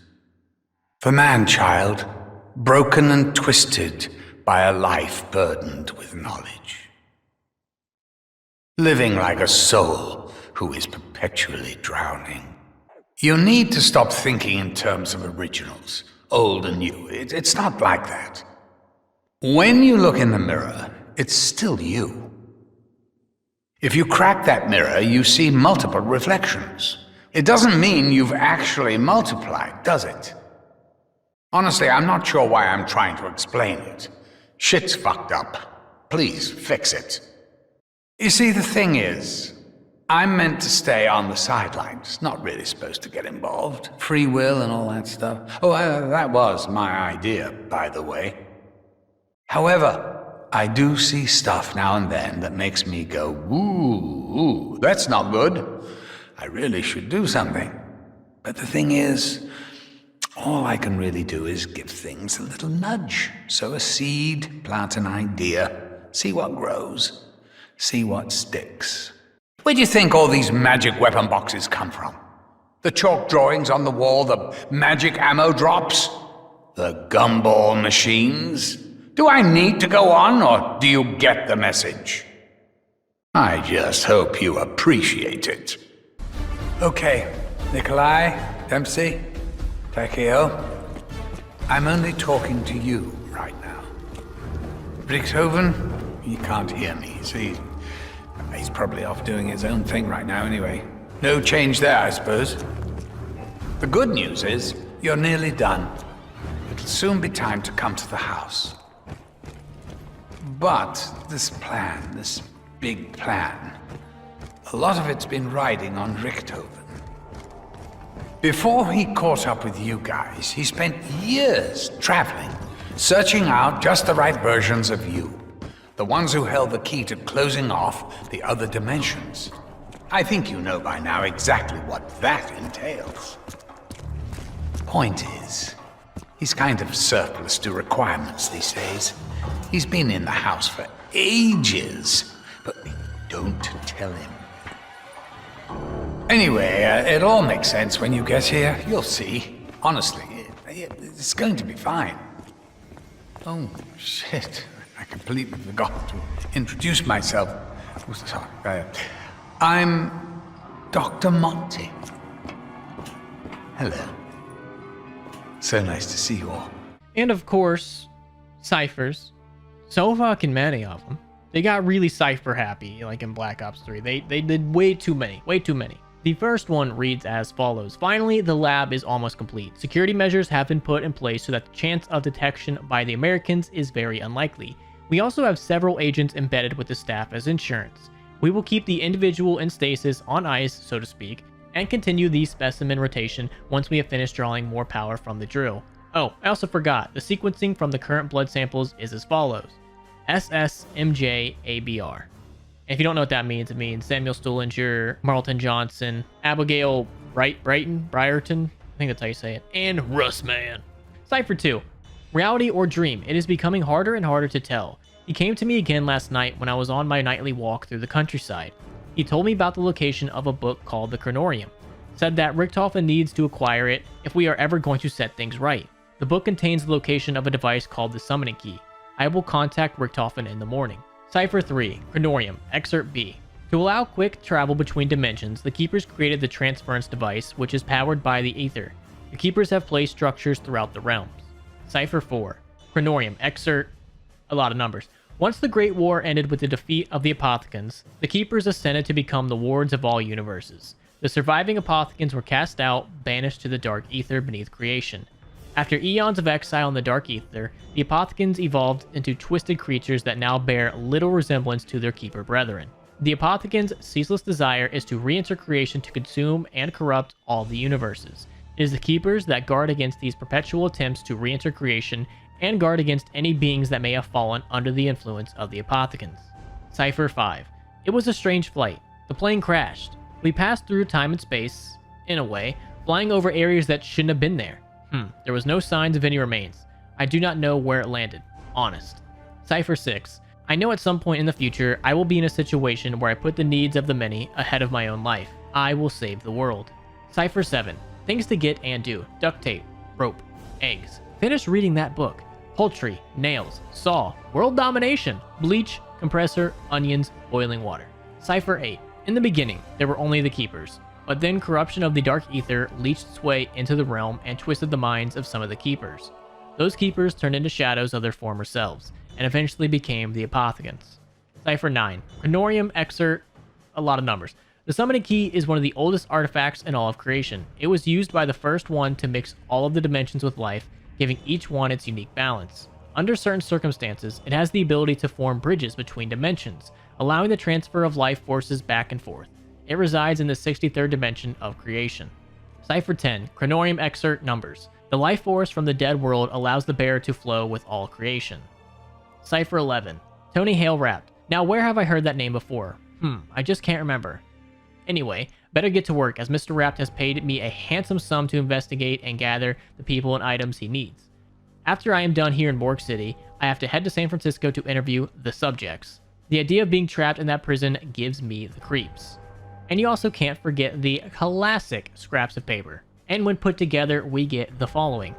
V: The man-child, broken and twisted by a life burdened with knowledge. Living like a soul who is perpetually drowning. You need to stop thinking in terms of originals, old and new. It's not like that. When you look in the mirror, it's still you. If you crack that mirror, you see multiple reflections. It doesn't mean you've actually multiplied, does it? Honestly, I'm not sure why I'm trying to explain it. Shit's fucked up. Please, fix it. You see, the thing is, I'm meant to stay on the sidelines, not really supposed to get involved. Free will and all that stuff. Oh, that was my idea, by the way. However, I do see stuff now and then that makes me go, ooh, that's not good. I really should do something. But the thing is, all I can really do is give things a little nudge. Sow a seed, plant an idea, see what grows, see what sticks. Where do you think all these magic weapon boxes come from? The chalk drawings on the wall, the magic ammo drops, the gumball machines? Do I need to go on, or do you get the message? I just hope you appreciate it. Okay, Nikolai, Dempsey, Takeo, I'm only talking to you right now. Richthofen, he can't hear me, see? He's probably off doing his own thing right now anyway. No change there, I suppose. The good news is, you're nearly done. It'll soon be time to come to the house. But this plan, this big plan, a lot of it's been riding on Richthofen. Before he caught up with you guys, he spent years traveling, searching out just the right versions of you. The ones who held the key to closing off the other dimensions. I think you know by now exactly what that entails. Point is, he's kind of surplus to requirements these days. He's been in the house for ages, but don't tell him. Anyway, it all makes sense when you get here. You'll see. Honestly, it's going to be fine. Oh, shit. I completely forgot to introduce myself. I'm Dr. Monty. Hello. So nice to see you all.
A: And of course, ciphers. So fucking many of them. They got really cipher happy, like in Black Ops 3. They did way too many. The first one reads as follows. Finally, the lab is almost complete. Security measures have been put in place so that the chance of detection by the Americans is very unlikely. We also have several agents embedded with the staff as insurance. We will keep the individual in stasis on ice, so to speak, and continue the specimen rotation once we have finished drawing more power from the drill. Oh, I also forgot, the sequencing from the current blood samples is as follows. SSMJABR. If you don't know what that means, it means Samuel Stullinger, Marlton Johnson, Abigail Brierton, I think that's how you say it, and Russman. Cypher 2. Reality or dream, it is becoming harder and harder to tell. He came to me again last night when I was on my nightly walk through the countryside. He told me about the location of a book called the Chronorium. Said that Richthofen needs to acquire it if we are ever going to set things right. The book contains the location of a device called the Summoning Key. I will contact Richthofen in the morning. Cypher 3, Chronorium, Excerpt B. To allow quick travel between dimensions, the Keepers created the transference device, which is powered by the Aether. The Keepers have placed structures throughout the realms. Cypher 4, Chronorium, Excerpt, a lot of numbers. Once the Great War ended with the defeat of the Apothicons, the Keepers ascended to become the wards of all universes. The surviving Apothicons were cast out, banished to the Dark Aether beneath creation. After eons of exile in the Dark Aether, the Apothicons evolved into twisted creatures that now bear little resemblance to their Keeper brethren. The Apothicons' ceaseless desire is to re-enter creation to consume and corrupt all the universes. It is the Keepers that guard against these perpetual attempts to re-enter creation and guard against any beings that may have fallen under the influence of the Apothicons. Cypher 5. It was a strange flight. The plane crashed. We passed through time and space, in a way, flying over areas that shouldn't have been there. There was no signs of any remains. I do not know where it landed. Honest. Cypher 6. I know at some point in the future, I will be in a situation where I put the needs of the many ahead of my own life. I will save the world. Cypher 7. Things to get and do. Duct tape. Rope. Eggs. Finish reading that book. Poultry. Nails. Saw. World domination. Bleach. Compressor. Onions. Boiling water. Cypher 8. In the beginning, there were only the Keepers. But then corruption of the Dark Aether leached its way into the realm and twisted the minds of some of the Keepers. Those Keepers turned into shadows of their former selves, and eventually became the Apothicons. Cypher 9. Chronorium, Excerpt, a lot of numbers. The Summoning Key is one of the oldest artifacts in all of creation. It was used by the first one to mix all of the dimensions with life, giving each one its unique balance. Under certain circumstances, it has the ability to form bridges between dimensions, allowing the transfer of life forces back and forth. It resides in the 63rd dimension of creation. Cipher 10, Chronorium Excerpt Numbers. The life force from the dead world allows the bearer to flow with all creation. Cipher 11, Tony Hale Rapt. Now where have I heard that name before? I just can't remember. Anyway, better get to work as Mr. Rapt has paid me a handsome sum to investigate and gather the people and items he needs. After I am done here in Borg City, I have to head to San Francisco to interview the subjects. The idea of being trapped in that prison gives me the creeps. And you also can't forget the classic scraps of paper. And when put together, we get the following.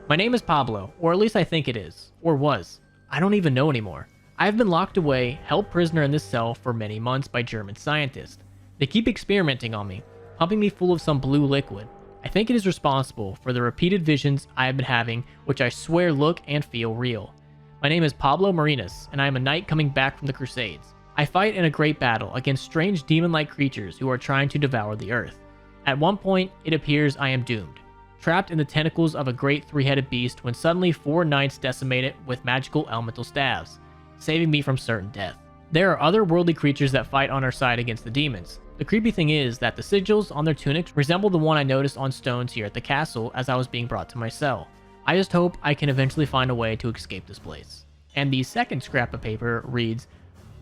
A: My name is Pablo, or at least I think it is, or was. I don't even know anymore. I have been locked away, held prisoner in this cell for many months by German scientists. They keep experimenting on me, pumping me full of some blue liquid. I think it is responsible for the repeated visions I have been having, which I swear look and feel real. My name is Pablo Marinas, and I am a knight coming back from the Crusades. I fight in a great battle against strange demon-like creatures who are trying to devour the earth. At one point, it appears I am doomed, trapped in the tentacles of a great three-headed beast when suddenly 4 knights decimate it with magical elemental staves, saving me from certain death. There are other worldly creatures that fight on our side against the demons. The creepy thing is that the sigils on their tunics resemble the one I noticed on stones here at the castle as I was being brought to my cell. I just hope I can eventually find a way to escape this place. And the second scrap of paper reads,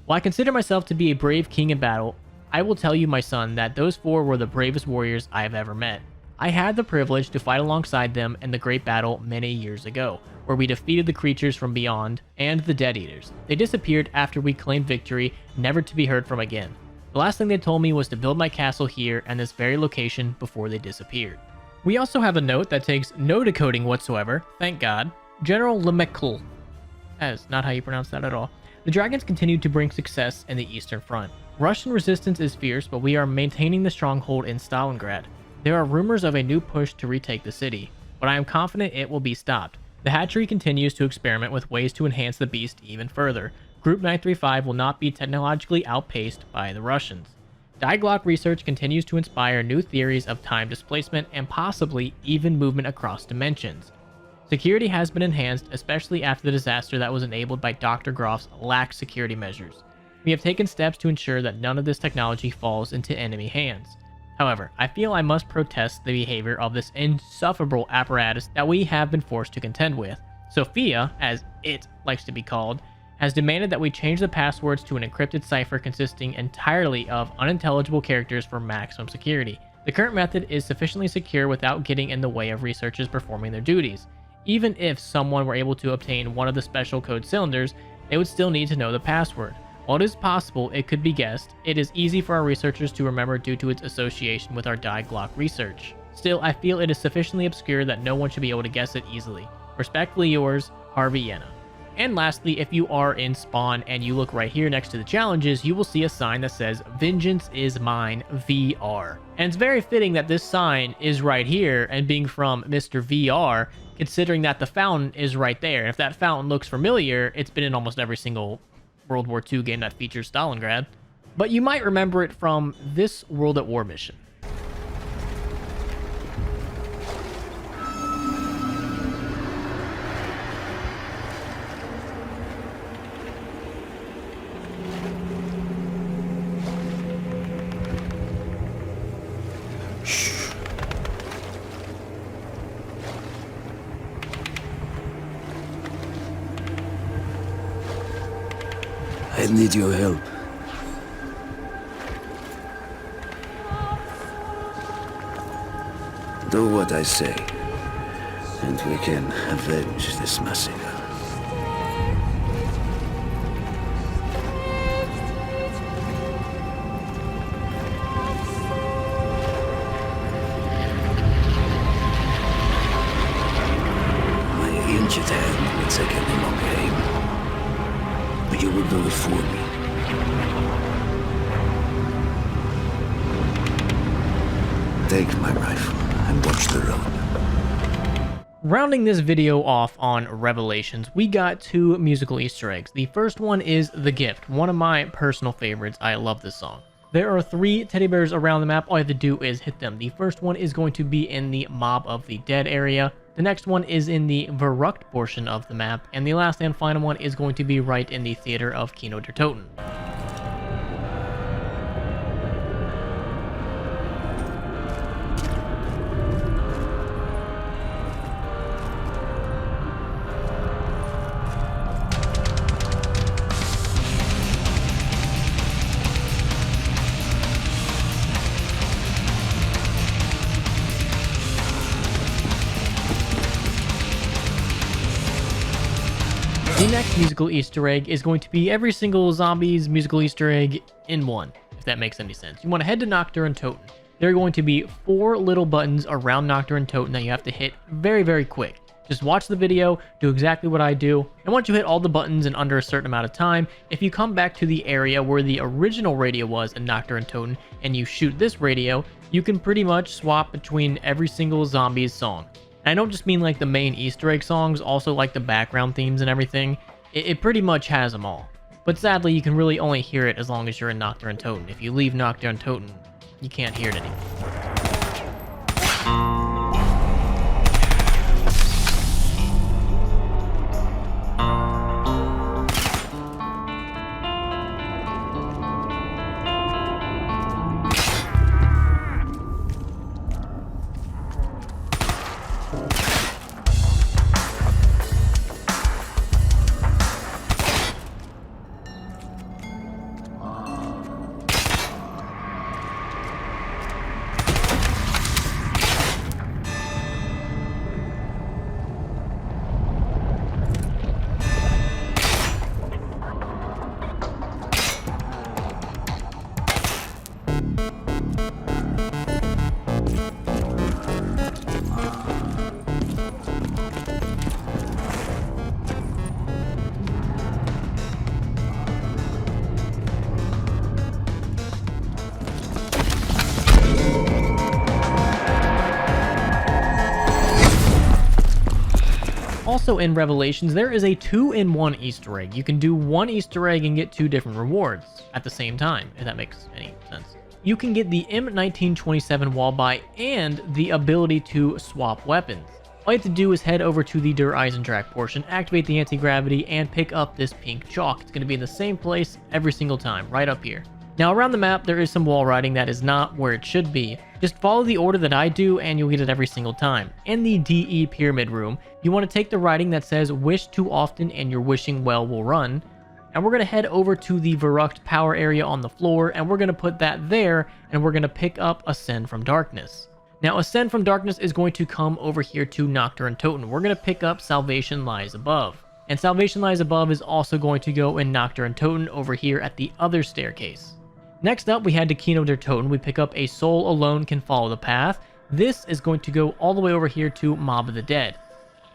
A: while I consider myself to be a brave king in battle, I will tell you, my son, that those 4 were the bravest warriors I have ever met. I had the privilege to fight alongside them in the great battle many years ago, where we defeated the creatures from beyond and the Dead Eaters. They disappeared after we claimed victory, never to be heard from again. The last thing they told me was to build my castle here and this very location before they disappeared. We also have a note that takes no decoding whatsoever, thank God. General Lemekl. That is not how you pronounce that at all. The dragons continue to bring success in the Eastern Front. Russian resistance is fierce, but we are maintaining the stronghold in Stalingrad. There are rumors of a new push to retake the city, but I am confident it will be stopped. The hatchery continues to experiment with ways to enhance the beast even further. Group 935 will not be technologically outpaced by the Russians. Die Glocke research continues to inspire new theories of time displacement and possibly even movement across dimensions. Security has been enhanced, especially after the disaster that was enabled by Dr. Groff's lax security measures. We have taken steps to ensure that none of this technology falls into enemy hands. However, I feel I must protest the behavior of this insufferable apparatus that we have been forced to contend with. Sophia, as it likes to be called, has demanded that we change the passwords to an encrypted cipher consisting entirely of unintelligible characters for maximum security. The current method is sufficiently secure without getting in the way of researchers performing their duties. Even if someone were able to obtain one of the special code cylinders, they would still need to know the password. While it is possible it could be guessed, it is easy for our researchers to remember due to its association with our Die Glocke research. Still, I feel it is sufficiently obscure that no one should be able to guess it easily. Respectfully yours, Harvey Yenna. And lastly, if you are in Spawn and you look right here next to the challenges, you will see a sign that says, Vengeance is Mine, VR. And it's very fitting that this sign is right here and being from Mr. VR, considering that the fountain is right there. And if that fountain looks familiar, it's been in almost every single World War II game that features Stalingrad. But you might remember it from this World at War mission.
R: I need your help. Do what I say, and we can avenge this massacre. My injured hand will take any longer aim. But you will do it for me. Take my rifle and watch the road.
A: Rounding this video off on Revelations, we got 2 musical Easter eggs. The first one is The Gift, one of my personal favorites. I love this song. There are 3 teddy bears around the map. All you have to do is hit them. The first one is going to be in the Mob of the Dead area. The next one is in the Verrückt portion of the map, and the last and final one is going to be right in the theater of Kino der Toten. The next musical Easter egg is going to be every single zombie's musical Easter egg in one, if that makes any sense. You want to head to Nacht der Untoten. There are going to be 4 little buttons around Nacht der Untoten that you have to hit very, very quick. Just watch the video, do exactly what I do, and once you hit all the buttons in under a certain amount of time, if you come back to the area where the original radio was in Nacht der Untoten and you shoot this radio, you can pretty much swap between every single zombie's song. And I don't just mean like the main Easter egg songs, also like the background themes and everything. It pretty much has them all. But sadly, you can really only hear it as long as you're in Nacht der Untoten. If you leave Nacht der Untoten, you can't hear it anymore. Also in Revelations, there is a 2-in-1 Easter egg. You can do one Easter egg and get 2 different rewards at the same time, if that makes any sense. You can get the M1927 wall buy and the ability to swap weapons. All you have to do is head over to the Der Eisendrache portion, activate the anti-gravity, and pick up this pink chalk. It's going to be in the same place every single time, right up here. Now around the map, there is some wall writing that is not where it should be. Just follow the order that I do and you'll get it every single time. In the DE Pyramid Room, you want to take the writing that says wish too often and your wishing well will run. And we're going to head over to the Verrückt power area on the floor and we're going to put that there and we're going to pick up Ascend from Darkness. Now Ascend from Darkness is going to come over here to Nacht der Untoten. We're going to pick up Salvation Lies Above. And Salvation Lies Above is also going to go in Nacht der Untoten over here at the other staircase. Next up, we head to Kino der Toten. We pick up A Soul Alone Can Follow the Path. This is going to go all the way over here to Mob of the Dead.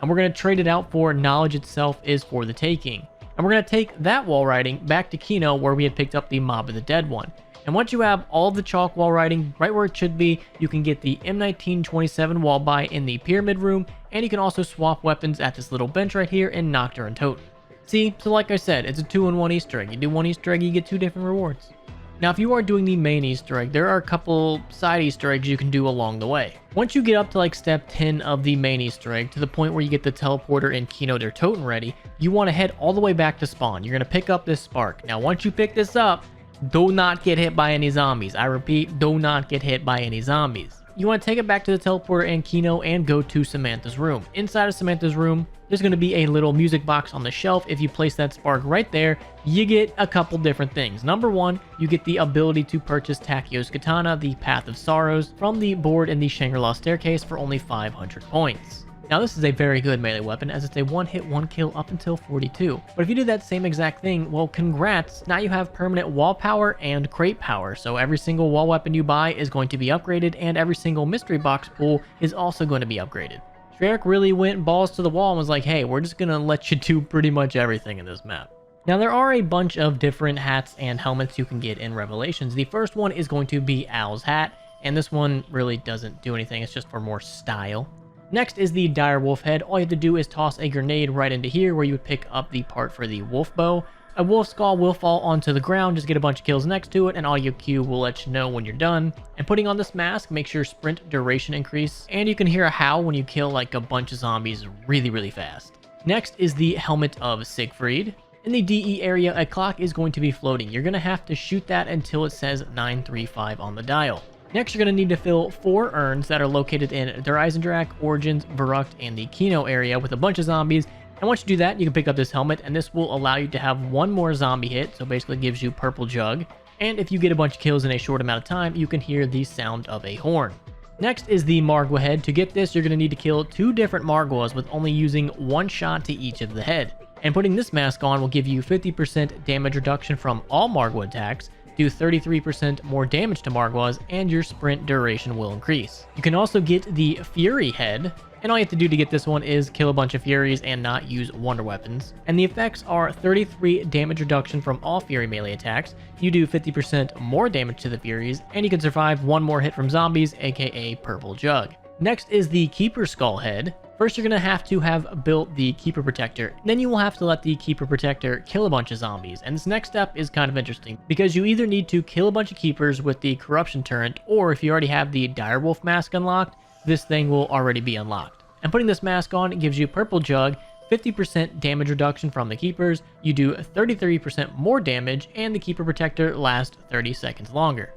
A: And we're going to trade it out for Knowledge Itself is for the Taking. And we're going to take that wall writing back to Kino where we had picked up the Mob of the Dead one. And once you have all the chalk wall writing right where it should be, you can get the M1927 wall buy in the Pyramid Room, and you can also swap weapons at this little bench right here in Nacht der Untoten. See, so like I said, it's a 2-in-1 Easter egg. You do one Easter egg, you get 2 different rewards. Now, if you are doing the main Easter egg, there are a couple side Easter eggs you can do along the way. Once you get up to like step 10 of the main Easter egg, to the point where you get the teleporter in Kino der Toten ready, you want to head all the way back to spawn. You're going to pick up this spark. Now, once you pick this up, do not get hit by any zombies. I repeat, do not get hit by any zombies. You want to take it back to the teleporter and Kino and go to Samantha's room. Inside of Samantha's room, there's going to be a little music box on the shelf. If you place that spark right there, you get a couple different things. Number 1, you get the ability to purchase Takio's Katana, the Path of Sorrows, from the board in the Shangri-La staircase for only 500 points. Now this is a very good melee weapon as it's a 1-hit 1-kill up until 42. But if you do that same exact thing, well congrats, now you have permanent wall power and crate power. So every single wall weapon you buy is going to be upgraded and every single mystery box pull is also going to be upgraded. Treyarch really went balls to the wall and was like, hey, we're just going to let you do pretty much everything in this map. Now there are a bunch of different hats and helmets you can get in Revelations. The first one is going to be Owl's hat, and this one really doesn't do anything, it's just for more style. Next is the Dire Wolf head. All you have to do is toss a grenade right into here where you would pick up the part for the wolf bow. A wolf skull will fall onto the ground, just get a bunch of kills next to it, and audio cue will let you know when you're done. And putting on this mask makes your sprint duration increase, and you can hear a howl when you kill like a bunch of zombies really fast. Next is the Helmet of Siegfried. In the DE area, a clock is going to be floating. You're going to have to shoot that until it says 935 on the dial. Next, you're going to need to fill 4 urns that are located in Der Eisendrache, Origins, Verrückt, and the Kino area with a bunch of zombies. And once you do that, you can pick up this helmet, and this will allow you to have 1 more zombie hit, so basically gives you Purple Jug. And if you get a bunch of kills in a short amount of time, you can hear the sound of a horn. Next is the Margwa head. To get this, you're going to need to kill 2 different Margwas with only using 1 shot to each of the head. And putting this mask on will give you 50% damage reduction from all Margwa attacks, do 33% more damage to Margwas, and your sprint duration will increase. You can also get the Fury head, and all you have to do to get this one is kill a bunch of Furies and not use wonder weapons. And the effects are 33 damage reduction from all Fury melee attacks, you do 50% more damage to the Furies, and you can survive 1 more hit from zombies, aka Purple Jug. Next is the Keeper Skull head. First, you're going to have built the Keeper Protector. Then you will have to let the Keeper Protector kill a bunch of zombies. And this next step is kind of interesting, because you either need to kill a bunch of Keepers with the Corruption Turret, or if you already have the Direwolf mask unlocked, this thing will already be unlocked. And putting this mask on, it gives you Purple Jug, 50% damage reduction from the Keepers, you do 33% more damage, and the Keeper Protector lasts 30 seconds longer.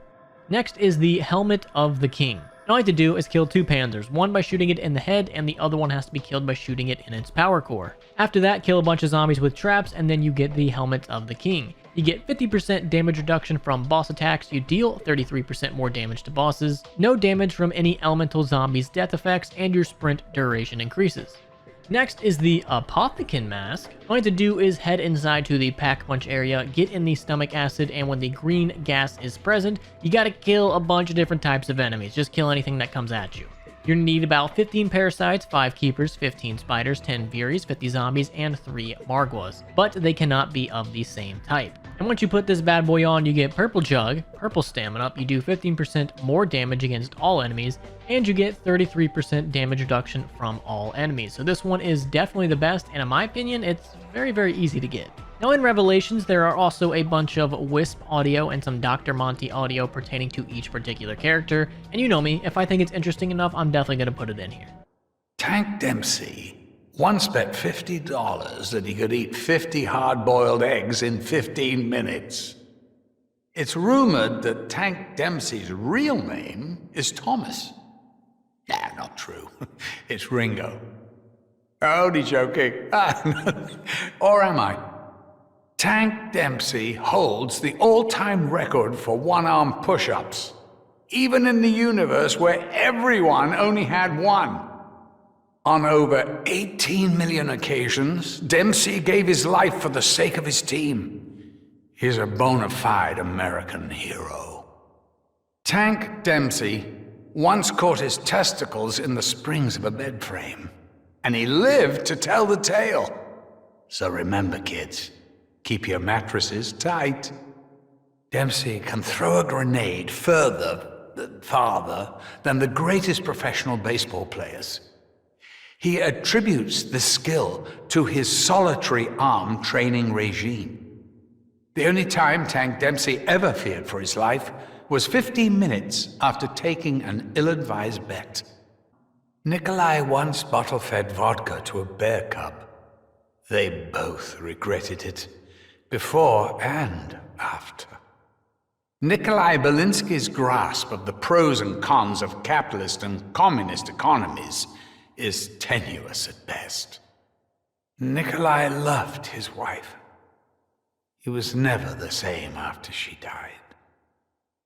A: Next is the Helmet of the King. All you have to do is kill 2 Panzers, one by shooting it in the head, and the other one has to be killed by shooting it in its power core. After that, kill a bunch of zombies with traps, and then you get the Helmet of the King. You get 50% damage reduction from boss attacks, you deal 33% more damage to bosses, no damage from any elemental zombies' death effects, and your sprint duration increases. Next is the Apothicon mask. All you have to do is head inside to the Pack Punch area, get in the stomach acid, and when the green gas is present, you gotta kill a bunch of different types of enemies. Just kill anything that comes at you. You're gonna need about 15 parasites, 5 keepers, 15 spiders, 10 furies, 50 zombies, and 3 Margwas. But they cannot be of the same type. And once you put this bad boy on, you get Purple Jug, Purple Stamina, you do 15% more damage against all enemies, and you get 33% damage reduction from all enemies. So this one is definitely the best, and in my opinion, it's very easy to get. Now in Revelations, there are also a bunch of Wisp audio and some Dr. Monty audio pertaining to each particular character, and you know me, if I think it's interesting enough, I'm definitely going to put it in here.
V: Tank Dempsey once bet $50 that he could eat 50 hard-boiled eggs in 15 minutes. It's rumored that Tank Dempsey's real name is Thomas. Nah, not true. It's Ringo. Only joking. Or am I? Tank Dempsey holds the all-time record for one-arm push-ups, even in the universe where everyone only had one. On over 18 million occasions, Dempsey gave his life for the sake of his team. He's a bona fide American hero. Tank Dempsey once caught his testicles in the springs of a bed frame, and he lived to tell the tale. So remember, kids, keep your mattresses tight. Dempsey can throw a grenade farther than the greatest professional baseball players. He attributes this skill to his solitary arm training regime. The only time Tank Dempsey ever feared for his life was 15 minutes after taking an ill-advised bet. Nikolai once bottle-fed vodka to a bear cub. They both regretted it, before and after. Nikolai Belinsky's grasp of the pros and cons of capitalist and communist economies is tenuous at best. Nikolai loved his wife. He was never the same after she died.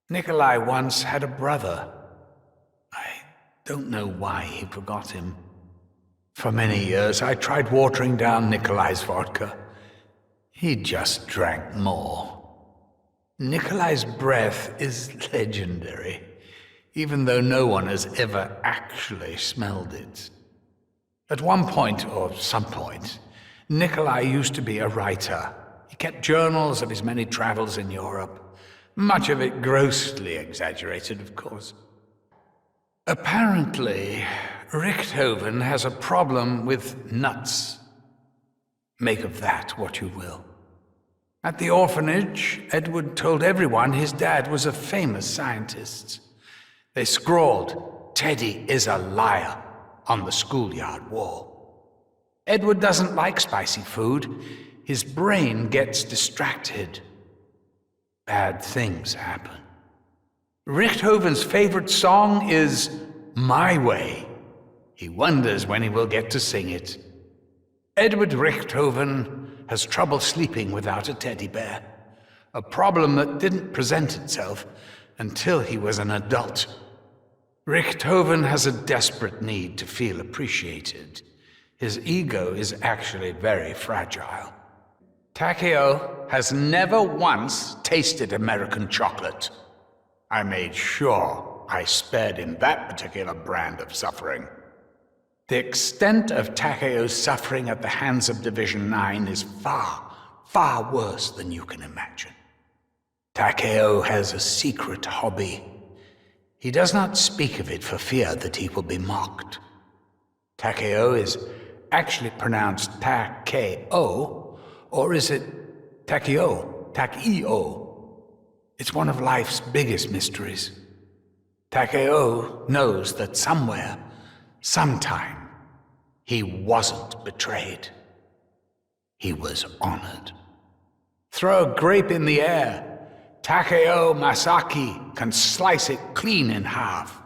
V: Nikolai once had a brother. I don't know why he forgot him. For many years, I tried watering down Nikolai's vodka. He just drank more. Nikolai's breath is legendary, even though no one has ever actually smelled it. At one point, or some point, Nikolai used to be a writer. He kept journals of his many travels in Europe, much of it grossly exaggerated, of course. Apparently, Richthofen has a problem with nuts. Make of that what you will. At the orphanage, Edward told everyone his dad was a famous scientist. They scrawled, "Teddy is a liar," on the schoolyard wall. Edward doesn't like spicy food. His brain gets distracted. Bad things happen. Richthofen's favorite song is My Way. He wonders when he will get to sing it. Edward Richthofen has trouble sleeping without a teddy bear, a problem that didn't present itself until he was an adult. Richthofen has a desperate need to feel appreciated. His ego is actually very fragile. Takeo has never once tasted American chocolate. I made sure I spared him that particular brand of suffering. The extent of Takeo's suffering at the hands of Division 9 is far, far worse than you can imagine. Takeo has a secret hobby. He does not speak of it for fear that he will be mocked. Takeo is actually pronounced Takeo, or is it Takeo? Takeo. It's one of life's biggest mysteries. Takeo knows that somewhere, sometime, he wasn't betrayed. He was honored. Throw a grape in the air. Takeo Masaki can slice it clean in half,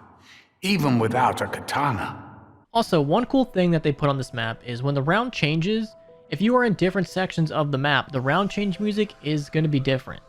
V: even without a katana.
A: Also, one cool thing that they put on this map is when the round changes, if you are in different sections of the map, the round change music is going to be different.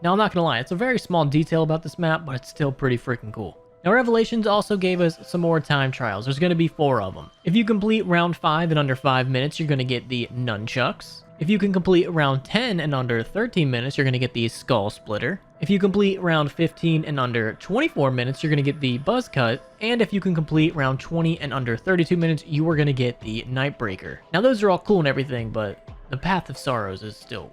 A: Now, I'm not gonna lie, it's a very small detail about this map, but it's still pretty freaking cool. Now, Revelations also gave us some more time trials. There's gonna be 4 of them. If you complete round 5 in under 5 minutes, you're gonna get the Nunchucks. If you can complete round 10 in under 13 minutes, you're gonna get the Skull Splitter. If you complete round 15 in under 24 minutes, you're gonna get the Buzz Cut. And if you can complete round 20 in under 32 minutes, you are gonna get the Nightbreaker. Now, those are all cool and everything, but the Path of Sorrows is still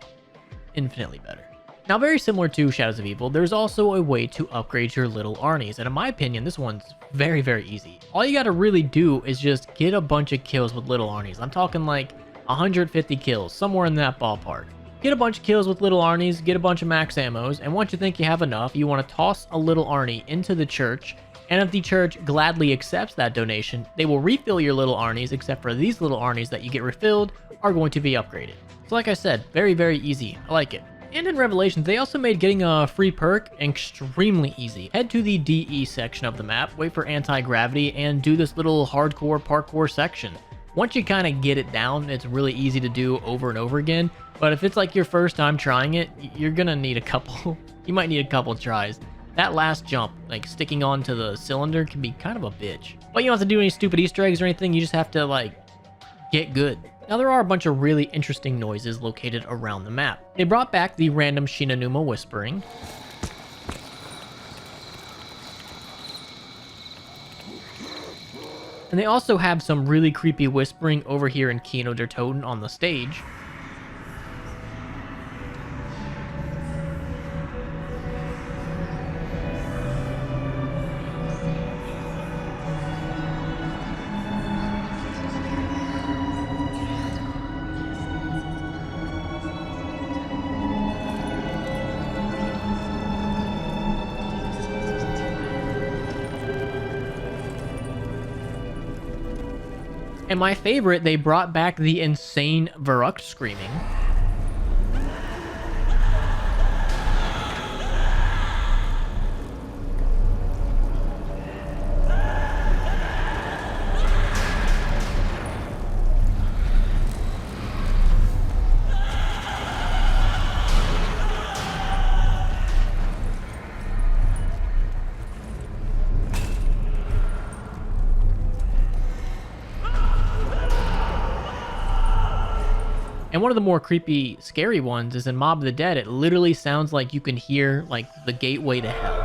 A: infinitely better. Now, very similar to Shadows of Evil, there's also a way to upgrade your little Arnies, and in my opinion, this one's very, very easy. All you gotta really do is just get a bunch of kills with little Arnies. I'm talking like 150 kills, somewhere in that ballpark. Get a bunch of kills with little Arnies, get a bunch of max ammos, and once you think you have enough, you want to toss a little Arnie into the church, and if the church gladly accepts that donation, they will refill your little Arnies, except for these little Arnies that you get refilled are going to be upgraded. So like I said, very, very easy. I like it. And in Revelations, they also made getting a free perk extremely easy. Head to the DE section of the map, wait for anti-gravity, and do this little hardcore parkour section. Once you kind of get it down, it's really easy to do over and over again. But if it's like your first time trying it, you're gonna need a couple, you might need a couple tries. That last jump, like sticking onto the cylinder, can be kind of a bitch. But you don't have to do any stupid Easter eggs or anything, you just have to like, get good. Now there are a bunch of really interesting noises located around the map. They brought back the random Shinonuma whispering. And they also have some really creepy whispering over here in Kino der Toten on the stage. And my favorite, they brought back the insane Verrückt screaming. And one of the more creepy, scary ones is in Mob of the Dead. It literally sounds like you can hear like the gateway to hell.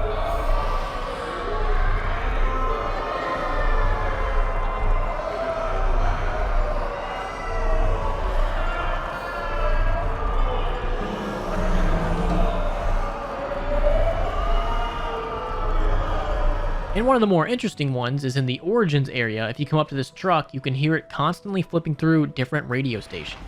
A: And one of the more interesting ones is in the Origins area. If you come up to this truck, you can hear it constantly flipping through different radio stations.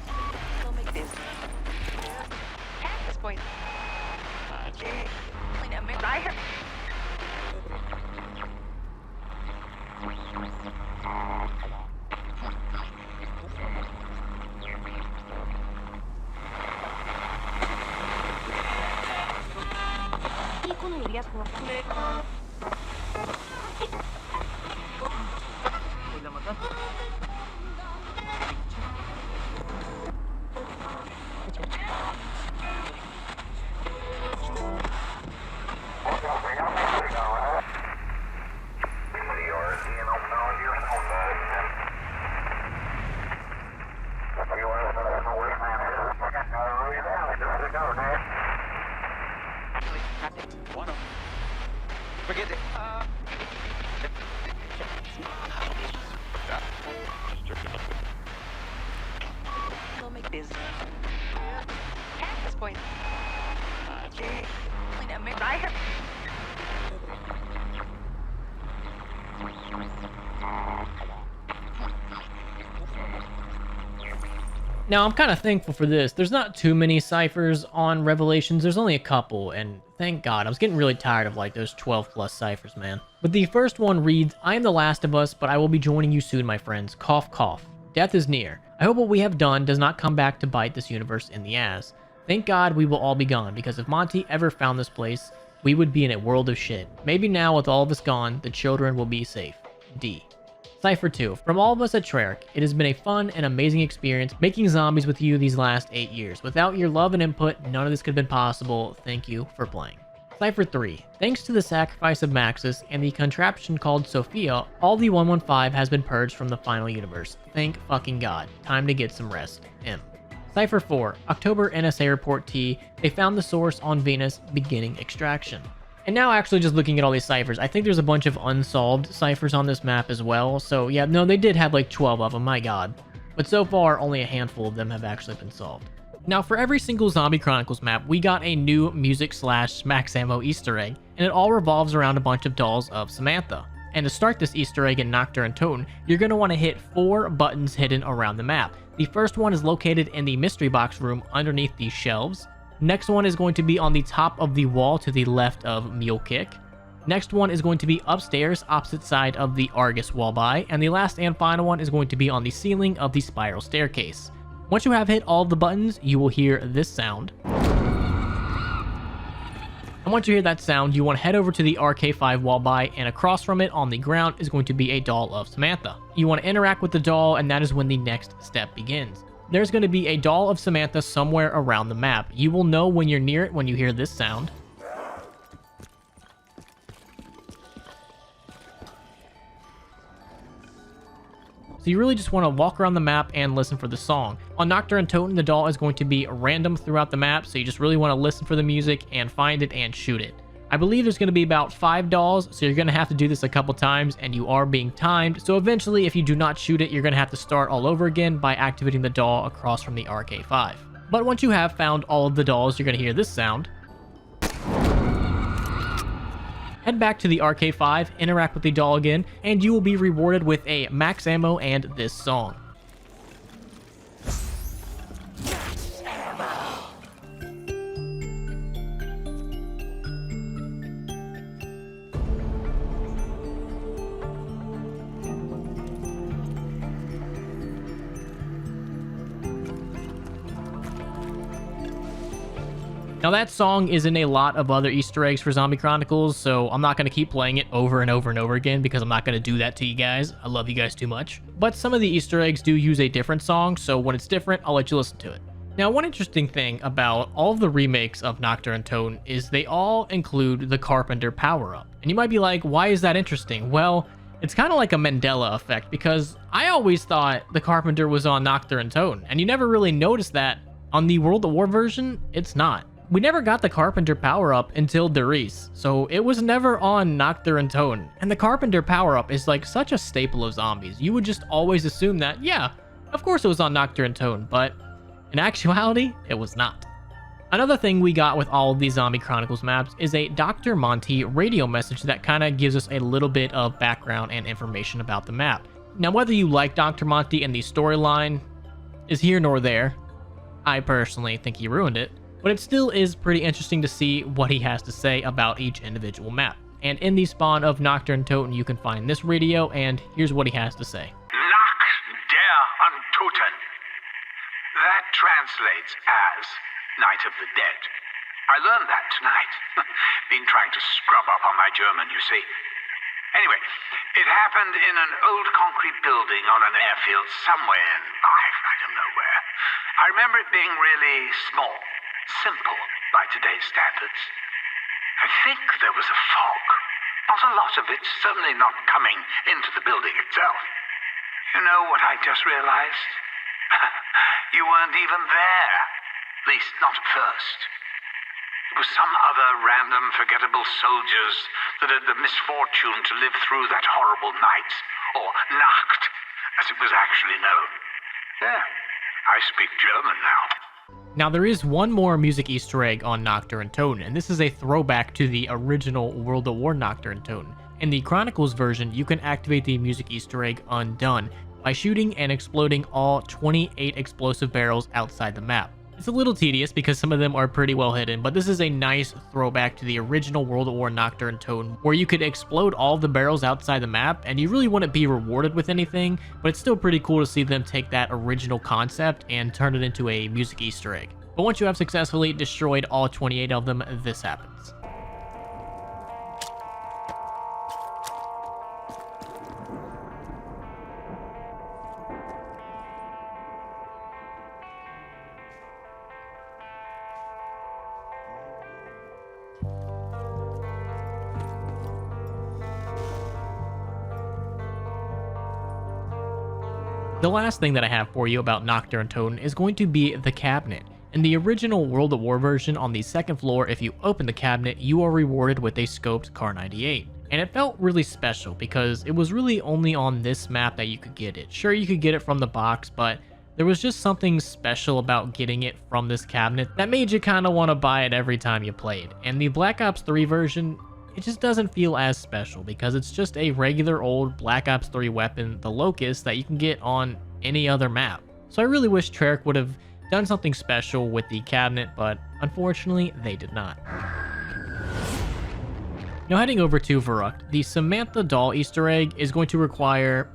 A: Now, I'm kind of thankful for this. There's not too many ciphers on Revelations. There's only a couple, and thank God. I was getting really tired of like those 12 plus ciphers, man. But the first one reads, I am the last of us, but I will be joining you soon, my friends. Cough, cough. Death is near. I hope what we have done does not come back to bite this universe in the ass. Thank God we will all be gone, because if Monty ever found this place, we would be in a world of shit. Maybe now, with all of us gone, the children will be safe. D. Cypher 2. From all of us at Treyarch, it has been a fun and amazing experience making zombies with you these last 8 years. Without your love and input, none of this could have been possible. Thank you for playing. Cypher 3. Thanks to the sacrifice of Maxis and the contraption called Sophia, all the 115 has been purged from the final universe. Thank fucking God. Time to get some rest. M. Cypher 4. October NSA Report T. They found the source on Venus, beginning extraction. And now actually just looking at all these ciphers, I think there's a bunch of unsolved ciphers on this map as well. So yeah, no, they did have like 12 of them, my God. But so far, only a handful of them have actually been solved. Now for every single Zombie Chronicles map, we got a new music/Max Ammo Easter egg, and it all revolves around a bunch of dolls of Samantha. And to start this Easter egg in Nacht der Untoten, you're going to want to hit 4 buttons hidden around the map. The first one is located in the mystery box room underneath these shelves. Next one is going to be on the top of the wall to the left of Mule Kick. Next one is going to be upstairs, opposite side of the Argus wall by. And the last and final one is going to be on the ceiling of the spiral staircase. Once you have hit all of the buttons, you will hear this sound. And once you hear that sound, you want to head over to the RK5 wall by, and across from it on the ground is going to be a doll of Samantha. You want to interact with the doll, and that is when the next step begins. There's going to be a doll of Samantha somewhere around the map. You will know when you're near it when you hear this sound. So you really just want to walk around the map and listen for the song. On Nocturne Toten, the doll is going to be random throughout the map, so you just really want to listen for the music and find it and shoot it. I believe there's going to be about 5 dolls, so you're going to have to do this a couple times, and you are being timed. So eventually, if you do not shoot it, you're going to have to start all over again by activating the doll across from the RK5. But once you have found all of the dolls, you're going to hear this sound. Head back to the RK5, interact with the doll again, and you will be rewarded with a max ammo and this song. Now that song is in a lot of other Easter eggs for Zombie Chronicles, so I'm not going to keep playing it over and over and over again because I'm not going to do that to you guys. I love you guys too much. But some of the Easter eggs do use a different song, so when it's different, I'll let you listen to it. Now, one interesting thing about all of the remakes of Nocturne Toten is they all include the Carpenter power-up. And you might be like, why is that interesting? Well, it's kind of like a Mandela effect because I always thought the Carpenter was on Nocturne Toten, and you never really noticed that on the World at War version, it's not. We never got the Carpenter power-up until Der Riese, so it was never on Nocturne Toten. And the Carpenter power-up is like such a staple of zombies. You would just always assume that, yeah, of course it was on Nocturne Toten, but in actuality, it was not. Another thing we got with all of these Zombie Chronicles maps is a Dr. Monty radio message that kind of gives us a little bit of background and information about the map. Now, whether you like Dr. Monty and the storyline is here nor there. I personally think he ruined it. But it still is pretty interesting to see what he has to say about each individual map. And in the spawn of Nocturne Toten, you can find this radio, and here's what he has to say.
V: Nacht der Untoten. That translates as Night of the Dead. I learned that tonight. Been trying to scrub up on my German, you see. Anyway, it happened in an old concrete building on an airfield somewhere in, I don't know where. I remember it being really small. Simple by today's standards. I think there was a fog. Not a lot of it, certainly not coming into the building itself. You know what I just realized? You weren't even there. At least not at first. It was some other random, forgettable soldiers that had the misfortune to live through that horrible night, or Nacht, as it was actually known. Yeah, I speak German now.
A: Now, there is one more music Easter egg on Nocturne Toten, and this is a throwback to the original World at War Nocturne Toten. In the Chronicles version, you can activate the music Easter egg Undone by shooting and exploding all 28 explosive barrels outside the map. It's a little tedious because some of them are pretty well hidden, but this is a nice throwback to the original World at War Nocturne Toten, where you could explode all the barrels outside the map, and you really wouldn't be rewarded with anything, but it's still pretty cool to see them take that original concept and turn it into a music Easter egg. But once you have successfully destroyed all 28 of them, this happens. The last thing that I have for you about Nocturne Toten is going to be the cabinet. In the original World at War version, on the second floor, if you open the cabinet, you are rewarded with a scoped Kar 98. And it felt really special because it was really only on this map that you could get it. Sure, you could get it from the box, but there was just something special about getting it from this cabinet that made you kind of want to buy it every time you played. And the Black Ops 3 version, it just doesn't feel as special because it's just a regular old Black Ops 3 weapon, the Locust, that you can get on any other map. So I really wish Treyarch would have done something special with the cabinet, but unfortunately they did not. Now heading over to Verrückt, the Samantha doll Easter egg is going to require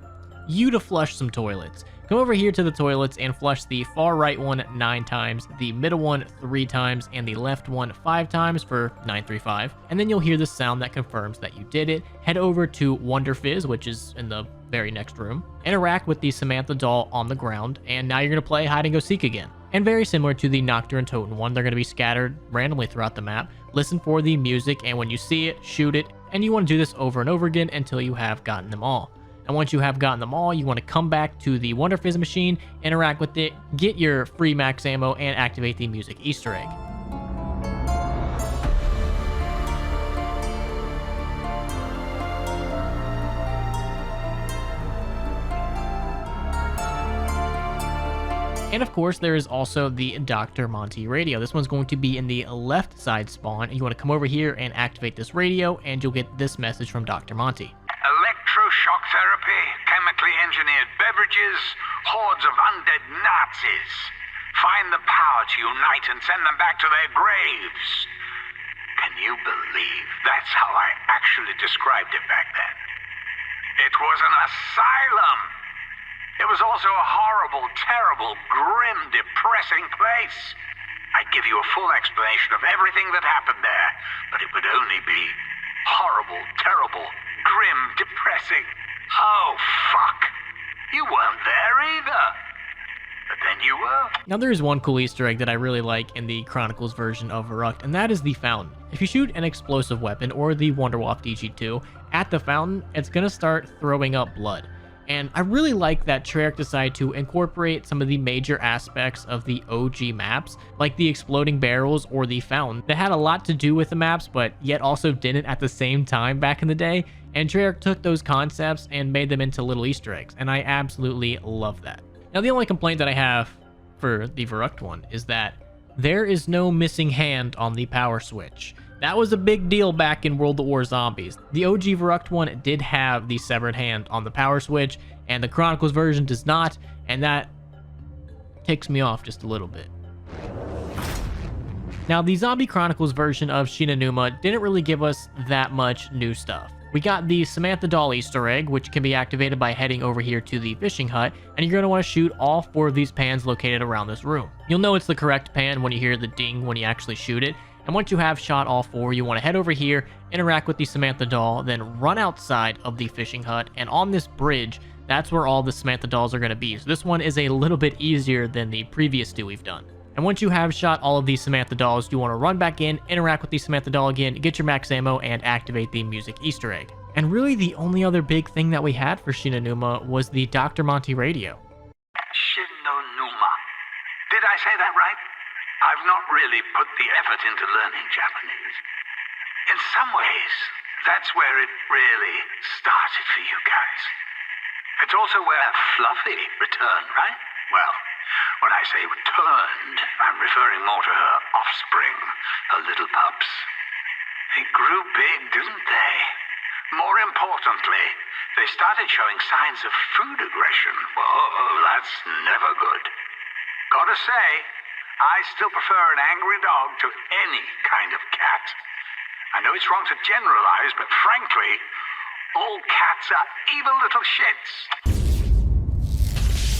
A: you to flush some toilets. Come over here to the toilets and flush the far right one 9 times, the middle one 3 times, and the left one 5 times for 935. And then you'll hear the sound that confirms that you did it. Head over to Wonder Fizz, which is in the very next room. Interact with the Samantha doll on the ground, and now you're going to play hide and go seek again. And very similar to the Nocturne Totem one, they're going to be scattered randomly throughout the map. Listen for the music, and when you see it, shoot it. And you want to do this over and over again until you have gotten them all. And once you have gotten them all, you want to come back to the Wonder Fizz machine, interact with it, get your free max ammo, and activate the music Easter egg. And of course, there is also the Dr. Monty radio. This one's going to be in the left side spawn. And you want to come over here and activate this radio, and you'll get this message from Dr. Monty.
V: Electroshock therapy, chemically engineered beverages, hordes of undead Nazis. Find the power to unite and send them back to their graves. Can you believe that's how I actually described it back then? It was an asylum. It was also a horrible, terrible, grim, depressing place. I'd give you a full explanation of everything that happened there, but it would only be horrible, terrible, grim, depressing. Oh, fuck. You weren't there either. But then you were.
A: Now there is one cool Easter egg that I really like in the Chronicles version of Verrückt, and that is the fountain. If you shoot an explosive weapon or the Wunderwaffe DG2 at the fountain, it's going to start throwing up blood. And I really like that Treyarch decided to incorporate some of the major aspects of the OG maps, like the exploding barrels or the fountain, that had a lot to do with the maps, but yet also didn't at the same time back in the day. And Treyarch took those concepts and made them into little Easter eggs, and I absolutely love that. Now, the only complaint that I have for the Verrückt one is that there is no missing hand on the power switch. That was a big deal back in World at War Zombies. The OG Verrückt one did have the severed hand on the power switch, and the Chronicles version does not, and that ticks me off just a little bit. Now, the Zombie Chronicles version of Shinonuma didn't really give us that much new stuff. We got the Samantha doll Easter egg, which can be activated by heading over here to the fishing hut, and you're going to want to shoot all 4 of these pans located around this room. You'll know it's the correct pan when you hear the ding when you actually shoot it. And once you have shot all 4, you want to head over here, interact with the Samantha doll, then run outside of the fishing hut, and on this bridge, that's where all the Samantha dolls are going to be. So this one is a little bit easier than the previous 2 we've done. And once you have shot all of these Samantha dolls, you want to run back in, interact with the Samantha doll again, get your max ammo, and activate the music Easter egg. And really the only other big thing that we had for Shinonuma was the Dr. Monty radio.
V: Shinonuma. Did I say that right? I've not really put the effort into learning Japanese. In some ways, that's where it really started for you guys. It's also where Fluffy returned, right? Well, when I say returned, I'm referring more to her offspring, her little pups. They grew big, didn't they? More importantly, they started showing signs of food aggression. Whoa, that's never good. Gotta say, I still prefer an angry dog to any kind of cat. I know it's wrong to generalize, but frankly, all cats are evil little shits.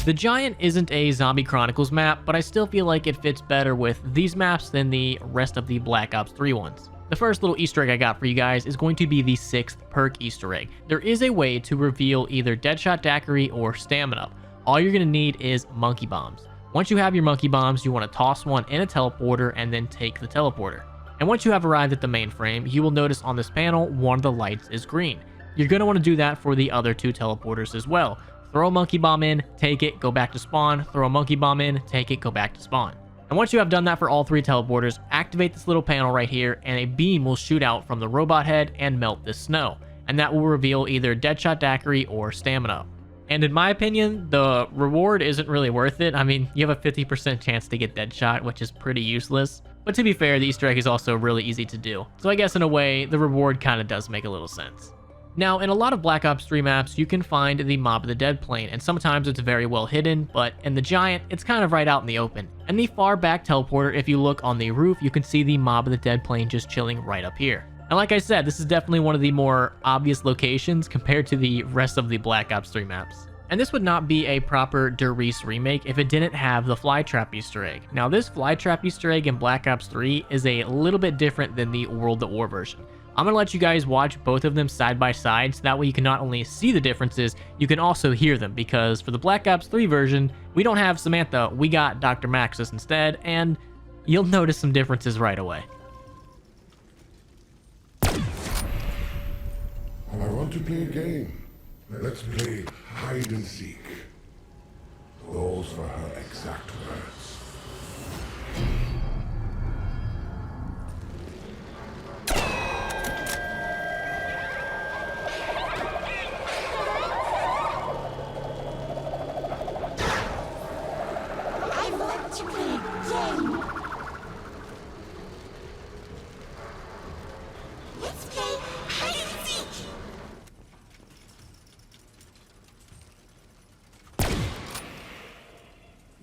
A: The Giant isn't a Zombie Chronicles map, but I still feel like it fits better with these maps than the rest of the Black Ops 3 ones. The first little Easter egg I got for you guys is going to be the 6th perk Easter egg. There is a way to reveal either Deadshot Daiquiri or Stamina. All you're going to need is Monkey Bombs. Once you have your Monkey Bombs, you want to toss one in a teleporter and then take the teleporter. And once you have arrived at the mainframe, you will notice on this panel, one of the lights is green. You're going to want to do that for the other 2 teleporters as well. Throw a Monkey Bomb in, take it, go back to spawn, throw a Monkey Bomb in, take it, go back to spawn. And once you have done that for all 3 teleporters, activate this little panel right here, and a beam will shoot out from the robot head and melt this snow. And that will reveal either Deadshot Daiquiri or Stamina. And in my opinion, the reward isn't really worth it. I mean, you have a 50% chance to get Deadshot, which is pretty useless. But to be fair, the Easter egg is also really easy to do. So I guess in a way, the reward kind of does make a little sense. Now, in a lot of Black Ops 3 maps, you can find the Mob of the Dead plane, and sometimes it's very well hidden, but in the Giant, it's kind of right out in the open. And the far back teleporter, if you look on the roof, you can see the Mob of the Dead plane just chilling right up here. And like I said, this is definitely one of the more obvious locations compared to the rest of the Black Ops 3 maps. And this would not be a proper Der Riese remake if it didn't have the Flytrap Easter egg. Now this Flytrap Easter egg in Black Ops 3 is a little bit different than the World at War version. I'm going to let you guys watch both of them side by side, so that way you can not only see the differences, you can also hear them, because for the Black Ops 3 version, we don't have Samantha, we got Dr. Maxis instead, and you'll notice some differences right away.
H: I want to play a game. Let's play hide and seek. Those were her exact words.
N: I want to play a game. Let's play hide and seek.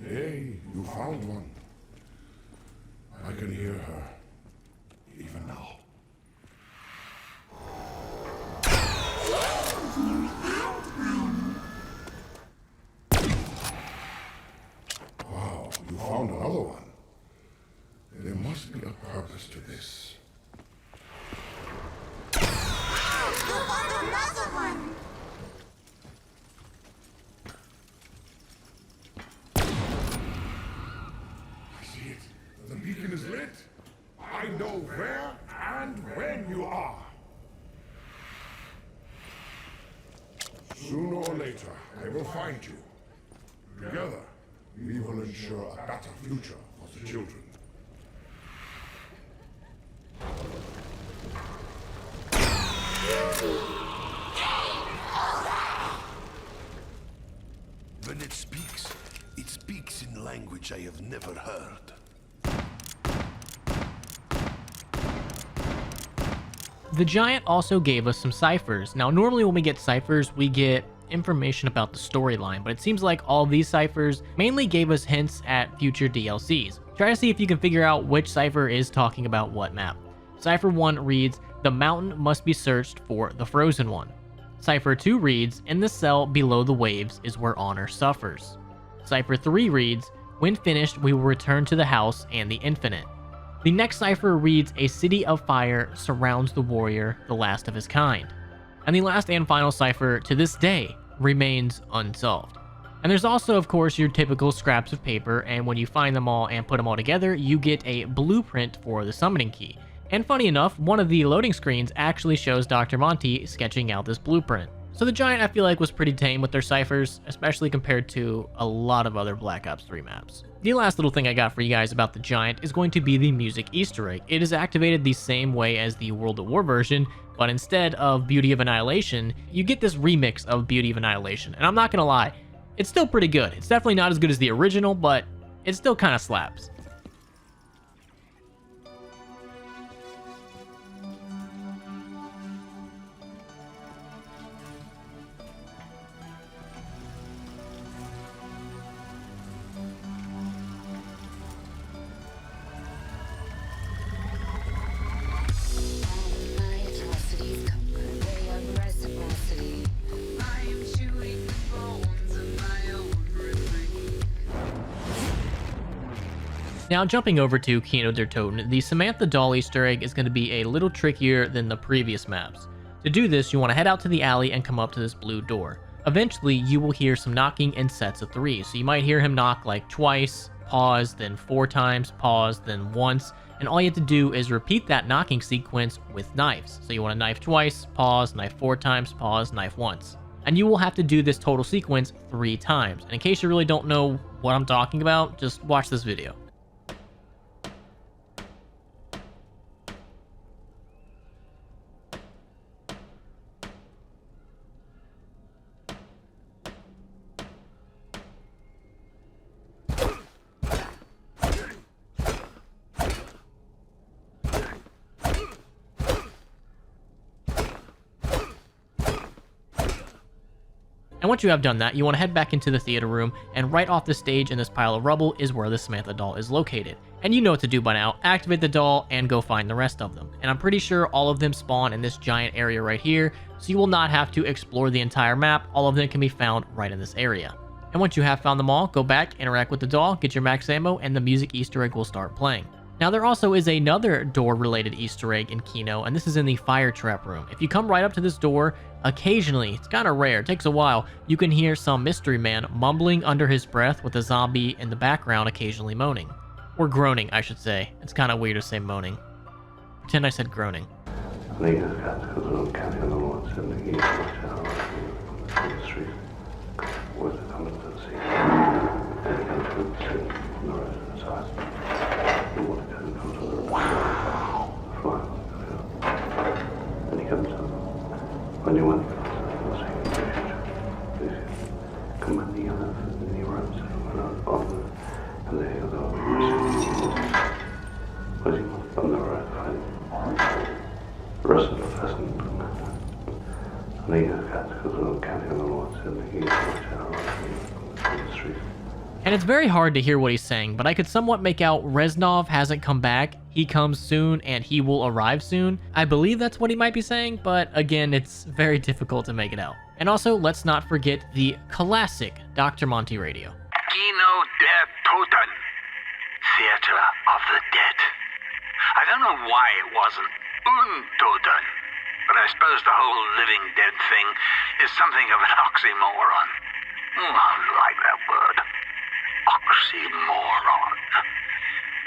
H: Hey, you found one. I can hear her, even now. Wow, you found another one. There must be a purpose to this.
N: You found another one.
H: I see it. The beacon is lit. I know where and when you are. Sooner or later, I will find you. Together, we will ensure a better future for the children.
I: When it speaks in language I have never heard.
A: The Giant also gave us some ciphers. Now, normally when we get ciphers, we get information about the storyline, but it seems like all these ciphers mainly gave us hints at future DLCs. Try to see if you can figure out which cipher is talking about what map. Cipher 1 reads, "The mountain must be searched for the Frozen One." Cipher 2 reads, "In the cell below the waves is where Honor suffers." Cipher 3 reads, "When finished, we will return to the house and the infinite." The next cipher reads, "A city of fire surrounds the warrior, the last of his kind." And the last and final cipher, to this day, remains unsolved. And there's also, of course, your typical scraps of paper, and when you find them all and put them all together, you get a blueprint for the summoning key. And funny enough, one of the loading screens actually shows Dr. Monty sketching out this blueprint. So the Giant, I feel like, was pretty tame with their ciphers, especially compared to a lot of other Black Ops 3 maps. The last little thing I got for you guys about the Giant is going to be the music Easter egg. It is activated the same way as the World at War version, but instead of Beauty of Annihilation, you get this remix of Beauty of Annihilation. And I'm not gonna lie, it's still pretty good. It's definitely not as good as the original, but it still kind of slaps. Now, jumping over to Kino der Toten, the Samantha doll Easter egg is going to be a little trickier than the previous maps. To do this, you want to head out to the alley and come up to this blue door. Eventually, you will hear some knocking in sets of 3, so you might hear him knock like twice, pause, then 4 times, pause, then once, and all you have to do is repeat that knocking sequence with knives. So you want to knife twice, pause, knife 4 times, pause, knife once. And you will have to do this total sequence 3 times. And in case you really don't know what I'm talking about, just watch this video. And once you have done that, you want to head back into the theater room, and right off the stage in this pile of rubble is where the Samantha doll is located. And you know what to do by now. Activate the doll and go find the rest of them. And I'm pretty sure all of them spawn in this giant area right here, so you will not have to explore the entire map. All of them can be found right in this area. And once you have found them all, go back, interact with the doll, get your max ammo, and the music Easter egg will start playing. Now there also is another door related Easter egg in Kino, and this is in the fire trap room. If you come right up to this door, occasionally, it's kind of rare, it takes a while, you can hear some mystery man mumbling under his breath with a zombie in the background occasionally moaning. Or groaning, I should say. It's kind of weird to say moaning. Pretend I said groaning. And it's very hard to hear what he's saying, but I could somewhat make out Reznov hasn't come back, he comes soon, and he will arrive soon. I believe that's what he might be saying, but again, it's very difficult to make it out. And also, let's not forget the classic Dr. Monty radio.
M: Kino der Toten, Theater of the Dead. I don't know why it wasn't Untoten, but I suppose the whole living dead thing is something of an oxymoron. I like that word. Oxymoron.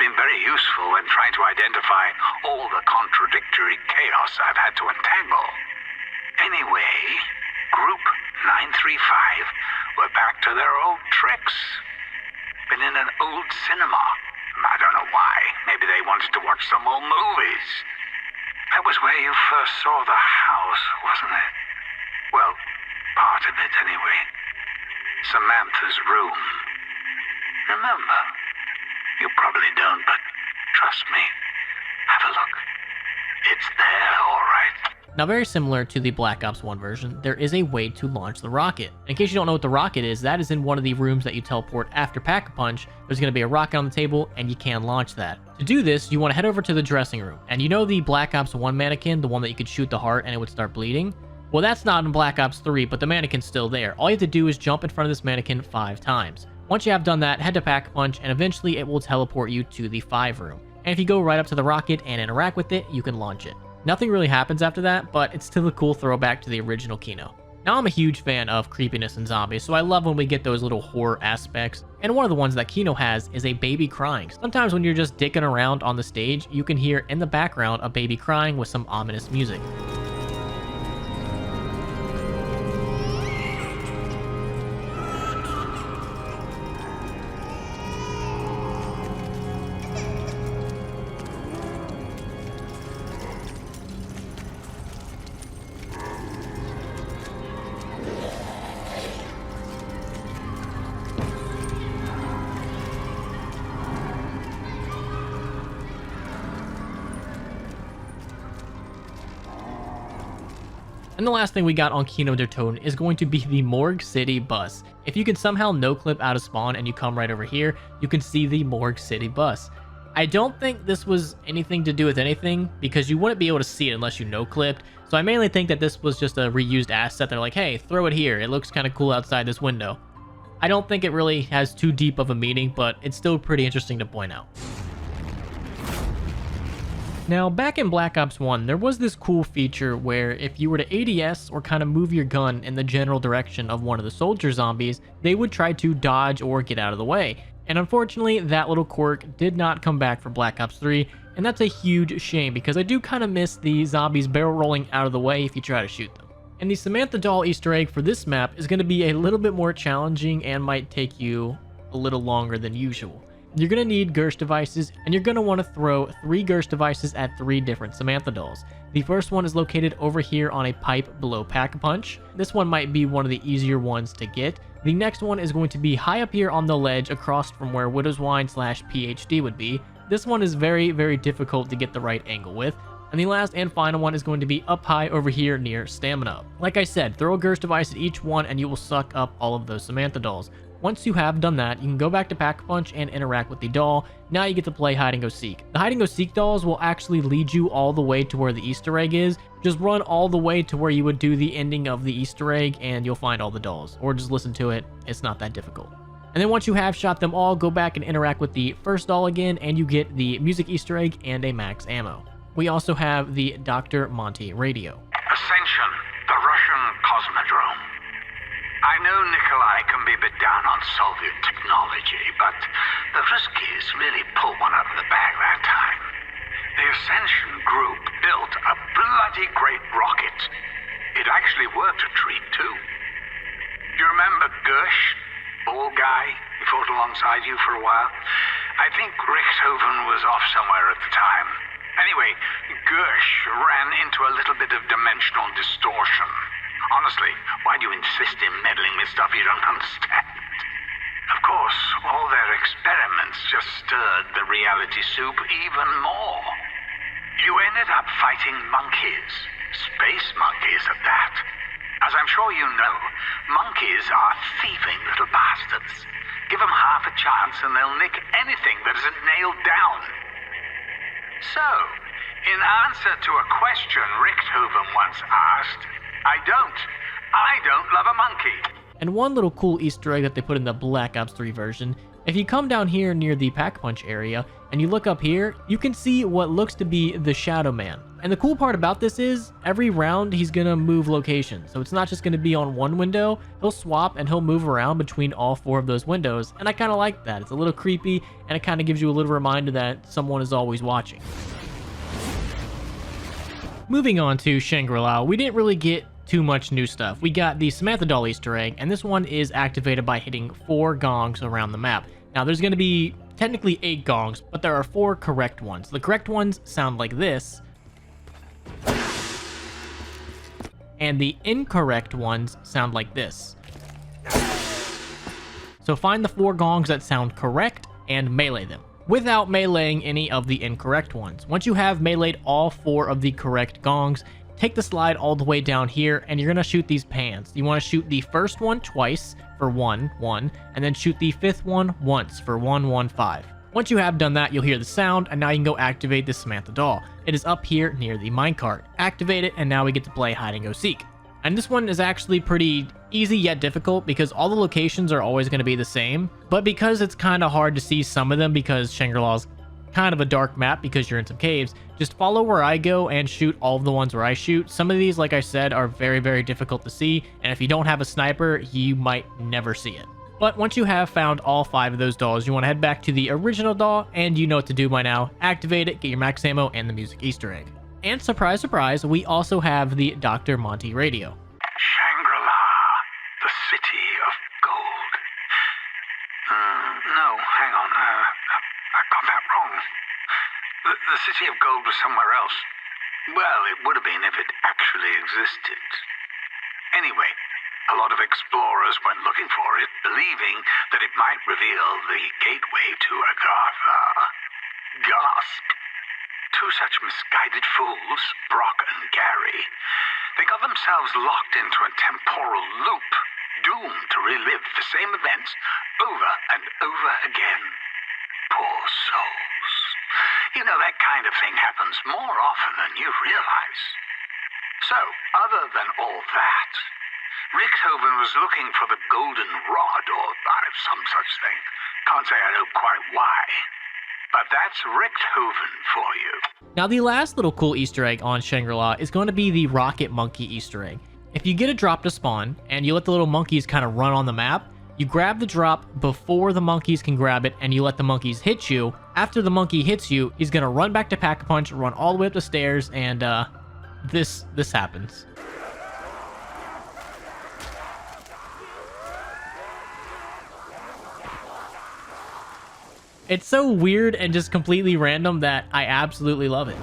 M: Been very useful when trying to identify all the contradictory chaos I've had to untangle. Anyway, Group 935 were back to their old tricks. Been in an old cinema. I don't know why. Maybe they wanted to watch some old movies. That was where you first saw the house, wasn't it? Well, part of it anyway. Samantha's room. Remember? You probably don't, but trust me. Have a look. It's there, all right.
A: Now, very similar to the Black Ops 1 version, there is a way to launch the rocket. In case you don't know what the rocket is, that is in one of the rooms that you teleport after Pack-a-Punch. There's going to be a rocket on the table, and you can launch that. To do this, you want to head over to the dressing room. And you know the Black Ops 1 mannequin, the one that you could shoot the heart and it would start bleeding? Well, that's not in Black Ops 3, but the mannequin's still there. All you have to do is jump in front of this mannequin 5 times. Once you have done that, head to Pack-a-Punch, and eventually it will teleport you to the 5 room. And if you go right up to the rocket and interact with it, you can launch it. Nothing really happens after that, but it's still a cool throwback to the original Kino. Now, I'm a huge fan of creepiness and zombies, so I love when we get those little horror aspects, and one of the ones that Kino has is a baby crying. Sometimes when you're just dicking around on the stage, you can hear in the background a baby crying with some ominous music. And the last thing we got on Kino der Toten is going to be the Morgue City bus. If you can somehow no-clip out of spawn and you come right over here, you can see the Morgue City bus. I don't think this was anything to do with anything, because you wouldn't be able to see it unless you no-clipped. So I mainly think that this was just a reused asset. They're like, hey, throw it here. It looks kind of cool outside this window. I don't think it really has too deep of a meaning, but it's still pretty interesting to point out. Now, back in Black Ops 1, there was this cool feature where if you were to ADS or kind of move your gun in the general direction of one of the soldier zombies, they would try to dodge or get out of the way. And unfortunately, that little quirk did not come back for Black Ops 3, and that's a huge shame because I do kind of miss the zombies barrel rolling out of the way if you try to shoot them. And the Samantha doll Easter egg for this map is going to be a little bit more challenging and might take you a little longer than usual. You're going to need Gersh devices, and you're going to want to throw 3 Gersh devices at 3 different Samantha dolls. The first one is located over here on a pipe below Pack-a-Punch. This one might be one of the easier ones to get. The next one is going to be high up here on the ledge across from where Widow's Wine / PhD would be. This one is very, very difficult to get the right angle with. And the last and final one is going to be up high over here near Stamina. Like I said, throw a Gersh device at each one and you will suck up all of those Samantha dolls. Once you have done that, you can go back to Pack-a-Punch and interact with the doll. Now you get to play hide and go seek. The hide and go seek dolls will actually lead you all the way to where the Easter egg is. Just run all the way to where you would do the ending of the Easter egg and you'll find all the dolls, or just listen to it. It's not that difficult. And then once you have shot them all, go back and interact with the first doll again, and you get the music Easter egg and a max ammo. We also have the Dr. Monty radio.
V: Ascension, the Russian Cosmodrome. I know Nikolai can be a bit down on Soviet technology, but the Ruskies really pulled one out of the bag that time. The Ascension group built a bloody great rocket. It actually worked a treat, too. Do you remember Gersh? Bald guy, he fought alongside you for a while. I think Richthofen was off somewhere at the time. Anyway, Gersh ran into a little bit of dimensional distortion. Honestly, why do you insist in meddling with stuff you don't understand? Of course, all their experiments just stirred the reality soup even more. You ended up fighting monkeys. Space monkeys at that. As I'm sure you know, monkeys are thieving little bastards. Give them half a chance and they'll nick anything that isn't nailed down. So, in answer to a question Richthofen once asked, I don't love a monkey.
A: And one little cool Easter egg that they put in the Black Ops 3 version, if you come down here near the Pack-a-Punch area and you look up here, you can see what looks to be the Shadow Man. And the cool part about this is every round he's gonna move locations. So it's not just gonna be on one window, he'll swap and he'll move around between all 4 of those windows. And I kind of like that. It's a little creepy and it kind of gives you a little reminder that someone is always watching. Moving on to Shangri-La, we didn't really get too much new stuff. We got the Samantha doll Easter egg, and this one is activated by hitting 4 gongs around the map. Now there's going to be technically 8 gongs, but there are 4 correct ones. The correct ones sound like this, and the incorrect ones sound like this. So find the 4 gongs that sound correct and melee them, without meleeing any of the incorrect ones. Once you have meleeed all 4 of the correct gongs, take the slide all the way down here and you're going to shoot these pans. You want to shoot the first one twice for 1, 1, and then shoot the 5th one once for 1, 1, 5. Once you have done that, you'll hear the sound, and now you can go activate the Samantha doll. It is up here near the minecart. Activate it, and now we get to play hide and go seek. And this one is actually pretty easy yet difficult because all the locations are always going to be the same. But because it's kind of hard to see some of them because Shangri-La's kind of a dark map because you're in some caves, just follow where I go and shoot all of the ones where I shoot. Some of these, like I said, are very, very difficult to see. And if you don't have a sniper, you might never see it. But once you have found all 5 of those dolls, you want to head back to the original doll, and you know what to do by now. Activate it, get your max ammo, and the music Easter egg. And surprise, surprise, we also have the Dr. Monty radio.
V: Shangri-La, the city of gold. No, hang on. I got that wrong. The city of gold was somewhere else. Well, it would have been if it actually existed. Anyway, a lot of explorers went looking for it, believing that it might reveal the gateway to Agartha. Gasp. 2 such misguided fools, Brock and Gary, they got themselves locked into a temporal loop, doomed to relive the same events over and over again. Poor souls. You know, that kind of thing happens more often than you realize. So, other than all that, Richthofen was looking for the golden rod, or some such thing. Can't say I know quite why. But that's Richthofen for you.
A: Now the last little cool Easter egg on Shangri-La is going to be the Rocket Monkey Easter egg. If you get a drop to spawn, and you let the little monkeys kind of run on the map, you grab the drop before the monkeys can grab it, and you let the monkeys hit you. After the monkey hits you, he's going to run back to Pack-a-Punch, run all the way up the stairs, and this happens. It's so weird and just completely random that I absolutely love it.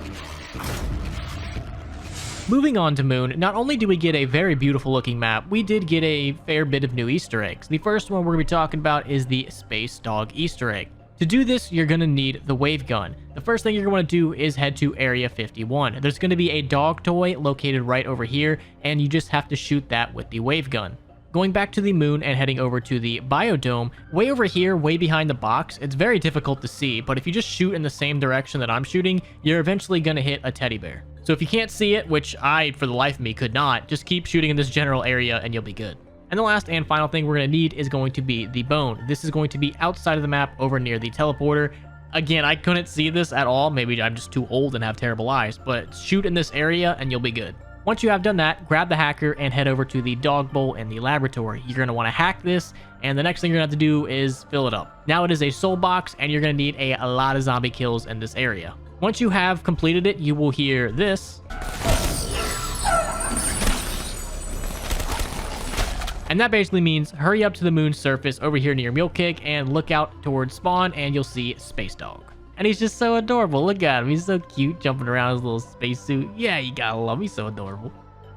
A: Moving on to Moon, not only do we get a very beautiful looking map, we did get a fair bit of new Easter eggs. The first one we're going to be talking about is the Space Dog Easter egg. To do this, you're going to need the wave gun. The first thing you're going to do is head to Area 51. There's going to be a dog toy located right over here, and you just have to shoot that with the wave gun. Going back to the moon and heading over to the biodome, way over here, way behind the box, it's very difficult to see, but if you just shoot in the same direction that I'm shooting, you're eventually going to hit a teddy bear. So if you can't see it, which I, for the life of me, could not, just keep shooting in this general area and you'll be good. And the last and final thing we're going to need is going to be the bone. This is going to be outside of the map over near the teleporter. Again, I couldn't see this at all. Maybe I'm just too old and have terrible eyes, but shoot in this area and you'll be good. Once you have done that, grab the hacker and head over to the dog bowl in the laboratory. You're going to want to hack this, and the next thing you're going to have to do is fill it up. Now it is a soul box, and you're going to need a lot of zombie kills in this area. Once you have completed it, you will hear this. And that basically means hurry up to the moon's surface over here near Mule Kick and look out towards spawn, and you'll see Space Dog. And he's just so adorable. Look at him. He's so cute, jumping around his little spacesuit. Yeah, you gotta love him. He's so adorable.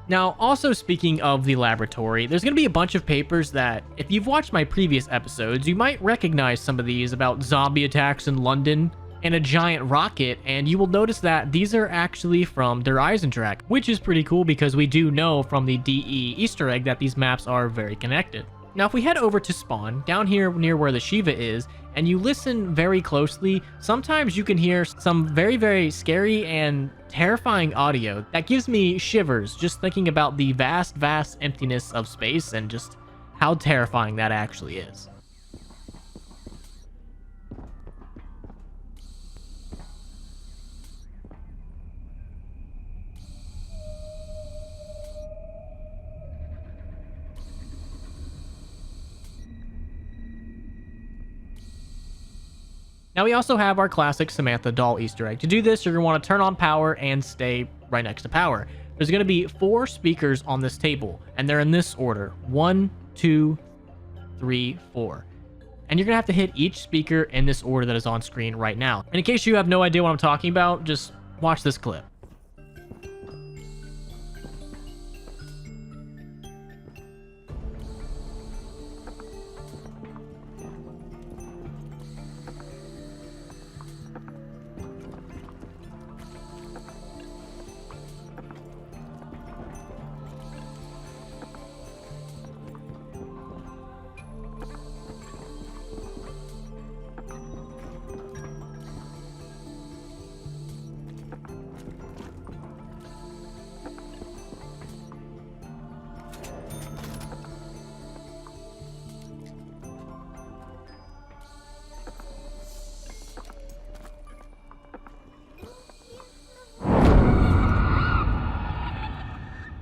A: Now, also speaking of the laboratory, there's going to be a bunch of papers that, if you've watched my previous episodes, you might recognize some of these about zombie attacks in London and a giant rocket, and you will notice that these are actually from Der Eisendrache, which is pretty cool because we do know from the DE Easter egg that these maps are very connected. Now, if we head over to spawn, down here near where the Shiva is, and you listen very closely, sometimes you can hear some very, very scary and terrifying audio that gives me shivers just thinking about the vast, vast emptiness of space and just how terrifying that actually is. Now we also have our classic Samantha doll Easter egg. To do this, you're going to want to turn on power and stay right next to power. There's going to be 4 speakers on this table, and they're in this order: 1, 2, 3, 4. And you're going to have to hit each speaker in this order that is on screen right now. And in case you have no idea what I'm talking about, just watch this clip.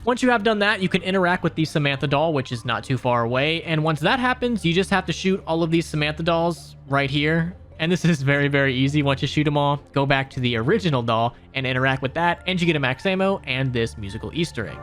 A: Once you have done that, you can interact with the Samantha doll, which is not too far away. And once that happens, you just have to shoot all of these Samantha dolls right here. And this is very, very easy. Once you shoot them all, go back to the original doll and interact with that, and you get a max ammo and this musical Easter egg.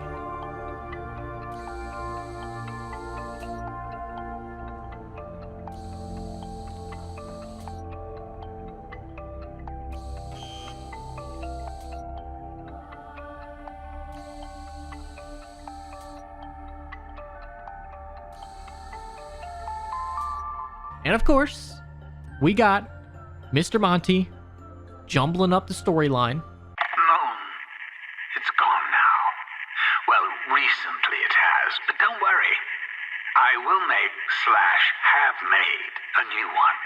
A: And of course, we got Mr. Monty jumbling up the storyline.
V: Moon. It's gone now. Well, recently it has, but don't worry. I will make/have made a new one.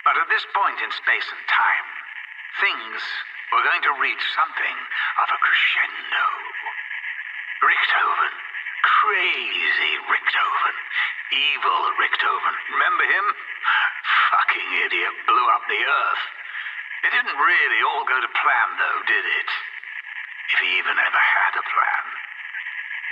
V: But at this point in space and time, things were going to reach something of a crescendo. Richthofen. Crazy Richthofen. Evil Richthofen. Remember him? Fucking idiot blew up the Earth. It didn't really all go to plan, though, did it? If he even ever had a plan.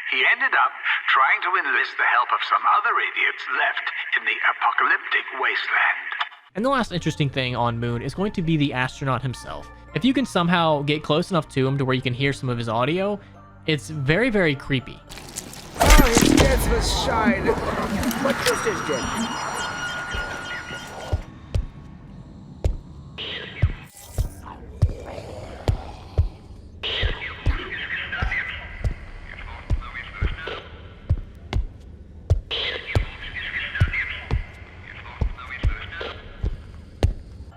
V: He ended up trying to enlist the help of some other idiots left in the apocalyptic wasteland.
A: And the last interesting thing on Moon is going to be the astronaut himself. If you can somehow get close enough to him to where you can hear some of his audio, it's very, very creepy.
D: Oh, his death was shine. What is his death?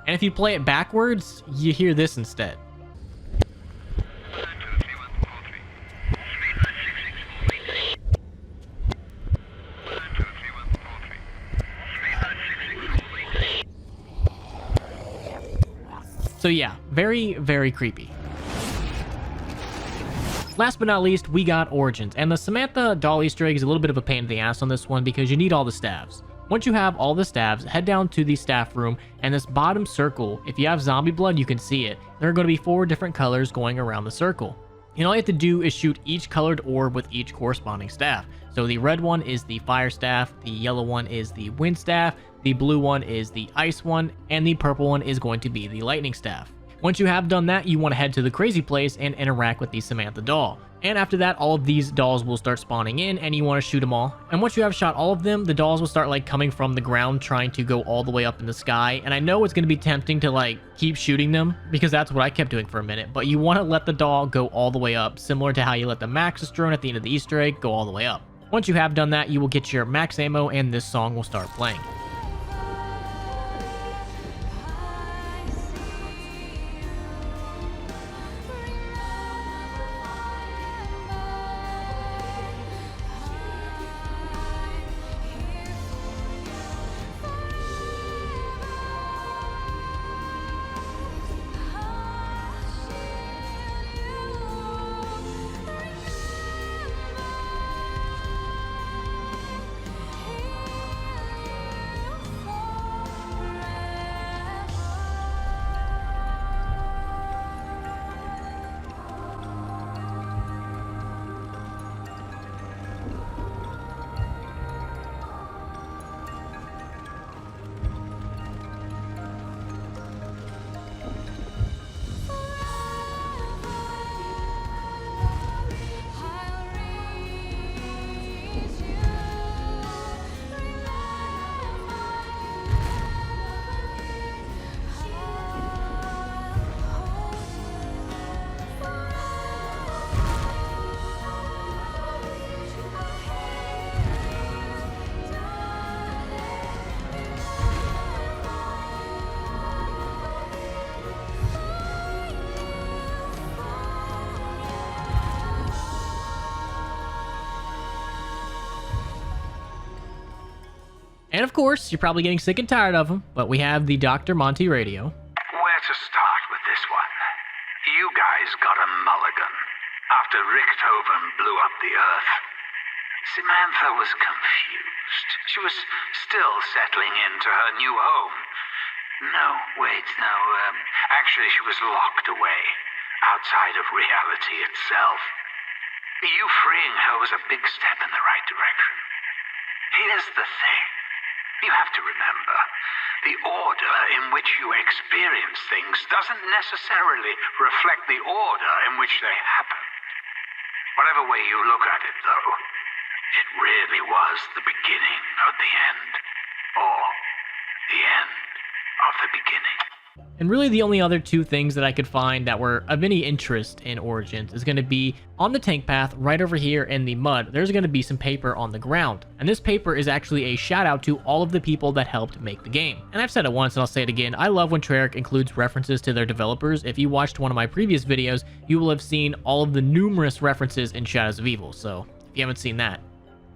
A: And if you play it backwards, you hear this instead. So yeah, very, very creepy. Last but not least, we got Origins, and the Samantha doll Easter egg is a little bit of a pain in the ass on this one because you need all the staves. Once you have all the staves, head down to the staff room, and this bottom circle, if you have zombie blood, you can see it. There are going to be 4 different colors going around the circle. And all you have to do is shoot each colored orb with each corresponding staff. So the red one is the fire staff, the yellow one is the wind staff, the blue one is the ice one, and the purple one is going to be the lightning staff. Once you have done that, you want to head to the crazy place and interact with the Samantha doll. And after that, all of these dolls will start spawning in, and you want to shoot them all. And once you have shot all of them, the dolls will start like coming from the ground, trying to go all the way up in the sky. And I know it's going to be tempting to like keep shooting them, because that's what I kept doing for a minute. But you want to let the doll go all the way up, similar to how you let the Maxis drone at the end of the Easter egg go all the way up. Once you have done that, you will get your max ammo, and this song will start playing. And of course, you're probably getting sick and tired of them, but we have the Dr. Monty radio.
V: Where to start with this one? You guys got a mulligan after Richthofen blew up the Earth. Samantha was confused. She was still settling into her new home. Actually, she was locked away, outside of reality itself. You freeing her was a big step in the right direction. Here's the thing. You have to remember, the order in which you experience things doesn't necessarily reflect the order in which they happen. Whatever way you look at it, though, it really was the beginning of the end, or the end of the beginning.
A: And really the only other 2 things that I could find that were of any interest in Origins is going to be on the tank path right over here in the mud. There's going to be some paper on the ground. And this paper is actually a shout out to all of the people that helped make the game. And I've said it once and I'll say it again. I love when Treyarch includes references to their developers. If you watched one of my previous videos, you will have seen all of the numerous references in Shadows of Evil. So if you haven't seen that,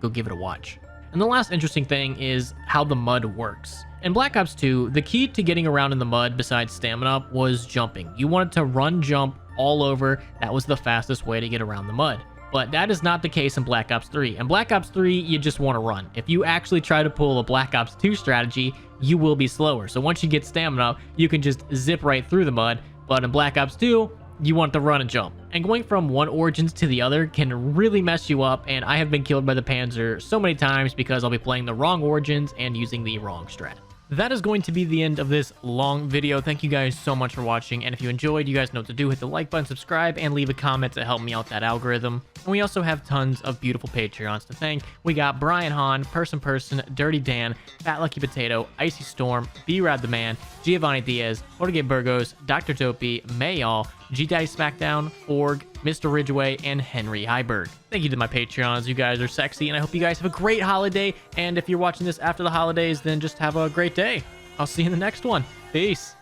A: go give it a watch. And the last interesting thing is how the mud works. In Black Ops 2, the key to getting around in the mud besides stamina was jumping. You wanted to run, jump all over. That was the fastest way to get around the mud. But that is not the case in Black Ops 3. In Black Ops 3, you just want to run. If you actually try to pull a Black Ops 2 strategy, you will be slower. So once you get stamina, you can just zip right through the mud. But in Black Ops 2, you want to run and jump. And going from one Origins to the other can really mess you up, and I have been killed by the Panzer so many times because I'll be playing the wrong Origins and using the wrong strat. That is going to be the end of this long video. Thank you guys so much for watching, and if you enjoyed, you guys know what to do. Hit the like button, subscribe, and leave a comment to help me out that algorithm. And we also have tons of beautiful Patreons to thank. We got Brian Hahn, Person, Dirty Dan, Fat Lucky Potato, Icy Storm, B-Rad the Man, Giovanni Diaz, Jorge Burgos, Dr. Dopey, Mayall, G-Daddy Smackdown, Org, Mr. Ridgeway, and Henry Heiberg. Thank you to my Patreons. You guys are sexy, and I hope you guys have a great holiday. And if you're watching this after the holidays, then just have a great day. I'll see you in the next one. Peace.